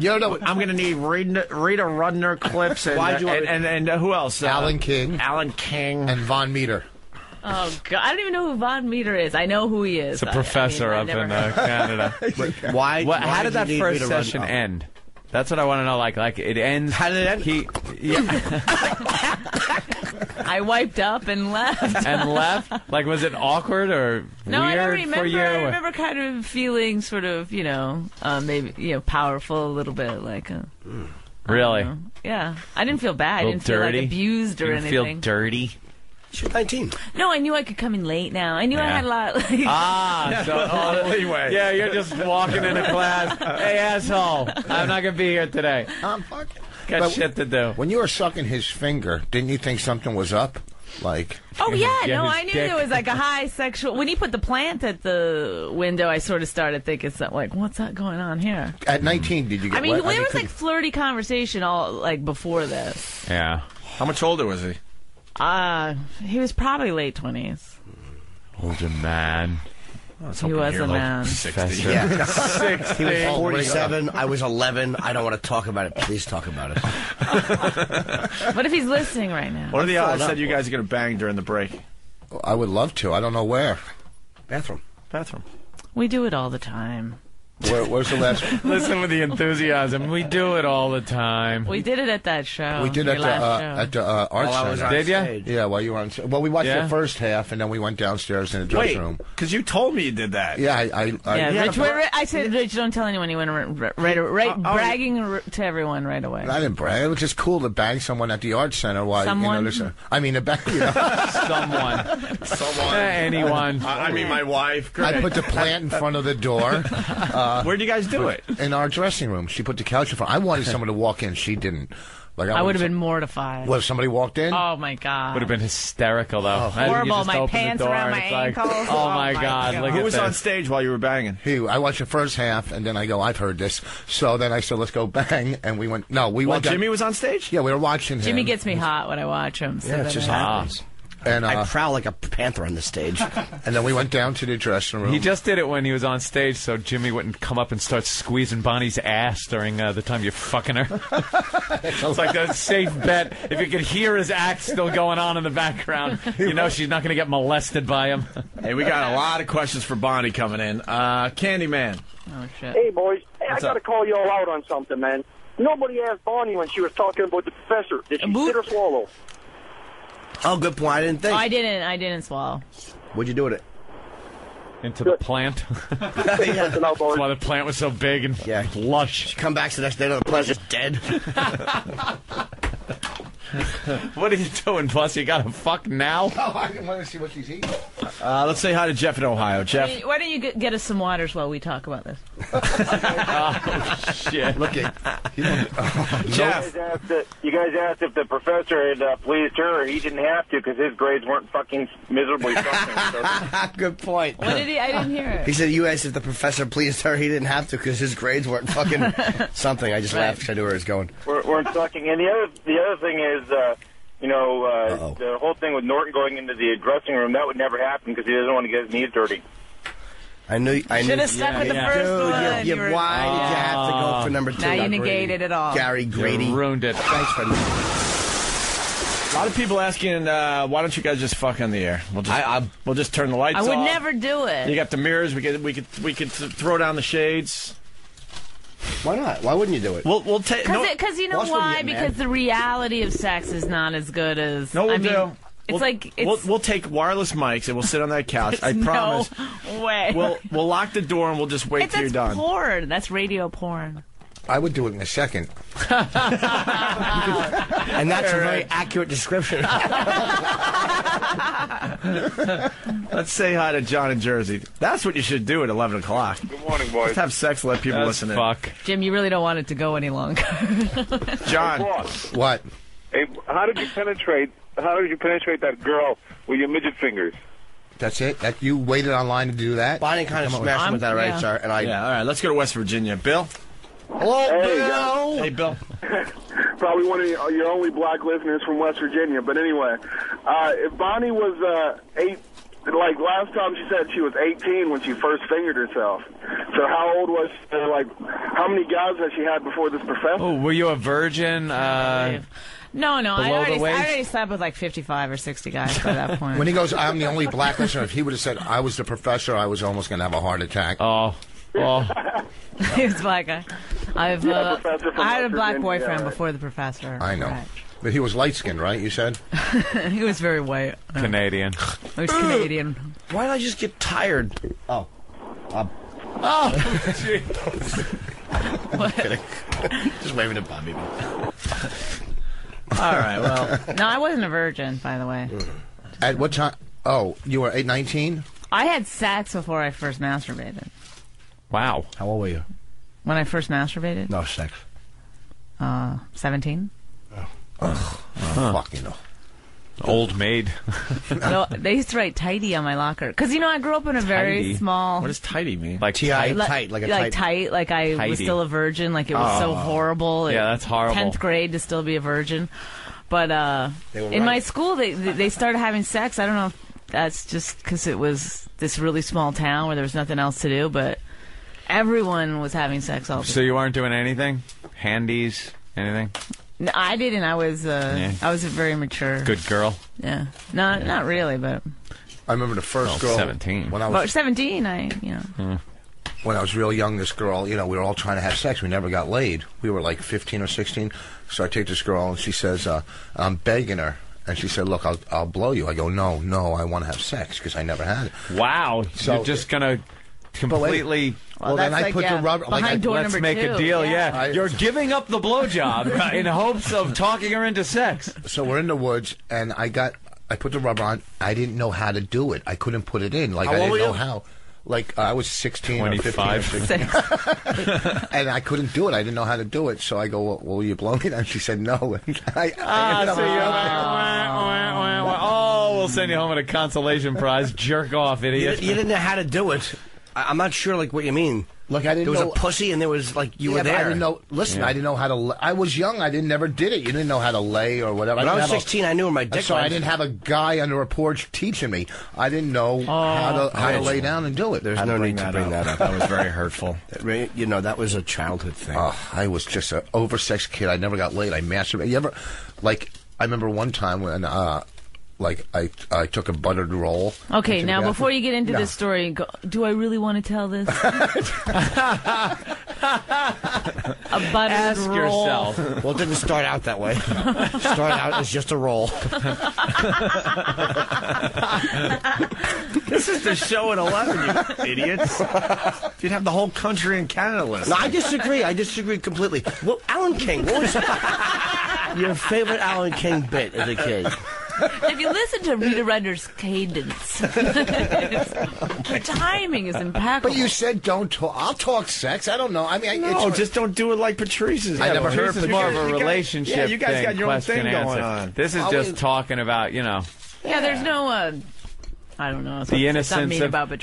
You know, I'm gonna need Rita Rudner clips, and Why'd you want and who else? Alan King. Alan King. And Von Meter. Oh, God. I don't even know who Von Meter is. I know who he is. It's a professor up in Canada. How did that first session end? That's what I want to know. Like it ends. How did it end? I wiped up and left. And left? Like, was it awkward or No, I don't weird remember. for you? I remember kind of feeling sort of, maybe, powerful a little bit. Like, really? Yeah. I didn't feel bad. I didn't feel dirty? like abused or You anything. feel dirty? She's 19. No, I knew I could come in late now. I knew I had a lot. Leeway. Yeah, you're just walking into class. Hey, asshole, I'm not going to be here today. I'm fucking. Got shit to do. When you were sucking his finger, didn't you think something was up? Like. Oh, yeah. Yeah, No, his I knew dick. there was like a high sexual. When he put the plant at the window, I sort of started thinking something like, what's that going on here? At 19, did you get I mean, wet? there was like flirty conversation all like before this. Yeah. How much older was he? He was probably late 20s. Older man. He was a man. 60. Yeah. 60. He was 47. I was 11. I don't want to talk about it. Please talk about it. What if he's listening right now? What are the odds that you guys are going to bang during the break? I would love to. I don't know where. Bathroom. We do it all the time. Where's the last one? Listen with the enthusiasm. We do it all the time. We did it at that show. We did your at last the show. art center. Did ya? Yeah, while you were on. Well, we watched Yeah? the first half, and then we went downstairs in the dressing room. Because you told me you did that. Yeah, Rich, I said, Rich, don't tell anyone. You went bragging to everyone right away. I didn't brag. It was just cool to bang someone at the art center. While Someone? Someone. Anyone. I mean, my wife. Great. I put the plant in front of the door. Where'd you guys do it? In our dressing room. She put the couch in front. I wanted someone to walk in. She didn't. Like I would have been mortified. Well, if somebody walked in? Oh, my God. Would have been hysterical, though. Oh, horrible. My pants around my ankles. Oh, my God. Look Who at was this. on stage while you were banging? I watched the first half, and then I go, I've heard this. So then I said, let's go bang. And we went, Jimmy was on stage? Yeah, we were watching him. Jimmy gets me hot when I watch him. So Yeah, it just happens. And I prowl like a panther on the stage. And then we went down to the dressing room. He just did it when he was on stage, so Jimmy wouldn't come up and start squeezing Bonnie's ass during the time you're fucking her. It's like a safe bet. If you could hear his act still going on in the background, you know she's not going to get molested by him. Hey, we got a lot of questions for Bonnie coming in. Candyman. Oh, shit. Hey, boys. Hey, What's I got to up? call you all out on something, man. Nobody asked Bonnie when she was talking about the professor. Did she sit or swallow? Oh, good point. I didn't think. Oh, I didn't swallow. What'd you do with it? Into the plant. That's why the plant was so big and lush. She come back the next day to the plant's just dead. What are you doing, Plus? You got to fuck now? Oh, I want to see what she's eating. Let's say hi to Jeff in Ohio. Jeff. Why don't you get us some waters while we talk about this? Oh, shit. Look at Jeff. You guys asked if the professor had pleased her. He didn't have to because his grades weren't fucking miserably sucking. So. Good point. What did he? I didn't hear it. He said you asked if the professor pleased her. He didn't have to because his grades weren't fucking something. I just laughed because I knew where he was going. Weren't sucking. And the other thing is, the whole thing with Norton going into the dressing room, that would never happen because he doesn't want to get his knees dirty. I knew. Should have stuck with the first one. Dude, why did you have to go for number 2? Now you negated it all. Gary Grady. You ruined it. Thanks for A lot of people asking, why don't you guys just fuck on the air? We'll just turn the lights I off. would never do it. You got the mirrors. We could throw down the shades. Why not? Why wouldn't you do it? We'll take because you know why? Because the reality of sex is not as good as. No, we'll I mean, do. It's like it's, we'll take wireless mics and we'll sit on that couch. I promise. No way. We'll lock the door and we'll just wait till you're done. That's porn. That's radio porn. I would do it in a second. And that's a very accurate description. Let's say hi to John in Jersey. That's what you should do at 11 o'clock. Good morning, boys. Just have sex, let people listen in. Fuck. Jim, you really don't want it to go any longer. John. What? Hey, how did you penetrate that girl with your midget fingers? That's it? That you waited online to do that? Bonnie kind of smashed him with that, right, sir? And Yeah, all right, let's go to West Virginia. Bill? Hello, Hey, Bill. Hey, Bill. Probably one of your only black listeners from West Virginia. But anyway, if Bonnie was 8, like last time she said she was 18 when she first fingered herself. So how old was she? Like, how many guys had she had before this professor? Oh, were you a virgin? No, I Below the waist? already slept with like 55 or 60 guys by that point. When he goes, I'm the only black listener, if he would have said, I was the professor, I was almost going to have a heart attack. Oh. He was a black guy. I had a black boyfriend before the professor. I know. Right. But he was light-skinned, right, you said? He was very white. Canadian. He was Canadian. Why did I just get tired? Oh. What? Just waving at Bobby. All right, well. No, I wasn't a virgin, by the way. At what time? Oh, you were 19? I had sex before I first masturbated. Wow. How old were you? When I first masturbated? No sex. 17. Fucking hell. Old maid. No, they used to write tidy on my locker. Because, you know, I grew up in a very Tidy? small... What does tidy mean? Like tight, like a like tight, like I was Tidy. still a virgin, like it was so horrible. Yeah, that's horrible. 10th grade to still be a virgin. But in my school, they started having sex. I don't know if that's just because it was this really small town where there was nothing else to do, but everyone was having sex all the time. So you weren't doing anything? Handies? Anything? No, I didn't. I was very mature. Good girl? Yeah. No, not really, but... I remember the first girl. 17. When I was But 17, when I was real young, this girl, you know, we were all trying to have sex. We never got laid. We were like 15 or 16. So I take this girl, and she says, I'm begging her. And she said, look, I'll blow you. I go, no, I want to have sex because I never had it. Wow. So you're just going to completely... Well, then I put the rubber... Behind door let's number make 2. a deal, Yeah. You're giving up the blowjob in hopes of talking her into sex. So we're in the woods, and I put the rubber on. I didn't know how to do it. I couldn't put it in. Like, I didn't know how. Like, I was 16 or 15 or 16. And I couldn't do it. I didn't know how to do it. So I go, well, will you blow me? And she said, no. So you're like, we'll send you home with a consolation prize. Jerk off, idiot. You didn't know how to do it. I'm not sure, like, what you mean. Like, I didn't know... There was a pussy, and there was, like, you were there. I didn't know... Listen, I didn't know how to... I was young. I never did it. You didn't know how to lay or whatever. When I was 16, I knew where my dick was. So I didn't have a guy under a porch teaching me. I didn't know how to lay down and do it. There's no need to bring that up. That was very hurtful. You know, that was a childhood thing. I was just an oversexed kid. I never got laid. I masturbated. You ever... Like, I remember one time when... Like, I took a buttered roll. Okay, now before you get into this story, do I really want to tell this? A buttered Ask roll. yourself. Well, it didn't start out that way. It started out as just a roll. This is the show at 11, you idiots. You'd have the whole country and Canada listening. No, I disagree. I disagree completely. Well, Alan King, what was your favorite Alan King bit as a kid? If you listen to Rita Render's cadence, the timing is impeccable. But you said don't talk. I'll talk sex. I don't know. I mean, No, just don't do it like Patrice's. I never heard This is more of a relationship Yeah, you guys thing, got your own thing question, going answer. on. This is just talking about, Yeah, there's no, I don't know. the innocence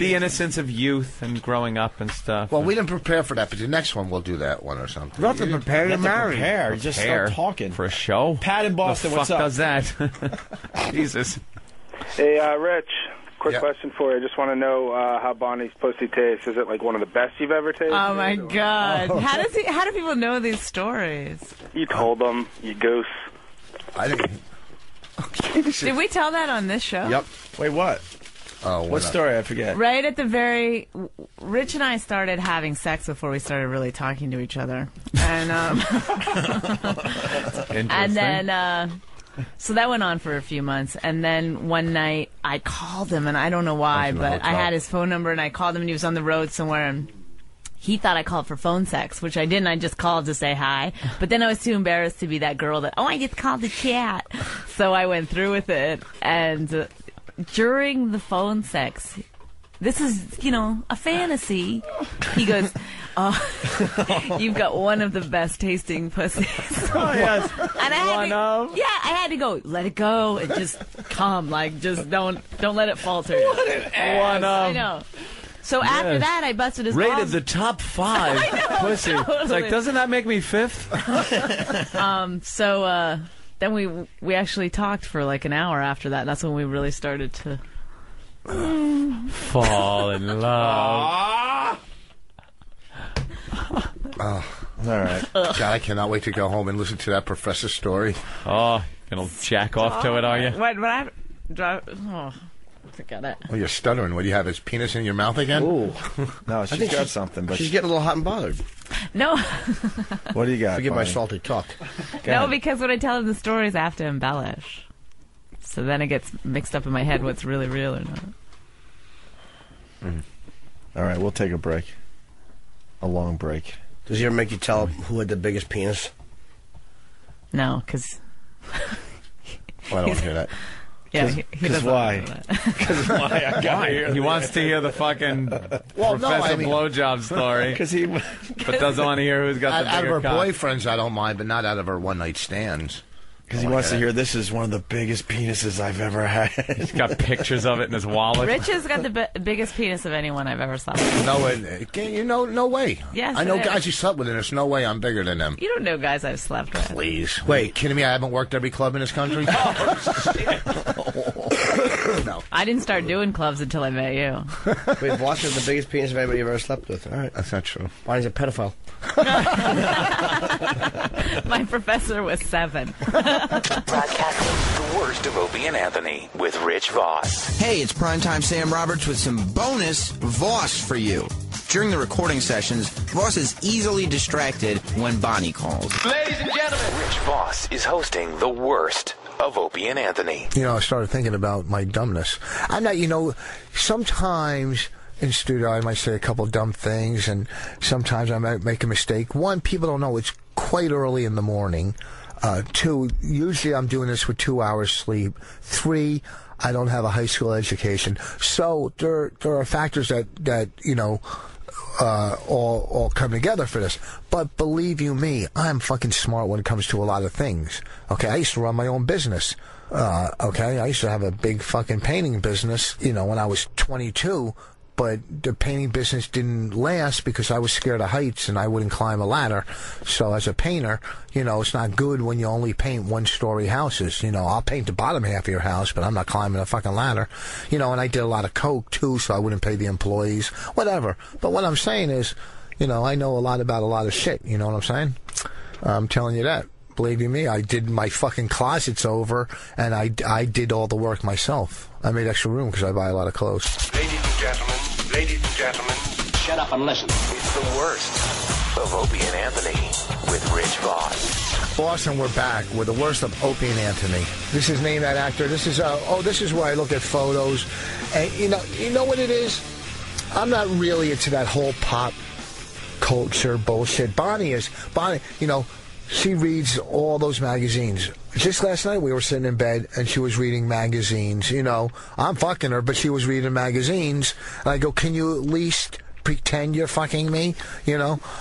innocence of youth and growing up and stuff. Well, we didn't prepare for that, but the next one we'll do that one or something. You have to prepare to marry. You just start talking. For a show? Pat in Boston, the what's fuck up? does that? Jesus. Hey, Rich, quick question for you. I just want to know how Bonnie's pussy tastes. Is it like one of the best you've ever tasted? Oh my God! How do people know these stories? You told them, you goose. I didn't. Did we tell that on this show? Yep. Wait, what? Oh, what story? I forget. Right at the Rich and I started having sex before we started really talking to each other, and and then so that went on for a few months, and then one night I called him, and I don't know why, but I had his phone number, and I called him, and he was on the road somewhere, and he thought I called for phone sex, which I didn't. I just called to say hi. But then I was too embarrassed to be that girl that, I just called to chat. So I went through with it. And during the phone sex, this is, a fantasy. He goes, you've got one of the best tasting pussies. Oh, yes. And I had to go, let it go and just come. Like, just don't let it falter. One of. I know. So after that, I busted his Rated balls. the top 5 pussy. Totally. It's like, doesn't that make me 5th? So then we actually talked for like an hour after that. And that's when we really started to fall in love. All right. God, I cannot wait to go home and listen to that professor story. Oh, gonna jack off to it, are you? Forget it. Oh, you're stuttering. What do you have? His penis in your mouth again? Ooh. No, she's got something. But she's getting a little hot and bothered. No. What do you got? Forgive my Bonnie? salty talk. No, because when I tell him the stories, I have to embellish. So then it gets mixed up in my head what's really real or not. All right, we'll take a break. A long break. Does he ever make you tell who had the biggest penis? No, because... Well, I don't want to hear that. Yeah, he doesn't why? Because why? I got He wants to hear the fucking Professor Blowjob story. But doesn't want to hear who's got the bigger out of her cock. boyfriends, I don't mind, but not out of her one-night stands. Because he wants to hear this is one of the biggest penises I've ever had. He's got pictures of it in his wallet. Rich has got the biggest penis of anyone I've ever slept with. No way. Yes, I know it guys is. you slept with, and there's no way I'm bigger than them. You don't know guys I've slept with. Please. Wait, are you kidding me? I haven't worked every club in this country? No. I didn't start doing clubs until I met you. Wait, Voss has the biggest penis of anybody you've ever slept with. All right. That's not true. Bonnie's a pedophile. My professor was 7. Broadcasting the worst of Opie and Anthony with Rich Vos. Hey, it's Primetime Sam Roberts with some bonus Voss for you. During the recording sessions, Voss is easily distracted when Bonnie calls. Ladies and gentlemen, Rich Vos is hosting the worst of Opie and Anthony. I started thinking about my dumbness. I'm not, sometimes in studio I might say a couple dumb things, and sometimes I might make a mistake. One, people don't know it's quite early in the morning. 2, usually I'm doing this with 2 hours sleep. 3, I don't have a high school education. So there are factors that all come together for this. But believe you me, I'm fucking smart when it comes to a lot of things. Okay, I used to run my own business. Okay, I used to have a big fucking painting business, when I was 22. But the painting business didn't last because I was scared of heights and I wouldn't climb a ladder. So as a painter, it's not good when you only paint one-story houses. I'll paint the bottom half of your house, but I'm not climbing a fucking ladder. And I did a lot of coke, too, so I wouldn't pay the employees. Whatever. But what I'm saying is, I know a lot about a lot of shit. You know what I'm saying? I'm telling you that. Believe you me, I did my fucking closets over, and I did all the work myself. I made extra room because I buy a lot of clothes. Ladies and gentlemen, shut up and listen. It's the worst of Opie and Anthony with Rich Vos. Boston, we're back with the worst of Opie and Anthony. This is Name That Actor. This is this is where I look at photos, and you know what it is. I'm not really into that whole pop culture bullshit. Bonnie, she reads all those magazines. Just last night we were sitting in bed and she was reading magazines. I'm fucking her, but she was reading magazines. And I go, can you at least pretend you're fucking me?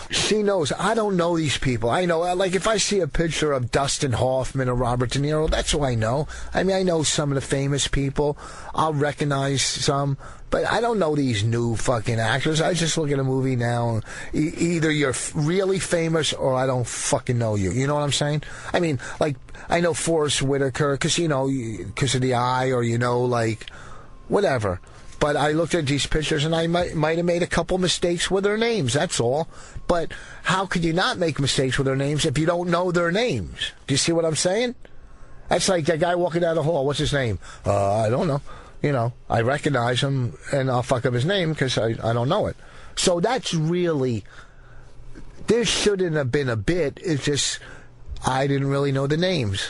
She knows. I don't know these people. I know, like, if I see a picture of Dustin Hoffman or Robert De Niro, that's who I know. I mean, I know some of the famous people. I'll recognize some. But I don't know these new fucking actors. I just look at a movie now. Either you're really famous or I don't fucking know you. You know what I'm saying? I mean, like, I know Forrest Whitaker because of the eye, or whatever. But I looked at these pictures and I might have made a couple mistakes with their names. That's all. But how could you not make mistakes with their names if you don't know their names? Do you see what I'm saying? That's like that guy walking down the hall. What's his name? I don't know. I recognize him, and I'll fuck up his name because I don't know it. So that's really... This shouldn't have been a bit. It's just I didn't really know the names.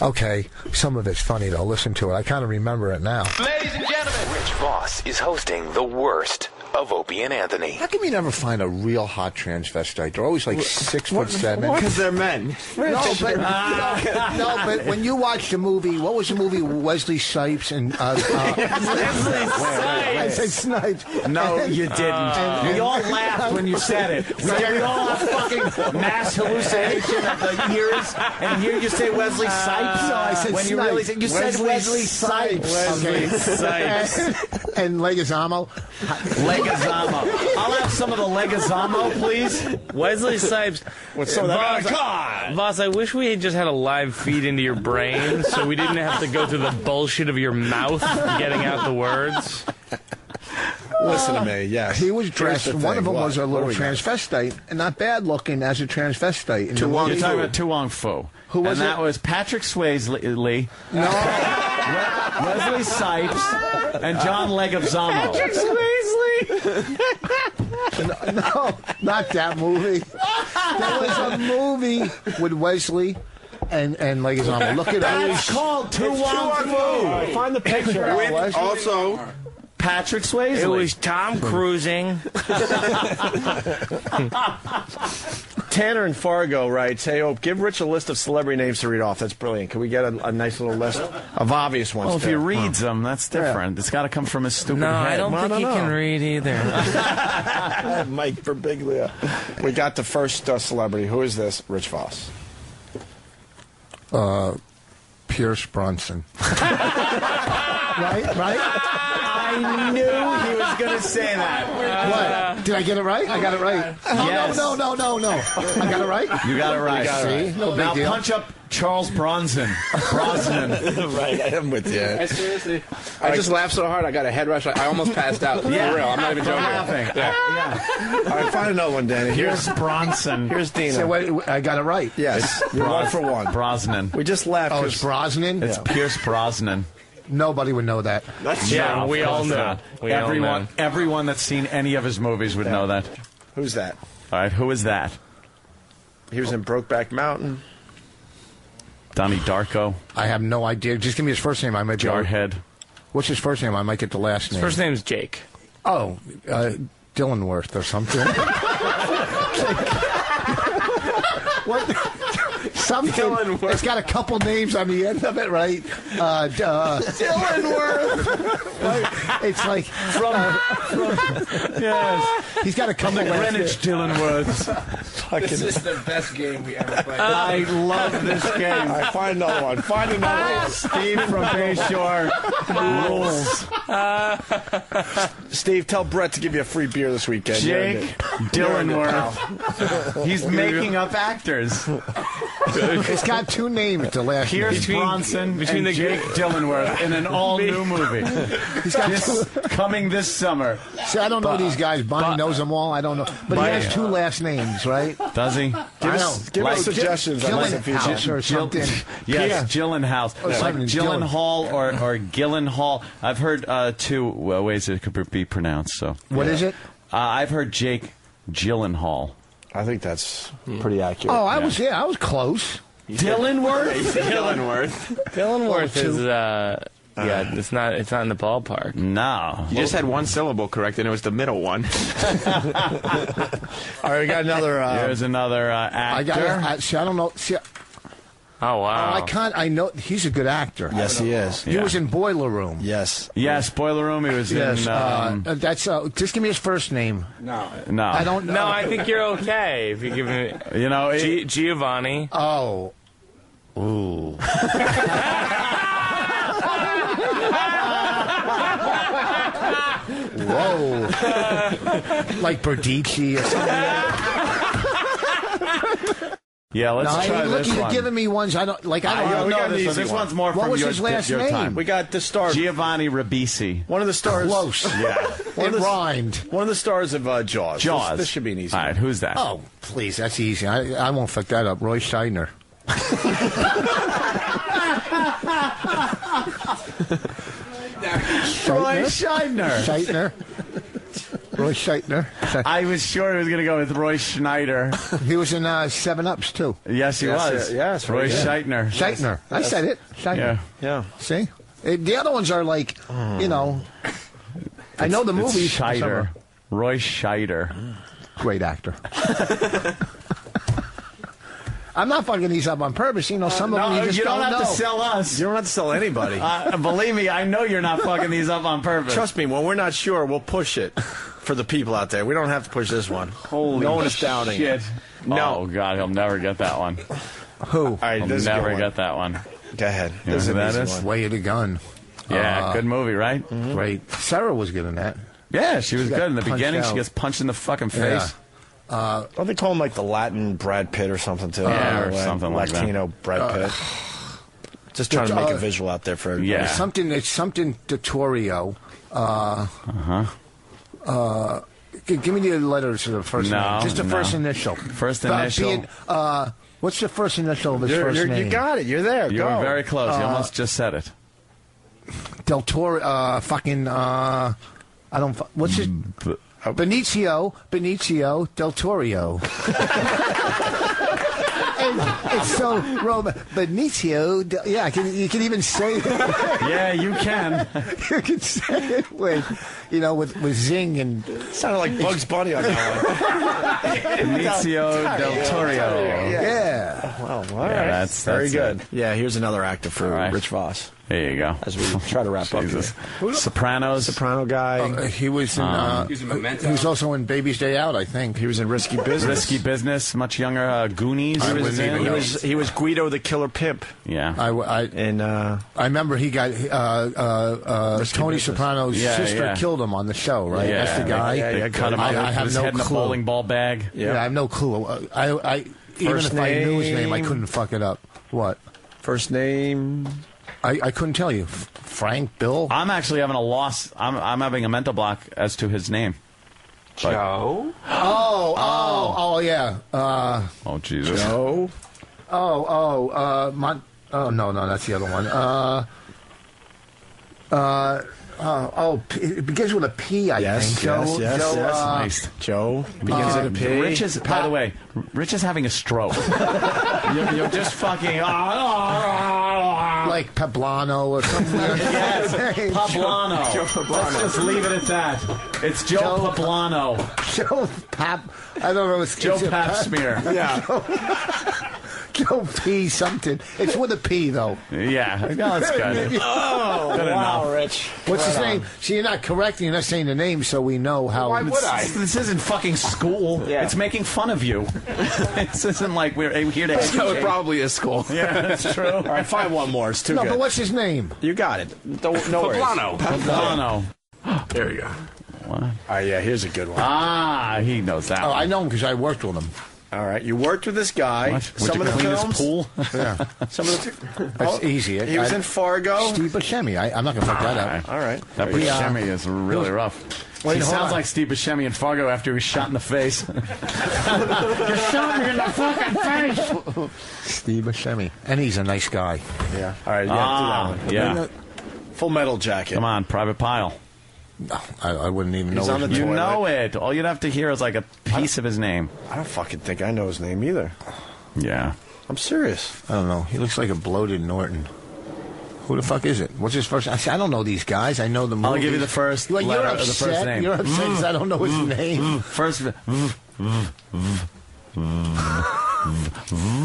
Okay, some of it's funny, though. Listen to it. I kind of remember it now. Ladies and gentlemen, Rich Vos is hosting the worst of of Opie and Anthony. How come you never find a real hot transvestite? They're always like 6'7". Because they're men. No, but when you watch the movie, what was the movie? Wesley Snipes and Wesley Snipes. No, you didn't. We all laughed when you said it. We all have fucking mass hallucination of the ears, and here you say Wesley Snipes. No, I said when Snipes. you really said, you said Wesley Snipes. Wesley Snipes. And Leguizamo. I'll have some of the Leguizamo, please. Wesley Snipes. What's some of that? Voss, I wish we had just had a live feed into your brain so we didn't have to go through the bullshit of your mouth getting out the words. Listen to me, yes. He was dressed, one of them was a little transvestite, and not bad looking as a transvestite. You're talking about Tu Wong Fu. Who was and it? that was Patrick Swayze, No. Wesley Snipes, and John Leguizamo. Patrick Swayze. No, not that movie. There was a movie with Wesley and Leguizamo. Look it up. It's called Tu Wong Fu. Find the picture. With also Patrick Swayze. It was Tom Cruising. Tanner in Fargo writes, hey, Ope, give Rich a list of celebrity names to read off. That's brilliant. Can we get a nice little list of obvious ones? Well, if he reads them, that's different. It's got to come from his stupid head. I don't think he can read either. Mike Birbiglia. We got the first celebrity. Who is this? Rich Vos. Pierce Brosnan. Right? I knew he was going to say that. What? Did I get it right? I got it right. Yes. No. I got it right? You got it right. See? No big now deal. punch up Charles Brosnan. Right, I am with you. Seriously. I just laughed so hard I got a head rush. I almost passed out. For real. I'm not even joking. Laughing. All right, find another one, Danny. Here's Bronson. Here's Dina. So wait, I got it right. Yes. You're 1 for 1. Brosnan. We just laughed. Oh, it's Brosnan? It's Pierce Brosnan. Nobody would know that. That's Yeah, we all know. Everyone that's seen any of his movies would know that. Who's that? All right, who is that? He was in Brokeback Mountain. Donnie Darko. I have no idea. Just give me his first name. I might be Jarhead. What's his first name? I might get the last name. His first name's Jake. Oh, Dillenworth or something. What? Something. It's got a couple names on the end of it, right? Dillenworth. It's like From yes. He's got a couple From the Greenwich Dillenworths. This is the best game we ever played. I love this game. All right, find another one. Find another one. Steve from Bayshore rules. Steve, tell Brett to give you a free beer this weekend. Jake Dillenworth. He's making up actors. It's got two names. The last Pierce name. Bronson and Jake Dillenworth in an all-new movie. He's got coming this summer. See, I don't know these guys. Bonnie knows them all. I don't know, but he has two last names, right? Does he? Give us suggestions. Gyllenhaal or something. Yes, Gyllenhaal. Like Gyllenhaal or Gyllenhaal. I've heard two ways it could be pronounced. So what is it? I've heard Jake Gyllenhaal. I think that's pretty accurate. Oh, I was close. Dillenworth? Dillenworth is it's not in the ballpark. No. You just had one syllable correct, and it was the middle one. All right, we got another. There's another actor. I don't know. See, oh wow! I know he's a good actor. Yes, he is. He was in Boiler Room. Yes. Boiler Room. He was in. That's just give me his first name. No. I don't know. No, I think you're okay if you give me. Giovanni. Oh. Ooh. Whoa. Like Berdici or something. Yeah, let's try this one. You're giving me ones I don't like. I don't know this one. One's more what from was his last your name? time. We got the star Giovanni Ribisi. One of the stars. Close. Yeah. It rhymed. One of the stars of Jaws. Jaws. This should be an easy. All right, who's that? Oh, please, that's easy. I won't fuck that up. Roy Scheidner. Roy Scheidner. Roy Scheidner. I was sure he was going to go with Roy Schneider. He was in 7-Ups, too. Yes, he was. Yes, Roy Scheidner. Scheidner. I said it. Scheidner. Yeah. See? The other ones are like, I know the movies. Scheider. Roy Scheider. Great actor. I'm not fucking these up on purpose. You know, some of them you just don't have know. to sell us. You don't have to sell anybody. Believe me, I know you're not fucking these up on purpose. Trust me, when we're not sure, we'll push it for the people out there. We don't have to push this one. Holy no one is doubting shit. it. No. Oh, God, he'll never get that one. Who? All right, He'll never get that one. Go ahead. You know who that is? Way of the Gun. Yeah, good movie, right? Mm-hmm. Great. Sarah was good in that. Yeah, she was good in the beginning. out. She gets punched in the fucking face. Don't they call him like the Latin Brad Pitt or something too? Or something like that. Latino Brad Pitt. Just trying to make a visual out there for everybody. Yeah. It's something Dottorio. Give me the letters of the first name. Just the first initial. First initial. What's the first initial of his first name? You got it. You're there. You were very close. You almost just said it. Del Toro. I don't. What's his? Benicio Del Toro. It's so Benicio. Yeah, you can even say it. Yeah, you can. You can say it with zing and. Sounded like Bugs Bunny on that one. Benicio Del Toro. Yeah. Well, all right. That's very good. It. Yeah, here's another actor for Rich Vos. There you go. As we try to wrap up here. Soprano guy. He was in. He was in Memento. He was also in Baby's Day Out, I think. He was in Risky Business. Risky Business, much younger. Goonies. He was Guido the Killer Pimp. Yeah. I remember he got Tony Soprano's sister killed him on the show, right? Yeah. That's the guy. They cut him out with his head in a bowling ball bag. Yeah, I have no clue. Even if I knew his name, I couldn't fuck it up. What? First name? I couldn't tell you. Frank, Bill? I'm actually having a loss. I'm having a mental block as to his name. Joe? Oh, yeah. Oh, Jesus. Joe? No, that's the other one. It begins with a P, I think. Joe, yes. Nice. Joe begins with a P. Rich is, by the way, Rich is having a stroke. you're just fucking... like Poblano or something. Yes, Poblano. Joe Poblano. Let's just leave it at that. It's Joe Poblano. Joe Pap... I don't know. It's Joe Pap Smear. Yeah. Joe P something. It's with a P, though. Yeah. No, that's good. Oh, good wow, enough. Rich. What's his name? See, you're not correcting. You're not saying the name, so we know how... Why would I? This isn't fucking school. Yeah. It's making fun of you. This isn't like we're here to educate. So it probably is school. Yeah, that's true. All right, find one more. It's too good. but what's his name? You got it. No worries. Poblano. There you go. What? All right, yeah, here's a good one. He knows that Oh, one. I know him because I worked with him. All right, you worked with this guy. What? Some Went of to the clean his films. pool? Yeah. Some of the. That's easy. He was in Fargo. Steve Buscemi. I'm not going to fuck that up. All right. That Buscemi is really rough. Wait, He hold sounds on. like Steve Buscemi in Fargo after he was shot in the face. You shot me in the fucking face. Steve Buscemi. And he's a nice guy. Yeah. All right, do that one. Yeah. Full Metal Jacket. Come on, Private Pile. No, I wouldn't even He's know. on the his name. You know it. All you'd have to hear is like a piece of his name. I don't fucking think I know his name either. Yeah. I'm serious. I don't know. He looks like a bloated Norton. Who the fuck is it? What's his first? I don't know these guys. I know the movies. I'll give you the first Well, letter you're of the upset. first name. You're upset because I don't know his name. First. It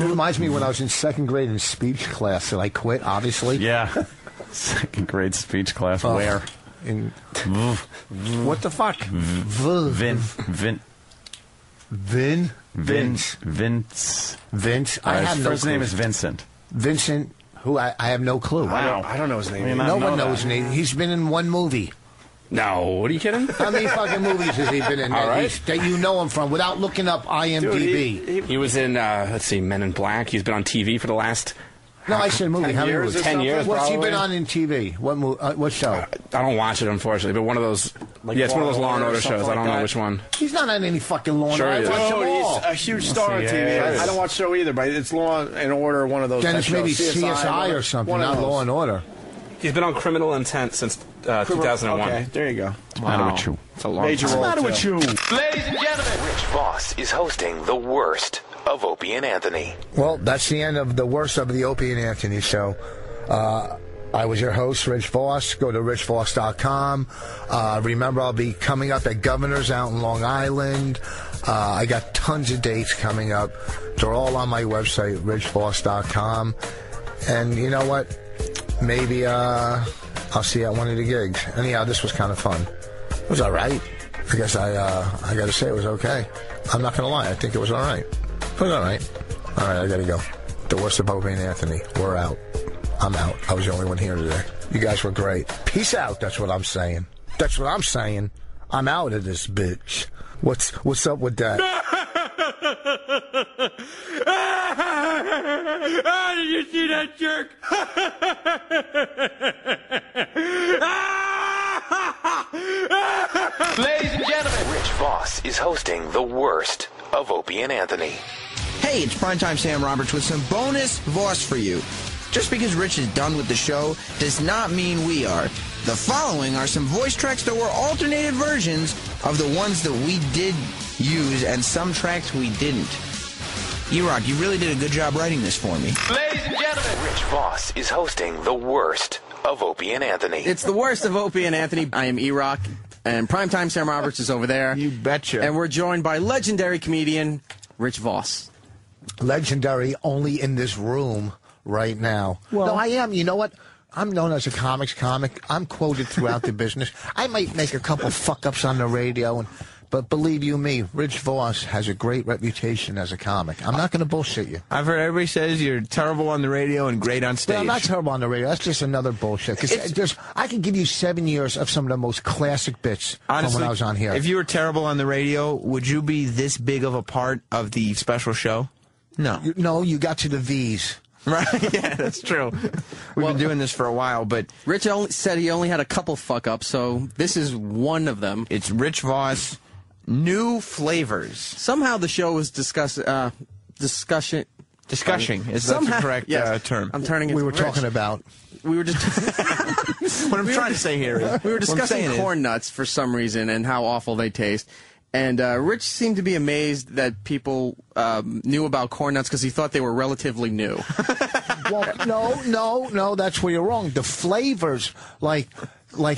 reminds me when I was in second grade in speech class that I quit, obviously. Yeah. Second grade speech class. Where? What the fuck? Vince. I have his no first clue. name is Vincent. Vincent, who I have no clue. I don't know his name. No one knows his name. He's been in one movie. No, what are you kidding? How many fucking movies has he been in All right. that you know him from without looking up IMDb? Dude, he was in, let's see, Men in Black. He's been on TV for the last... No, I said movie. 10 How many years movies? or 10 years, What's he probably. been on in TV? What show? I don't watch it, unfortunately, but one of those... it's one of those Law and Order shows. I don't know which one. He's not on any fucking Law and Sure Order. he is. I watch them all. He's a huge star on TV. Yeah. I don't watch the show either, but it's Law and Order, one of those. Then type it's maybe shows. CSI or something, one of not those. Law and Order. He's been on Criminal Intent since 2001. Okay, there you go. What's the matter with you? It's a long Major time. role, What's the matter too. with you? Ladies and gentlemen, Rich Vos is hosting the worst of Opie and Anthony. Well, that's the end of the worst of the Opie and Anthony show. I was your host, Rich Vos. Go to richvos.com. Remember, I'll be coming up at Governor's out in Long Island. I got tons of dates coming up. They're all on my website, richvos.com. And you know what? Maybe I'll see you at one of the gigs. Anyhow, this was kind of fun. It was all right. I guess I got to say it was okay. I'm not going to lie. I think it was all right. It was all right. All right, I got to go. The worst of Opie and Anthony. We're out. I'm out. I was the only one here today. You guys were great. Peace out. That's what I'm saying. That's what I'm saying. I'm out of this bitch. What's up with that? Did you see that jerk? Ladies and gentlemen, Rich Vos is hosting the worst of Opie and Anthony. Hey, it's Primetime Sam Roberts with some bonus Voss for you. Just because Rich is done with the show does not mean we are. The following are some voice tracks that were alternated versions of the ones that we did use and some tracks we didn't. E-Rock, you really did a good job writing this for me. Ladies and gentlemen, Rich Vos is hosting the worst of Opie and Anthony. It's the worst of Opie and Anthony. I am E-Rock, and Primetime Sam Roberts is over there. You betcha. And we're joined by legendary comedian Rich Vos. Legendary only in this room right now. Well, no, I am. You know what? I'm known as a comics comic. I'm quoted throughout the business. I might make a couple fuck-ups on the radio, but believe you me, Rich Vos has a great reputation as a comic. I'm not going to bullshit you. I've heard everybody says you're terrible on the radio and great on stage. But I'm not terrible on the radio. That's just another bullshit. Because I can give you 7 years of some of the most classic bits Honestly, from when I was on here. If you were terrible on the radio, would you be this big of a part of the special show? No. No, you got to the V's. Right? Yeah, that's true. We've been doing this for a while, but Rich said he only had a couple fuck-ups, so this is one of them. It's Rich Vos. New flavors. Somehow the show was discussing. Is that the correct term? I'm turning it. We were talking about. We were just. What I'm trying to say here is we were discussing corn nuts for some reason and how awful they taste. And Rich seemed to be amazed that people knew about corn nuts because he thought they were relatively new. Well, no, that's where you're wrong. The flavors, like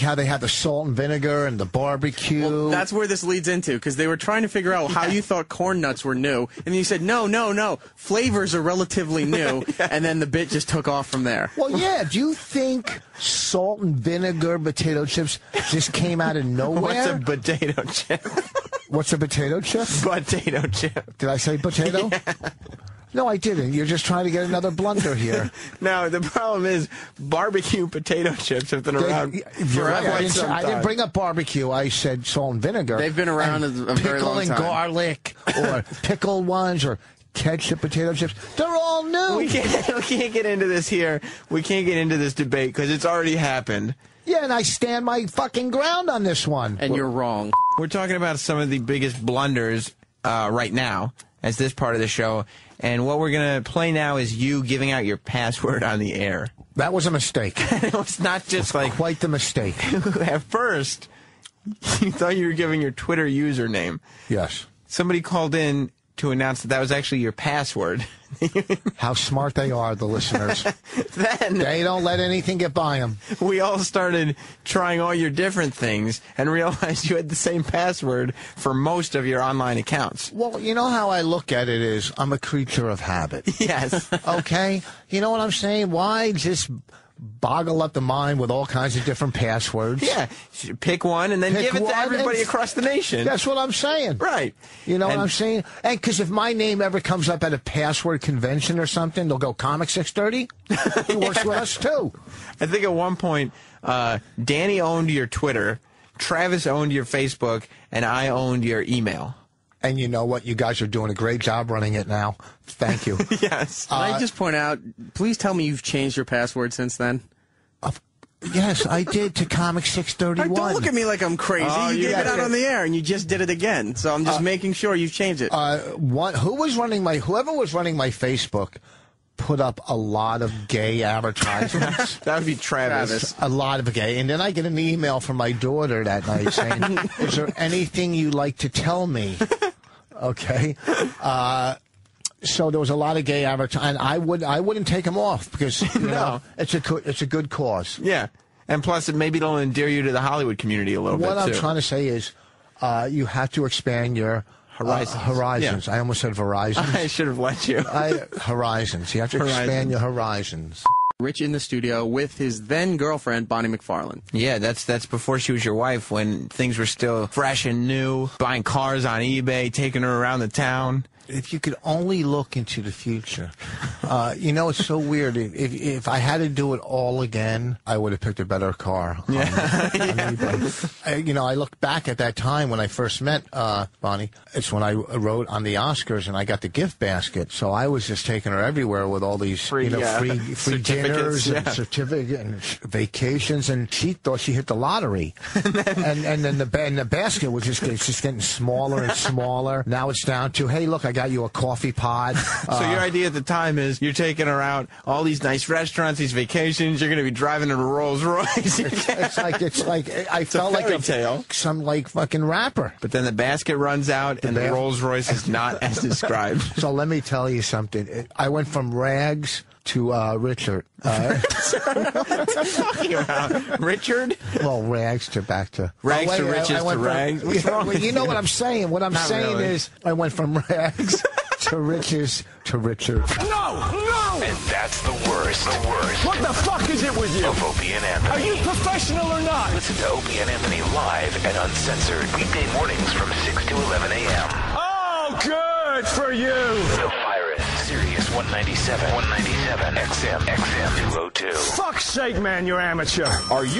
how they had the salt and vinegar and the barbecue. Well, that's where this leads into, because they were trying to figure out how you thought corn nuts were new. And you said, no, flavors are relatively new. And then the bit just took off from there. Well, yeah. Do you think salt and vinegar potato chips just came out of nowhere? What's a potato chip? What's a potato chip? Potato chip. Did I say potato? Yeah. No, I didn't. You're just trying to get another blunder here. No, the problem is barbecue potato chips have been around for quite some time. I didn't bring up barbecue. I said salt and vinegar. They've been around a very long time. Pickle and garlic, or pickled ones, or ketchup potato chips. They're all new. We can't get into this here. We can't get into this debate because it's already happened. Yeah, and I stand my fucking ground on this one. And you're wrong. We're talking about some of the biggest blunders right now as this part of the show. And what we're going to play now is you giving out your password on the air. That was a mistake. It was not just like... Quite the mistake. At first, you thought you were giving your Twitter username. Yes. Somebody called in to announce that was actually your password. How smart they are, the listeners. Then they don't let anything get by them. We all started trying all your different things and realized you had the same password for most of your online accounts. Well, you know how I look at it is I'm a creature of habit. Yes. Okay? You know what I'm saying? Why just boggle up the mind with all kinds of different passwords? Yeah. Pick one and then give it to everybody across the nation. That's what I'm saying. Right. You know what I'm saying? And because if my name ever comes up at a password convention or something, they'll go Comic 630. He works with us, too. I think at one point, Danny owned your Twitter, Travis owned your Facebook, and I owned your email. And you know what? You guys are doing a great job running it now. Thank you. Yes. Can I just point out, please tell me you've changed your password since then? Yes, I did to Comic 631. Don't look at me like I'm crazy. You gave it out on the air, and you just did it again. So I'm just making sure you've changed it. Whoever was running my Facebook put up a lot of gay advertisements. That would be Travis. A lot of gay. And then I get an email from my daughter that night saying, is there anything you like to tell me? Okay. So there was a lot of gay advertising. I wouldn't take them off because you know, it's a good cause. Yeah, and plus maybe it'll endear you to the Hollywood community a little bit. What I'm too. trying to say is, you have to expand your horizons. Yeah. I almost said horizons. I should have let you. Horizons. You have to expand your horizons. Rich in the studio with his then girlfriend Bonnie McFarlane. Yeah, that's before she was your wife, when things were still fresh and new, buying cars on eBay, taking her around the town. If you could only look into the future. You know, it's so weird. If I had to do it all again, I would have picked a better car. You know, I look back at that time when I first met Bonnie. It's when I wrote on the Oscars and I got the gift basket. So I was just taking her everywhere with all these free dinners and certificates and vacations. And she thought she hit the lottery. and then the basket was just getting smaller and smaller. Now it's down to, hey, look, I got you a coffee pod. So your idea at the time is you're taking her out, all these nice restaurants, these vacations. You're going to be driving in a Rolls Royce. it's like I felt like some like fucking rapper. But then the basket runs out, and the Rolls Royce is not as described. So let me tell you something. I went from rags to Richard. What are you talking about? Richard? Well, rags to back to... Rags to riches to rags? What's wrong with you know what I'm saying? What I'm saying is I went from rags to riches to Richard. No! And that's the worst. The worst. What the fuck is it with you? Of Opie and Anthony. Are you professional or not? Listen to Opie and Anthony live and uncensored weekday mornings from 6 to 11 a.m. Oh, good for you. The Virus, Sirius 197, XM 202. Fuck's sake, man, you're amateur. Are you